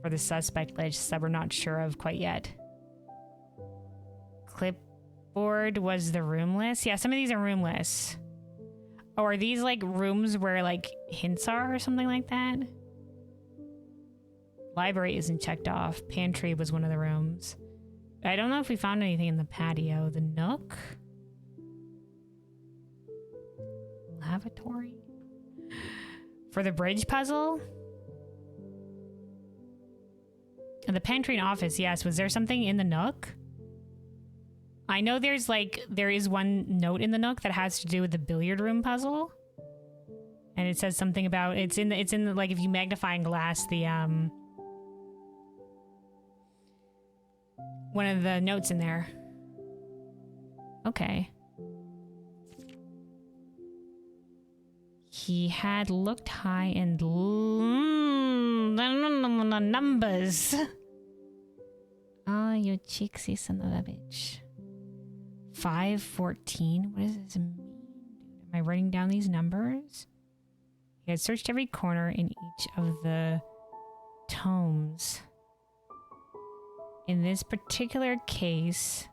for the suspect list that we're not sure of quite yet. Clipboard was the room list. Yeah, some of these are room lists. Oh, are these like rooms where like hints are or something like that? Library isn't checked off. Pantry was one of the rooms. I don't know if we found anything in the patio. The nook? Lavatory? For the bridge puzzle? And the pantry and office, yes. Was there something in the nook? I know there is one note in the nook that has to do with the billiard room puzzle. And it says something about, it's in the, like, if you magnifying glass, the, one of the notes in there. Okay. He had looked high and numbers. Oh, you cheeksy son of a bitch. 514? What does this mean? Am I writing down these numbers? He had searched every corner in each of the tomes. In this particular case,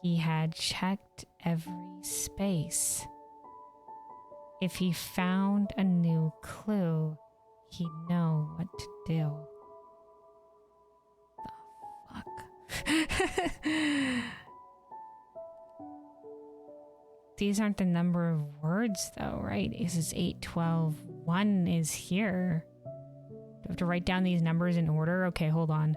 he had checked every space. If he found a new clue, he'd know what to do. The fuck? These aren't the number of words, though, right? This is 8, 12, 1 is here. Do I have to write down these numbers in order? Okay, hold on.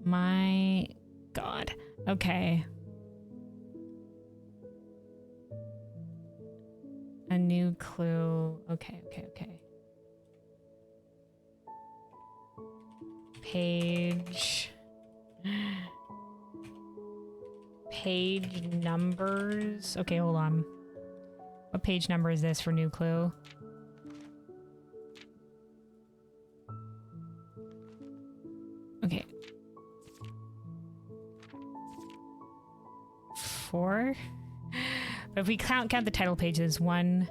My God. Okay. A new clue. Okay. Page numbers. Okay, hold on. What page number is this for new clue? Okay. 4. But if we count the title pages, 1,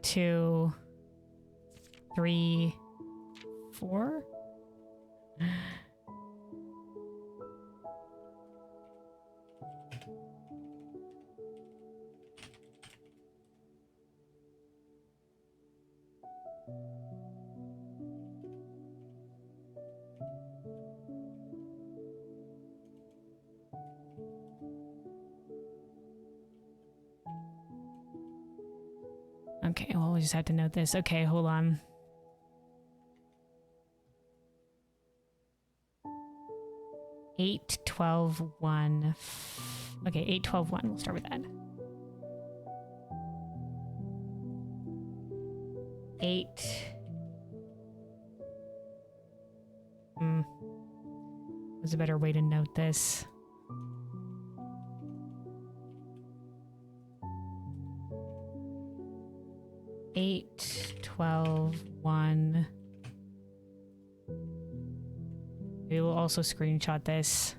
2, 3, 4. Okay, well, we just have to note this. Okay, hold on. Eight, 12, 1. Okay, 8, 12, 1. We'll start with that. 8. What's a better way to note this? Eight, 12, 1. We will also screenshot this.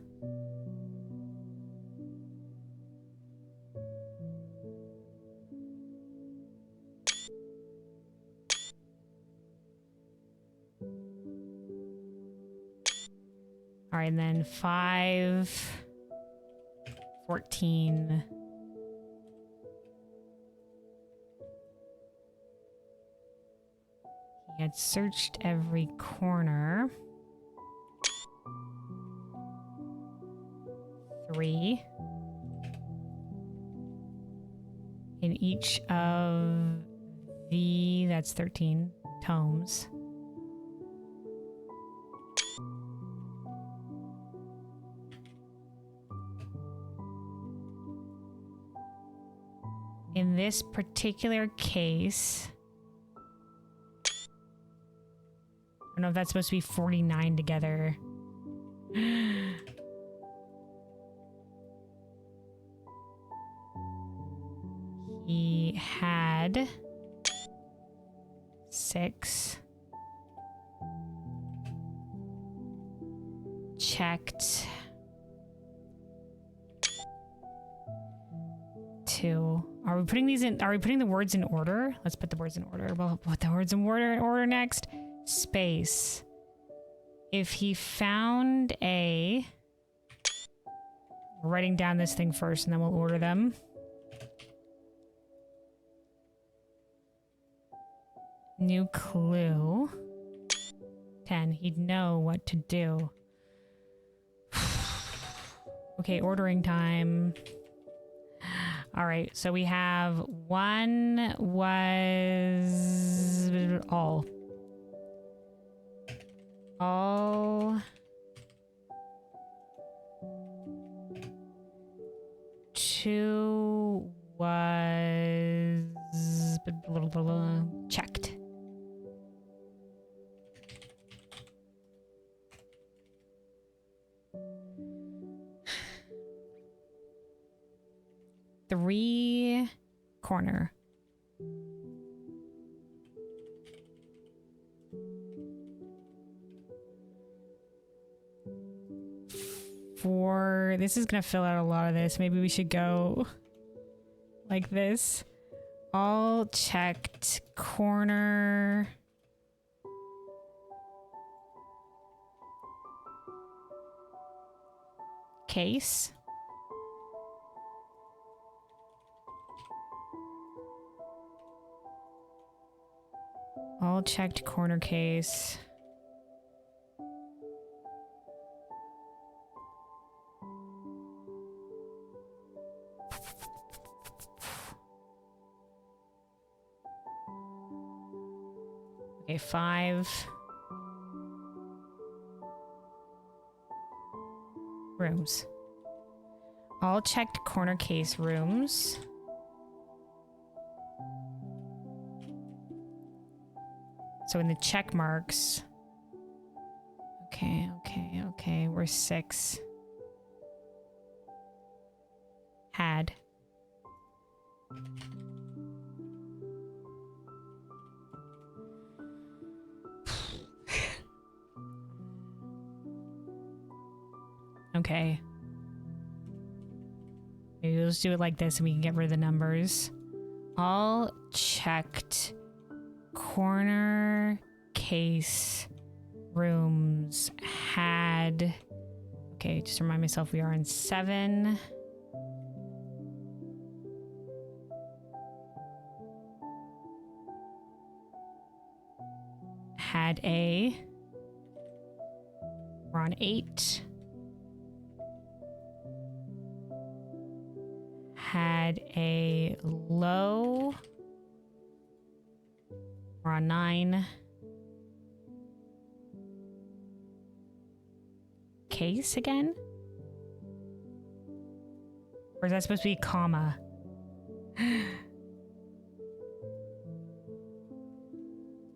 All right, and then 5, 14. He had searched every corner. 3. In each of the, that's 13 tomes. In this particular case, I don't know if that's supposed to be 49 together. He had 6. Checked 2. Are we putting these in? Are we putting the words in order? Let's put the words in order. We'll put the words in order next. Space. if he found a... We're writing down this thing first and then we'll order them. New clue. 10. He'd know what to do. Okay, ordering time. All right, so we have one was all. Two was checked. Three corner. Four. This is gonna fill out a lot of this. Maybe we should go like this. All checked corner. Case. All checked corner case. Okay, 5 rooms. All checked corner case rooms. So in the check marks. Okay. We're 6. Had. Okay. Maybe let's do it like this and we can get rid of the numbers. All checked corner case rooms had... Okay, just remind myself we are in 7. Had a... We're on 8. Had a low... We're on 9. Case again? Or is that supposed to be comma?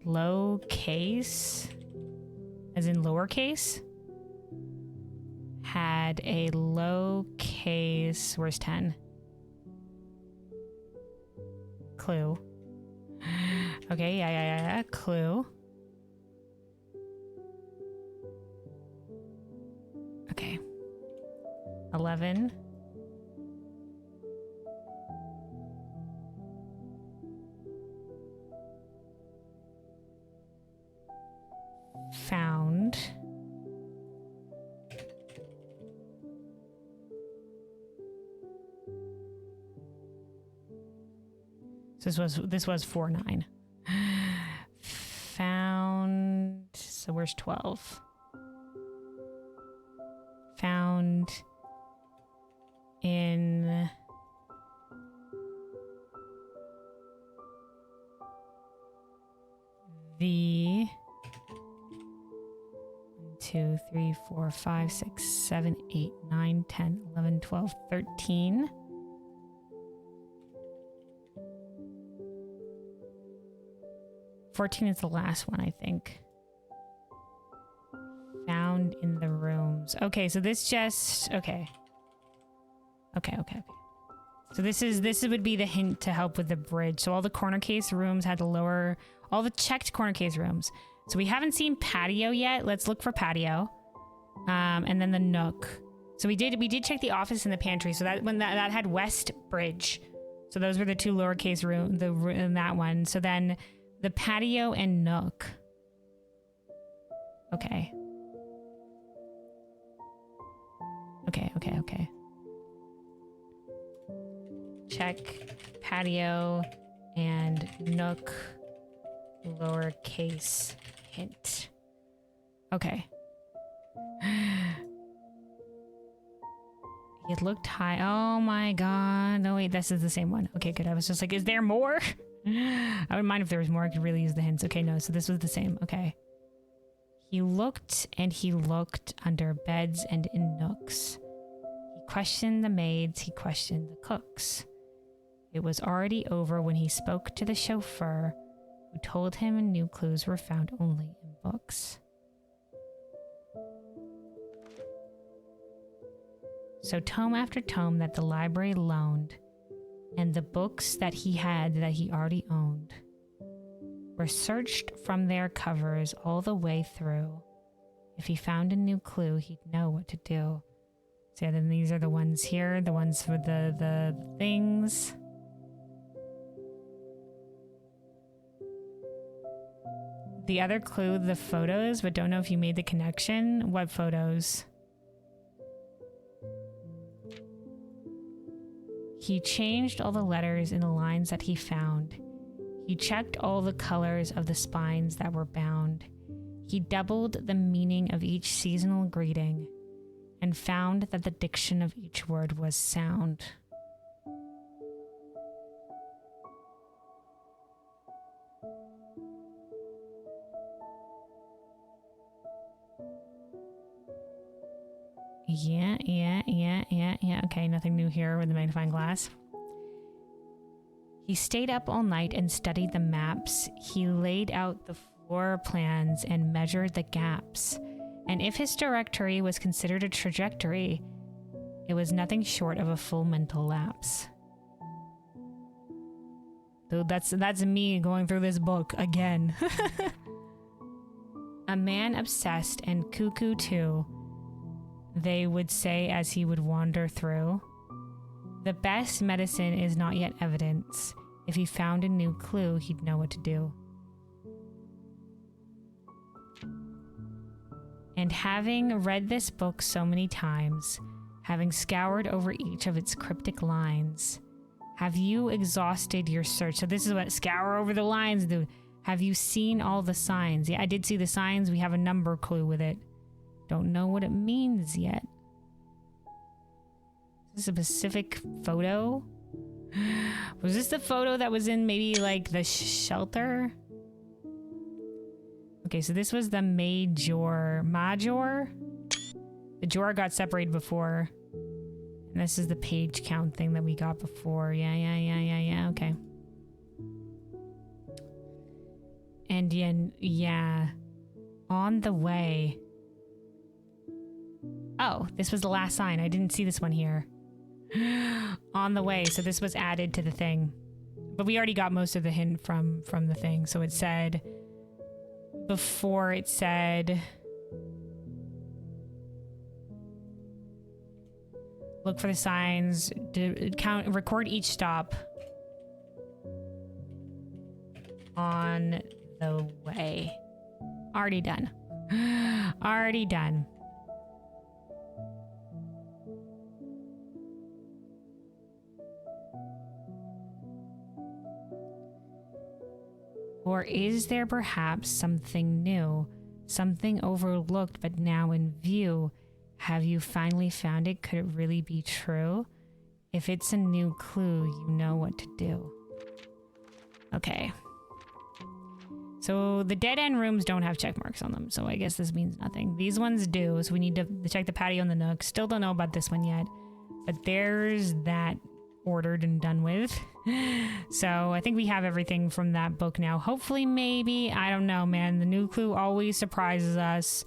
Low case? As in lowercase? Had a low case... Where's 10? Clue. Okay, yeah. Clue. Okay. 11. Found. So this was 4-9. Found. So where's 12? Found in the 1, 2, 3, 4, 5, 6, 7, 8, 9, 10, 11, 12, 13. Fourteen is the last one, I think. Found in the rooms. Okay, so this just... Okay. So this would be the hint to help with the bridge. So all the corner case rooms had the lower... All the checked corner case rooms. So we haven't seen patio yet. Let's look for patio. And then the nook. So we did check the office and the pantry. So that had west bridge. So those were the two lowercase room in that one. So then the patio and nook. Okay. Okay. Check patio and nook lowercase hint. Okay. It looked high. Oh my god. No, wait, this is the same one. Okay, good. I was just like, is there more? I wouldn't mind if there was more. I could really use the hints. Okay, no, so this was the same. Okay. He looked and he looked under beds and in nooks. He questioned the maids. He questioned the cooks. It was already over when he spoke to the chauffeur, who told him new clues were found only in books. So tome after tome that the library loaned, and the books that he had that he already owned, were searched from their covers all the way through. If he found a new clue, he'd know what to do. So yeah, then these are the ones here, the ones for the things. The other clue, the photos, but don't know if you made the connection. What photos? He changed all the letters in the lines that he found. He checked all the colors of the spines that were bound. He doubled the meaning of each seasonal greeting and found that the diction of each word was sound. Yeah. Okay, nothing new here with the magnifying glass. He stayed up all night and studied the maps. He laid out the floor plans and measured the gaps. And if his directory was considered a trajectory, it was nothing short of a full mental lapse. So that's me going through this book again. A man obsessed and cuckoo too, they would say as he would wander through. The best medicine is not yet evidence. If he found a new clue, he'd know what to do. And having read this book so many times, having scoured over each of its cryptic lines, have you exhausted your search? So this is what scour over the lines do. Have you seen all the signs? Yeah, I did see the signs. We have a number clue with it. Don't know what it means yet. Is this a specific photo? Was this the photo that was in maybe like the shelter? Okay, so this was the major. The drawer got separated before. And this is the page count thing that we got before. Yeah, okay. And yeah. On the way. Oh, this was the last sign. I didn't see this one here. On the way. So this was added to the thing. But we already got most of the hint from the thing. So it said... Before it said... Look for the signs. Record each stop. On the way. Already done. Already done. Or is there perhaps something new, something overlooked but now in view? Have you finally found it? Could it really be true? If it's a new clue, you know what to do. Okay. So the dead end rooms don't have check marks on them, so I guess this means nothing. These ones do, so we need to check the patio and the nook. Still don't know about this one yet, but there's that ordered and done with. So I think we have everything from that book now. Hopefully, maybe. I don't know, man. The new clue always surprises us.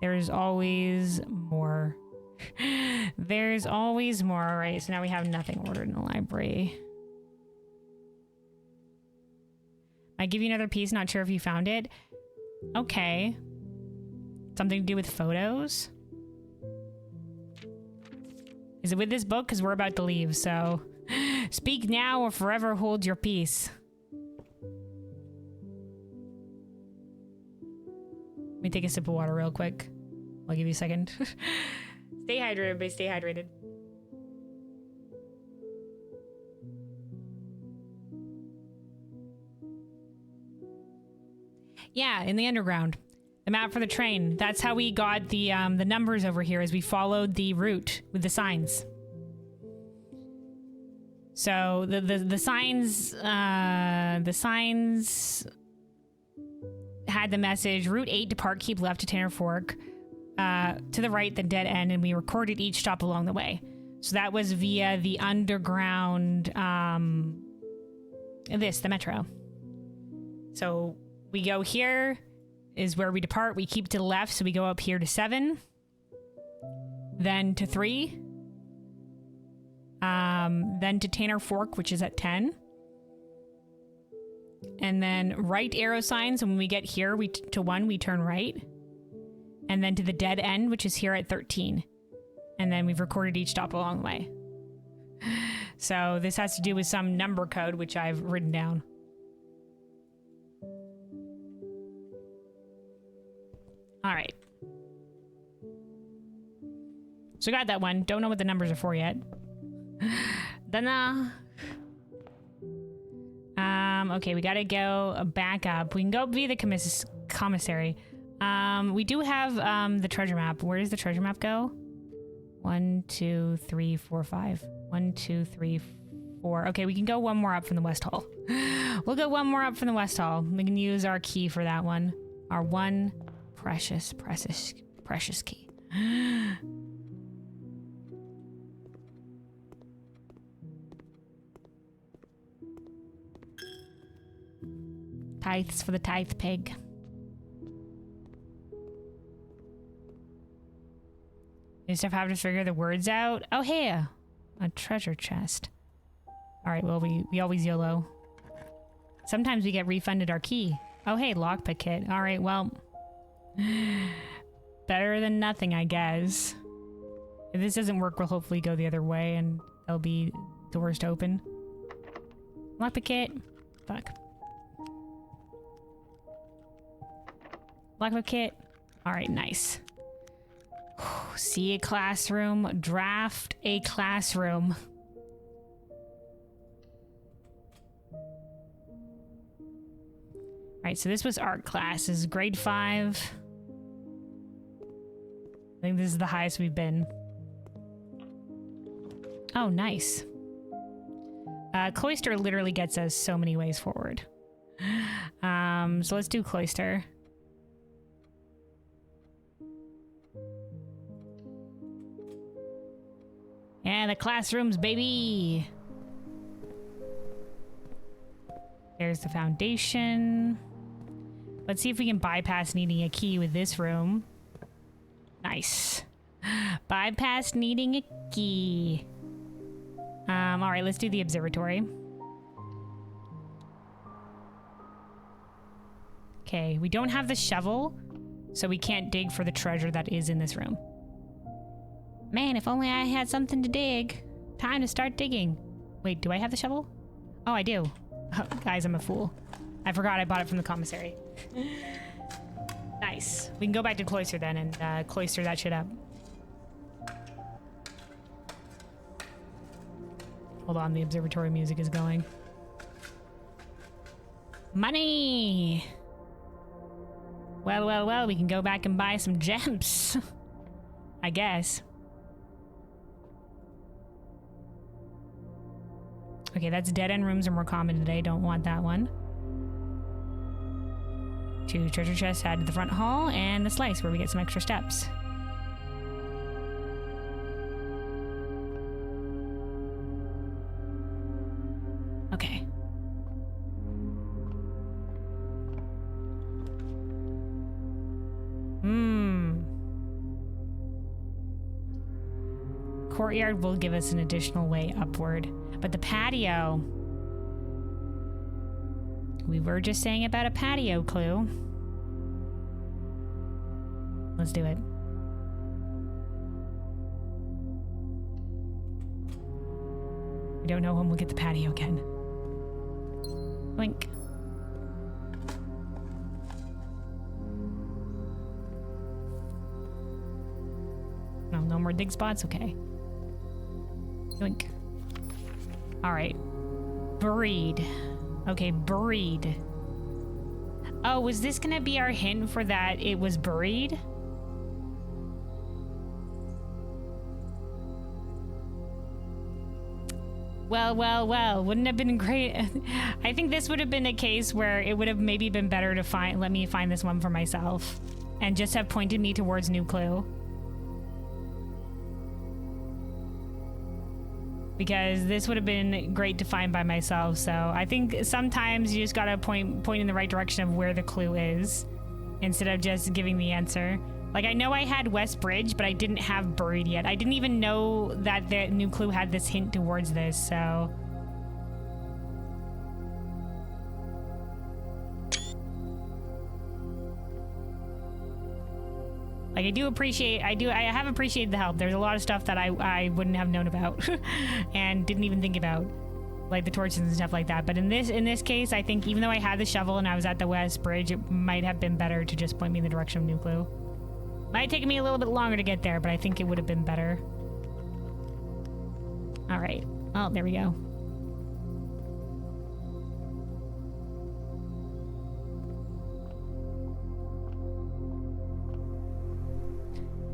There's always more. There's always more. All right, so now we have nothing ordered in the library. I give you another piece. Not sure if you found it. Okay. Something to do with photos? Is it with this book? Because we're about to leave, so... Speak now or forever hold your peace. Let me take a sip of water real quick. I'll give you a second. Stay hydrated, everybody. Stay hydrated. Yeah, in the underground. The map for the train. That's how we got the numbers over here, as we followed the route with the signs. So the signs had the message: Route 8 depart, keep left to Tanner Fork, to the right the dead end, and we recorded each stop along the way. So that was via the underground, the metro. So we go here is where we depart. We keep to the left, so we go up here to 7, then to 3, then to Tanner Fork, which is at 10, and then right arrow signs. And when we get here, to 1, we turn right, and then to the dead end, which is here at 13, and then we've recorded each stop along the way. So this has to do with some number code, which I've written down. All right. So got that one. Don't know what the numbers are for yet. Then, okay, we gotta go back up. We can go via the commissary. We do have, the treasure map. Where does the treasure map go? 1, 2, 3, 4, 5. 1, 2, 3, 4. Okay, we can go one more up from the West Hall. We'll go one more up from the West Hall. We can use our key for that one. Our one precious key. Tithes for the tithe pig. You just have to figure the words out. Oh, hey, a treasure chest. All right, well, we always YOLO. Sometimes we get refunded our key. Oh, hey, lockpick kit. All right, well, better than nothing, I guess. If this doesn't work, we'll hopefully go the other way and there'll be doors to open. Lockpick kit. Fuck. Lockpick kit. All right, nice. See a classroom. Draft a classroom. All right, so this was art class. This is grade 5. I think this is the highest we've been. Oh, nice. Cloister literally gets us so many ways forward. So let's do Cloister. Yeah, the classrooms, baby. There's the foundation. Let's see if we can bypass needing a key with this room. Nice. Bypass needing a key. All right, let's do the observatory. Okay, we don't have the shovel, so we can't dig for the treasure that is in this room. Man, if only I had something to dig. Time to start digging. Wait, do I have the shovel? Oh, I do. Oh, guys, I'm a fool. I forgot I bought it from the commissary. Nice. We can go back to Cloister then and cloister that shit up. Hold on, the observatory music is going. Money! Well, well, well, we can go back and buy some gems. I guess. Okay, that's dead-end rooms are more common today. Don't want that one. 2 treasure chests added to the front hall, and the slice where we get some extra steps. Okay. Courtyard will give us an additional way upward. But the patio... We were just saying about a patio clue. Let's do it. We don't know when we'll get the patio again. Blink. No more more dig spots? Okay. Yoink. Alright. Breed. Okay, breed. Oh, was this gonna be our hint for that it was buried? Well, wouldn't it have been great? I think this would have been a case where it would have maybe been better to let me find this one for myself and just have pointed me towards new clue. Because this would have been great to find by myself. So I think sometimes you just gotta point in the right direction of where the clue is instead of just giving the answer. Like, I know I had West Bridge, but I didn't have buried yet. I didn't even know that the new clue had this hint towards this, so. Like, I have appreciated the help. There's a lot of stuff that I wouldn't have known about and didn't even think about, like the torches and stuff like that. But in this case, I think even though I had the shovel and I was at the West Bridge, it might have been better to just point me in the direction of new clue. Might have taken me a little bit longer to get there, but I think it would have been better. All right. Oh, there we go.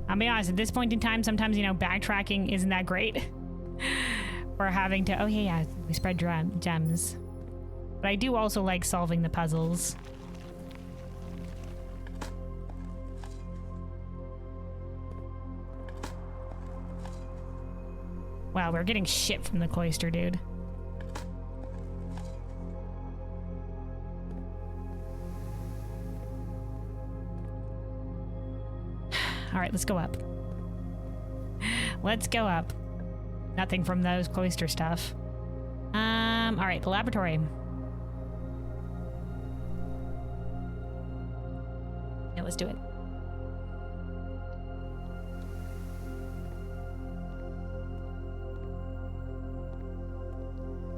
I'll be honest, at this point in time, sometimes, you know, backtracking isn't that great. Or having to, oh yeah, we spread gems. But I do also like solving the puzzles. Wow, we're getting shit from the cloister, dude. All right, let's go up. Let's go up. Nothing from those cloister stuff. All right, the laboratory. Yeah, let's do it.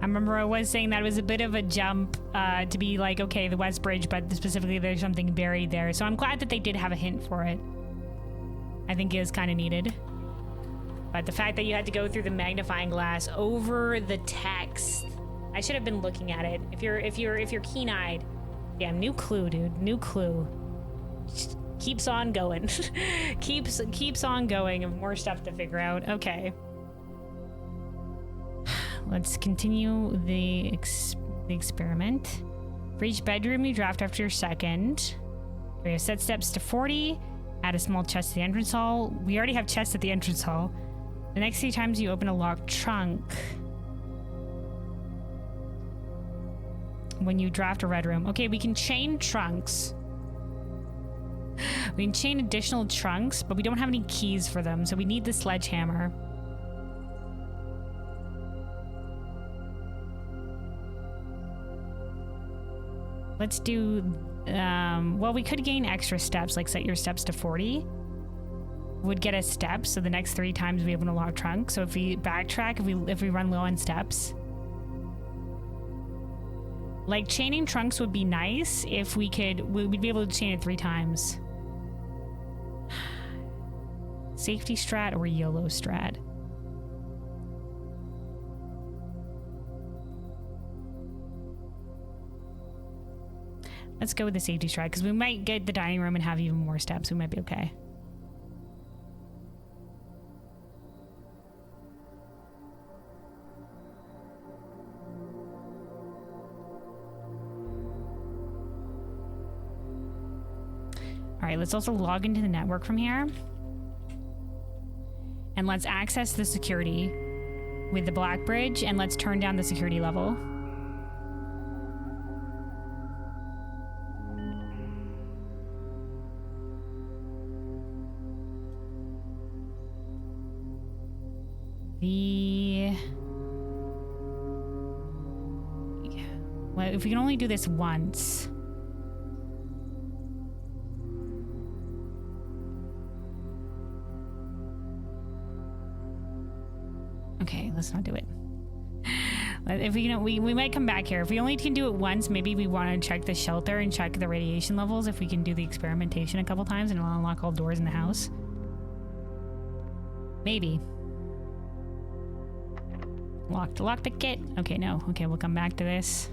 I remember I was saying that it was a bit of a jump to be like, okay, the West Bridge, but specifically there's something buried there. So I'm glad that they did have a hint for it. I think it was kind of needed. But the fact that you had to go through the magnifying glass over the text, I should have been looking at it. If you're keen-eyed, yeah, new clue, dude, new clue. Just keeps on going, keeps on going, and more stuff to figure out. Okay. Let's continue the experiment. For each bedroom you draft after your second. We have set steps to 40. Add a small chest to the entrance hall. We already have chests at the entrance hall. The next 3 times you open a locked trunk. When you draft a red room. Okay, we can chain trunks. We can chain additional trunks, but we don't have any keys for them, so we need the sledgehammer. Let's do, well, we could gain extra steps, like set your steps to 40. Would get us steps, so the next 3 times we open a locked trunk. So if we backtrack, if we run low on steps. Like, chaining trunks would be nice if we could, we'd be able to chain it 3 times. Safety strat or YOLO strat? Let's go with the safety strat, because we might get the dining room and have even more steps. We might be okay. All right, let's also log into the network from here. And let's access the security with the black bridge, and let's turn down the security level. Well, if we can only do this once. Okay, let's not do it. If we, we might come back here. If we only can do it once, maybe we want to check the shelter and check the radiation levels. If we can do the experimentation a couple times and it'll unlock all doors in the house. Maybe. Lock the kit. Okay, no. Okay, we'll come back to this.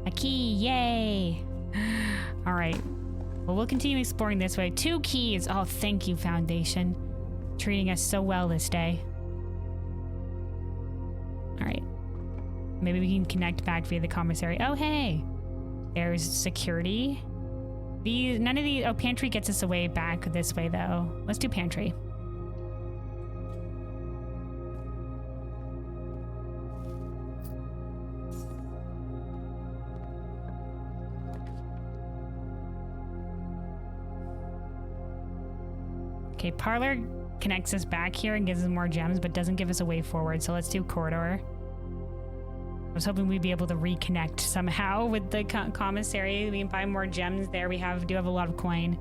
A key, yay! All right. Well, we'll continue exploring this way. 2 keys. Oh, thank you, Foundation. Treating us so well this day. All right. Maybe we can connect back via the commissary. Oh, hey. There's security. None of these. Oh, pantry gets us away back this way, though. Let's do pantry. Okay, parlor connects us back here and gives us more gems, but doesn't give us a way forward. So let's do corridor. I was hoping we'd be able to reconnect somehow with the commissary. We can buy more gems there. We do have a lot of coin.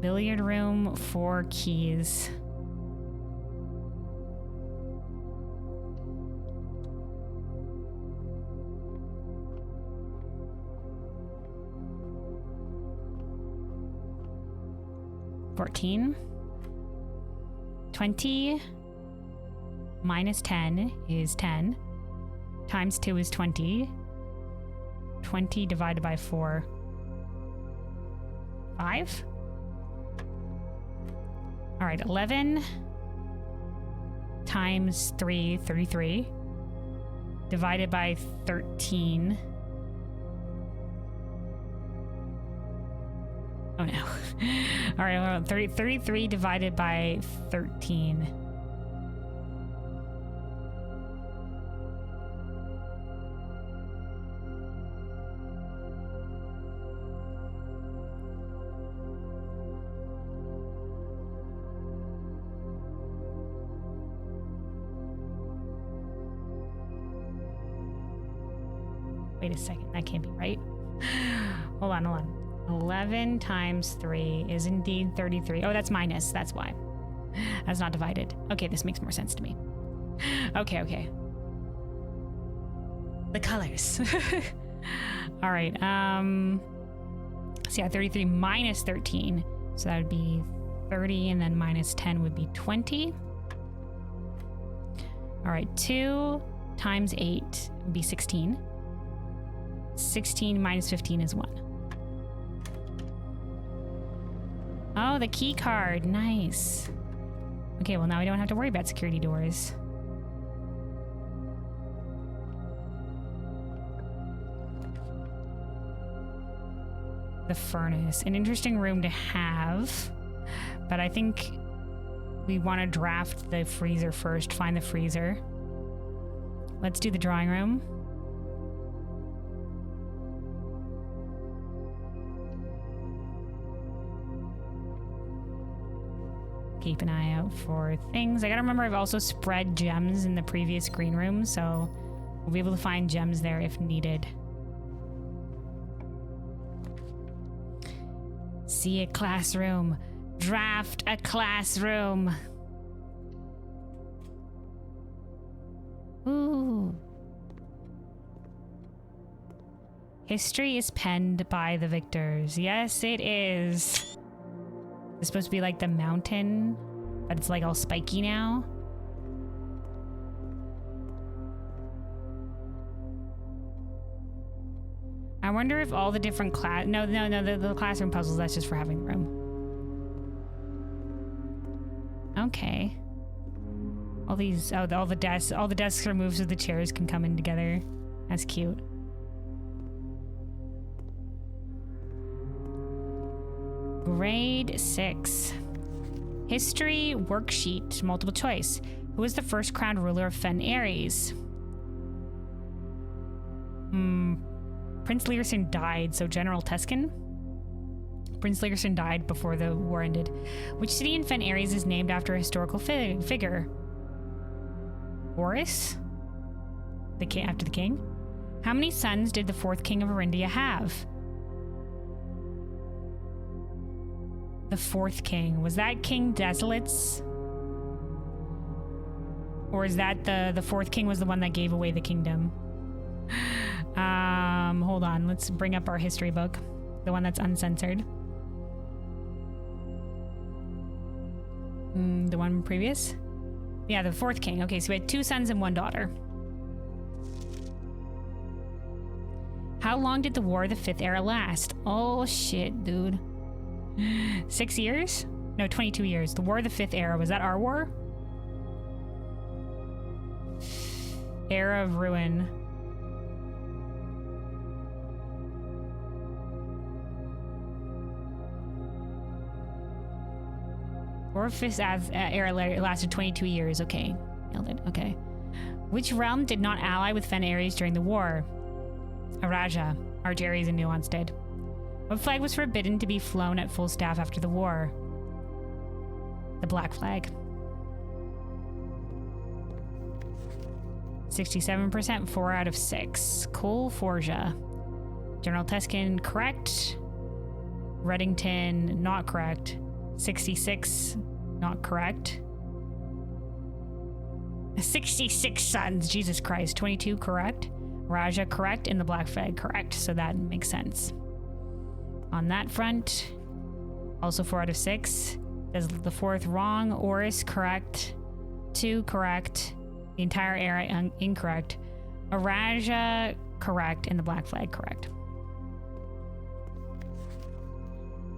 Billiard room, 4 keys. $14. 20 minus 10 is 10. Times 2 is 20. 20 divided by 4. 5. All right, 11 times 3, 33. Divided by 13. Oh no. All right, hold on. 33 divided by 13. Wait a second, that can't be right. Hold on. 11 times 3 is indeed 33. Oh, that's minus. That's why. That's not divided. Okay, this makes more sense to me. Okay. The colors. All right. So yeah, 33 minus 13. So that would be 30, and then minus 10 would be 20. All right, 2 times 8 would be 16. 16 minus 15 is 1. Oh, the key card. Nice. Okay, well now we don't have to worry about security doors. The furnace. An interesting room to have, but I think we want to draft the freezer first. Find the freezer. Let's do the drawing room. Keep an eye out for things. I gotta remember I've also spread gems in the previous green room, so we'll be able to find gems there if needed. See a classroom. Draft a classroom. Ooh. History is penned by the victors. Yes, it is. It's supposed to be like the mountain, but it's like all spiky now. I wonder if all the different No, the classroom puzzles, that's just for having room. Okay. All these, all the desks removed so the chairs can come in together. That's cute. Grade 6. History worksheet, multiple choice. Who was the first crowned ruler of Fen Ares? Prince Learson died, so General Tuscan? Prince Learson died before the war ended. Which city in Fen Ares is named after a historical figure? Horus? The king after the king. How many sons did the fourth king of Arindia have? The fourth king. Was that King Desolate's? Or is that the fourth king was the one that gave away the kingdom? Hold on. Let's bring up our history book. The one that's uncensored. The one previous? Yeah, the fourth king. Okay, so we had 2 sons and 1 daughter. How long did the War of the Fifth Era last? Oh, shit, dude. 6 years? No, 22 years. The War of the Fifth Era. Was that our war? Era of Ruin. War of the Fifth Era lasted 22 years. Okay. Nailed it. Okay. Which realm did not ally with Fen Ares during the war? Araja. Arch Ares and Nuance did. What flag was forbidden to be flown at full staff after the war? The black flag. 67%, 4 out of 6. Cool Forja. General Teskin, correct. Reddington, not correct. 66, not correct. 66 sons, Jesus Christ. 22, correct. Raja, correct. And the black flag, correct. So that makes sense. On that front, also 4 out of 6. Does the fourth wrong. Oris, correct. 2, correct. The entire era, incorrect. Araja, correct. And the black flag, correct.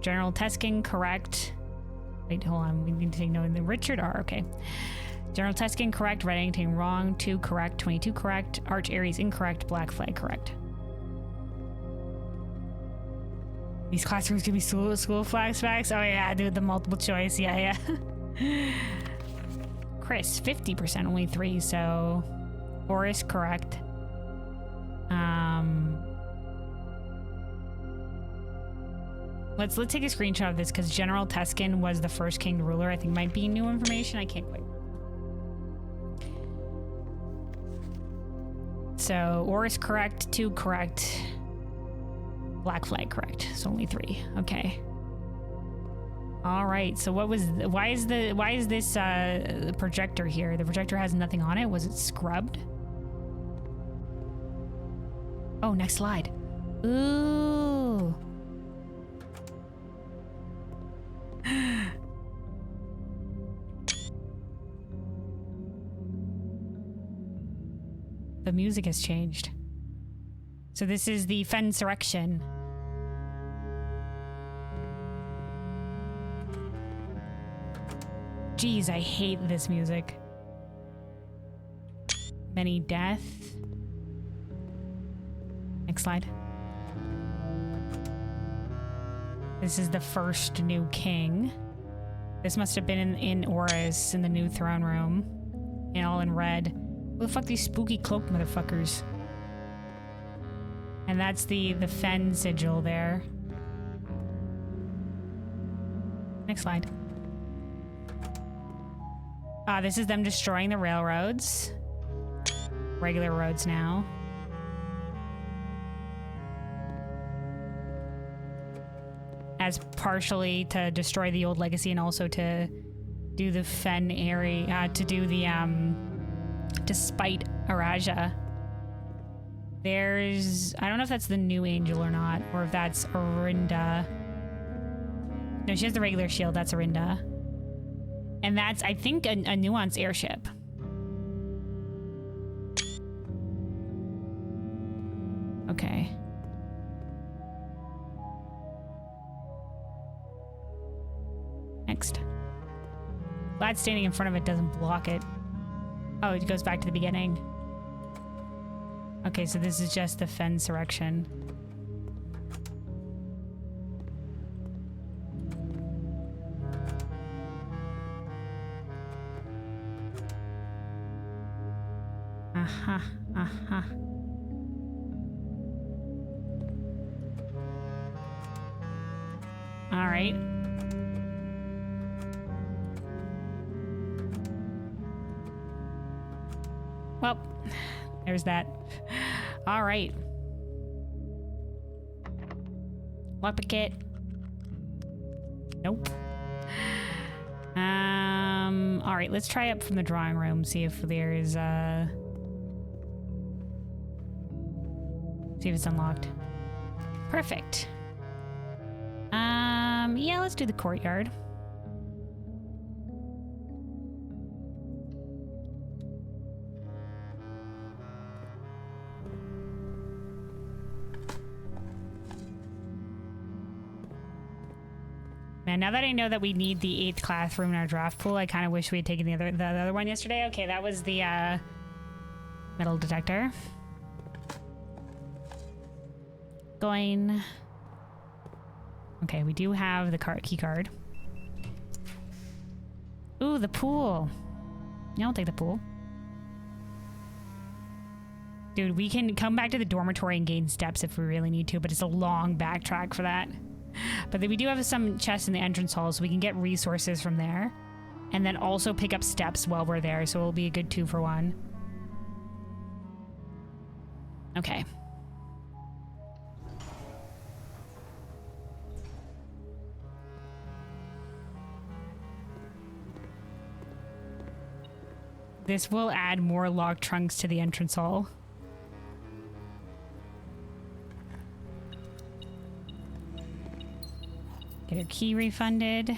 General Teskin, correct. Wait, hold on. We need to take note of the Richard R. Okay. General Teskin, correct. Reddington, wrong. 2, correct. 22, correct. Arch Ares, incorrect. Black flag, correct. These classrooms can be school flags facts. Oh, yeah, dude, the multiple choice. Yeah. Chris, 50%, only 3. So, Oris, correct. Let's take a screenshot of this because General Teskin was the first king ruler. I think might be new information. I can't quite remember. So Oris correct, 2 correct, black flag correct. So only 3. Okay. All right. So why is this projector here? The projector has nothing on it. Was it scrubbed? Oh, next slide. Ooh. The music has changed. So this is the Fensurrection. Jeez, I hate this music. Many death. Next slide. This is the first new king. This must have been in Oris in the new throne room. And all in red. What the fuck, these spooky cloak motherfuckers? And that's the Fen sigil there. Next slide. This is them destroying the railroads. Regular roads now. As partially to destroy the old legacy and also to do the Fen area, to do the, to spite Araja. There's, I don't know if that's the new angel or not, or if that's Arinda. No, she has the regular shield, that's Arinda. And that's, I think, a Nuance airship. Okay. Next. Glad standing in front of it doesn't block it. Oh, it goes back to the beginning. Okay, so this is just the Fensurrection. Uh-huh, uh-huh. All right. Well, There's that. All right. Lockpick. Nope. All right, let's try up from the drawing room, see if there's, see if it's unlocked. Perfect. Yeah, let's do the courtyard. Man, now that I know that we need the 8th class room in our draft pool, I kind of wish we had taken the other one yesterday. Okay, that was the metal detector. Going. Okay, we do have the key card. Ooh, the pool. Yeah, I'll take the pool. Dude, we can come back to the dormitory and gain steps if we really need to, but it's a long backtrack for that. But we do have some chests in the entrance hall, so we can get resources from there. And then also pick up steps while we're there, so it'll be a good 2-for-1. Okay. This will add more locked trunks to the entrance hall. Get our key refunded.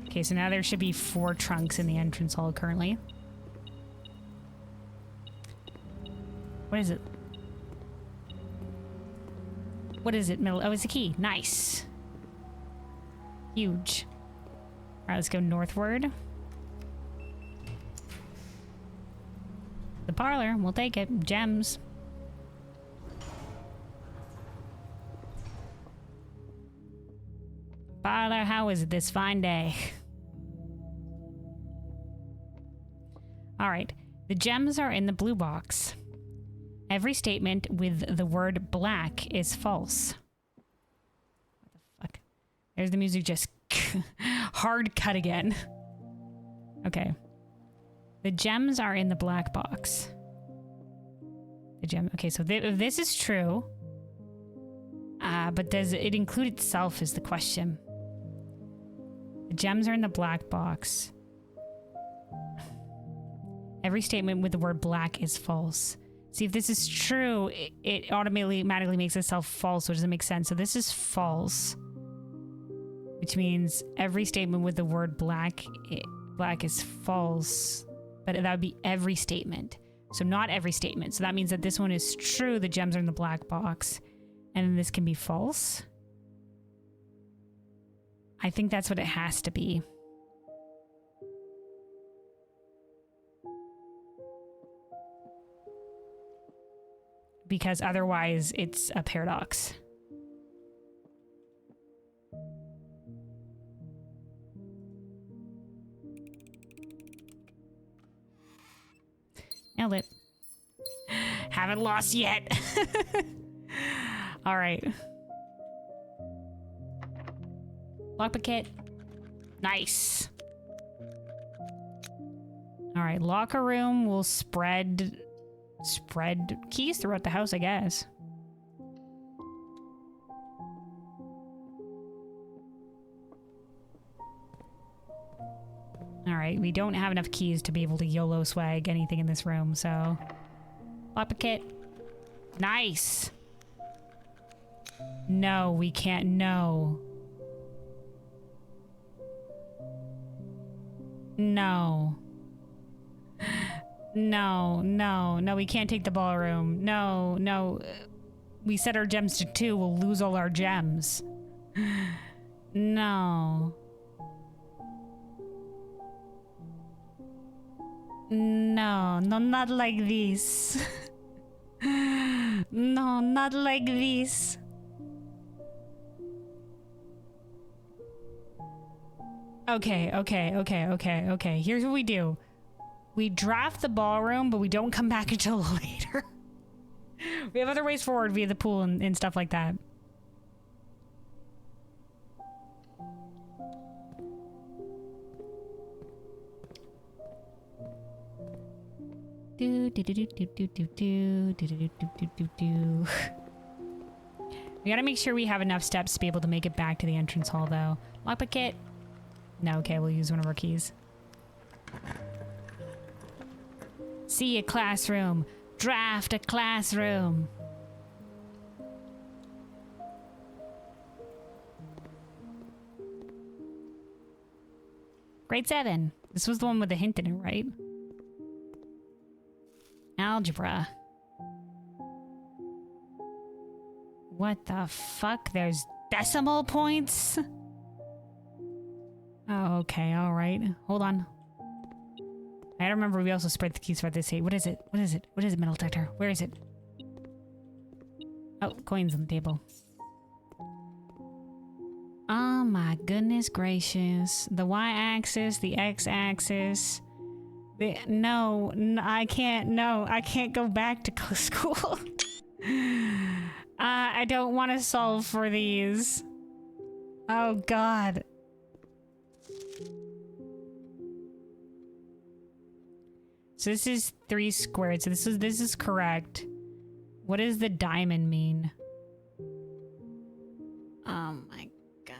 Okay, so now there should be 4 trunks in the entrance hall currently. What is it? What is it, middle? Oh, it's a key. Nice. Huge. All right, let's go northward. The parlor, we'll take it. Gems. Parlor, how is it this fine day? All right, the gems are in the blue box. Every statement with the word black is false. What the fuck? There's the music just hard cut again. Okay. The gems are in the black box. The gem. Okay, so this is true. But does it include itself is the question. The gems are in the black box. Every statement with the word black is false. See, if this is true, it automatically makes itself false, which doesn't make sense. So this is false, which means every statement with the word black is false, but that would be every statement. So not every statement. So that means that this one is true. The gems are in the black box, and then this can be false. I think that's what it has to be. Because otherwise it's a paradox. Nailed it. Haven't lost yet. All right. Lockpick. Nice. All right, locker room will spread keys throughout the house, I guess. All right, we don't have enough keys to be able to YOLO swag anything in this room, so lockpick. Nice. No, we can't. No. No. No, we can't take the ballroom. No. We set our gems to 2, we'll lose all our gems. No. No, not like this. No, not like this. Okay. Here's what we do. We draft the ballroom, but we don't come back until later. We have other ways forward via the pool and stuff like that. Do do do do do do do do do do do do do. We gotta make sure we have enough steps to be able to make it back to the entrance hall, though. Lockpick kit. No, okay, we'll use one of our keys. See a classroom. Draft a classroom. Grade 7. This was the one with the hint in it, right? Algebra. What the fuck? There's decimal points? Oh, okay, alright. Hold on. I don't remember we also spread the keys for this. What is it? What is it? What is it, metal detector? Where is it? Oh, coins on the table. Oh my goodness gracious. The y-axis, the x-axis. No, I can't. No, I can't go back to school. I don't want to solve for these. Oh god. So this is 3 squared. So this is correct. What does the diamond mean? Oh my god.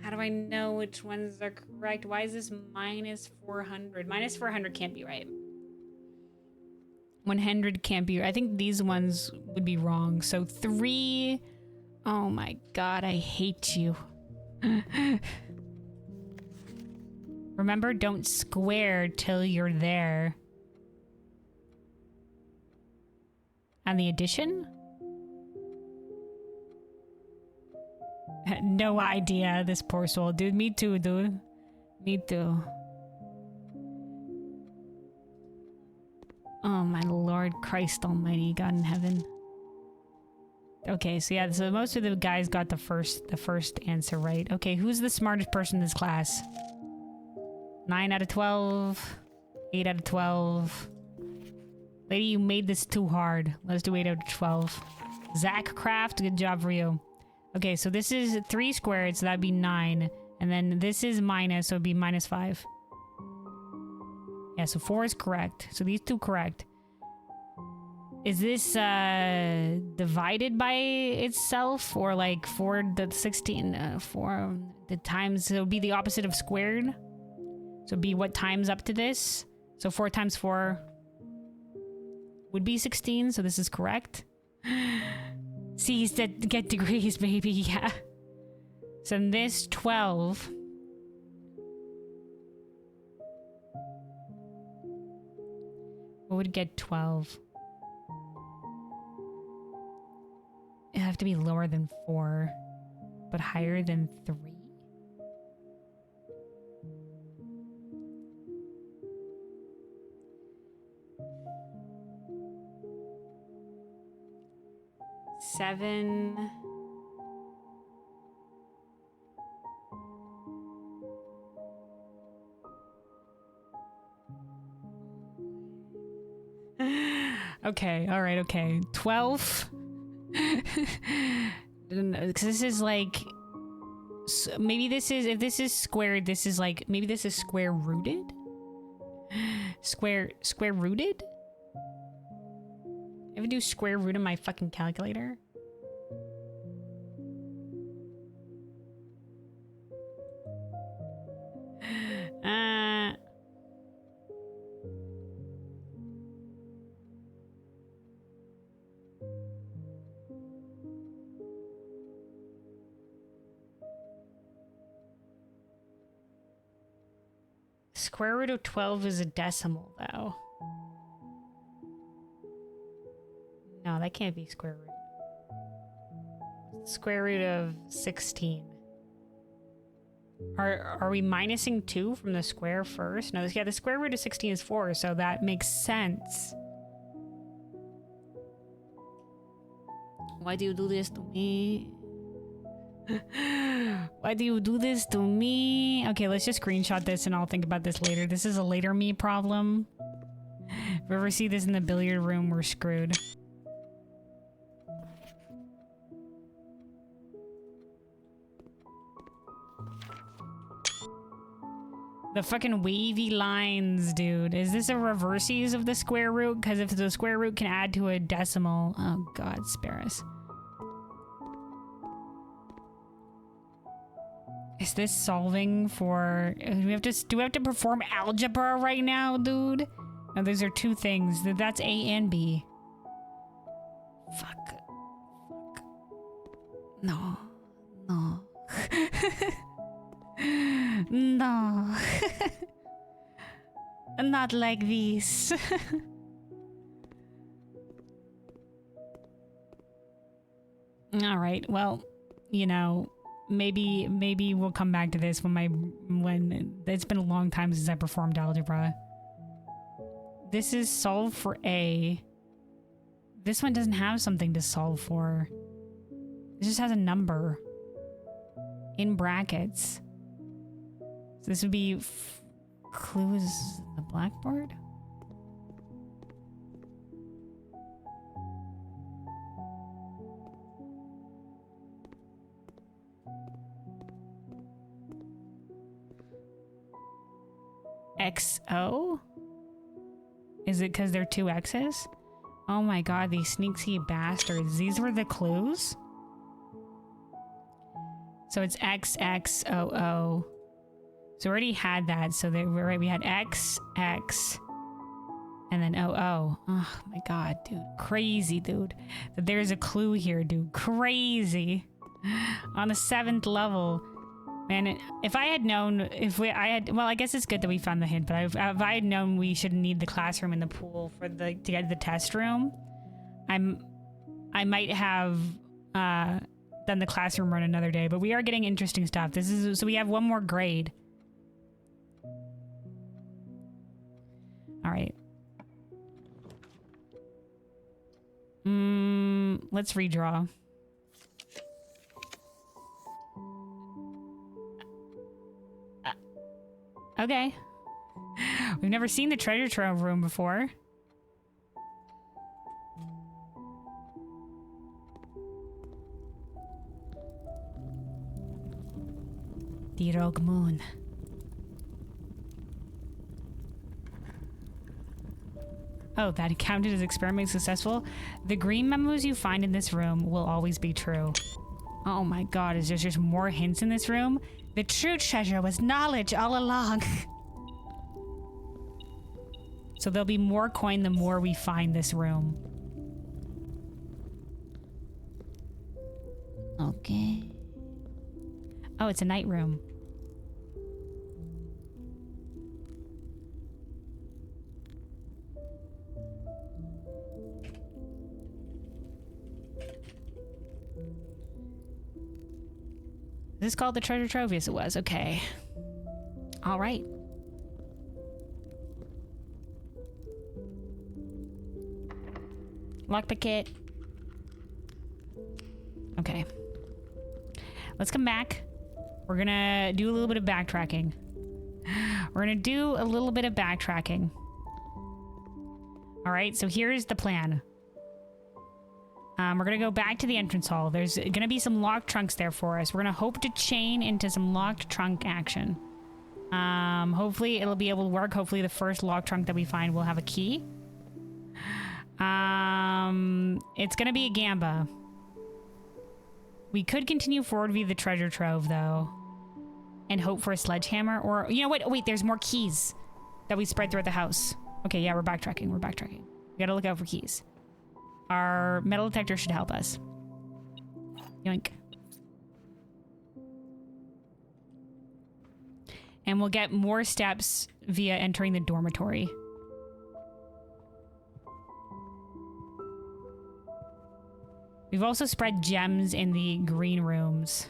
How do I know which ones are correct? Why is this minus 400? Minus 400 can't be right. 100 can't be right. I think these ones would be wrong. So 3. Oh my god, I hate you. Remember, don't square till you're there. And the addition? No idea, this poor soul. Dude, me too, dude. Me too. Oh my Lord Christ almighty, God in heaven. Okay, so yeah, so most of the guys got the first answer right. Okay, who's the smartest person in this class? 9 out of 12. 8 out of 12. Lady, you made this too hard. Let's do 8 out of 12. Zach Craft, good job for you. Okay, so this is 3 squared, so that'd be 9. And then this is minus, so it'd be minus 5. Yeah, so 4 is correct. So these two correct. Is this divided by itself? Or like 4 to 16? 4 the times, so it would be the opposite of squared. So it'd be what times up to this? So 4 times 4 would be 16, so this is correct. C's that get degrees, baby, yeah. So in this 12. What would get 12? It'd have to be lower than 4, but higher than 3. Seven. Okay, alright, okay. 12. Because this is like... So maybe this is... If this is squared, this is like... Maybe this is square rooted? Square rooted? Ever do square root in my fucking calculator? Square root of 12 is a decimal, though. No, that can't be square root. Square root of 16. Are we minusing 2 from the square first? No, yeah, the square root of 16 is 4, so that makes sense. Why do you do this to me? Why do you do this to me? Okay, let's just screenshot this and I'll think about this later. This is a later me problem. If we ever see this in the billiard room, we're screwed. The fucking wavy lines, dude. Is this a reverses of the square root? Because if the square root can add to a decimal... Oh, God, spare us. Is this solving for... Do we have to perform algebra right now, dude? No, those are two things. That's A and B. Fuck. No. No. No. Not like this. All right. Well, you know, maybe we'll come back to this when it's been a long time since I performed algebra. This is solve for A. This one doesn't have something to solve for. It just has a number in brackets. So this would be clues the blackboard. XO? Is it because they're two X's? Oh my god, these sneaky bastards. These were the clues? So it's XXOO. So we already had that. So we had X, X, and then OO. Oh my god, dude. Crazy, dude. There's a clue here, dude. Crazy. On the 7th level. Man, if I had known, well, I guess it's good that we found the hint, but if I had known we shouldn't need the classroom and the pool to get the test room, I might have done the classroom run another day, but we are getting interesting stuff. So we have one more grade. All right. Let's redraw. Okay. We've never seen the treasure trove room before. The Rogue Moon. Oh, that counted as experiment successful? The green memos you find in this room will always be true. Oh my god, is there just more hints in this room? The true treasure was knowledge all along. So there'll be more coin the more we find this room. Okay. Oh, it's a night room. Is this called the treasure trove? Yes, it was. Okay. All right. Lockpick. Okay. Let's come back. We're gonna do a little bit of backtracking. We're gonna do a little bit of backtracking. All right, so here's the plan. We're gonna go back to the entrance hall. There's gonna be some locked trunks there for us. We're gonna hope to chain into some locked trunk action. Hopefully it'll be able to work. Hopefully the first locked trunk that we find will have a key. It's gonna be a gamba. We could continue forward via the treasure trove though, and hope for a sledgehammer, or you know what? Wait, there's more keys that we spread throughout the house. Okay, yeah, we're backtracking. We're backtracking. We gotta look out for keys. Our metal detector should help us. Yoink. And we'll get more steps via entering the dormitory. We've also spread gems in the green rooms.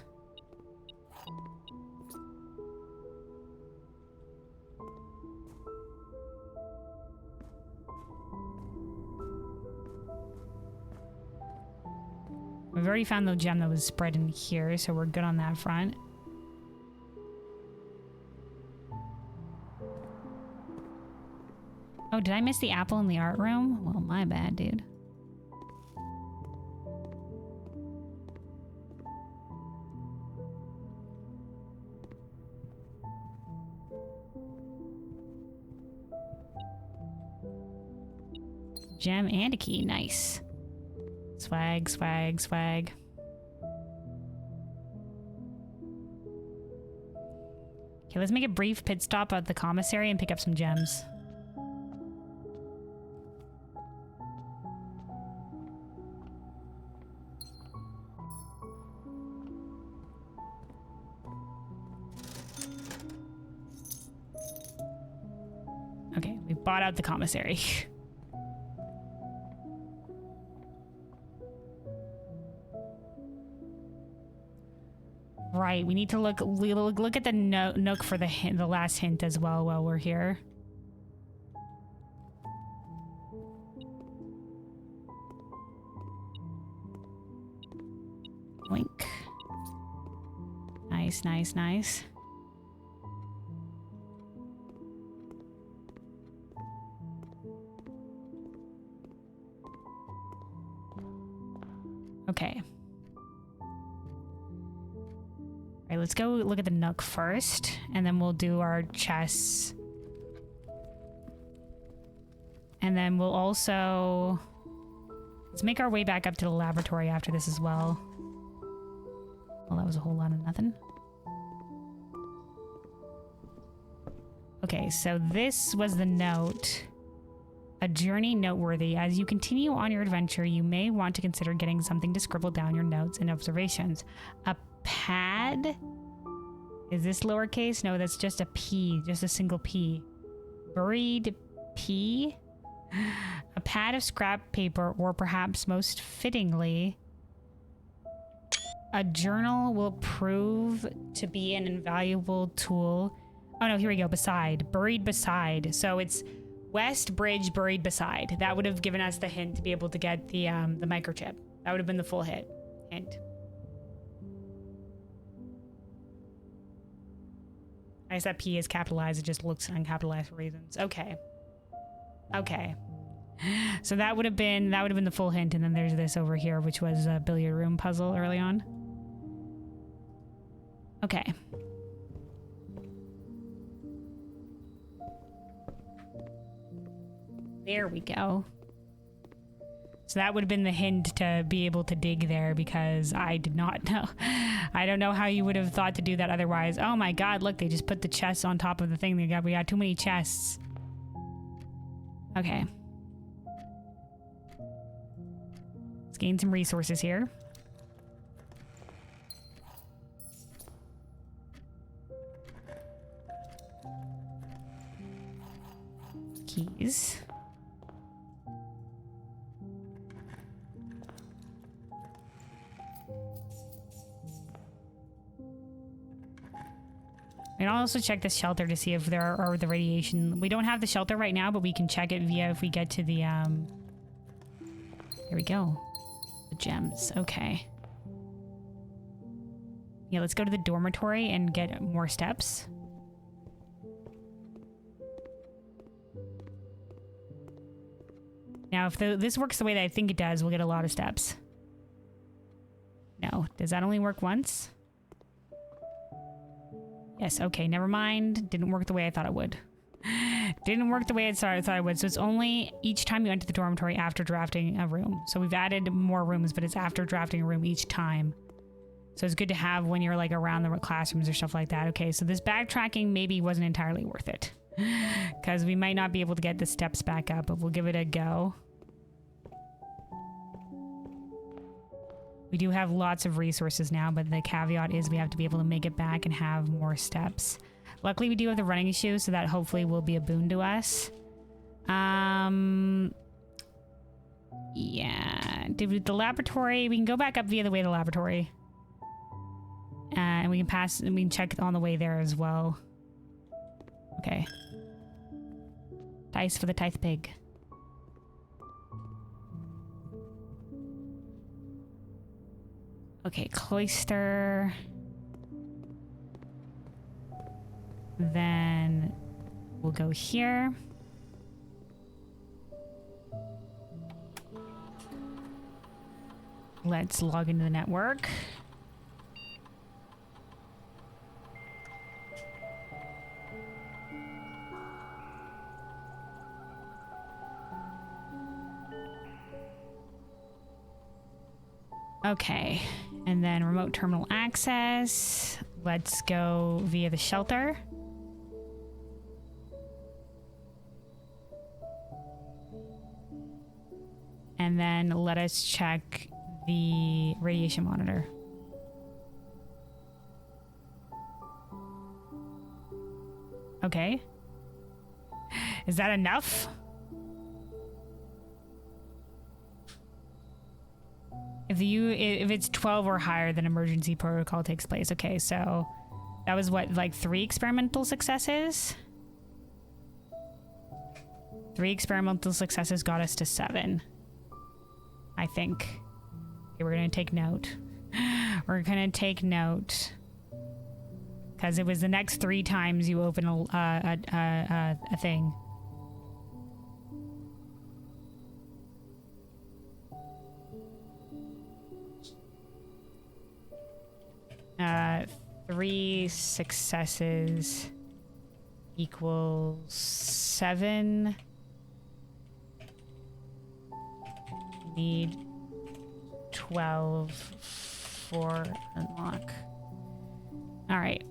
We've already found the gem that was spread in here, so we're good on that front. Oh, did I miss the apple in the art room? Well, my bad, dude. Gem and a key. Nice. Swag, swag, swag. Okay, let's make a brief pit stop at the commissary and pick up some gems. Okay, we bought out the commissary. Right, we need to look at the nook for the hint, the last hint as well while we're here. Wink. Nice, nice, nice. Okay. Alright, let's go look at the nook first, and then we'll do our chests. And then we'll also... let's make our way back up to the laboratory after this as well. Well, that was a whole lot of nothing. Okay, so this was the note. A journey noteworthy. As you continue on your adventure, you may want to consider getting something to scribble down your notes and observations. A pad? Is this lowercase? No, that's just a P, just a single P. Buried P? A pad of scrap paper, or perhaps most fittingly, a journal will prove to be an invaluable tool. Oh no, here we go. Beside. Buried beside. So it's West Bridge buried beside. That would have given us the hint to be able to get the microchip. That would have been the full hint. I guess that P is capitalized. It just looks uncapitalized for reasons. Okay. Okay. So that would have been the full hint, and then there's this over here, which was a billiard room puzzle early on. Okay. There we go. So that would have been the hint to be able to dig there, because I did not know. I don't know how you would have thought to do that otherwise. Oh my god, look, they just put the chests on top of the thing. We got too many chests. Okay. Let's gain some resources here. Keys. And I'll also check the shelter to see if there are the radiation. We don't have the shelter right now, but we can check it via if we get to the there we go. The gems. Okay. Yeah, let's go to the dormitory and get more steps. Now, if this works the way that I think it does, we'll get a lot of steps. No. Does that only work once? Yes, okay, never mind. Didn't work the way I thought it would. Didn't work the way I thought it would. So it's only each time you enter the dormitory after drafting a room. So we've added more rooms, but it's after drafting a room each time. So it's good to have when you're like around the classrooms or stuff like that. Okay, so this backtracking maybe wasn't entirely worth it. Because we might not be able to get the steps back up, but we'll give it a go. We do have lots of resources now, but the caveat is we have to be able to make it back and have more steps. Luckily, we do have the running shoe, so that hopefully will be a boon to us. Yeah. The laboratory, we can go back up via the way to the laboratory. And we can pass, and we can check on the way there as well. Okay. Dice for the tithe pig. Okay, cloister. Then we'll go here. Let's log into the network. Okay. And then remote terminal access. Let's go via the shelter. And then let us check the radiation monitor. Okay. Is that enough? If it's 12 or higher, then emergency protocol takes place. Okay, so that was what, like 3 experimental successes? 3 experimental successes got us to 7. I think. Okay, we're gonna take note. We're gonna take note. Because it was the next 3 times you open a thing. Three successes equals 7. Need 12 for unlock. All right.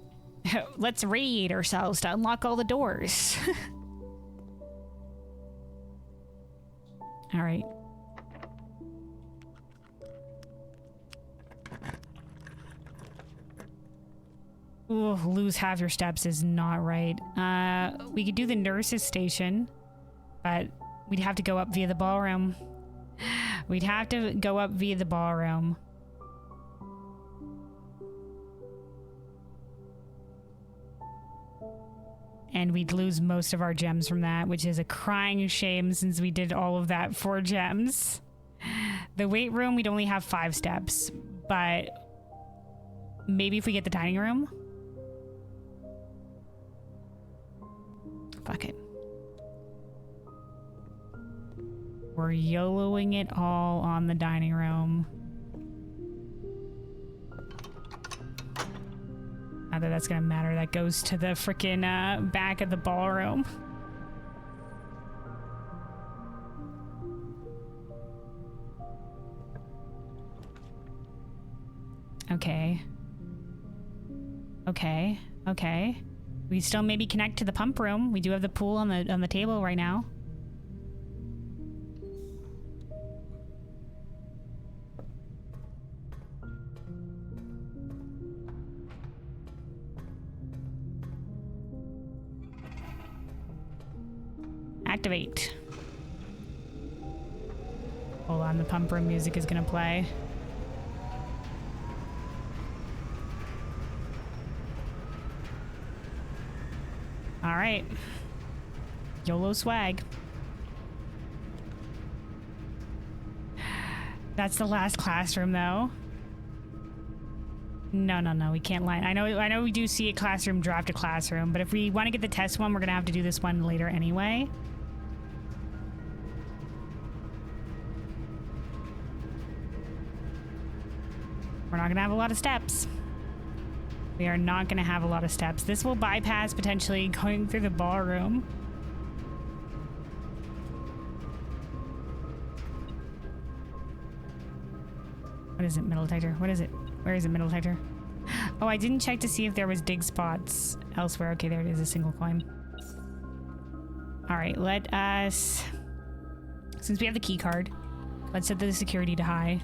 Let's raid ourselves to unlock all the doors. All right. Ooh, lose half your steps is not right. We could do the nurse's station, but we'd have to go up via the ballroom. We'd have to go up via the ballroom. And we'd lose most of our gems from that, which is a crying shame since we did all of that for gems. The weight room, we'd only have 5 steps, but maybe if we get the dining room. Fuck it. We're YOLOing it all on the dining room. Not that that's gonna matter. That goes to the frickin' back of the ballroom. Okay. Okay. Okay. We still maybe connect to the pump room. We do have the pool on the table right now. Activate. Hold on, the pump room music is gonna play. All right. YOLO swag. That's the last classroom, though. No, we can't lie. I know we do see a classroom draft a classroom, but if we want to get the test one, we're gonna have to do this one later anyway. We're not gonna have a lot of steps. We are not going to have a lot of steps. This will bypass potentially going through the ballroom. What is it, middle detector? What is it? Where is it, middle detector? Oh, I didn't check to see if there was dig spots elsewhere. Okay, there it is, a single coin. All right, let us... Since we have the key card, let's set the security to high.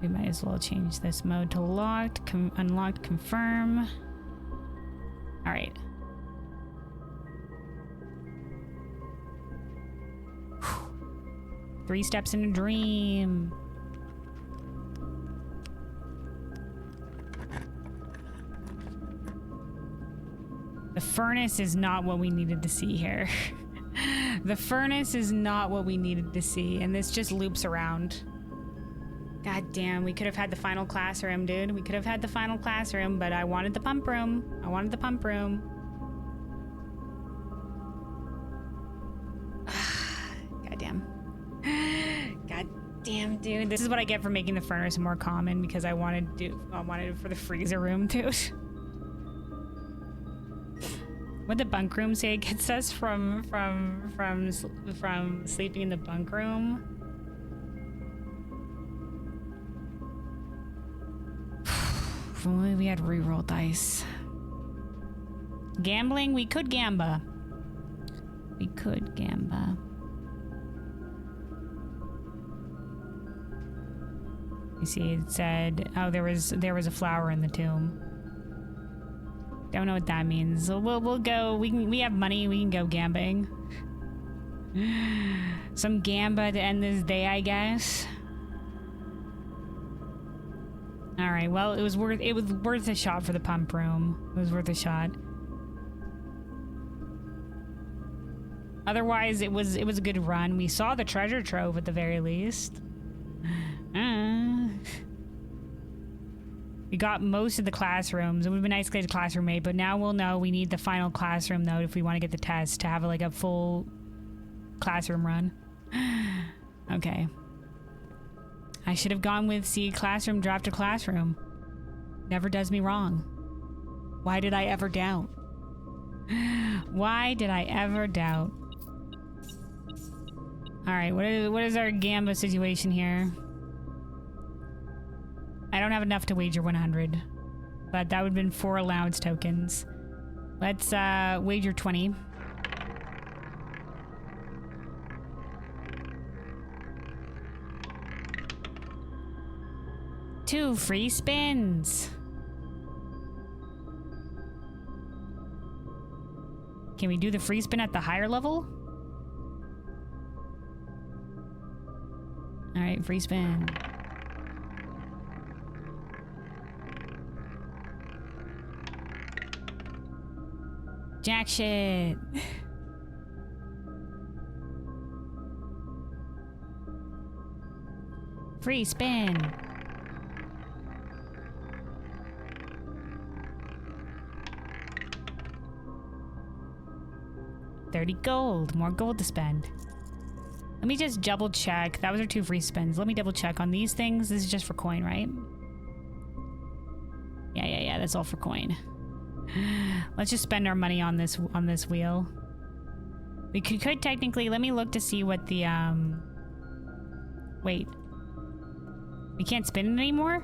We might as well change this mode to locked, unlocked, confirm. All right. 3 steps in a dream. The furnace is not what we needed to see here. The furnace is not what we needed to see, and this just loops around. God damn, we could have had the final classroom, dude. We could have had the final classroom, but I wanted the pump room. I wanted the pump room. God damn. God damn, dude. This is what I get for making the furnace more common, because I wanted it for the freezer room, dude. What the bunk room say it gets us from sleeping in the bunk room? If only we had reroll dice. Gambling? We could gamba. We could gamba. You see, it said, oh, there was a flower in the tomb. Don't know what that means. So we'll go. We have money. We can go gambling. Some gamba to end this day, I guess. All right. Well, it was worth a shot for the pump room. It was worth a shot. Otherwise, it was a good run. We saw the treasure trove at the very least. We got most of the classrooms. It would have been nice to get a classroom made, but now we'll know we need the final classroom though if we want to get the test to have like a full classroom run. Okay. I should have gone with see classroom, draft a classroom. Never does me wrong. Why did I ever doubt? Why did I ever doubt? All right, what is our gamba situation here? I don't have enough to wager 100, but that would have been 4 allowance tokens. Let's wager 20. Two free spins. Can we do the free spin at the higher level? All right, free spin. Jack shit. Free spin. $30 gold. More gold to spend. Let me just double check. That was our 2 free spins. Let me double check on these things. This is just for coin, right? Yeah. That's all for coin. Let's just spend our money on this wheel. We could technically, let me look to see what the wait. We can't spin it anymore?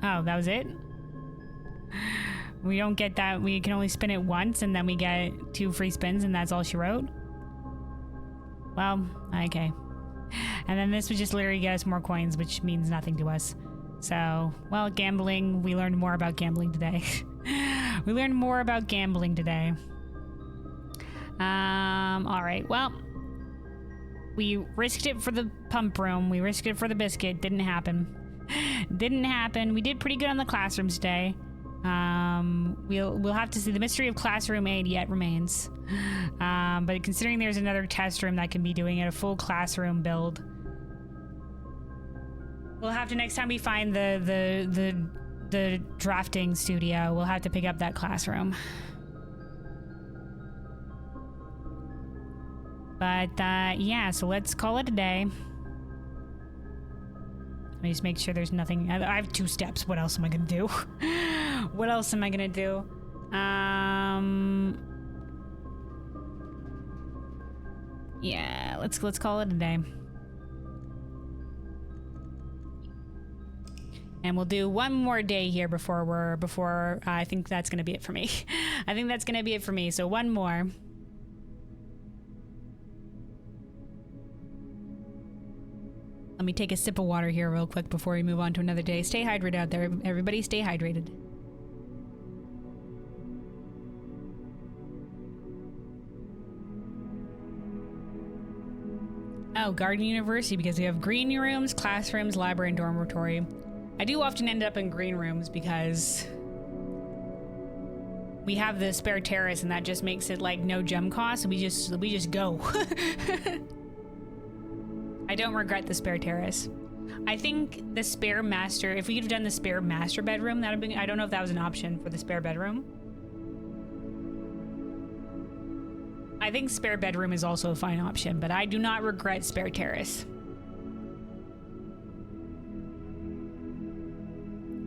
Oh, that was it? We don't get that. We can only spin it once and then we get 2 free spins and that's all she wrote? Well, okay. And then this would just literally get us more coins, which means nothing to us. So, well, gambling, we learned more about gambling today. We learned more about gambling today. All right, well, we risked it for the pump room. We risked it for the biscuit. Didn't happen. Didn't happen. We did pretty good on the classrooms today. We'll have to see. The mystery of classroom 8 yet remains. But considering there's another test room that can be doing it, a full classroom build. We'll have to, next time we find the drafting studio, we'll have to pick up that classroom. But yeah, so let's call it a day. Let me just make sure there's nothing. I have 2 steps. What else am I gonna do? What else am I gonna do? Yeah, let's call it a day. And we'll do one more day here before I think that's gonna be it for me. I think that's gonna be it for me. So one more. Let me take a sip of water here real quick before we move on to another day. Stay hydrated out there, everybody. Stay hydrated. Oh, Garden University, because we have green rooms, classrooms, library, and dormitory. I do often end up in green rooms because we have the spare terrace, and that just makes it like no gem cost. So we just go. I don't regret the spare terrace. I think the spare master, if we could have done the spare master bedroom, that would have been, I don't know if that was an option for the spare bedroom. I think spare bedroom is also a fine option, but I do not regret spare terrace.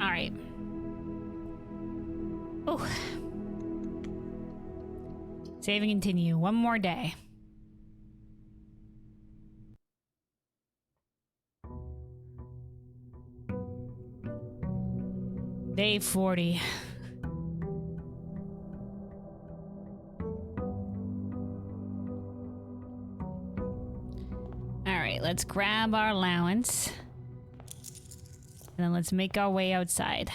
All right. Oh. Save and continue. One more day. Day 40. Alright, let's grab our allowance. And then let's make our way outside.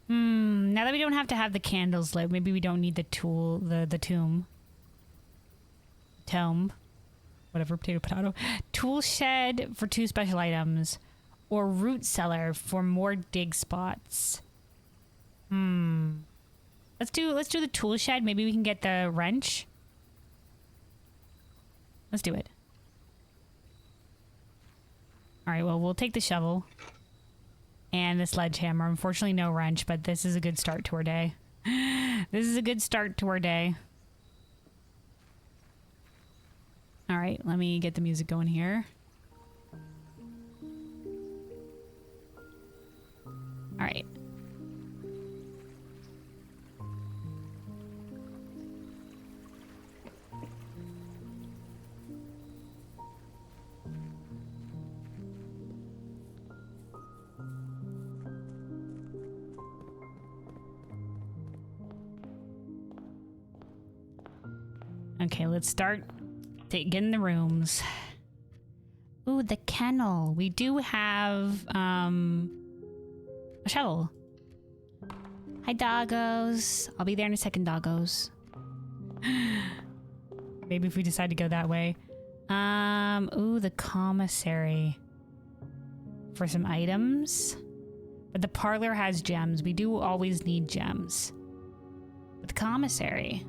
Now that we don't have to have the candles lit, maybe we don't need the tomb. Tome. Whatever, potato. Tool shed for 2 special items. Or root cellar for more dig spots. Let's do the tool shed. Maybe we can get the wrench. Let's do it. Alright, well, we'll take the shovel. And the sledgehammer. Unfortunately, no wrench, but this is a good start to our day. This is a good start to our day. Alright, let me get the music going here. Alright. Okay, let's start getting the rooms. Ooh, the kennel. We do have a shovel. Hi, doggos. I'll be there in a second, doggos. Maybe if we decide to go that way. Ooh, the commissary. For some items. But the parlor has gems. We do always need gems. But the commissary.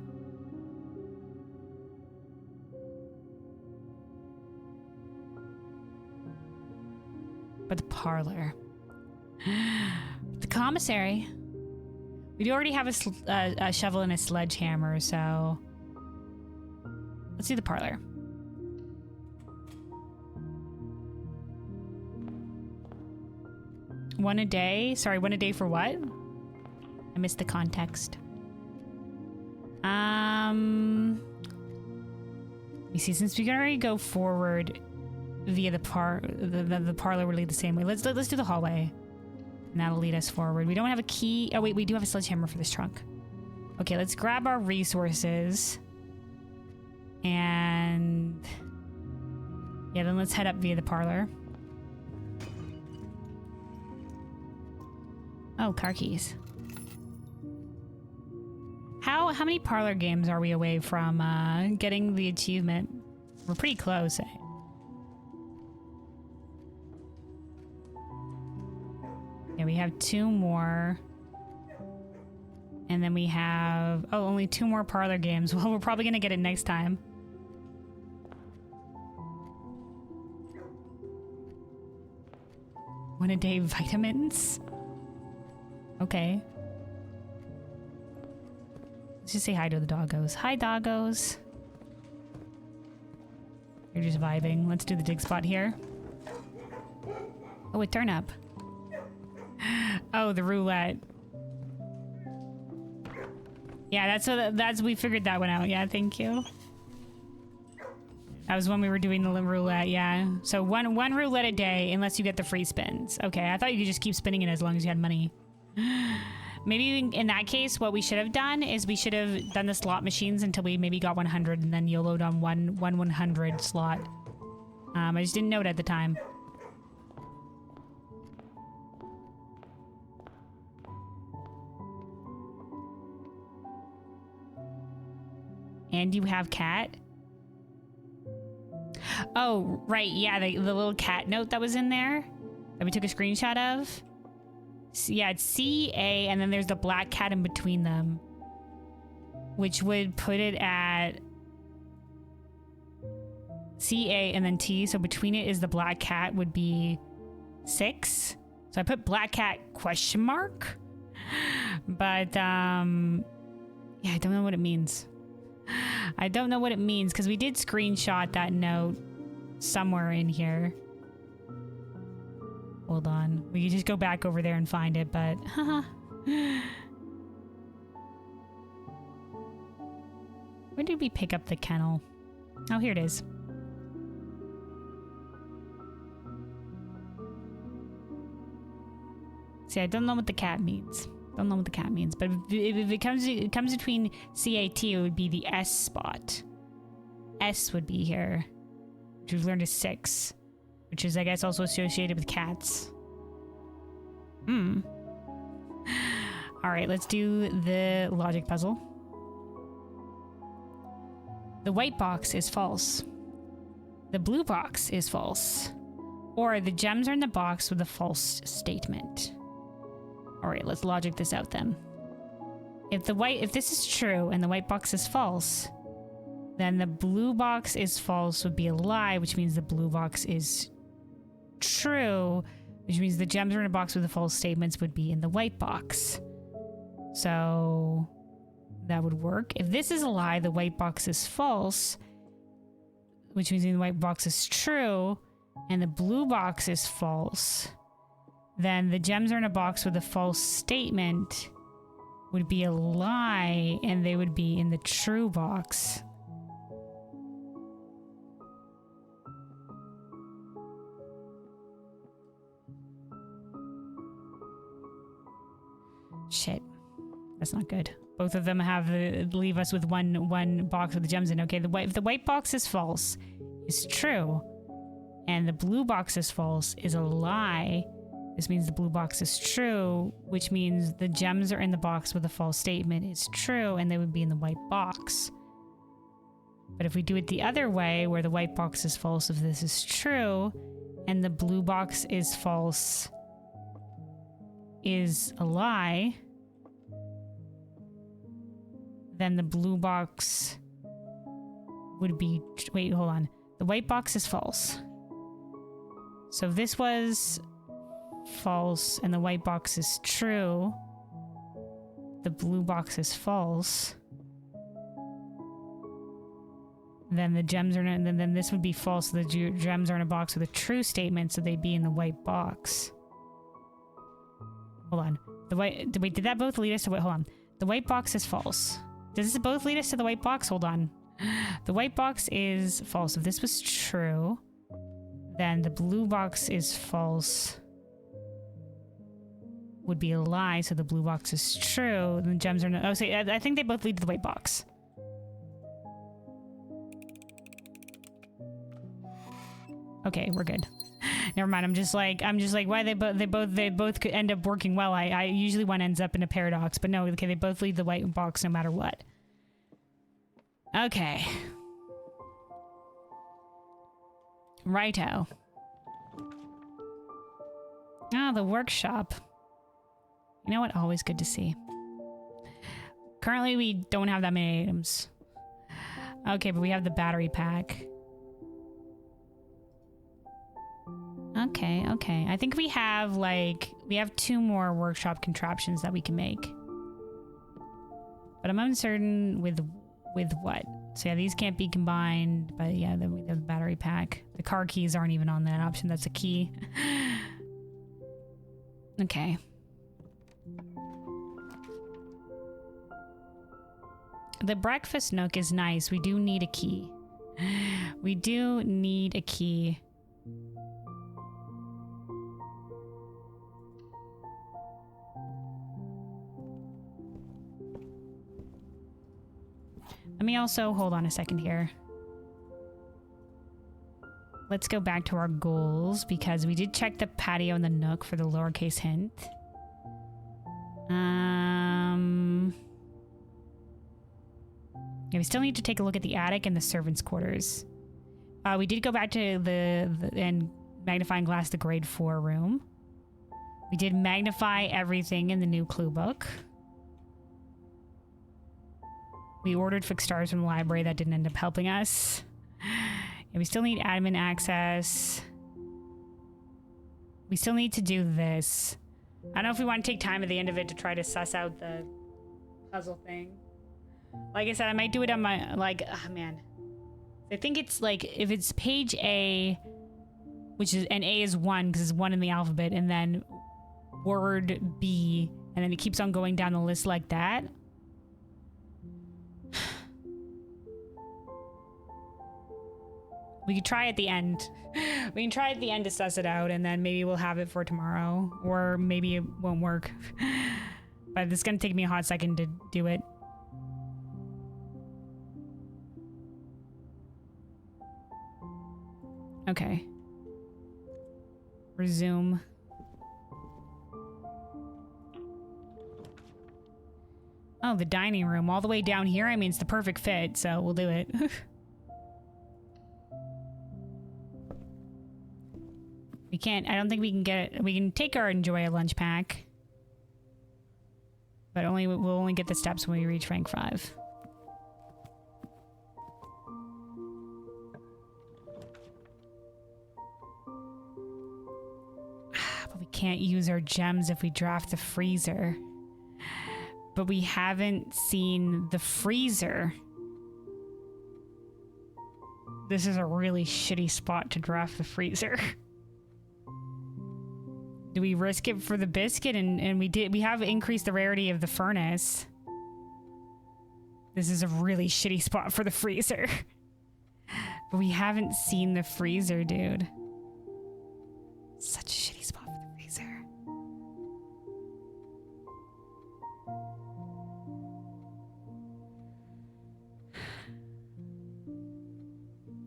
But the parlor. The commissary. We do already have a shovel and a sledgehammer, so... Let's do the parlor. One a day? Sorry, one a day for what? I missed the context. Let me see, since we can already go forward... via the parlor would lead the same way. Let's do the hallway. And that'll lead us forward. We don't have a key. Oh wait, we do have a sledgehammer for this trunk. Okay, let's grab our resources. And yeah, then let's head up via the parlor. Oh, car keys. How many parlor games are we away from getting the achievement? We're pretty close, eh? Yeah, we have 2 more. And then we have... Oh, only 2 more parlor games. Well, we're probably gonna get it next time. One a day vitamins? Okay. Let's just say hi to the doggos. Hi, doggos. You're just vibing. Let's do the dig spot here. Oh, a turnip. Oh, the roulette. Yeah, that's we figured that one out. Yeah, thank you. That was when we were doing the roulette. Yeah. So one roulette a day, unless you get the free spins. Okay, I thought you could just keep spinning it as long as you had money. Maybe in that case, what we should have done is we should have done the slot machines until we maybe got 100, and then YOLO'd on one 100 slot. I just didn't know it at the time. And you have cat? Oh, right. Yeah, the little cat note that was in there that we took a screenshot of. Yeah, it's C-A, and then there's the black cat in between them, which would put it at C-A and then T. So between it is the black cat would be 6. So I put black cat question mark. But, yeah, I don't know what it means. I don't know what it means because we did screenshot that note somewhere in here. Hold on. We could just go back over there and find it, but... Where did we pick up the kennel? Oh, here it is. See, I don't know what the cat means. Don't know what the cat means, but if it comes between CAT, it would be the S spot. S would be here, which we've learned is 6, which is, I guess, also associated with cats. All right, let's do the logic puzzle. The white box is false. The blue box is false. Or the gems are in the box with a false statement. All right, let's logic this out then. If this is true and the white box is false, then the blue box is false would be a lie, which means the blue box is true, which means the gems are in a box with the false statements would be in the white box. So that would work. If this is a lie, the white box is false, which means the white box is true, and the blue box is false. Then the gems are in a box with a false statement would be a lie, and they would be in the true box. Shit. That's not good. Both of them have leave us with one box with the gems in. Okay, if the white box is false, is true, and the blue box is false, is a lie. This means the blue box is true, which means the gems are in the box with a false statement is true, and they would be in the white box. But if we do it the other way, where the white box is false if this is true, and the blue box is false is a lie, then the blue box would be... Wait, hold on. The white box is false. So if this was false and the white box is true, the blue box is false, then the gems are in, then this would be false, so the gems are in a box with a true statement, so they'd be in the white box. Hold on. Wait, did that both lead us to... Wait, hold on. The white box is false. Does this both lead us to the white box? Hold on. The white box is false. If this was true, then the blue box is false. Would be a lie, so the blue box is true. And the gems are no... Oh, so I think they both lead to the white box. Okay, we're good. Never mind. I'm just like, why they both could end up working well. I usually one ends up in a paradox, but no, okay, they both lead the white box no matter what. Okay. Righto. Ah, the workshop. You know what? Always good to see. Currently, we don't have that many items. Okay, but we have the battery pack. Okay. I think we have, we have 2 more workshop contraptions that we can make. But I'm uncertain with what. So yeah, these can't be combined, but yeah, then we have the battery pack. The car keys aren't even on that option. That's a key. Okay. The breakfast nook is nice. We do need a key. We do need a key. Let me also hold on a second here. Let's go back to our goals because we did check the patio and the nook for the lowercase hint. Yeah, we still need to take a look at the attic and the servants' quarters. We did go back to and magnifying glass the grade 4 room. We did magnify everything in the new clue book. We ordered fixed stars from the library. That didn't end up helping us. And we still need admin access. We still need to do this. I don't know if we want to take time at the end of it to try to suss out the puzzle thing. Like I said, I might do it on my, like, oh man. I think it's like, if it's page A, which is, and A is 1 because it's 1 in the alphabet, and then word B, and then it keeps on going down the list like that. We could try at the end. We can try at the end to suss it out, and then maybe we'll have it for tomorrow, or maybe it won't work. But it's gonna take me a hot second to do it. Okay. Resume. Oh, the dining room all the way down here. I mean, it's the perfect fit, so we'll do it. We can't, I don't think we can get, we can take our enjoy a lunch pack. But we'll only get the steps when we reach rank 5. But we can't use our gems if we draft the freezer. But we haven't seen the freezer. This is a really shitty spot to draft the freezer. Do we risk it for the biscuit? And we have increased the rarity of the furnace. This is a really shitty spot for the freezer. But we haven't seen the freezer, dude. Such a shitty spot for the freezer.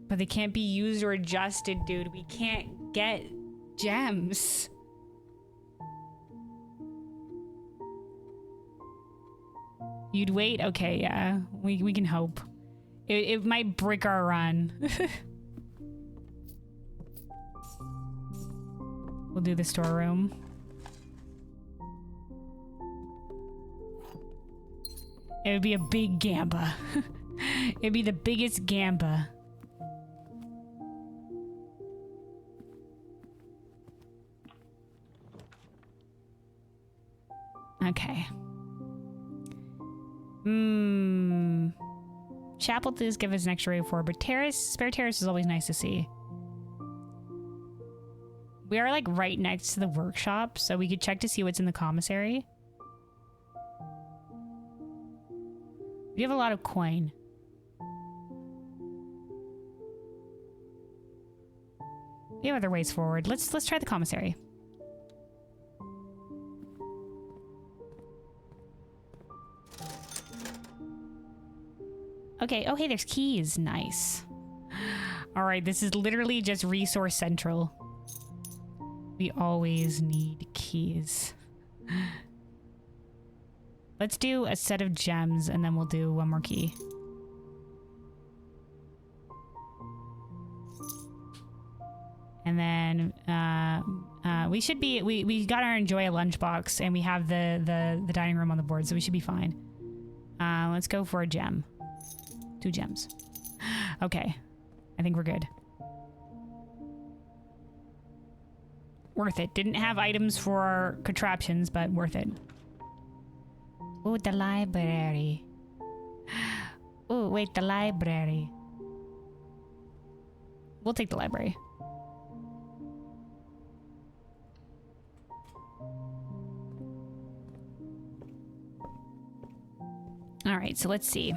But they can't be used or adjusted, dude. We can't get gems. You'd wait? Okay, yeah. We can hope. It might brick our run. We'll do the storeroom. It would be a big gamba. It'd be the biggest gamba. Okay. Chapel does give us an extra rate 4, but spare terrace is always nice to see. We are like right next to the workshop, so we could check to see what's in the commissary. We have a lot of coin. We have other ways forward. Let's try the commissary. Okay, oh hey, there's keys. Nice. Alright, this is literally just resource central. We always need keys. Let's do a set of gems and then we'll do one more key. And then we should be, we got our enjoy a lunchbox and we have the dining room on the board, so we should be fine. Let's go for a gem. 2 gems. Okay. I think we're good. Worth it. Didn't have items for contraptions, but worth it. Ooh, the library. Ooh, wait, the library. We'll take the library. Alright, so let's see.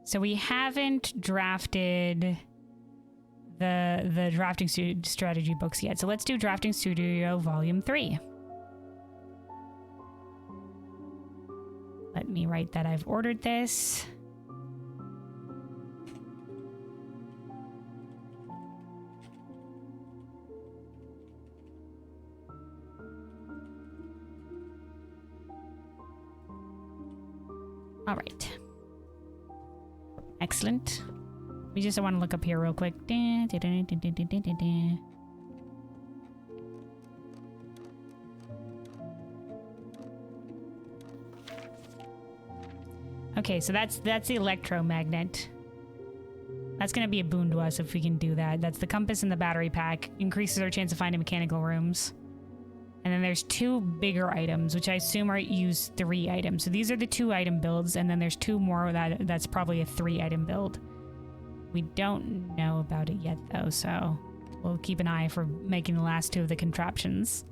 So we haven't drafted the drafting strategy books yet. So let's do Drafting Studio Volume 3. Let me write that I've ordered this. All right. Excellent. We just want to look up here real quick. Okay, so that's the electromagnet. That's gonna be a boon to us if we can do that. That's the compass and the battery pack. Increases our chance of finding mechanical rooms. And then there's 2 bigger items, which I assume are use 3 items. So these are the 2 item builds, and then there's 2 more that's probably a 3 item build. We don't know about it yet though, so we'll keep an eye for making the last 2 of the contraptions.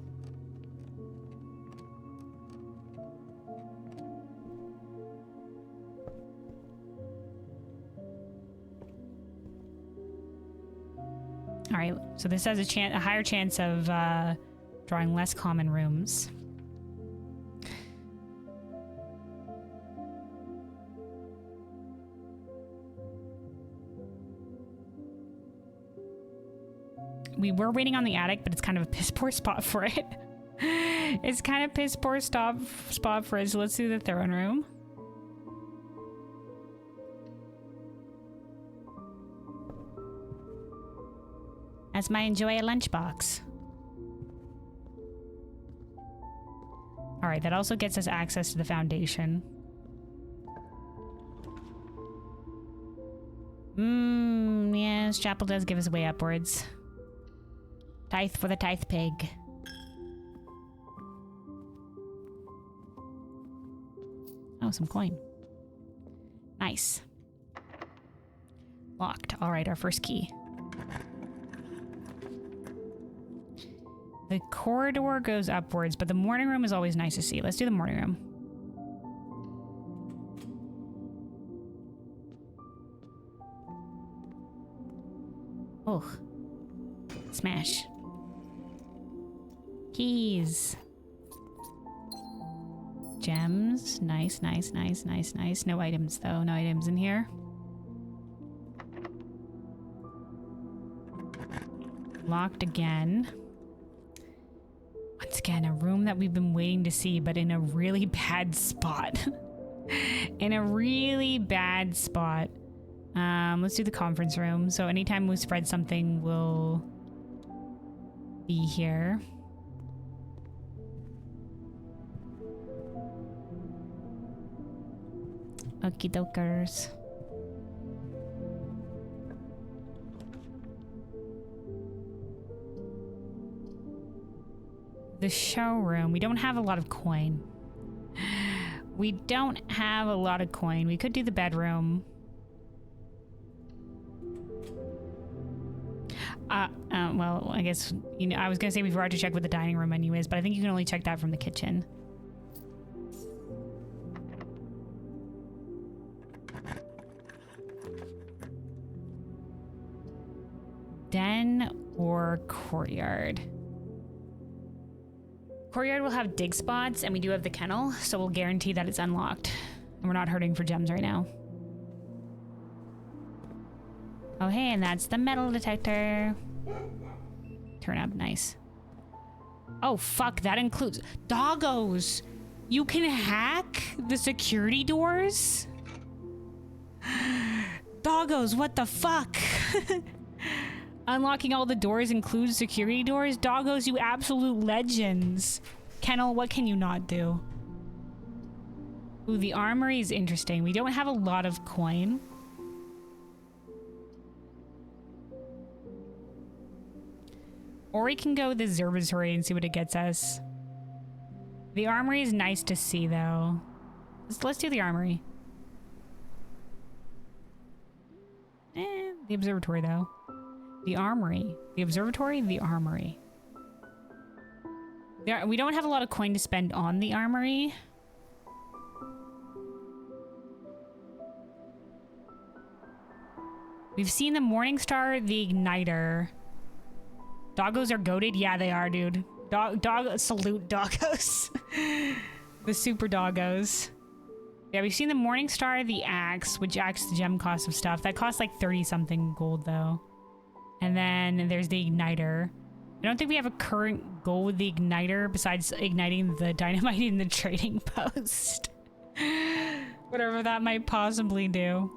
All right, so this has a higher chance of drawing less common rooms. We were waiting on the attic, but it's kind of a piss poor spot for it. It's kind of piss poor spot for it, so let's do the throne room. That's my enjoy a lunchbox. All right, that also gets us access to the foundation. Yes, chapel does give us way upwards. Tithe for the tithe pig. Oh, some coin. Nice. Locked. All right, our first key. The corridor goes upwards, but the morning room is always nice to see. Let's do the morning room. Oh. Smash. Keys. Gems. Nice, nice, nice, nice, nice. No items, though. No items in here. Locked again. Once again, a room that we've been waiting to see, but in a really bad spot. In a really bad spot. Let's do the conference room. So anytime we spread something, we'll be here. Okie dokers. The showroom. We don't have a lot of coin. We don't have a lot of coin. We could do the bedroom. Well, I guess, you know, I was gonna say we forgot to check what the dining room menu is, but I think you can only check that from the kitchen. Den or courtyard? Courtyard will have dig spots, and we do have the kennel, so we'll guarantee that it's unlocked. And we're not hurting for gems right now. Oh, hey, and that's the metal detector. Turn up, nice. Oh, fuck, that includes... Doggos! You can hack the security doors? Doggos, what the fuck? Unlocking all the doors includes security doors? Doggos, you absolute legends. Kennel, what can you not do? Ooh, the armory is interesting. We don't have a lot of coin. Or we can go with the observatory and see what it gets us. The armory is nice to see, though. Let's do the armory. The observatory, though. The armory. The observatory, the armory. We don't have a lot of coin to spend on the armory. We've seen the Morning Star, the Igniter. Doggos are goated? Yeah, they are, dude. Salute doggos. The super doggos. Yeah, we've seen the Morning Star, the Axe, which acts the gem cost of stuff. That costs like 30-something gold, though. And then there's the Igniter. I don't think we have a current goal with the Igniter besides igniting the dynamite in the trading post. Whatever that might possibly do.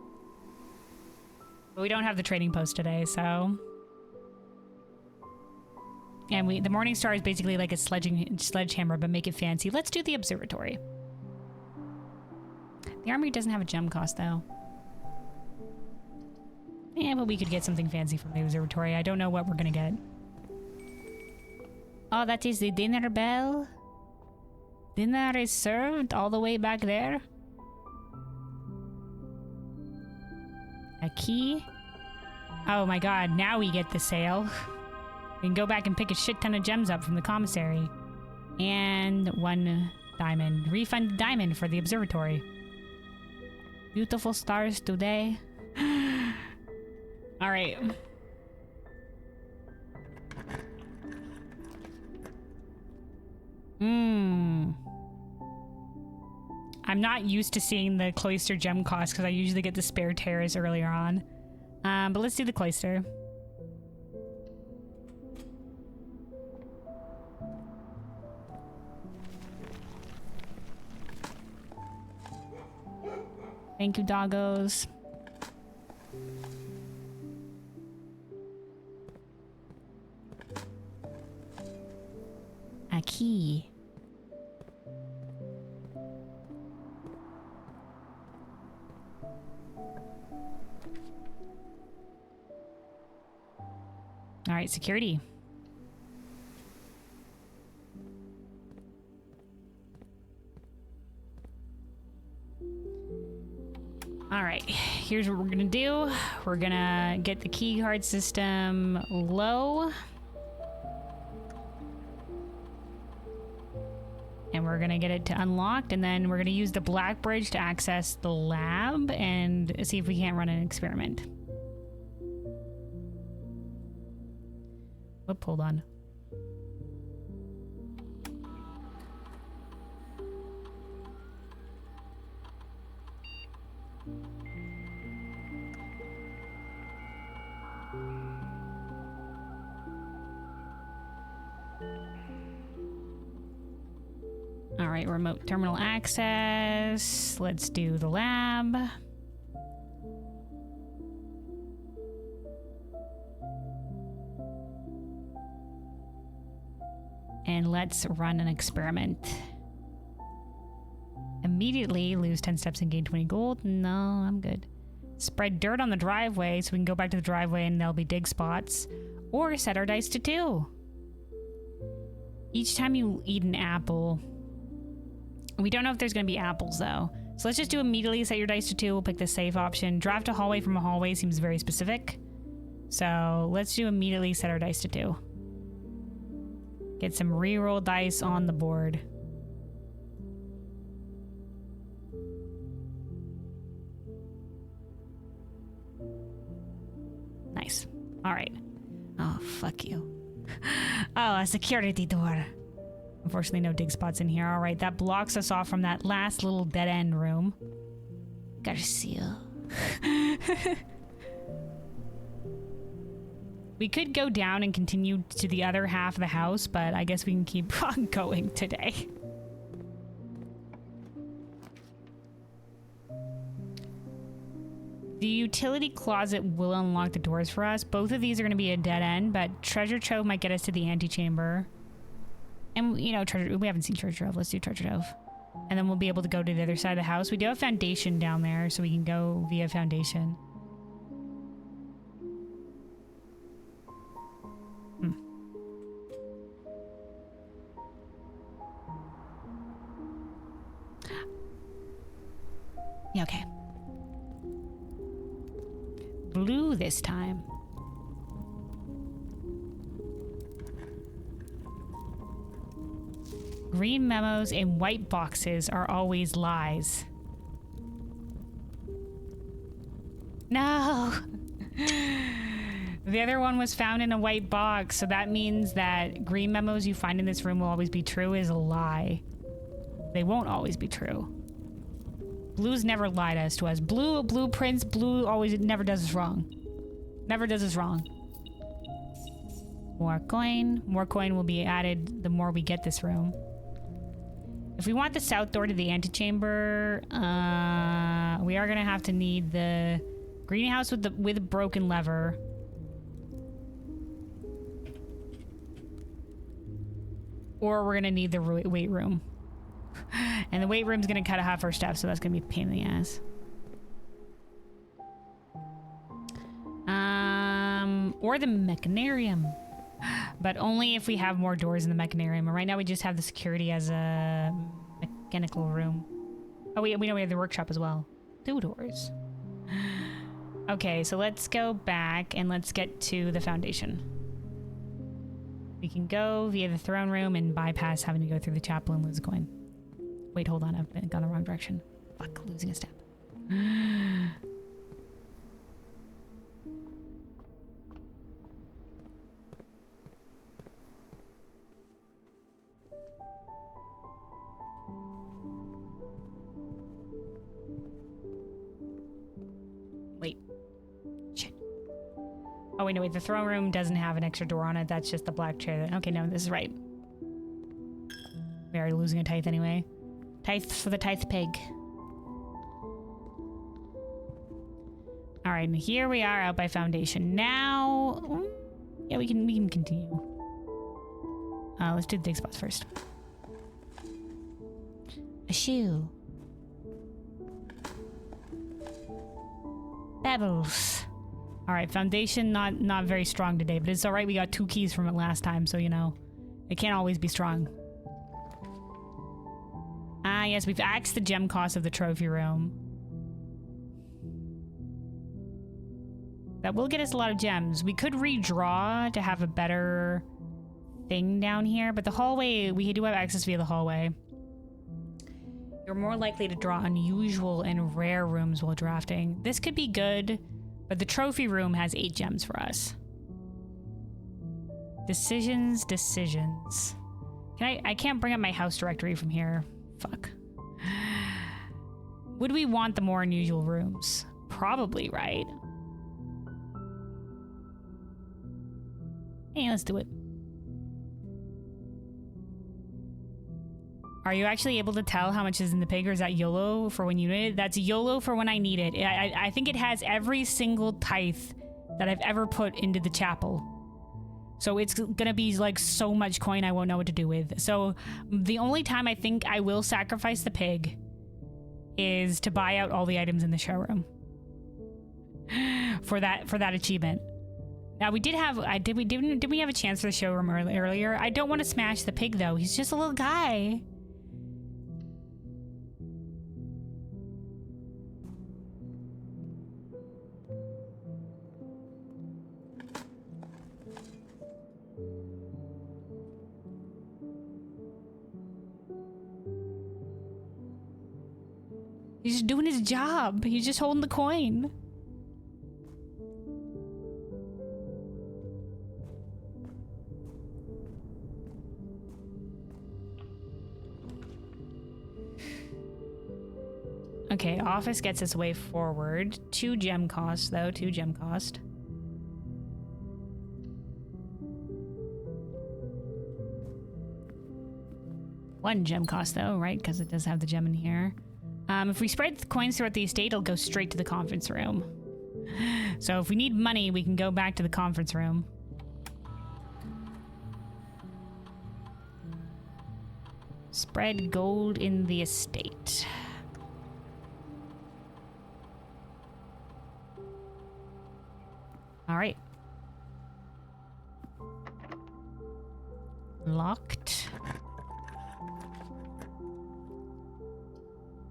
But we don't have the trading post today, so... And the Morning Star is basically like a sledgehammer, but make it fancy. Let's do the observatory. The armory doesn't have a gem cost, though. Yeah, but we could get something fancy from the observatory. I don't know what we're gonna get. Oh, that is the dinner bell. Dinner is served all the way back there. A key. Oh my god, now we get the sale. We can go back and pick a shit ton of gems up from the commissary. And 1 diamond. Refund the diamond for the observatory. Beautiful stars today. Alright. I'm not used to seeing the cloister gem cost because I usually get the spare terrace earlier on. But let's do the cloister. Thank you, doggos. A key. All right, security. All right, here's what we're gonna do. We're gonna get the key card system low. And we're gonna get it to unlocked, and then we're gonna use the black bridge to access the lab and see if we can't run an experiment. Whoop, hold on. All right, remote terminal access. Let's do the lab. And let's run an experiment. Immediately lose 10 steps and gain 20 gold. No, I'm good. Spread dirt on the driveway so we can go back to the driveway and there'll be dig spots. Or set our dice to 2. Each time you eat an apple. We don't know if there's going to be apples though. So let's just do immediately set your dice to 2. We'll pick the safe option. Draft a hallway from a hallway seems very specific. So let's do immediately set our dice to 2. Get some reroll dice on the board. Nice. All right. Oh, fuck you. Oh, a security door. Unfortunately, no dig spots in here. All right, that blocks us off from that last little dead-end room. Garcia. We could go down and continue to the other half of the house, but I guess we can keep on going today. The utility closet will unlock the doors for us. Both of these are going to be a dead end, but treasure trove might get us to the antechamber. And, you know, we haven't seen treasure trove. Let's do treasure trove. And then we'll be able to go to the other side of the house. We do have foundation down there, so we can go via foundation. Yeah, okay. Blue this time. Green memos in white boxes are always lies. No! The other one was found in a white box, so that means that green memos you find in this room will always be true is a lie. They won't always be true. Blue's never lied as to us. Blue blueprints, blue always never does us wrong. Never does us wrong. More coin. More coin will be added the more we get this room. If we want the south door to the antechamber, we are gonna have to need the greenhouse with a broken lever. Or we're gonna need the weight room. And the weight room's gonna cut half our stuff, so that's gonna be a pain in the ass. Or the mechanarium. but only if we have more doors in the mechanarium. And right now we just have the security as a mechanical room. Oh, we know we have the workshop as well. 2 doors. Okay, so let's go back and let's get to the foundation. We can go via the throne room and bypass having to go through the chapel and lose a coin. Wait, hold on. I've gone the wrong direction. Fuck, losing a step. Wait. Shit. Oh, wait, no, wait. The throne room doesn't have an extra door on it. That's just the black chair. Okay, no, this is right. We are losing a tithe anyway. Tithe for the tithe pig. All right, and here we are out by foundation. Now, yeah, we can continue. Let's do the dig spots first. A shoe. Pebbles. All right, foundation not very strong today, but it's all right. We got 2 keys from it last time, so you know, it can't always be strong. Ah, yes, we've axed the gem cost of the trophy room. That will get us a lot of gems. We could redraw to have a better thing down here, but the hallway, we do have access via the hallway. You're more likely to draw unusual and rare rooms while drafting. This could be good, but the trophy room has 8 gems for us. Decisions. I can't bring up my house directory from here. Fuck. Would we want the more unusual rooms? Probably, right? Hey, let's do it. Are you actually able to tell how much is in the pig, or is that YOLO for when you need it? That's YOLO for when I need it. I think it has every single tithe that I've ever put into the chapel. So it's gonna be like so much coin I won't know what to do with. So the only time I think I will sacrifice the pig is to buy out all the items in the showroom. for that achievement. Now we did have did we have a chance for the showroom earlier? I don't want to smash the pig though. He's just a little guy. He's just doing his job. He's just holding the coin. Okay, office gets its way forward. 2 gem cost, though. 2 gem cost. One gem cost, though, right? Because it does have the gem in here. If we spread the coins throughout the estate, it'll go straight to the conference room. So if we need money, we can go back to the conference room. Spread gold in the estate. All right. Locked.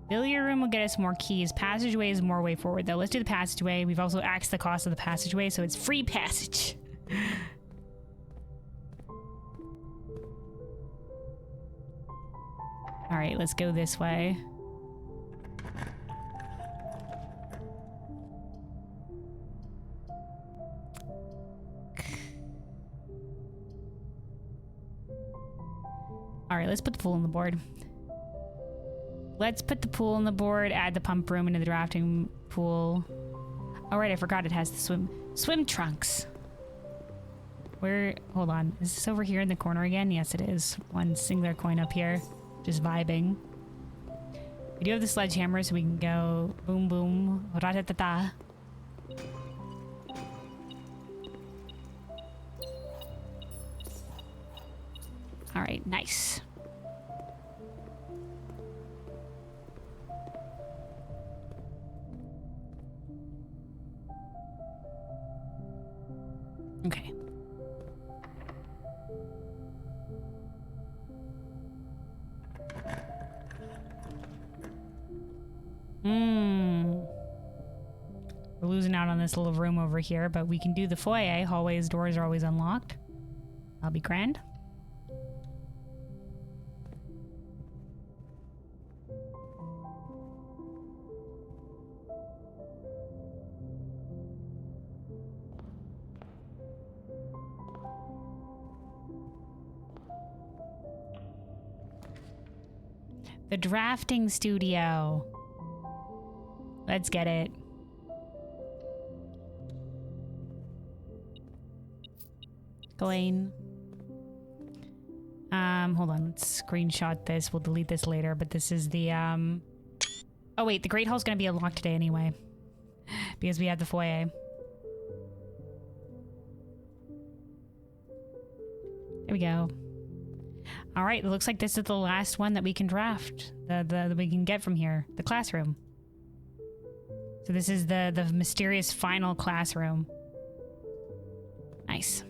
Billiard room will get us more keys. Passageway is more way forward, though. Let's do the passageway. We've also axed the cost of the passageway, so it's free passage. All right, let's go this way. All right, let's put the pool on the board. Let's put the pool on the board, add the pump room into the drafting pool. All right, I forgot it has the swim trunks. Hold on, is this over here in the corner again? Yes, it is. One singular coin up here, just vibing. We do have the sledgehammer, so we can go boom, boom, ra-ta-ta-ta. All right, nice. Okay. We're losing out on this little room over here, but we can do the foyer. Hallways, doors are always unlocked. That'll be grand. The drafting studio. Let's get it. Ghislaine. Hold on, let's screenshot this. We'll delete this later, but this is the, Oh wait, the Great Hall's gonna be unlocked today anyway. Because we had the foyer. There we go. Alright, it looks like this is the last one that we can draft. That we can get from here. The classroom. So this is the mysterious final classroom. Nice.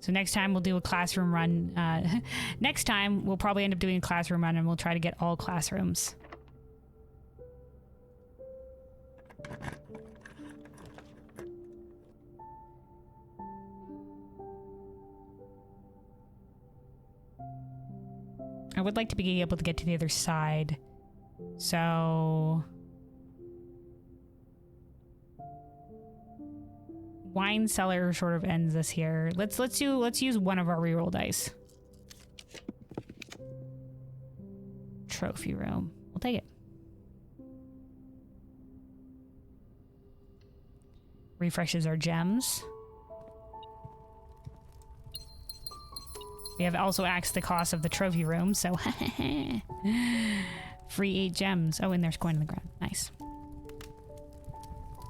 So next time we'll do a classroom run. Next time we'll probably end up doing a classroom run and we'll try to get all classrooms. I would like to be able to get to the other side. So... wine cellar sort of ends us here. Let's use one of our reroll dice. Trophy room. We'll take it. Refreshes our gems. We have also axed the cost of the trophy room, so free 8 gems. Oh, and there's coin in the ground. Nice.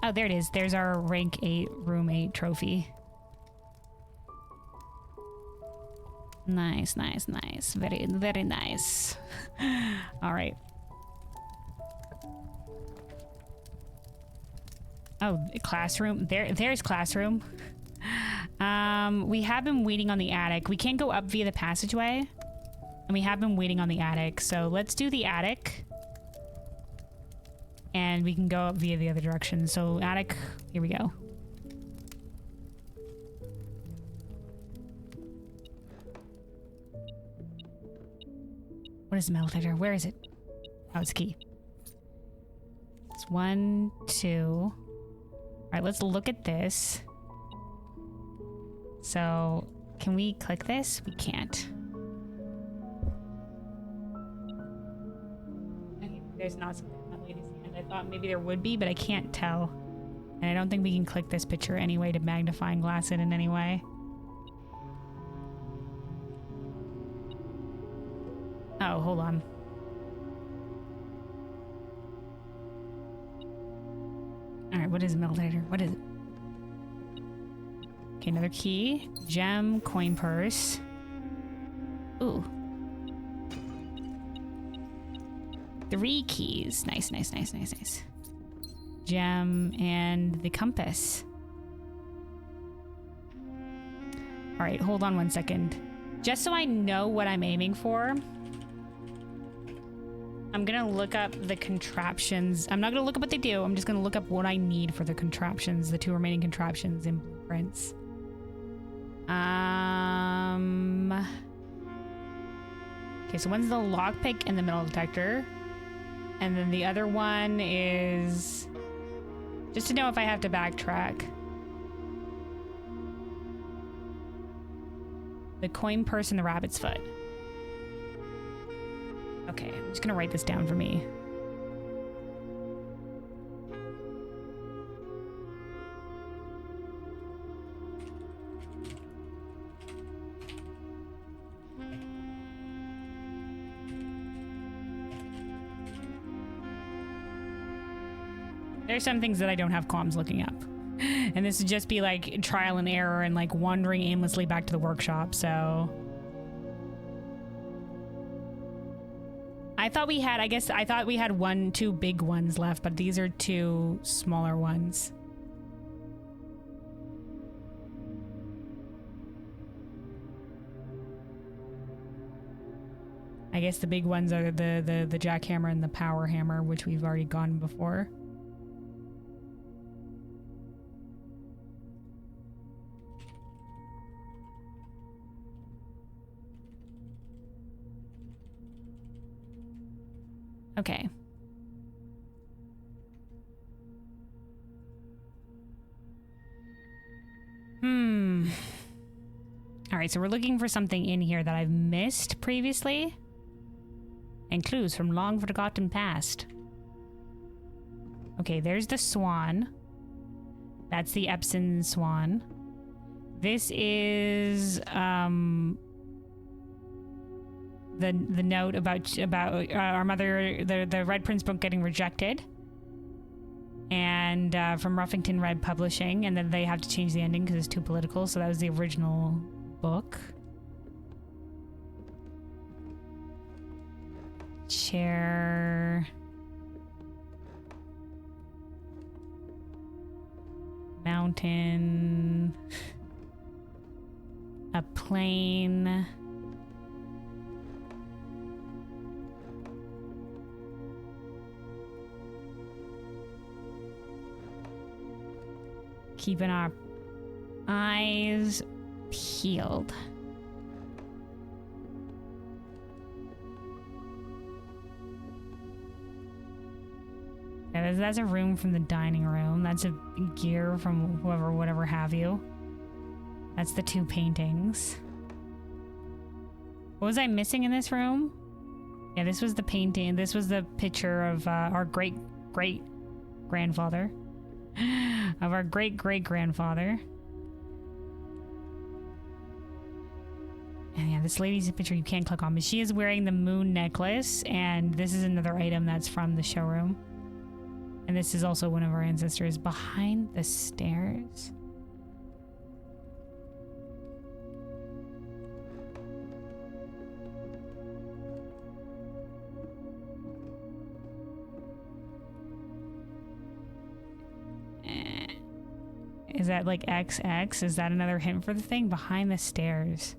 Oh, there it is. There's our rank 8, room 8 trophy. Nice, nice, nice. Very, very nice. All right. Oh, classroom. There's classroom. We have been waiting on the attic. We can't go up via the passageway. And we have been waiting on the attic. So let's do the attic. And we can go up via the other direction. So attic, here we go. What is the metal detector? Where is it? Oh, it's a key. It's 1, 2. All right, let's look at this. So, can we click this? We can't. Okay, there's not something on that lady's hand. I thought maybe there would be, but I can't tell. And I don't think we can click this picture anyway to magnifying glass it in any way. Oh, hold on. Alright, what is a metal detector? What is it? Okay, another key. Gem, coin purse. Ooh. 3 keys. Nice, nice, nice, nice, nice. Gem and the compass. Alright, hold on 1 second. Just so I know what I'm aiming for, I'm gonna look up the contraptions. I'm not gonna look up what they do. I'm just gonna look up what I need for the contraptions, the 2 remaining contraptions in blueprints. Okay, so one's the lockpick and the metal detector. And then the other one is just to know if I have to backtrack. The coin purse and the rabbit's foot. Okay, I'm just gonna write this down for me. There's some things that I don't have comms looking up. And this would just be like trial and error and like wandering aimlessly back to the workshop, so... I thought we had, I thought we had 2 big ones left, but these are 2 smaller ones. I guess the big ones are the jackhammer and the power hammer, which we've already gone before. Okay. All right, so we're looking for something in here that I've missed previously. And clues from long forgotten past. Okay, there's the swan. That's the Epsom swan. This is the note about our mother, the Red Prince book getting rejected. And from Ruffington Red Publishing, and then they have to change the ending because it's too political, so that was the original book. Chair. Mountain. A plane. Keeping our eyes peeled. Yeah, that's a room from the dining room. That's a gear from whoever, whatever have you. That's the two paintings. What was I missing in this room? Yeah, this was the painting. This was the picture of our great-great-grandfather. Of our great-great-grandfather. And yeah, this lady's picture you can't click on, but she is wearing the moon necklace, and this is another item that's from the showroom. And this is also one of our ancestors behind the stairs. Is that like XX? Is that another hint for the thing? Behind the stairs.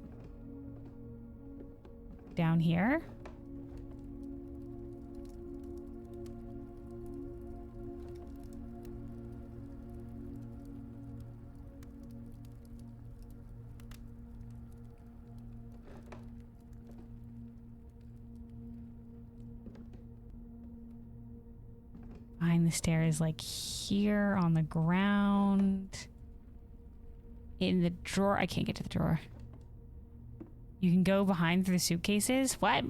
Down here? Behind the stairs, like here on the ground. In the drawer. I can't get to the drawer. You can go behind through the suitcases? What?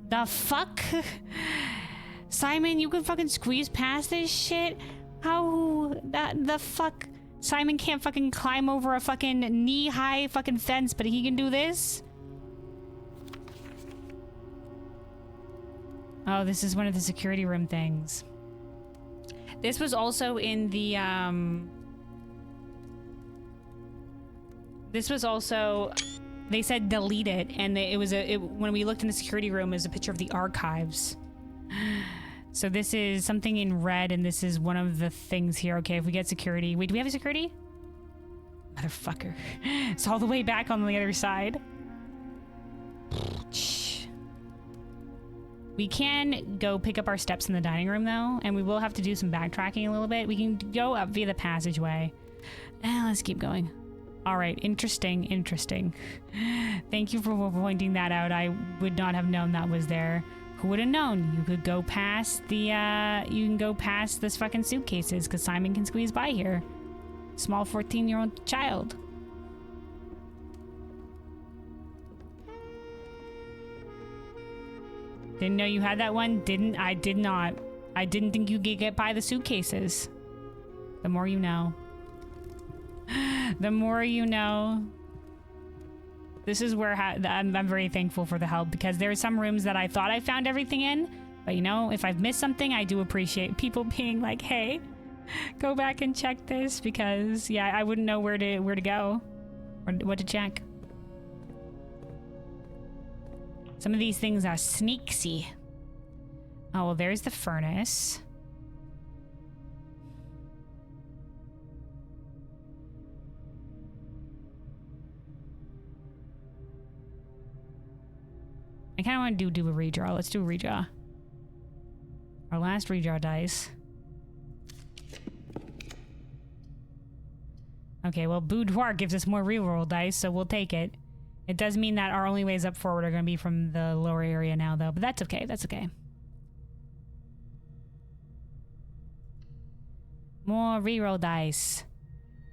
The fuck? Simon, you can fucking squeeze past this shit? How? The fuck? Simon can't fucking climb over a fucking knee-high fucking fence, but he can do this? Oh, this is one of the security room things. This was also in the, this was also, they said delete it, and it was when we looked in the security room, it was a picture of the archives. So this is something in red, and this is one of the things here. Okay, if we get security. Wait, do we have a security? Motherfucker. It's all the way back on the other side. We can go pick up our steps in the dining room, though, and we will have to do some backtracking a little bit. We can go up via the passageway. Let's keep going. All right, interesting, interesting. Thank you for pointing that out. I would not have known that was there. Who would have known? You could go past the, you can go past this fucking suitcases, because Simon can squeeze by here. Small 14-year-old child. Didn't know you had that one. I did not. I didn't think you could get by the suitcases. The more you know. The more you know. This is where I'm very thankful for the help, because there are some rooms that I thought I found everything in, but you know, if I've missed something, I do appreciate people being like, hey, go back and check this, because yeah, I wouldn't know where to go or what to check. Some of these things are sneaksy. Oh, well, there's the furnace. I kind of want to do a redraw. Let's do a redraw. Our last redraw dice. Okay, well, Boudoir gives us more reroll dice, so we'll take it. It does mean that our only ways up forward are going to be from the lower area now, though, but that's okay. That's okay. More reroll dice.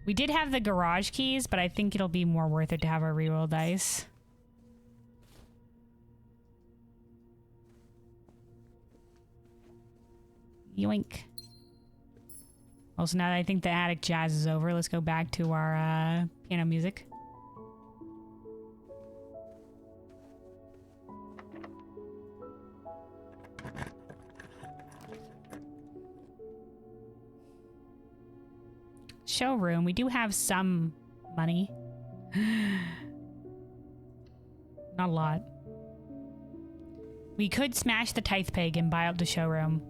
We did have the garage keys, but I think it'll be more worth it to have our reroll dice. Yoink. Also, now that I think the attic jazz is over, let's go back to our piano music. Showroom. We do have some money. Not a lot. We could smash the tithe pig and buy up the showroom.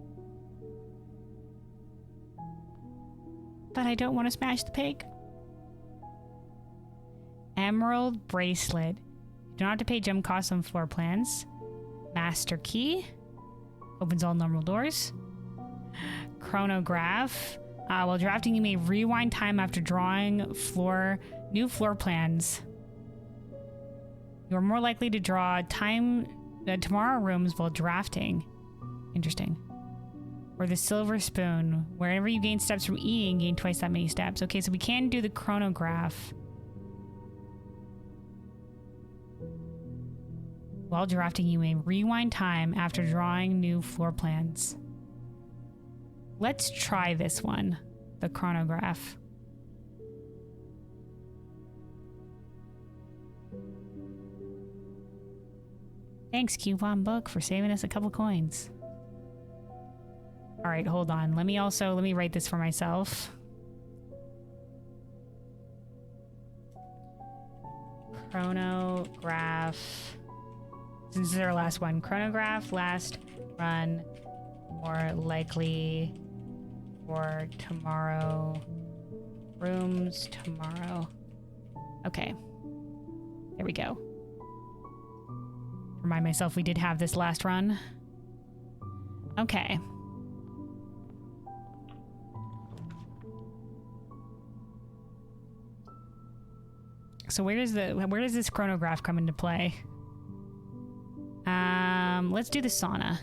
But I don't want to smash the pig. Emerald bracelet. You don't have to pay gem costs on floor plans. Master key. Opens all normal doors. Chronograph. While drafting, you may rewind time after drawing new floor plans. You are more likely to draw tomorrow rooms while drafting. Interesting. Or the silver spoon. Wherever you gain steps from eating, gain twice that many steps. Okay, so we can do the chronograph. While drafting, you may rewind time after drawing new floor plans. Let's try this one, the chronograph. Thanks, Coupon Book, for saving us a couple coins. All right, hold on. Let me write this for myself. Chronograph. Since this is our last one. Chronograph, last run, more likely for tomorrow. Rooms tomorrow. Okay. There we go. Remind myself we did have this last run. Okay. So where does this chronograph come into play? Let's do the sauna.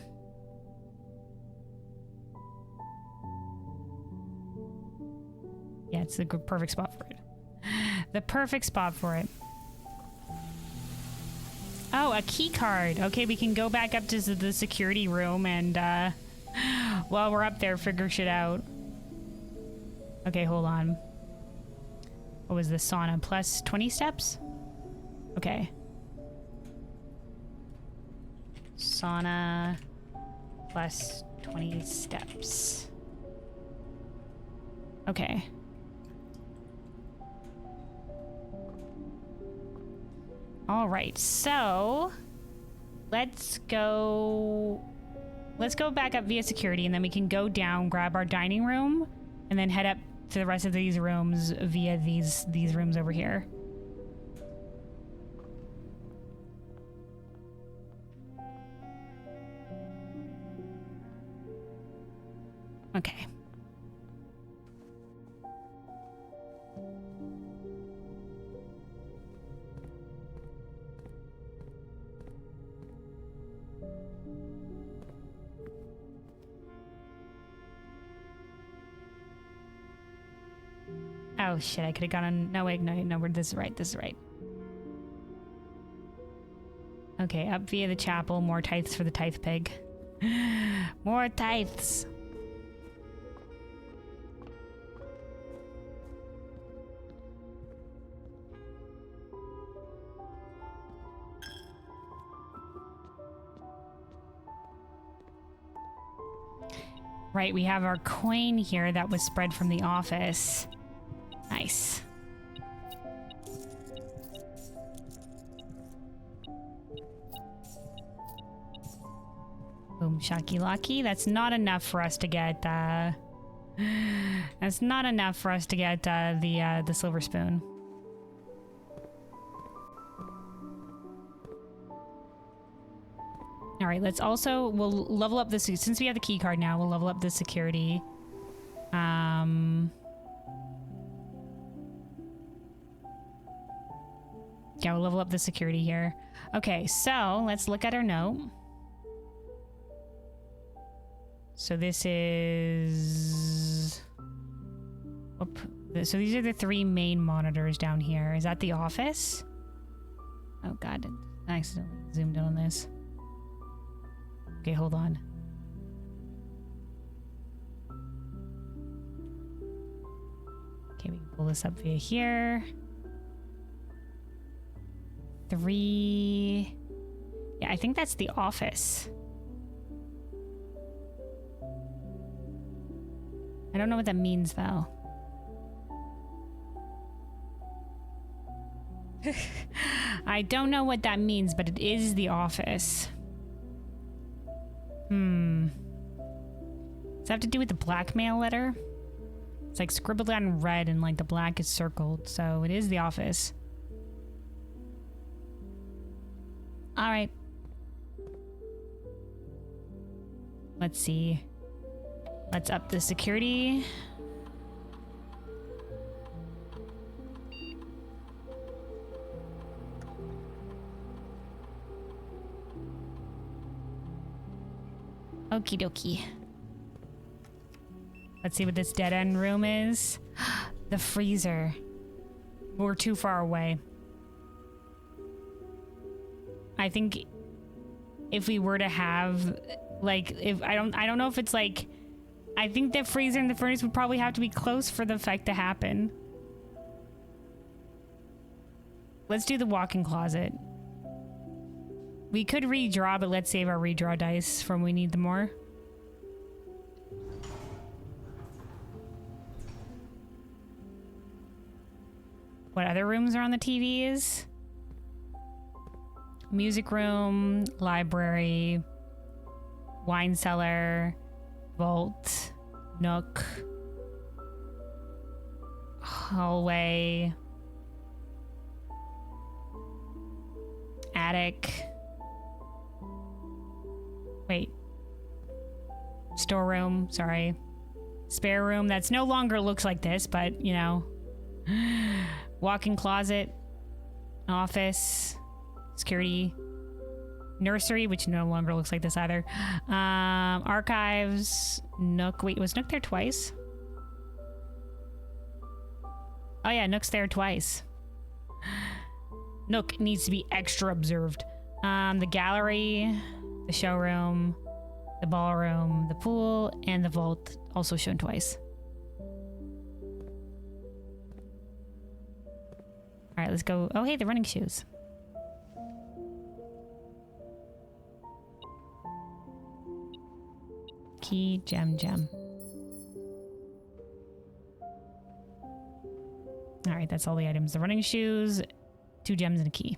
Yeah, it's the perfect spot for it. The perfect spot for it. Oh, a key card. Okay, we can go back up to the security room and while we're up there, figure shit out. Okay, hold on. What was this sauna? Plus 20 steps? Okay. Sauna plus 20 steps. Okay. All right, so let's go back up via security, and then we can go down, grab our dining room, and then head up to the rest of these rooms via these rooms over here. Okay. Oh shit, I could have gone on. No, wait, no, this is right. This is right. Okay, up via the chapel, more tithes for the tithe pig. More tithes. Right, we have our coin here that was spread from the office. Nice. Boom, shocky locky. That's not enough for us to get, that's not enough for us to get, the silver spoon. All right, we'll level up this, since we have the key card now, we'll level up the security. Yeah, we'll level up the security here. Okay, so let's look at our note. So this is... So these are the 3 main monitors down here. Is that the office? Oh god, I accidentally zoomed in on this. Okay, hold on. Okay, we can pull this up via here. 3... Yeah, I think that's the office. I don't know what that means, though. I don't know what that means, but it is the office. Does that have to do with the blackmail letter? It's like scribbled out in red and like the black is circled, so it is the office. All right. Let's see. Let's up the security. Okie dokie. Let's see what this dead end room is. The freezer. We're too far away. I think if we were to have, like, if I don't know if it's like, I think the freezer and the furnace would probably have to be close for the effect to happen. Let's do the walk-in closet. We could redraw, but let's save our redraw dice from we need them more. What other rooms are on the TVs? Music room, library, wine cellar, vault, nook, hallway, attic. Wait. Storeroom, sorry. Spare room that's no longer looks like this, but you know. Walk-in closet, office, security, nursery, which no longer looks like this either. Archives, nook. Wait, was Nook there twice? Oh yeah, Nook's there twice. Nook needs to be extra observed. The gallery, the showroom, the ballroom, the pool, and the vault, also shown twice. All right, let's go. Oh, hey, the running shoes. Key, gem. All right, that's all the items. The running shoes, 2 gems, and a key.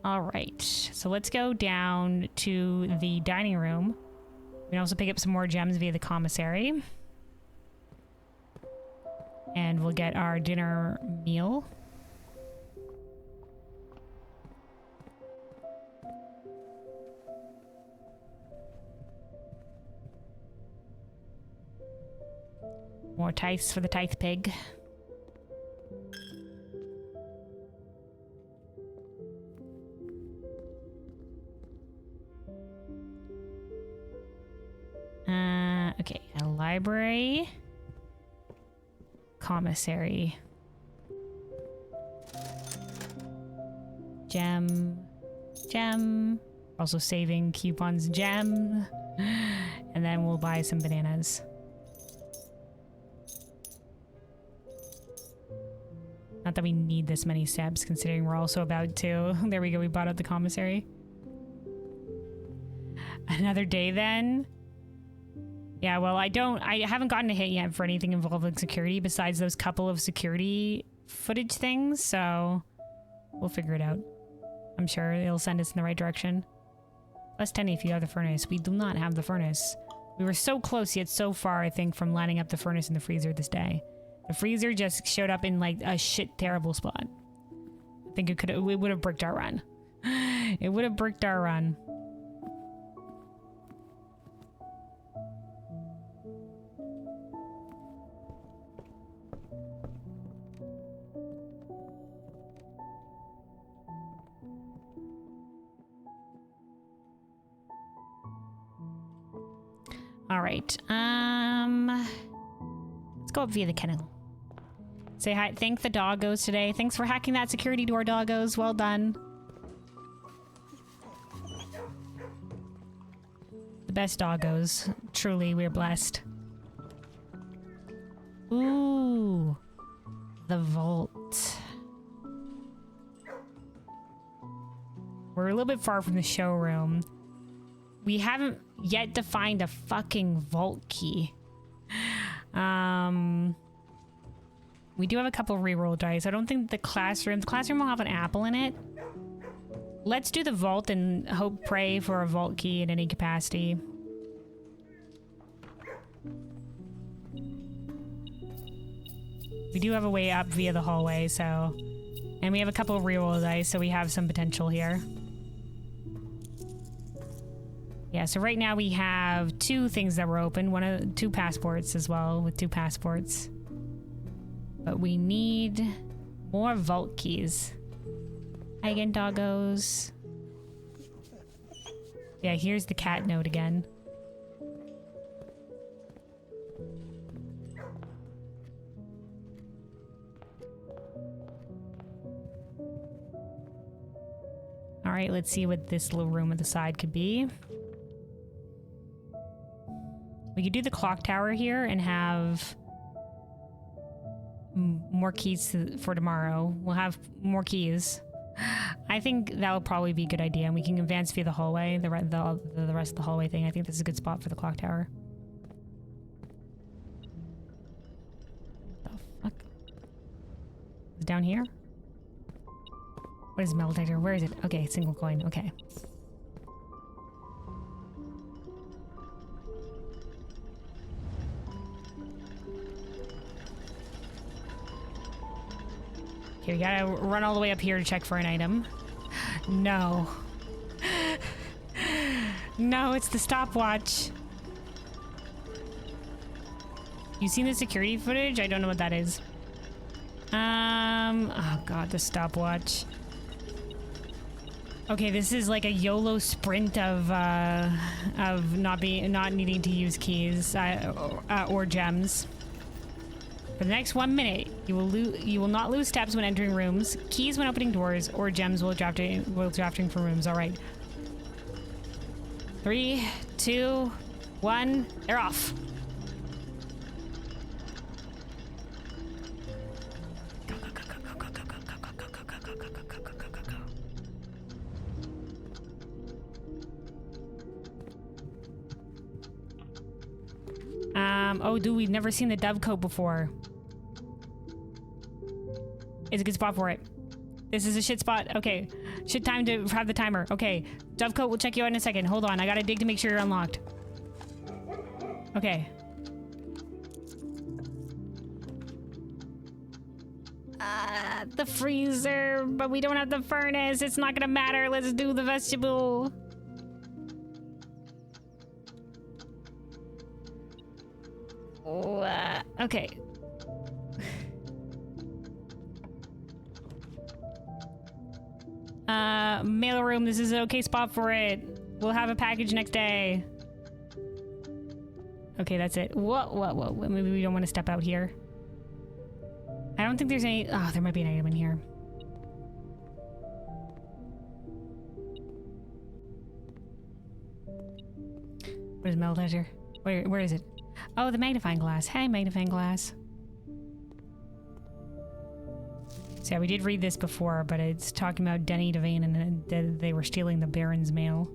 All right, so let's go down to the dining room. We can also pick up some more gems via the commissary. And we'll get our dinner meal. More tithes for the tithe pig. Okay, a library. Commissary. Gem. Also saving coupons, gem. And then we'll buy some bananas. Not that we need this many steps, considering we're also about to. There we go, we bought out the commissary. Another day then. Yeah, well, I haven't gotten a hit yet for anything involving security besides those couple of security footage things, so we'll figure it out. I'm sure it'll send us in the right direction. Plus 10 if you have the furnace. We do not have the furnace. We were so close yet so far, I think, from lining up the furnace and the freezer this day. The freezer just showed up in like a shit terrible spot. I think it would have bricked our run. It would have bricked our run. All right. Let's go up via the kennel. Say hi. Thank the doggos today. Thanks for hacking that security door, doggos. Well done. The best doggos. Truly, we're blessed. Ooh. The vault. We're a little bit far from the showroom. We haven't yet to find a fucking vault key. We do have a couple reroll dice. I don't think the classroom will have an apple in it. Let's do the vault and hope, pray for a vault key in any capacity. We do have a way up via the hallway, so... And we have a couple of reroll dice, so we have some potential here. Yeah, so right now we have 2 things that were open. 2 passports as well, with 2 passports. But we need more vault keys. Hi again, doggos. Yeah, here's the cat note again. All right, let's see what this little room at the side could be. We could do the clock tower here and have more keys for tomorrow. We'll have more keys. I think that will probably be a good idea, and we can advance via the hallway, the rest of the hallway thing. I think this is a good spot for the clock tower. The fuck? Is it down here? What is metal detector? Where is it? Okay, single coin. Okay. Okay, we gotta run all the way up here to check for an item. No. No, it's the stopwatch. You seen the security footage? I don't know what that is. Oh god, the stopwatch. Okay, this is like a YOLO sprint of not needing to use keys or gems. For the next 1 minute, you will not lose steps when entering rooms, keys when opening doors, or gems while drafting from rooms. All right. 3, 2, 1. They're off. Go, go, go, go, go, go, go, go, go, go, go, go, go, go, go, go, go. Oh, dude, we've never seen the dovecote before. It's a good spot for it. This is a shit spot. Okay. Shit time to have the timer. Okay. Dovecote, we'll check you out in a second. Hold on. I gotta dig to make sure you're unlocked. Okay. The freezer, but we don't have the furnace. It's not gonna matter. Let's do the vestibule. Okay. Mailroom, this is an okay spot for it. We'll have a package next day. Okay, that's it. Whoa. Maybe we don't want to step out here. I don't think there's any... Oh, there might be an item in here. Where's metal detector? Where is it? Oh, the magnifying glass. Hey, magnifying glass. So yeah, we did read this before, but it's talking about Denny Devane and they were stealing the Baron's mail.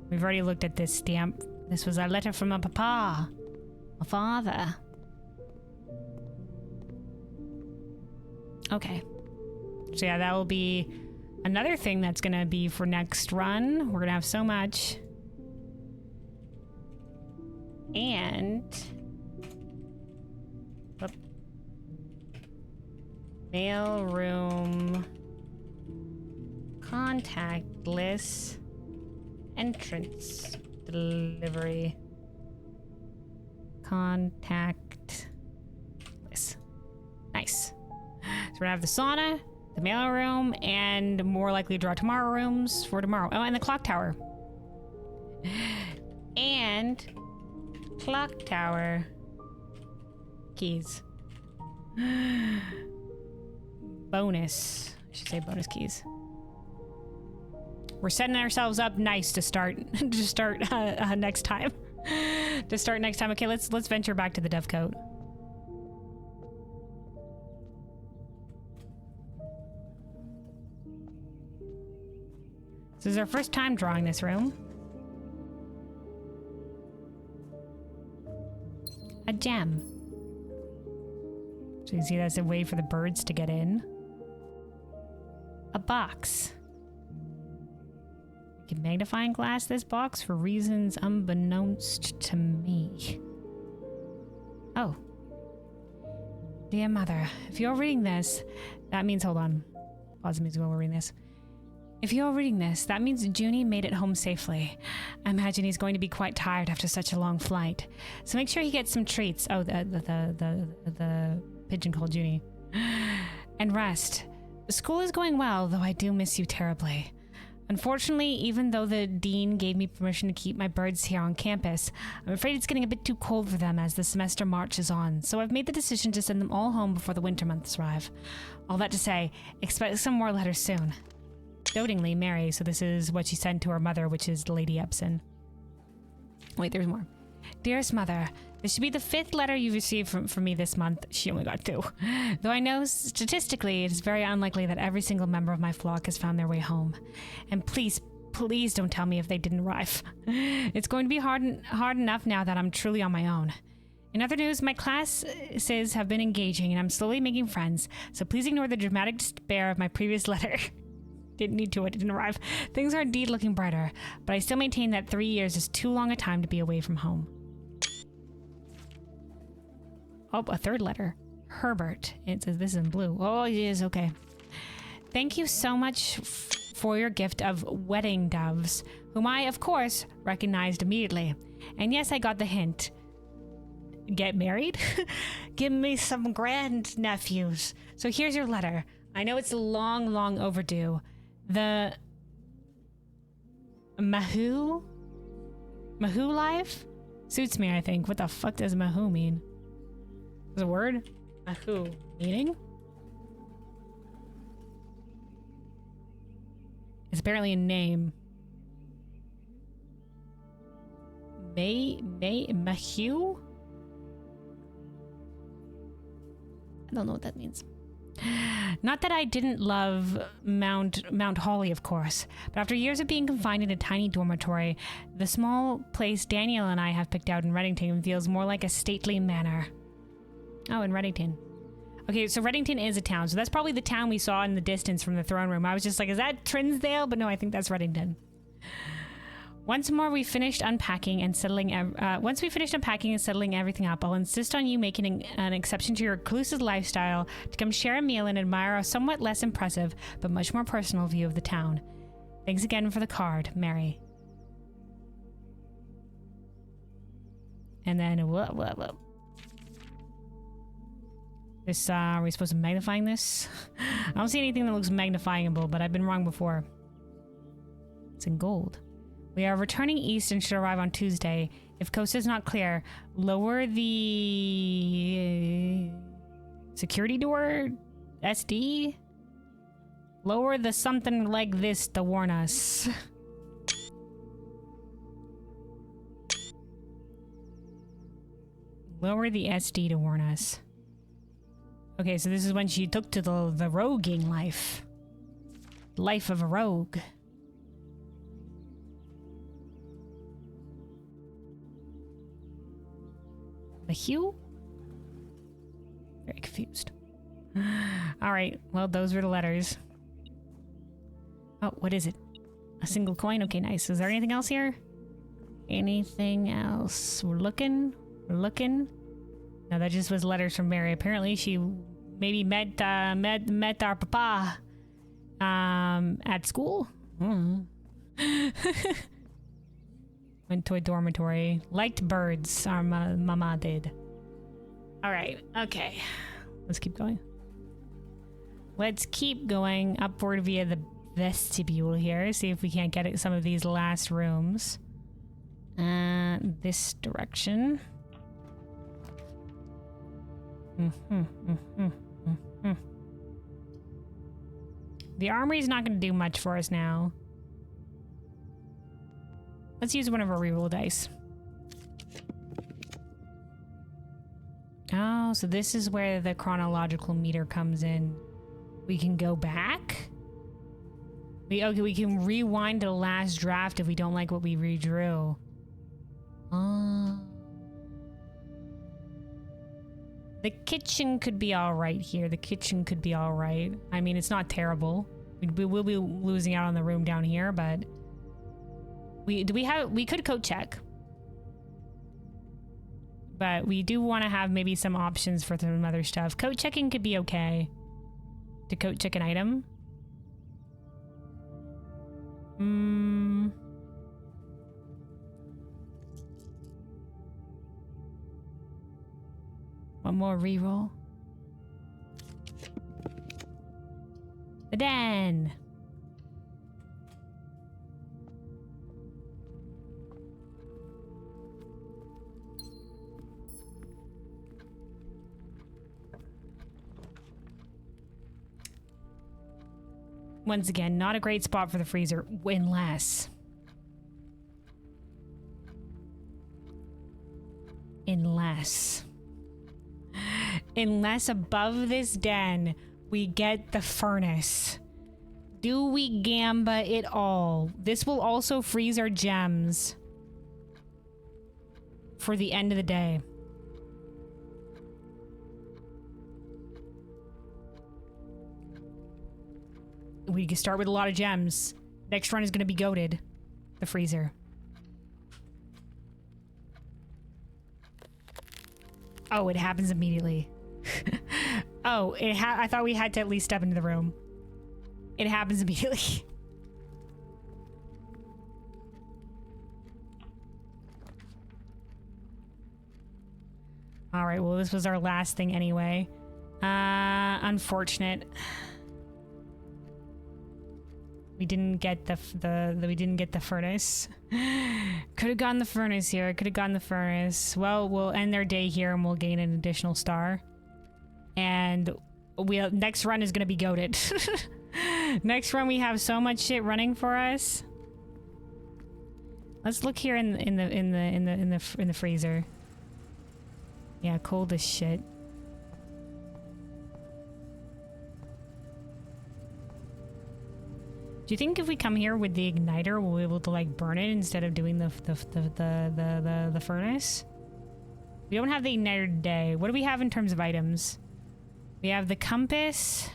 We've already looked at this stamp. This was a letter from my papa. My father. Okay. So yeah, that will be another thing that's gonna be for next run. We're gonna have so much. And... Whoop. Mail room... Contactless... Entrance... Delivery... Contact... Nice. So we're gonna have the sauna, the mail room, and more likely draw tomorrow rooms for tomorrow. Oh, and the clock tower. And clock tower keys. Bonus. I should say bonus keys. We're setting ourselves up nice to start next time. To start next time. Okay, let's venture back to the Dovecote. This is our first time drawing this room. A gem. So you see that's a way for the birds to get in. A box. We can magnifying glass this box for reasons unbeknownst to me. Oh. Dear Mother, if you're reading this, that means, hold on. Pause the music while we're reading this. If you're reading this, that means Junie made it home safely. I imagine he's going to be quite tired after such a long flight. So make sure he gets some treats. Oh, the pigeon called Junie. And rest. The school is going well, though I do miss you terribly. Unfortunately, even though the dean gave me permission to keep my birds here on campus, I'm afraid it's getting a bit too cold for them as the semester marches on, so I've made the decision to send them all home before the winter months arrive. All that to say, expect some more letters soon. Dotingly, Mary. So this is what she sent to her mother, which is Lady Epson. Wait, there's more. Dearest Mother, this should be the 5th letter you've received from me this month. She only got 2. Though I know statistically it is very unlikely that every single member of my flock has found their way home. And please, please don't tell me if they didn't arrive. It's going to be hard enough now that I'm truly on my own. In other news, my classes have been engaging and I'm slowly making friends, so please ignore the dramatic despair of my previous letter. Didn't need to, it didn't arrive. Things are indeed looking brighter, but I still maintain that 3 years is too long a time to be away from home. Oh, a 3rd letter. Herbert. It says this is in blue. Oh, it is, okay. Thank you so much for your gift of wedding doves, whom I, of course, recognized immediately. And yes, I got the hint. Get married? Give me some grandnephews. So here's your letter. I know it's long, long overdue. The Mahou life? Suits me, I think. What the fuck does Mahou mean? Is a word? Mahou. Meaning? It's apparently a name. Mahou? I don't know what that means. Not that I didn't love Mount Holly, of course, but after years of being confined in a tiny dormitory, the small place Daniel and I have picked out in Reddington feels more like a stately manor. Oh, in Reddington. Okay, so Reddington is a town, so that's probably the town we saw in the distance from the throne room. I was just like, is that Trinsdale? But no, I think that's Reddington. Once we finished unpacking and settling everything up, I'll insist on you making an exception to your reclusive lifestyle to come share a meal and admire a somewhat less impressive but much more personal view of the town. Thanks again for the card, Mary. And then whoa. This are we supposed to magnifying this? I don't see anything that looks magnifyable, but I've been wrong before. It's in gold. We are returning east and should arrive on Tuesday. If coast is not clear, lower the security door, SD? Lower the something like this to warn us. Lower the SD to warn us. Okay, so this is when she took to the roguing life. Life of a rogue. The hue? Very confused. Alright, well, those were the letters. Oh, what is it? A single coin? Okay, nice. Is there anything else here? Anything else? We're looking. No, that just was letters from Mary. Apparently she maybe met our papa at school. Went to a dormitory. Liked birds. Our mama did. All right. Okay. Let's keep going. Let's keep going upward via the vestibule here. See if we can't get at some of these last rooms. This direction. The armory is not going to do much for us now. Let's use one of our reroll dice. Oh, so this is where the chronological meter comes in. We can go back? Okay, we can rewind to the last draft if we don't like what we redrew. The kitchen could be alright here. The kitchen could be alright. I mean, it's not terrible. We will be losing out on the room down here, but... We could coat check. But we do want to have maybe some options for some other stuff. Coat checking could be okay. To coat check an item. One more reroll. The den. Once again, not a great spot for the freezer, unless above this den we get the furnace. Do we gamba it all? This will also freeze our gems for the end of the day. We can start with a lot of gems. Next run is going to be goated. The freezer. Oh, it happens immediately. Oh, I thought we had to at least step into the room. It happens immediately. All right, well, this was our last thing anyway. Unfortunate. We didn't get the furnace. Could have gotten the furnace here. Could have gotten the furnace. Well, we'll end our day here and we'll gain an additional star. And next run is gonna be goated. Next run we have so much shit running for us. Let's look here in the freezer. Yeah, cold as shit. Do you think if we come here with the igniter, we'll be able to like burn it instead of doing the furnace? We don't have the igniter today. What do we have in terms of items? We have the compass.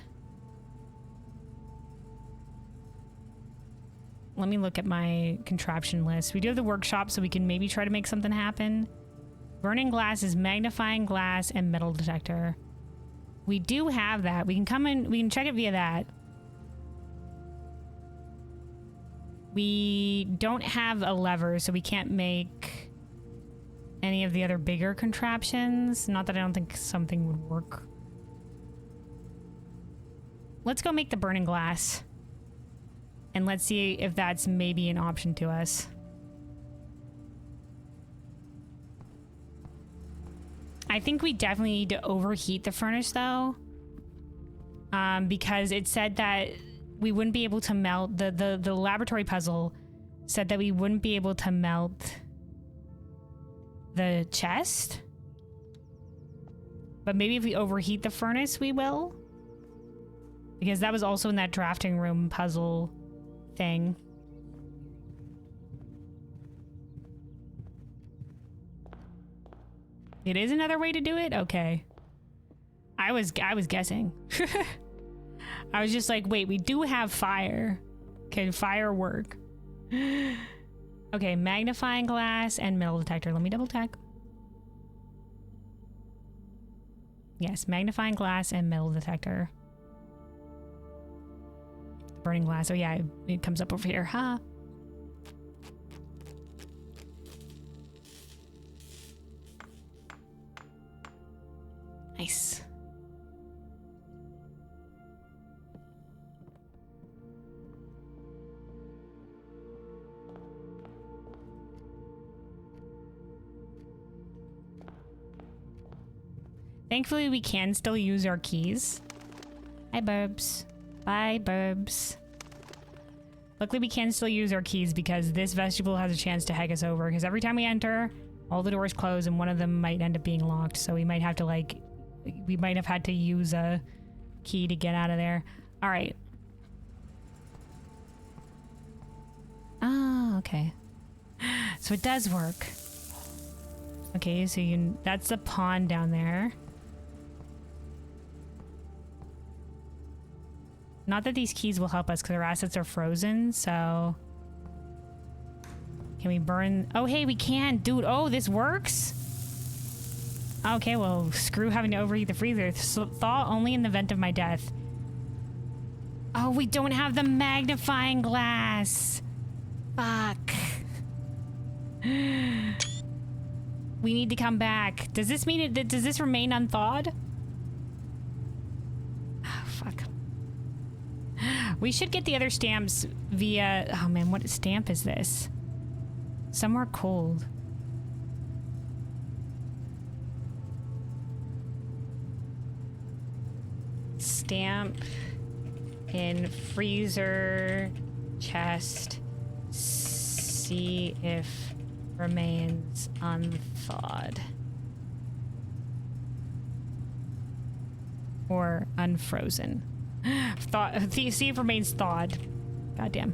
Let me look at my contraption list. We do have the workshop, so we can maybe try to make something happen. Burning glass is magnifying glass and metal detector. We do have that. We can come in, we can check it via that. We don't have a lever, so we can't make any of the other bigger contraptions. Not that I don't think something would work. Let's go make the burning glass. And let's see if that's maybe an option to us. I think we definitely need to overheat the furnace though. Because it said that we wouldn't be able to melt the laboratory puzzle said that we wouldn't be able to melt the chest. But maybe if we overheat the furnace, we will. Because that was also in that drafting room puzzle thing. It is another way to do it? Okay. I was guessing. I was just like, wait, we do have fire. Can fire work? Okay, magnifying glass and metal detector. Let me double check. Yes, magnifying glass and metal detector. Burning glass. Oh yeah, it comes up over here. Huh? Nice. Thankfully, we can still use our keys. Hi, Burbs. Bye, Burbs. Luckily, we can still use our keys because this vestibule has a chance to hag us over. Because every time we enter, all the doors close and one of them might end up being locked. So we might have to, like, we might have had to use a key to get out of there. All right. Oh, okay. So it does work. Okay, so that's the pond down there. Not that these keys will help us because our assets are frozen, so... Can we burn... Oh, hey, we can! Dude, oh, this works? Okay, well, screw having to overheat the freezer. So, thaw only in the event of my death. Oh, we don't have the magnifying glass! Fuck. We need to come back. Does this mean does this remain unthawed? Oh, fuck. We should get the other stamps via... Oh man, what stamp is this? Somewhere cold. Stamp in freezer chest. See if remains unthawed. Or unfrozen. See if remains thawed. Goddamn.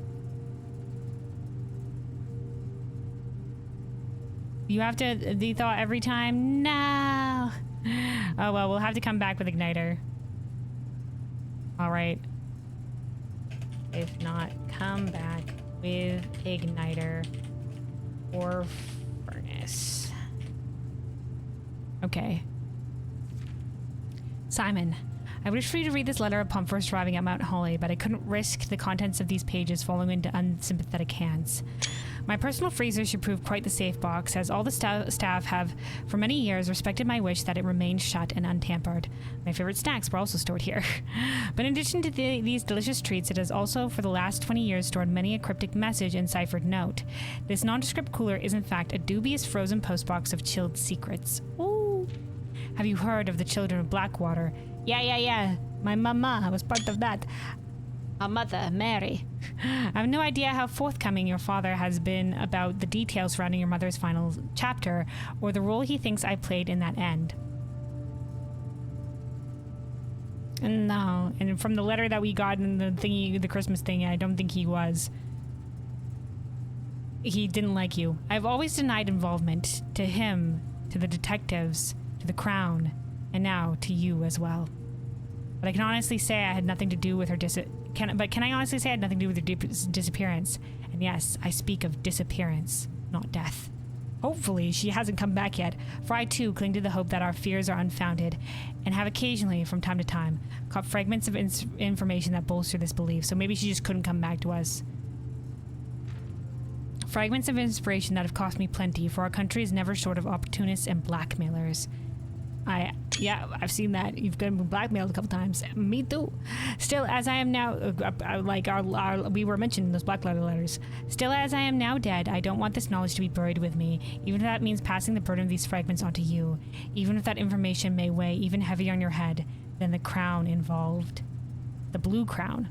You have to dethaw every time? No! Oh well, we'll have to come back with igniter. Alright. If not, come back with igniter or furnace. Okay. Simon, I wish for you to read this letter upon first arriving at Mount Holly, but I couldn't risk the contents of these pages falling into unsympathetic hands. My personal freezer should prove quite the safe box, as all the staff have for many years respected my wish that it remain shut and untampered. My favorite snacks were also stored here. But in addition to these delicious treats, it has also for the last 20 years stored many a cryptic message and ciphered note. This nondescript cooler is in fact a dubious frozen postbox of chilled secrets. Ooh. Have you heard of the Children of Blackwater? Yeah. My mama was part of that. Our mother, Mary. I have no idea how forthcoming your father has been about the details surrounding your mother's final chapter, or the role he thinks I played in that end. No, and from the letter that we got in the thingy, the Christmas thing, I don't think he was. He didn't like you. I've always denied involvement to him, to the detectives, to the Crown, and now to you as well. But I can honestly say I had nothing to do with her can I honestly say I had nothing to do with her disappearance? And yes, I speak of disappearance, not death. Hopefully she hasn't come back yet, for I too cling to the hope that our fears are unfounded, and have occasionally, from time to time, caught fragments of information that bolster this belief, so maybe she just couldn't come back to us. Fragments of inspiration that have cost me plenty, for our country is never short of opportunists and blackmailers. Yeah, I've seen that. You've been blackmailed a couple times. Me too. Still, as I am now, we were mentioned in those black letters. Still, as I am now dead, I don't want this knowledge to be buried with me, even if that means passing the burden of these fragments onto you. Even if that information may weigh even heavier on your head than the crown involved. The blue crown.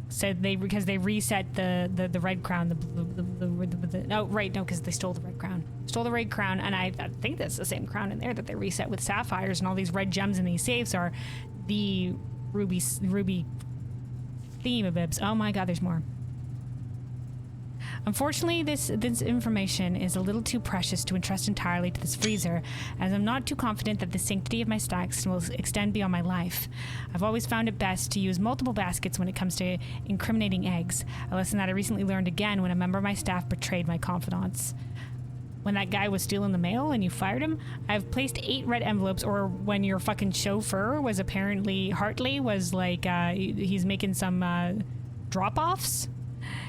So because they reset the red crown, because they stole the red crown. Stole the red crown, and I think that's the same crown in there that they reset with sapphires, and all these red gems in these safes are the ruby theme of Ibs. Oh my god, there's more. Unfortunately, this information is a little too precious to entrust entirely to this freezer, as I'm not too confident that the sanctity of my stacks will extend beyond my life. I've always found it best to use multiple baskets when it comes to incriminating eggs, a lesson that I recently learned again when a member of my staff betrayed my confidence. When that guy was stealing the mail and you fired him, I've placed 8 red envelopes, or when your fucking chauffeur was apparently, Hartley was like, he's making some drop-offs.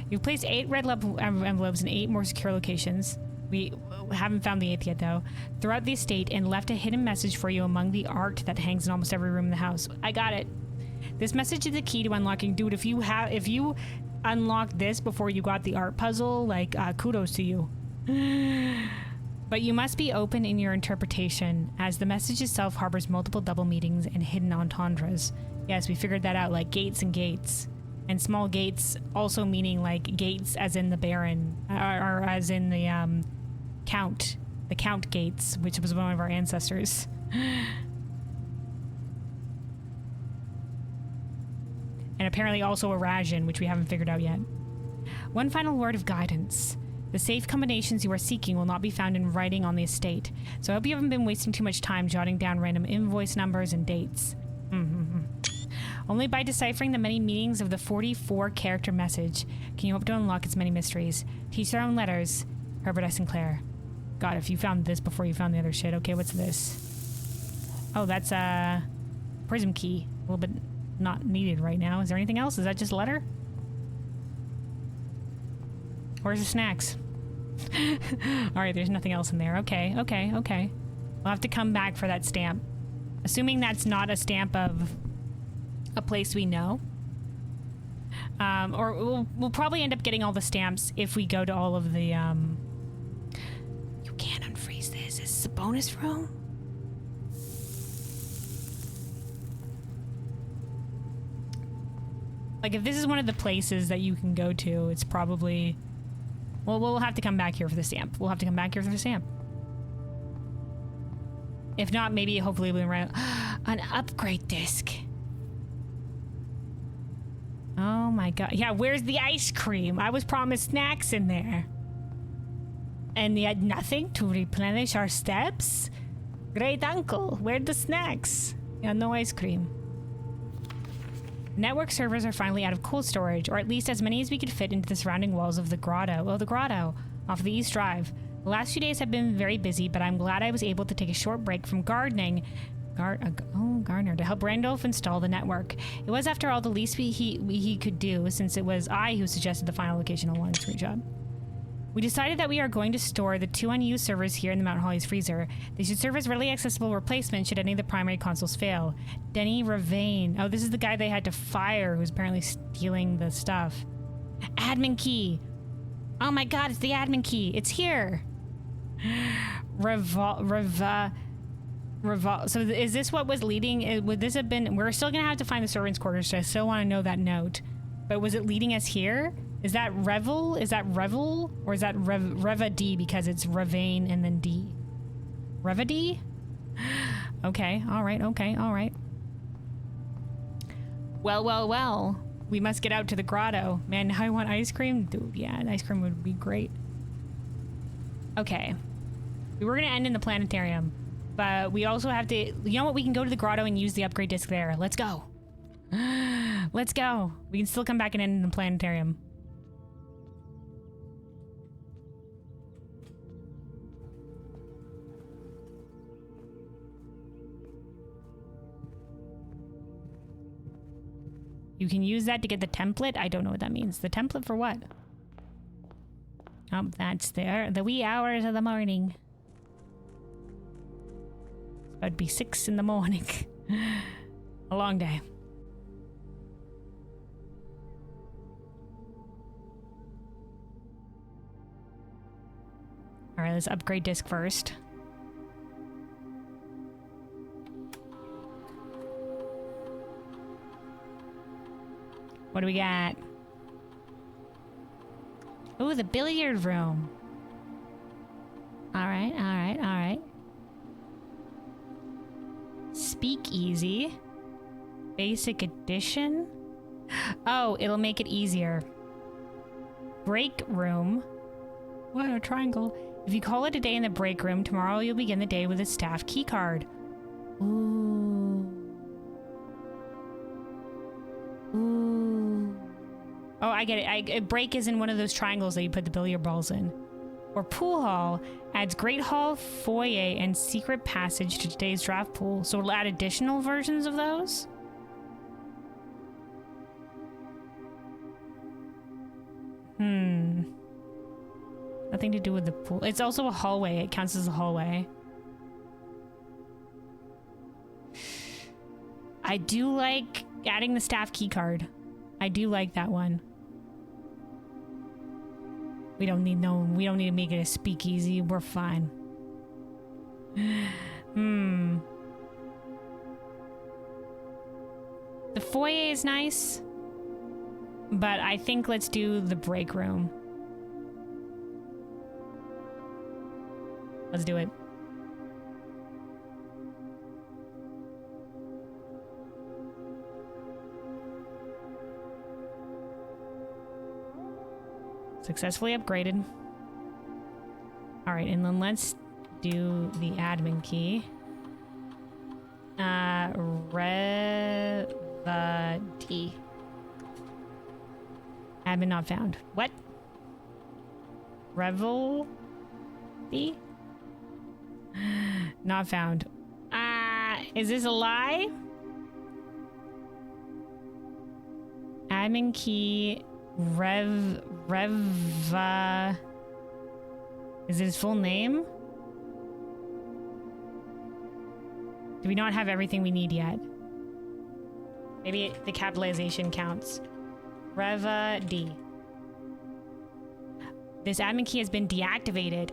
You've placed 8 red envelopes in 8 more secure locations. We haven't found the 8th yet, though. Throughout the estate, and left a hidden message for you among the art that hangs in almost every room in the house. I got it. This message is the key to unlocking. Dude, if you unlocked this before you got the art puzzle, like, kudos to you. But you must be open in your interpretation, as the message itself harbors multiple double meanings and hidden entendres. Yes, we figured that out, like gates and gates. And small gates also meaning like gates as in the Baron, or as in the Count. The Count Gates, which was one of our ancestors. And apparently also a Rajan, which we haven't figured out yet. One final word of guidance. The safe combinations you are seeking will not be found in writing on the estate, so I hope you haven't been wasting too much time jotting down random invoice numbers and dates. Only by deciphering the many meanings of the 44-character message can you hope to unlock its many mysteries. Teach their own letters. Herbert S. Sinclair. God, if you found this before you found the other shit. Okay, what's this? Oh, that's a prism key. A little bit not needed right now. Is there anything else? Is that just a letter? Where's the snacks? Alright, there's nothing else in there. Okay. We'll have to come back for that stamp. Assuming that's not a stamp of a place we know. Or we'll probably end up getting all the stamps if we go to all of the, You can't unfreeze this. Is this a bonus room? Like, if this is one of the places that you can go to, it's probably... Well, we'll have to come back here for the stamp. If not, maybe hopefully we'll run an upgrade disc. Oh my god. Yeah, where's the ice cream? I was promised snacks in there. And yet nothing to replenish our steps? Great uncle, where'd the snacks? Yeah, no ice cream. Network servers are finally out of cold storage, or at least as many as we could fit into the surrounding walls of the grotto. Oh, the grotto, off the East Drive. The last few days have been very busy, but I'm glad I was able to take a short break from gardening. Gardener, to help Randolph install the network. It was, after all, the least he could do, since it was I who suggested the final location on one screenshot. We decided that we are going to store the 2 unused servers here in the Mount Holly's freezer. They should serve as readily accessible replacement should any of the primary consoles fail. Denny Ravane. Oh, this is the guy they had to fire who's apparently stealing the stuff. Admin key. Oh my god, it's the admin key. It's here. So is this what was leading? Would this have been... We're still going to have to find the servants' quarters, so I still want to know that note. But was it leading us here? Is that Revel? Is that Revel? Or is that Reva D because it's Ravane and then D? Reva D? Okay, alright. Well. We must get out to the grotto. Man, now I want ice cream. Dude, yeah, an ice cream would be great. Okay. We were going to end in the planetarium. But we also have to... You know what? We can go to the grotto and use the upgrade disc there. Let's go. Let's go. We can still come back and end in the planetarium. You can use that to get the template? I don't know what that means. The template for what? Oh, that's there. The wee hours of the morning. It'd be 6 in the morning. A long day. Alright, let's upgrade disc first. What do we got? Ooh, the billiard room. Alright. Speakeasy. Basic edition. Oh, it'll make it easier. Break room. What, a triangle? If you call it a day in the break room, tomorrow you'll begin the day with a staff key card. Ooh. Ooh. Oh, I get it. A break is in one of those triangles that you put the billiard balls in. Or pool hall adds great hall, foyer, and secret passage to today's draft pool. So it'll add additional versions of those? Nothing to do with the pool. It's also a hallway. It counts as a hallway. I do like adding the staff key card. I do like that one. We don't need to make it a speakeasy. We're fine. The foyer is nice, but I think let's do the break room. Let's do it. Successfully upgraded. All right, and then let's do the admin key. D. Admin not found. What? Revel D? Not found. Is this a lie? Admin key Reva. Is it his full name? Do we not have everything we need yet? Maybe the capitalization counts. Reva D. This admin key has been deactivated.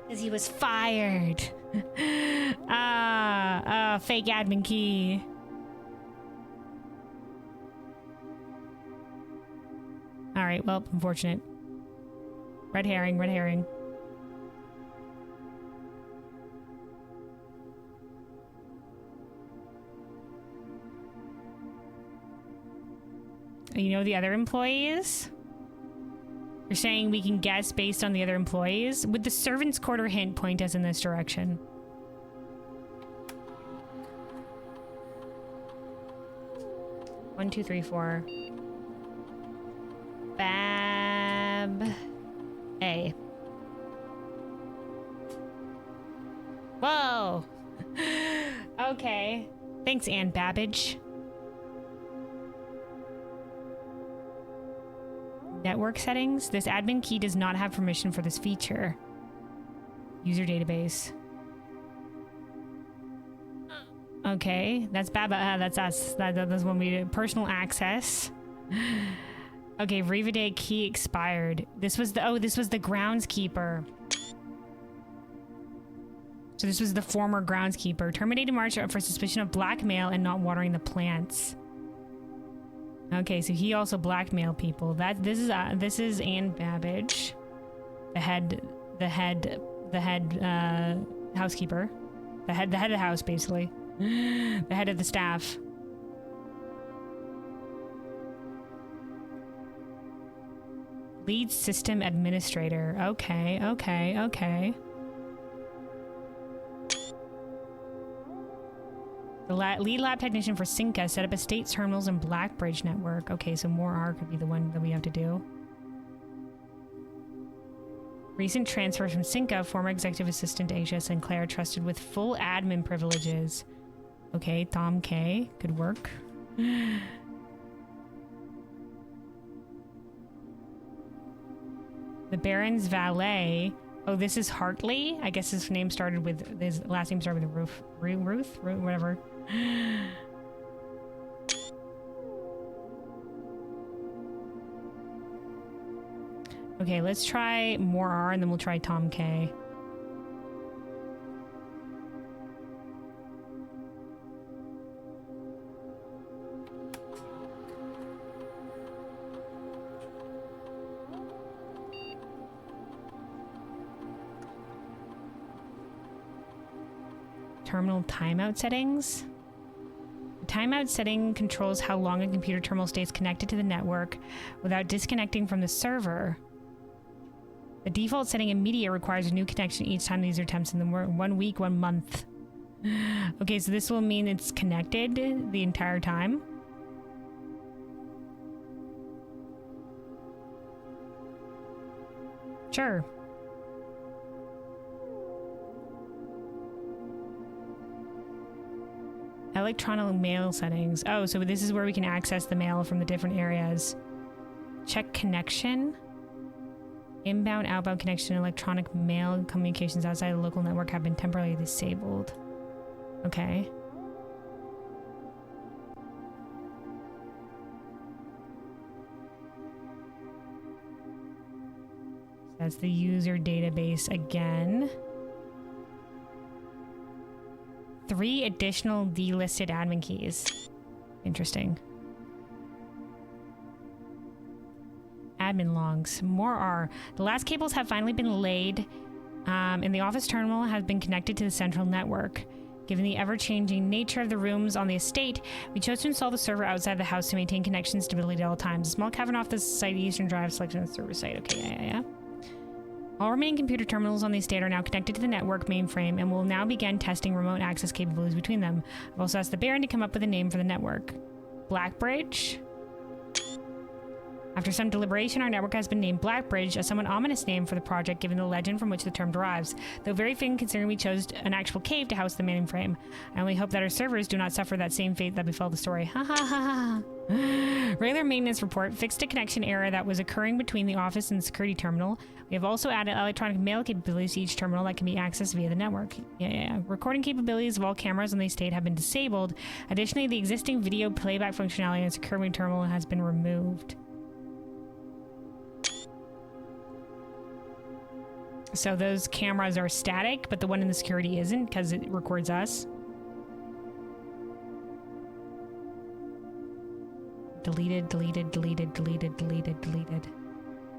Because he was fired. Fake admin key. Alright, well, unfortunate. Red herring, red herring. You know the other employees? You're saying we can guess based on the other employees? Would the servants' quarter hint point us in this direction? One, two, three, four. Bab A. Whoa! Okay. Thanks, Ann Babbage. Network settings. This admin key does not have permission for this feature. User database. Okay, that's Baba. That's us. That's when we did personal access. Okay, Rivaday key expired. This was the groundskeeper. So this was the former groundskeeper. Terminated March for suspicion of blackmail and not watering the plants. Okay, so he also blackmailed people. This is Ann Babbage, the head housekeeper, the head of the house, basically, the head of the staff. Lead system administrator. Okay. The lead lab technician for Cinca set up estate terminals and Blackbridge network. Okay, so more R could be the one that we have to do. Recent transfer from Cinca, former executive assistant Asia Sinclair, trusted with full admin privileges. Okay, Tom K. Good work. The Baron's valet. Oh, this is Hartley. I guess his name started with his last name started with Ruth, whatever. Okay, let's try more R and then we'll try Tom K. Terminal timeout settings. timeout setting controls how long a computer terminal stays connected to the network without disconnecting from the server. The default setting immediate requires a new connection each time the user attempts in the 1 week, 1 month. Okay, so this will mean it's connected the entire time. Sure. Electronic mail settings. Oh, so this is where we can access the mail from the different areas. Check connection. Inbound, outbound connection, electronic mail communications outside the local network have been temporarily disabled. Okay. That's the user database again. 3 additional delisted admin keys. Interesting. Admin logs. More are. The last cables have finally been laid, and the office terminal has been connected to the central network. Given the ever-changing nature of the rooms on the estate, we chose to install the server outside the house to maintain connection stability at all times. A small cavern off the site, eastern drive, selection of the server site. Okay, yeah. All remaining computer terminals on the estate are now connected to the network mainframe and will now begin testing remote access capabilities between them. I've also asked the Baron to come up with a name for the network. Blackbridge? After some deliberation, our network has been named Blackbridge, a somewhat ominous name for the project given the legend from which the term derives, though very fitting considering we chose an actual cave to house the mainframe. I only hope that our servers do not suffer that same fate that befell the story. Ha ha ha ha. Regular maintenance report fixed a connection error that was occurring between the office and the security terminal. We have also added electronic mail capabilities to each terminal that can be accessed via the network. Yeah. Recording capabilities of all cameras on the estate have been disabled. Additionally, the existing video playback functionality in the security terminal has been removed. So those cameras are static, but the one in the security isn't because it records us. Deleted, deleted, deleted, deleted, deleted, deleted.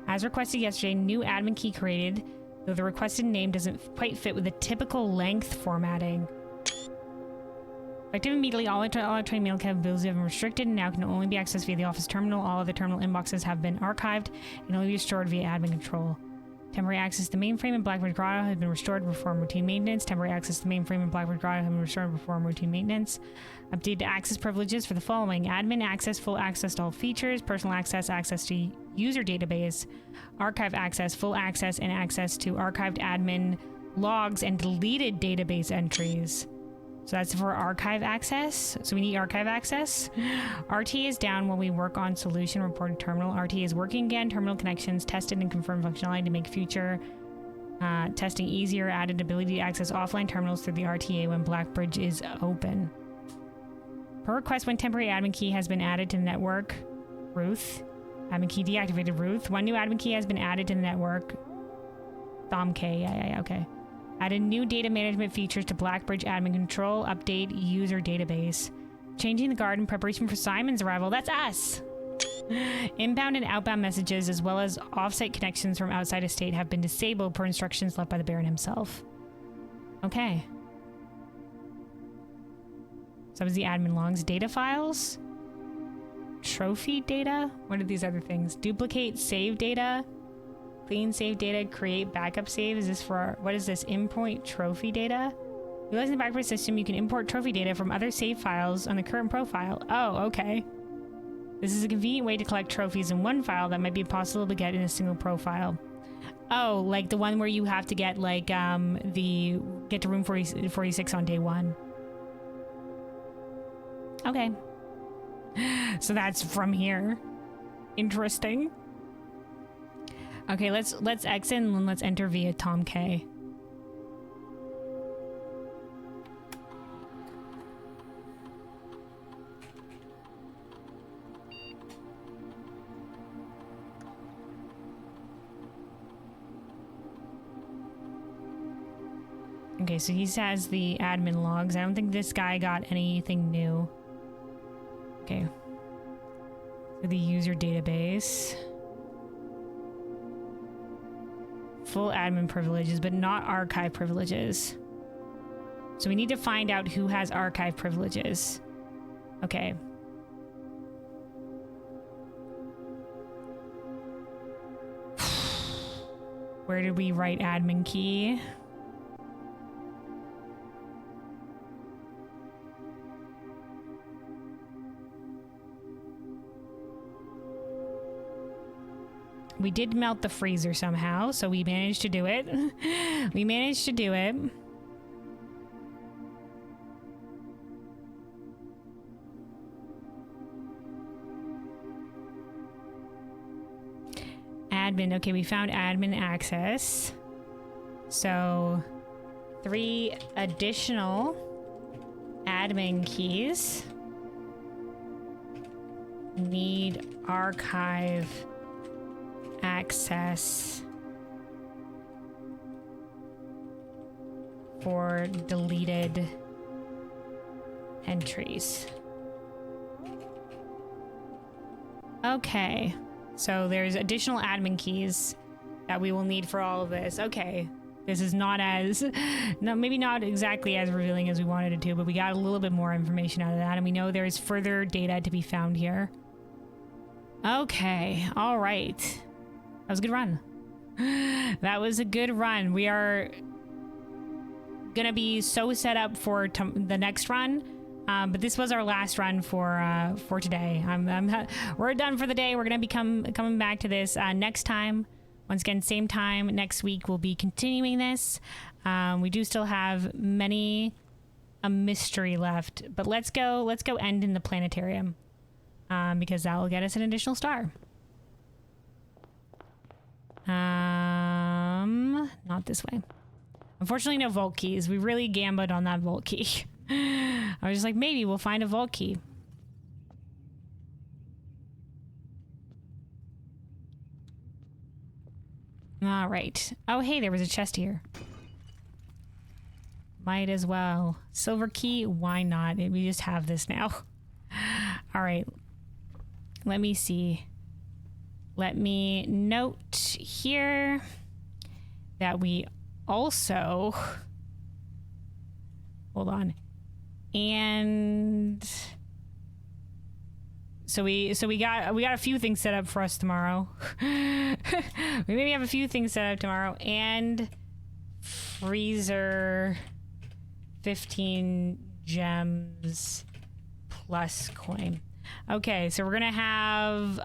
As requested yesterday, new admin key created, though the requested name doesn't quite fit with the typical length formatting. Effective immediately, all electronic mail capabilities have been restricted and now can only be accessed via the office terminal. All other terminal inboxes have been archived and only be stored via admin control. Temporary access to mainframe and Blackbridge Grotto has been restored to perform routine maintenance. Temporary access to mainframe and Blackbridge Grotto have been restored to perform routine maintenance. Updated access privileges for the following: admin access, full access to all features, personal access, access to user database, archive access, full access, and access to archived admin logs and deleted database entries. So that's for archive access. So we need archive access. RT is down while we work on solution reported terminal. RT is working again. Terminal connections tested and confirmed functionality to make future testing easier. Added ability to access offline terminals through the RTA when Blackbridge is open. Per request, when temporary admin key has been added to the network. Ruth. Admin key deactivated. Ruth. One new admin key has been added to the network. Thom K. Yeah, okay. Added new data management features to Blackbridge admin control. Update user database. Changing the guard in preparation for Simon's arrival. That's us! Inbound and outbound messages as well as offsite connections from outside estate have been disabled per instructions left by the Baron himself. Okay. So was the admin logs. Data files? Trophy data? What are these other things? Duplicate save data? Clean save data, create backup save. Is this for our, what is this? Import trophy data? Utilizing the Blackbridge system, you can import trophy data from other save files on the current profile. Oh, okay. This is a convenient way to collect trophies in one file that might be impossible to get in a single profile. Oh, like the one where you have to get like get to room 46 on day 1. Okay. So that's from here. Interesting. Okay, let's exit and let's enter via Thom K. Okay, so he has the admin logs. I don't think this guy got anything new. Okay. So the user database. Full admin privileges, but not archive privileges. So we need to find out who has archive privileges. Okay. Where did we write admin key? We did melt the freezer somehow, so we managed to do it. We managed to do it. Admin. Okay, we found admin access. So 3 additional admin keys. Need archive access for deleted entries. Okay, so there's additional admin keys that we will need for all of this. Okay, this is not as, no, maybe not exactly as revealing as we wanted it to, but we got a little bit more information out of that, and we know there's further data to be found here. Okay, all right. That was a good run. That was a good run. We are gonna be so set up for the next run, but this was our last run for today. We're done for the day. We're gonna be coming back to this next time. Once again, same time next week. We'll be continuing this. We do still have many a mystery left, but let's go end in the planetarium because that will get us an additional star. Not this way. Unfortunately, no vault keys. We really gambled on that vault key. I was just like, maybe we'll find a vault key. All right. Oh, hey, there was a chest here. Might as well. Silver key? Why not? We just have this now. All right. Let me see. Let me note here that we also, hold on, and so we got a few things set up for us tomorrow. We maybe have a few things set up tomorrow, and freezer 15 gems plus coin. Okay, so we're gonna have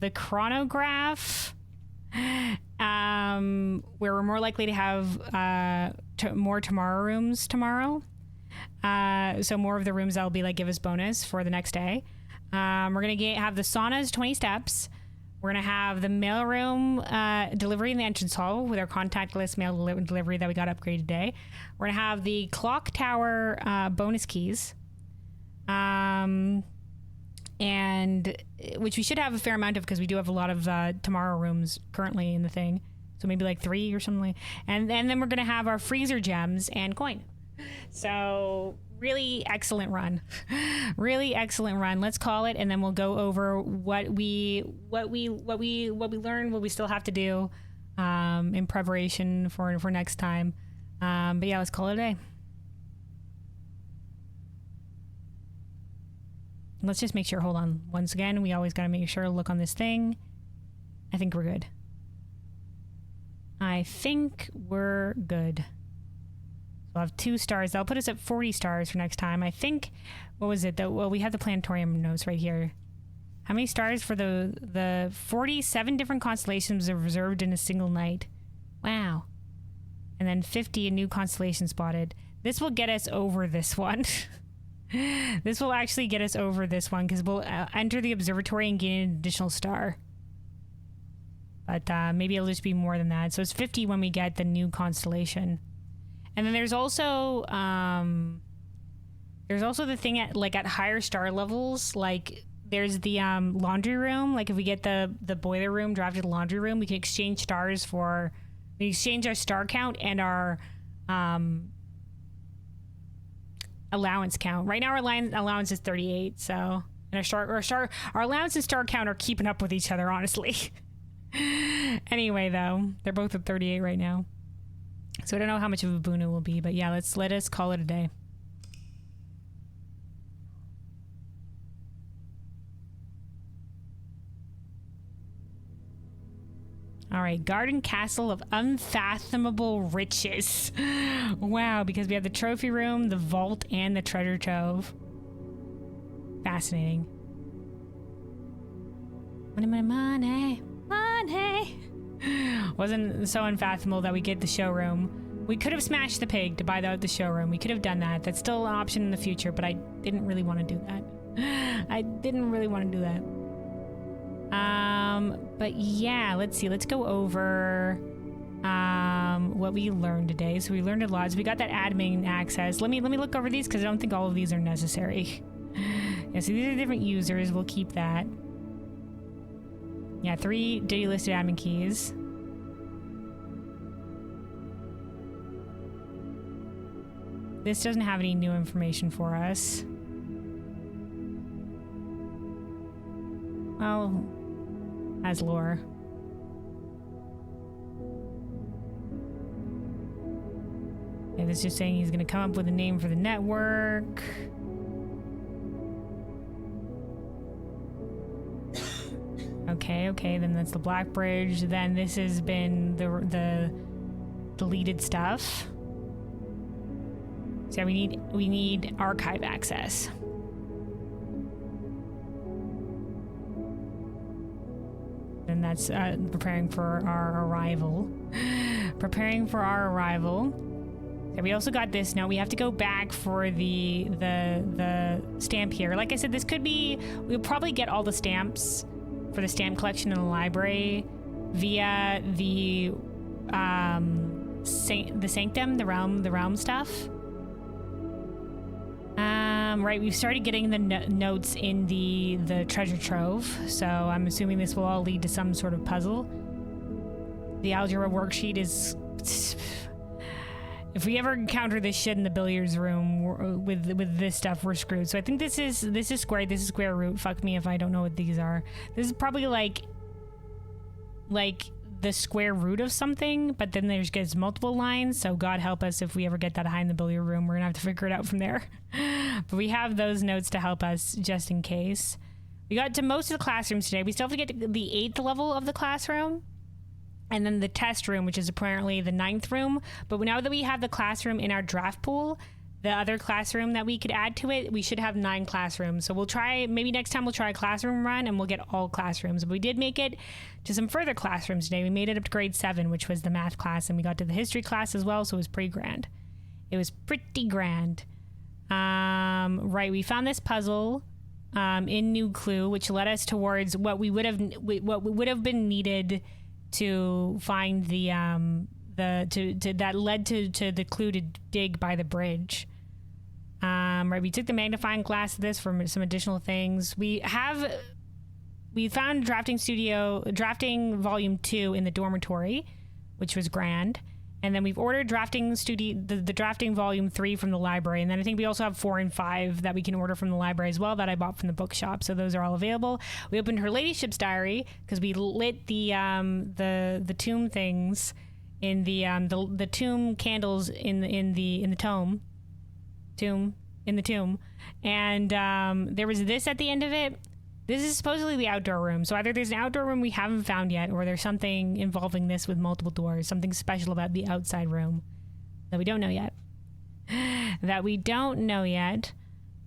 the chronograph, where we're more likely to have more tomorrow rooms tomorrow. So more of the rooms that'll be like give us bonus for the next day. We're gonna have the saunas 20 steps. We're gonna have the mailroom delivery in the entrance hall with our contactless mail delivery that we got upgraded today. We're gonna have the clock tower bonus keys. And which we should have a fair amount of because we do have a lot of tomorrow rooms currently in the thing, so maybe like 3 or something. And then we're gonna have our freezer gems and coin. So really excellent run. Really excellent run. Let's call it, and then we'll go over what we learned, what we still have to do in preparation for next time. But yeah, let's call it a day. Let's just make sure, hold on. Once again, we always got to make sure, look on this thing. I think we're good. I think we're good. We'll have 2 stars. That'll put us at 40 stars for next time. I think, what was it? Well, we have the planetarium notes right here. How many stars for the 47 different constellations are reserved in a single night? Wow. And then 50 a new constellation spotted. This will get us over this one. This will actually get us over this one because we'll enter the observatory and gain an additional star. But maybe it'll just be more than that. So it's 50 when we get the new constellation. And then there's also the thing at higher star levels, like there's the laundry room. Like if we get the boiler room drafted to the laundry room, we can exchange stars for, we exchange our star count and our allowance count. Right now our allowance is 38, so, and our allowance and star count are keeping up with each other, honestly. Anyway, though, they're both at 38 right now. So I don't know how much of a boon it will be, but yeah, let us call it a day. All right, garden castle of unfathomable riches. Wow, because we have the trophy room, the vault, and the treasure trove. Fascinating. Money, money, money, money. Wasn't so unfathomable that we get the showroom. We could have smashed the pig to buy the showroom. We could have done that. That's still an option in the future, but I didn't really want to do that. I didn't really want to do that. But yeah, let's see. Let's go over what we learned today. So we learned a lot. So we got that admin access. Let me look over these because I don't think all of these are necessary. Yeah, so these are different users. We'll keep that. Yeah, 3 daily listed admin keys. This doesn't have any new information for us. Well, as lore. Yeah, this is just saying he's going to come up with a name for the network. Okay, then that's the Black Bridge. Then this has been the deleted stuff. So yeah, we need archive access. And that's preparing for our arrival. Preparing for our arrival. Yeah, we also got this note. We have to go back for the stamp here. Like I said, this could be... We'll probably get all the stamps for the stamp collection in the library via the sanctum, the realm stuff. Right, we've started getting the notes in the treasure trove, so I'm assuming this will all lead to some sort of puzzle. The algebra worksheet is... If we ever encounter this shit in the billiards room with this stuff, we're screwed. So I think this is square. This is square root. Fuck me if I don't know what these are. This is probably like the square root of something, but then there's gets multiple lines. So God help us if we ever get that high in the billiard room. We're gonna have to figure it out from there. But we have those notes to help us just in case. We got to most of the classrooms today. We still have to get to the 8th level of the classroom. And then the test room, which is apparently the 9th room. But now that we have the classroom in our draft pool, the other classroom that we could add to it, we should have 9 classrooms. So we'll try, maybe next time we'll try a classroom run and we'll get all classrooms. But we did make it to some further classrooms today. We made it up to grade 7, which was the math class. And we got to the history class as well. So it was pretty grand. It was pretty grand. Right, we found this puzzle in New Clue, which led us towards what would have been needed to find the that led to the clue to dig by the bridge. Right, we took the magnifying glass of this for some additional things. We found drafting volume 2 in the dormitory, which was grand. And then we've ordered the drafting volume 3 from the library. And then I think we also have 4 and 5 that we can order from the library as well that I bought from the bookshop. So those are all available. We opened Her Ladyship's diary because we lit the tomb things in the tomb candles in the tomb. And there was this at the end of it. This is supposedly the outdoor room. So either there's an outdoor room we haven't found yet, or there's something involving this with multiple doors, something special about the outside room that we don't know yet.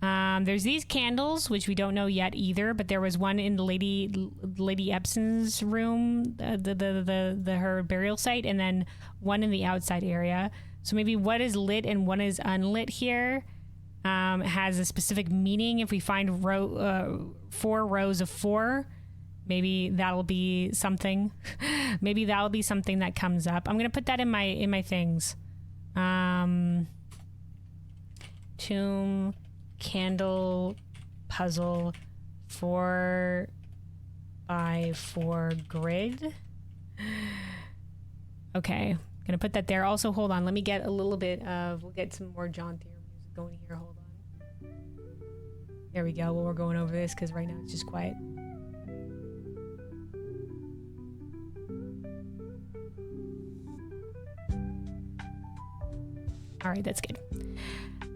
There's these candles, which we don't know yet either, but there was one in the Lady Epson's room, her burial site, and then one in the outside area. So maybe what is lit and what is unlit here has a specific meaning. If we find 4 rows of 4, maybe that'll be something. Maybe that'll be something that comes up. I'm gonna put that in my things. Tomb candle puzzle 4x4 grid. Okay, gonna put that there. Also, hold on. Let me get a little bit of. We'll get some more John Theorem music going here. Hold on. There we go. Well, we're going over this because right now it's just quiet. All right, that's good.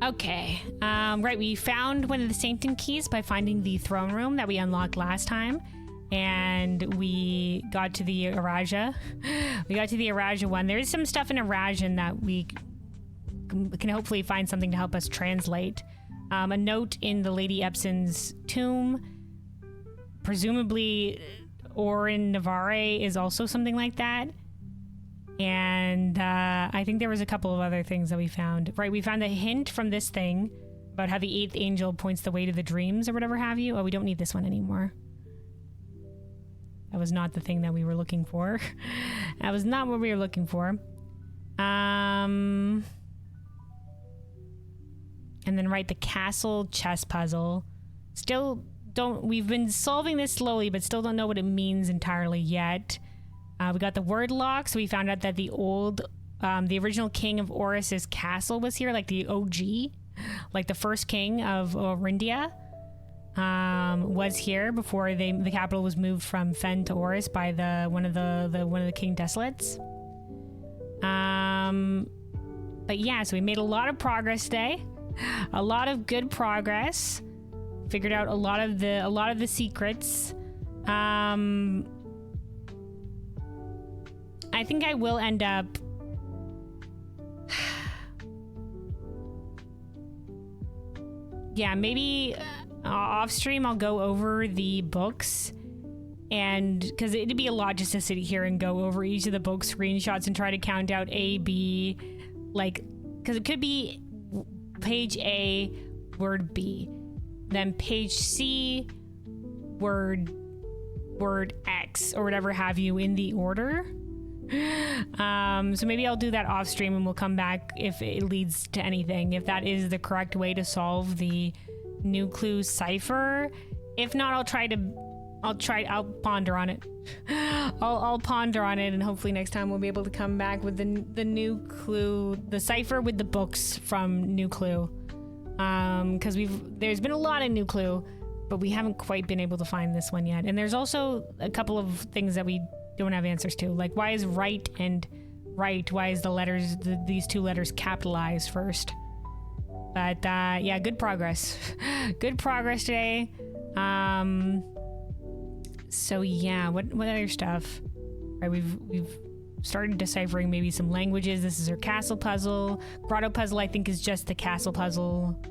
Okay. Right, we found one of the sanctum keys by finding the throne room that we unlocked last time. and we got to the Araja. We got to the Araja one. There is some stuff in Arajan that we can hopefully find something to help us translate. A note in the Lady Epson's tomb, presumably Orin Navarre is also something like that. And I think there was a couple of other things that we found. Right, we found a hint from this thing about how the 8th angel points the way to the dreams or whatever have you. Oh, we don't need this one anymore. That was not the thing that we were looking for. That was not what we were looking for. And then right, the castle chess puzzle. Still don't, we've been solving this slowly, but still don't know what it means entirely yet. We got the word lock, so we found out that the original king of Oris's castle was here, like the OG, like the first king of Orindia, was here before the capital was moved from Fen to Oris by one of the King Desolates. But yeah, so we made a lot of progress today, a lot of good progress. Figured out a lot of the secrets. I think I will end up yeah, maybe off stream I'll go over the books, and because it'd be a lot just to sit here and go over each of the book screenshots and try to count out A, B, like, because it could be page A, word B, then page C, word X, or whatever have you in the order. So maybe I'll do that off stream and we'll come back if it leads to anything, if that is the correct way to solve the new clue cipher. If not, I'll ponder on it. I'll ponder on it, and hopefully next time we'll be able to come back with the new clue, the cipher with the books from New Clue. Because there's been a lot of New Clue, but we haven't quite been able to find this one yet. And there's also a couple of things that we don't have answers to, like why is right and right, why is the letters, these two letters capitalized first? But yeah, good progress. Good progress today. So yeah, what other stuff? Right, we've started deciphering maybe some languages. This is our castle puzzle. Grotto puzzle, I think, is just the castle puzzle.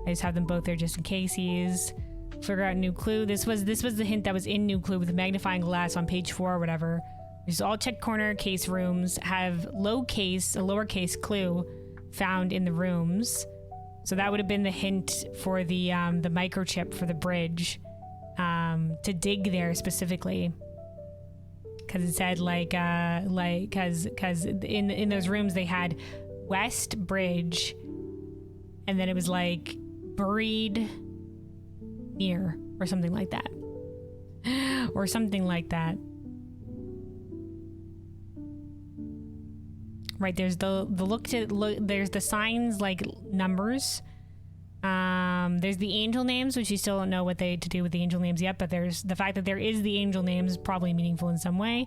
I just have them both there just in cases. Figure out new clue. This was the hint that was in New Clue with the magnifying glass on page 4 or whatever. These all check corner case rooms have a lowercase clue found in the rooms. So that would have been the hint for the microchip for the bridge, to dig there specifically. Because it said because in those rooms they had West Bridge, and then it was like buried near or something like that, or something like that. Right, there's there's the signs like numbers. There's the angel names, which you still don't know what they to do with the angel names yet, but there's the fact that there is the angel names, probably meaningful in some way.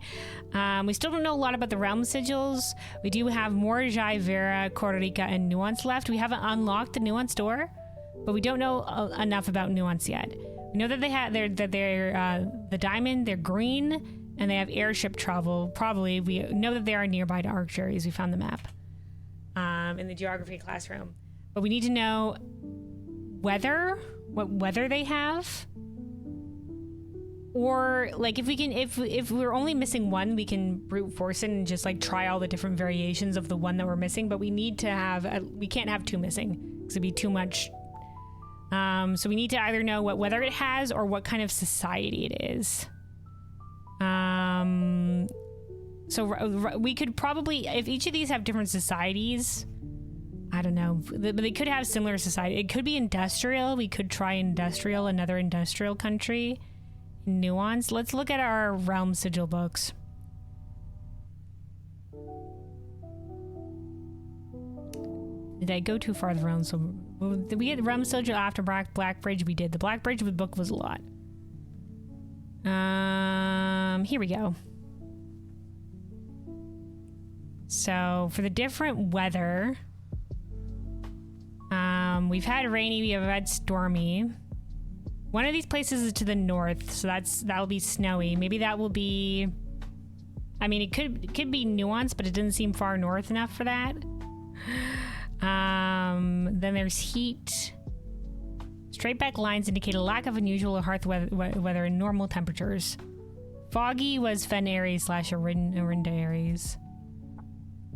We still don't know a lot about the realm sigils. We do have Morjai, Vera, Corrica, and Nuance left. We haven't unlocked the Nuance door, but we don't know enough about Nuance yet. We know that they're the diamond, they're green, and they have airship travel. Probably we know that they are nearby to Arcturus. We found the map in the geography classroom, but we need to know what weather they have, or like if we're only missing one, we can brute force it and just like try all the different variations of the one that we're missing. But we need to have we can't have two missing because it'd be too much. So we need to either know what weather it has or what kind of society it is. So we could probably, if each of these have different societies, I don't know, but they could have similar society. It could be industrial. We could try industrial, another industrial country. Nuance. Let's look at our realm sigil books. Did I go too far the realm? So did we get the realm sigil after Black Bridge? We did. The Black Bridge book was a lot. Here we go. So for the different weather, we've had rainy, we have had stormy. One of these places is to the north, so that'll be snowy. Maybe that will be... I mean, it could be Nuance, but it didn't seem far north enough for that. Then there's heat. Straight back lines indicate a lack of unusual or harsh weather in normal temperatures. Foggy was Fen Aries / Orinda Aries.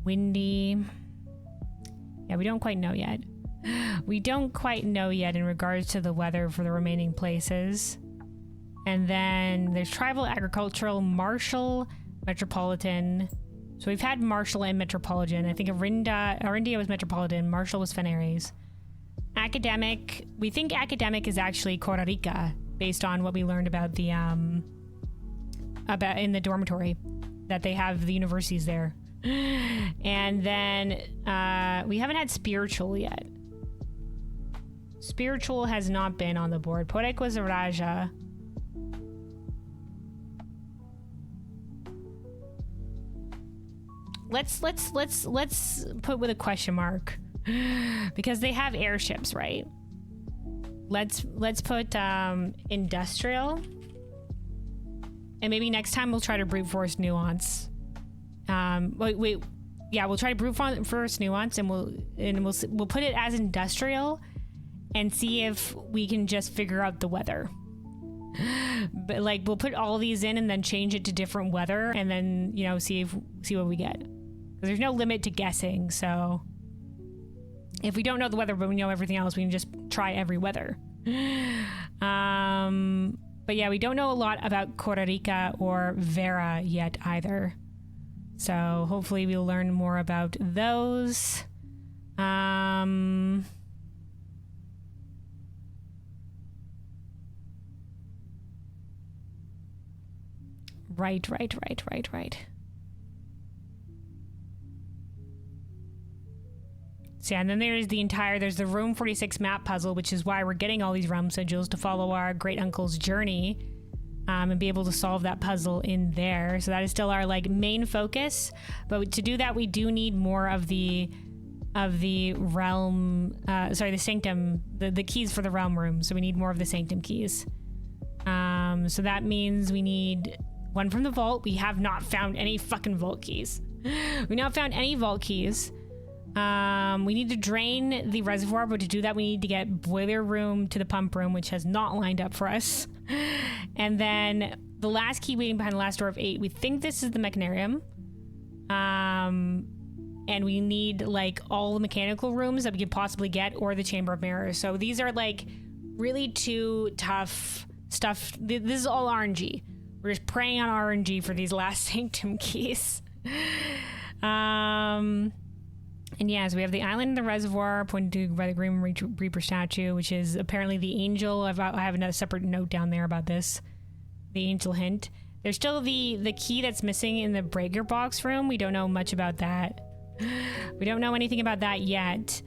Windy. Yeah, we don't quite know yet. We don't quite know yet in regards to the weather for the remaining places. And then there's tribal, agricultural, martial, metropolitan. So we've had martial and metropolitan. I think Orindia was metropolitan. Martial was Fen Aries. Academic. We think academic is actually Costa Rica, based on what we learned about the about in the dormitory, that they have the universities there. And then we haven't had spiritual yet. Spiritual has not been on the board. Poetic was a Raja. Let's put with a question mark, because they have airships, right? Let's put industrial, and maybe next time we'll try to brute force nuance. We'll try to brute force nuance, and we'll put it as industrial, and see if we can just figure out the weather. But like, we'll put all these in and then change it to different weather, and then, you know, see what we get. Because there's no limit to guessing, so if we don't know the weather but we know everything else, we can just try every weather. But yeah, we don't know a lot about Costa Rica or Vera yet either. So hopefully we'll learn more about those. Right. So yeah, and then there's the Room 46 map puzzle, which is why we're getting all these realm sigils, to follow our great uncle's journey, and be able to solve that puzzle in there. So that is still our like main focus. But to do that, we do need more of the realm, the sanctum, the keys for the realm room. So we need more of the sanctum keys. So that means we need one from the vault. We have not found any fucking vault keys. We've not found any vault keys. We need to drain the reservoir, but to do that we need to get boiler room to the pump room, which has not lined up for us. And then the last key waiting behind the last door of 8, we think this is the mechanarium. And we need like all the mechanical rooms that we could possibly get, or the chamber of mirrors. So these are like really two tough stuff. This is all RNG. We're just praying on RNG for these last sanctum keys. And yeah, so we have the island and the reservoir pointed to by the Grim Reaper statue, which is apparently the angel. I have another separate note down there about this. The angel hint. There's still the key that's missing in the breaker box room. We don't know much about that. We don't know anything about that yet.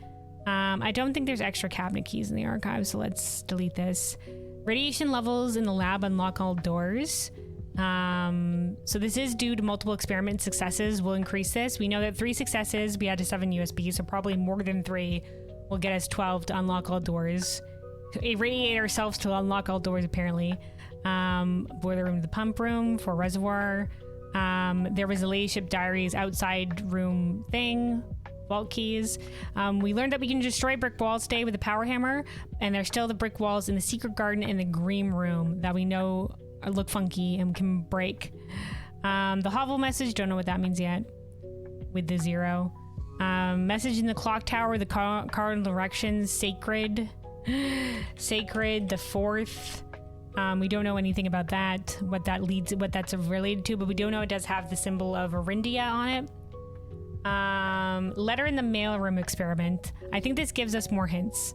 I don't think there's extra cabinet keys in the archive, so let's delete this. Radiation levels in the lab unlock all doors. So this is due to multiple experiment successes will increase this. We know that 3 successes, we had to 7 USB, so probably more than 3 will get us 12 to unlock all doors. Irradiate ourselves to unlock all doors, apparently. Boiler room to the pump room for reservoir. There was a Ladyship Diaries outside room thing. Vault keys. We learned that we can destroy brick walls today with the power hammer, and there's still the brick walls in the secret garden in the green room that we know look funky and can break. The hovel message, don't know what that means yet with the 0. Message in the clock tower, the cardinal directions, sacred, the 4th. We don't know anything about that, what that's related to, but we do know it does have the symbol of Orindia on it. Letter in the mailroom experiment. I think this gives us more hints.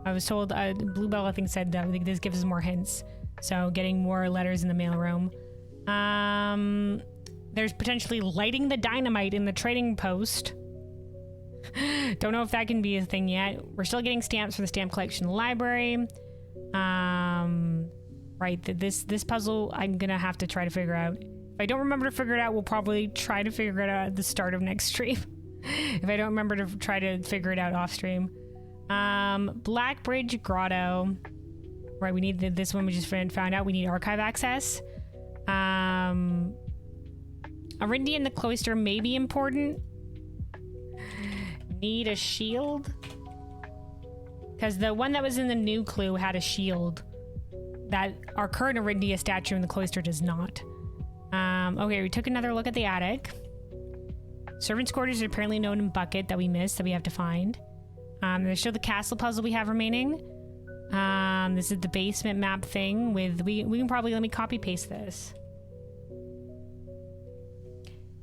I was told, Bluebell I think said that. I think this gives us more hints. So getting more letters in the mailroom. There's potentially lighting the dynamite in the trading post. Don't know if that can be a thing yet. We're still getting stamps for the stamp collection in the library. Right, this puzzle I'm gonna have to try to figure out. If I don't remember to figure it out, we'll probably try to figure it out at the start of next stream. If I don't remember to try to figure it out off stream. Black Bridge Grotto. Right, we need this one. We just found out we need archive access. Arindia in the cloister may be important. Need a shield? Because the one that was in the new clue had a shield that our current Arindia statue in the cloister does not. Okay, we took another look at the attic. Servants' quarters are apparently known in bucket that we missed that we have to find. There's still the castle puzzle we have remaining. This is the basement map thing with we can probably let me copy paste this.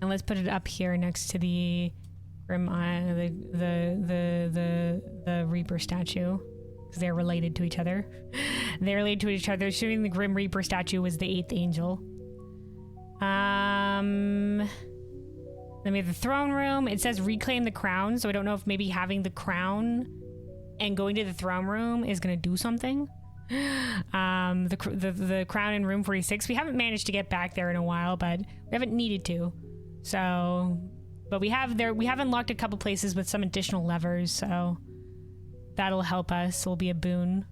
And let's put it up here next to the the Reaper statue, because they're related to each other. They're related to each other. Assuming the Grim Reaper statue was the 8th angel. Then we have the throne room. It says reclaim the crown, so I don't know if maybe having the crown and going to the throne room is gonna do something. The crown in room 46. We haven't managed to get back there in a while, but we haven't needed to. So, but we have unlocked a couple places with some additional levers, so that'll help us. Will be a boon.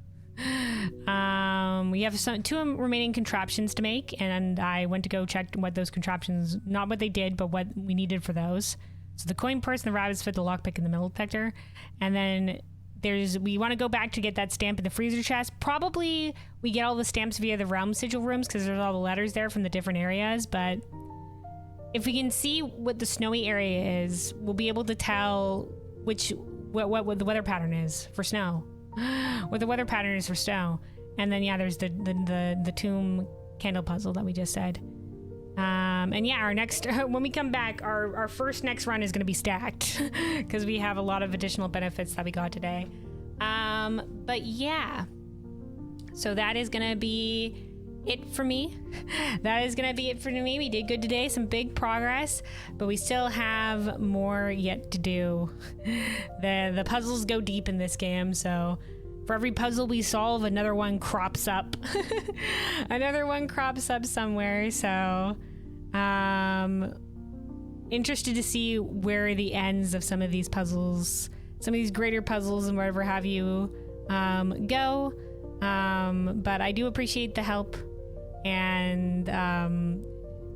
We have two remaining contraptions to make, and I went to go check what those contraptions, not what they did, but what we needed for those. So the coin purse and the rabbit's foot, the lockpick, and the metal detector. And then we want to go back to get that stamp in the freezer chest. Probably we get all the stamps via the realm sigil rooms because there's all the letters there from the different areas, but if we can see what the snowy area is, we'll be able to tell what the weather pattern is for snow. What the weather pattern is for snow. And then yeah, there's the tomb candle puzzle that we just said. And yeah, our next when we come back, our next run is going to be stacked because we have a lot of additional benefits that we got today. But yeah, so that is going to be it for me. That is going to be it for me. We did good today, some big progress, but we still have more yet to do. The puzzles go deep in this game, so for every puzzle we solve, another one crops up. Another one crops up somewhere, so interested to see where the ends of some of these puzzles, some of these greater puzzles and whatever have you, go. But I do appreciate the help and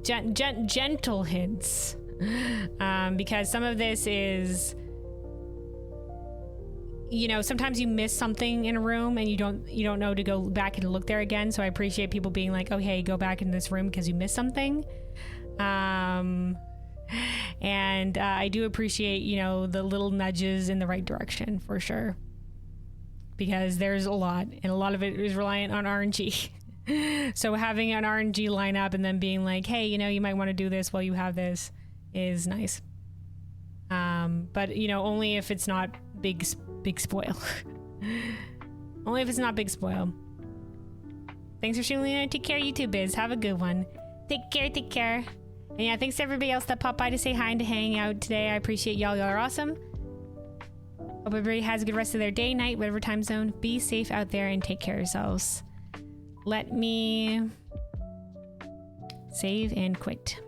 gentle hints, because some of this is, you know, sometimes you miss something in a room and you don't know to go back and look there again. So I appreciate people being like, oh hey, go back in this room because you missed something. And I do appreciate, you know, the little nudges in the right direction for sure, because there's a lot, and a lot of it is reliant on RNG. So having an RNG line up and then being like, hey, you know, you might want to do this while you have this is nice. But you know, only if it's not big spoil. Only if it's not big spoil. Thanks for tuning in. Take care, YouTube biz. Have a good one. Take care. And yeah, thanks to everybody else that popped by to say hi and to hang out today. I appreciate y'all. Y'all are awesome. Hope everybody has a good rest of their day, night, whatever time zone. Be safe out there and take care of yourselves. Let me save and quit.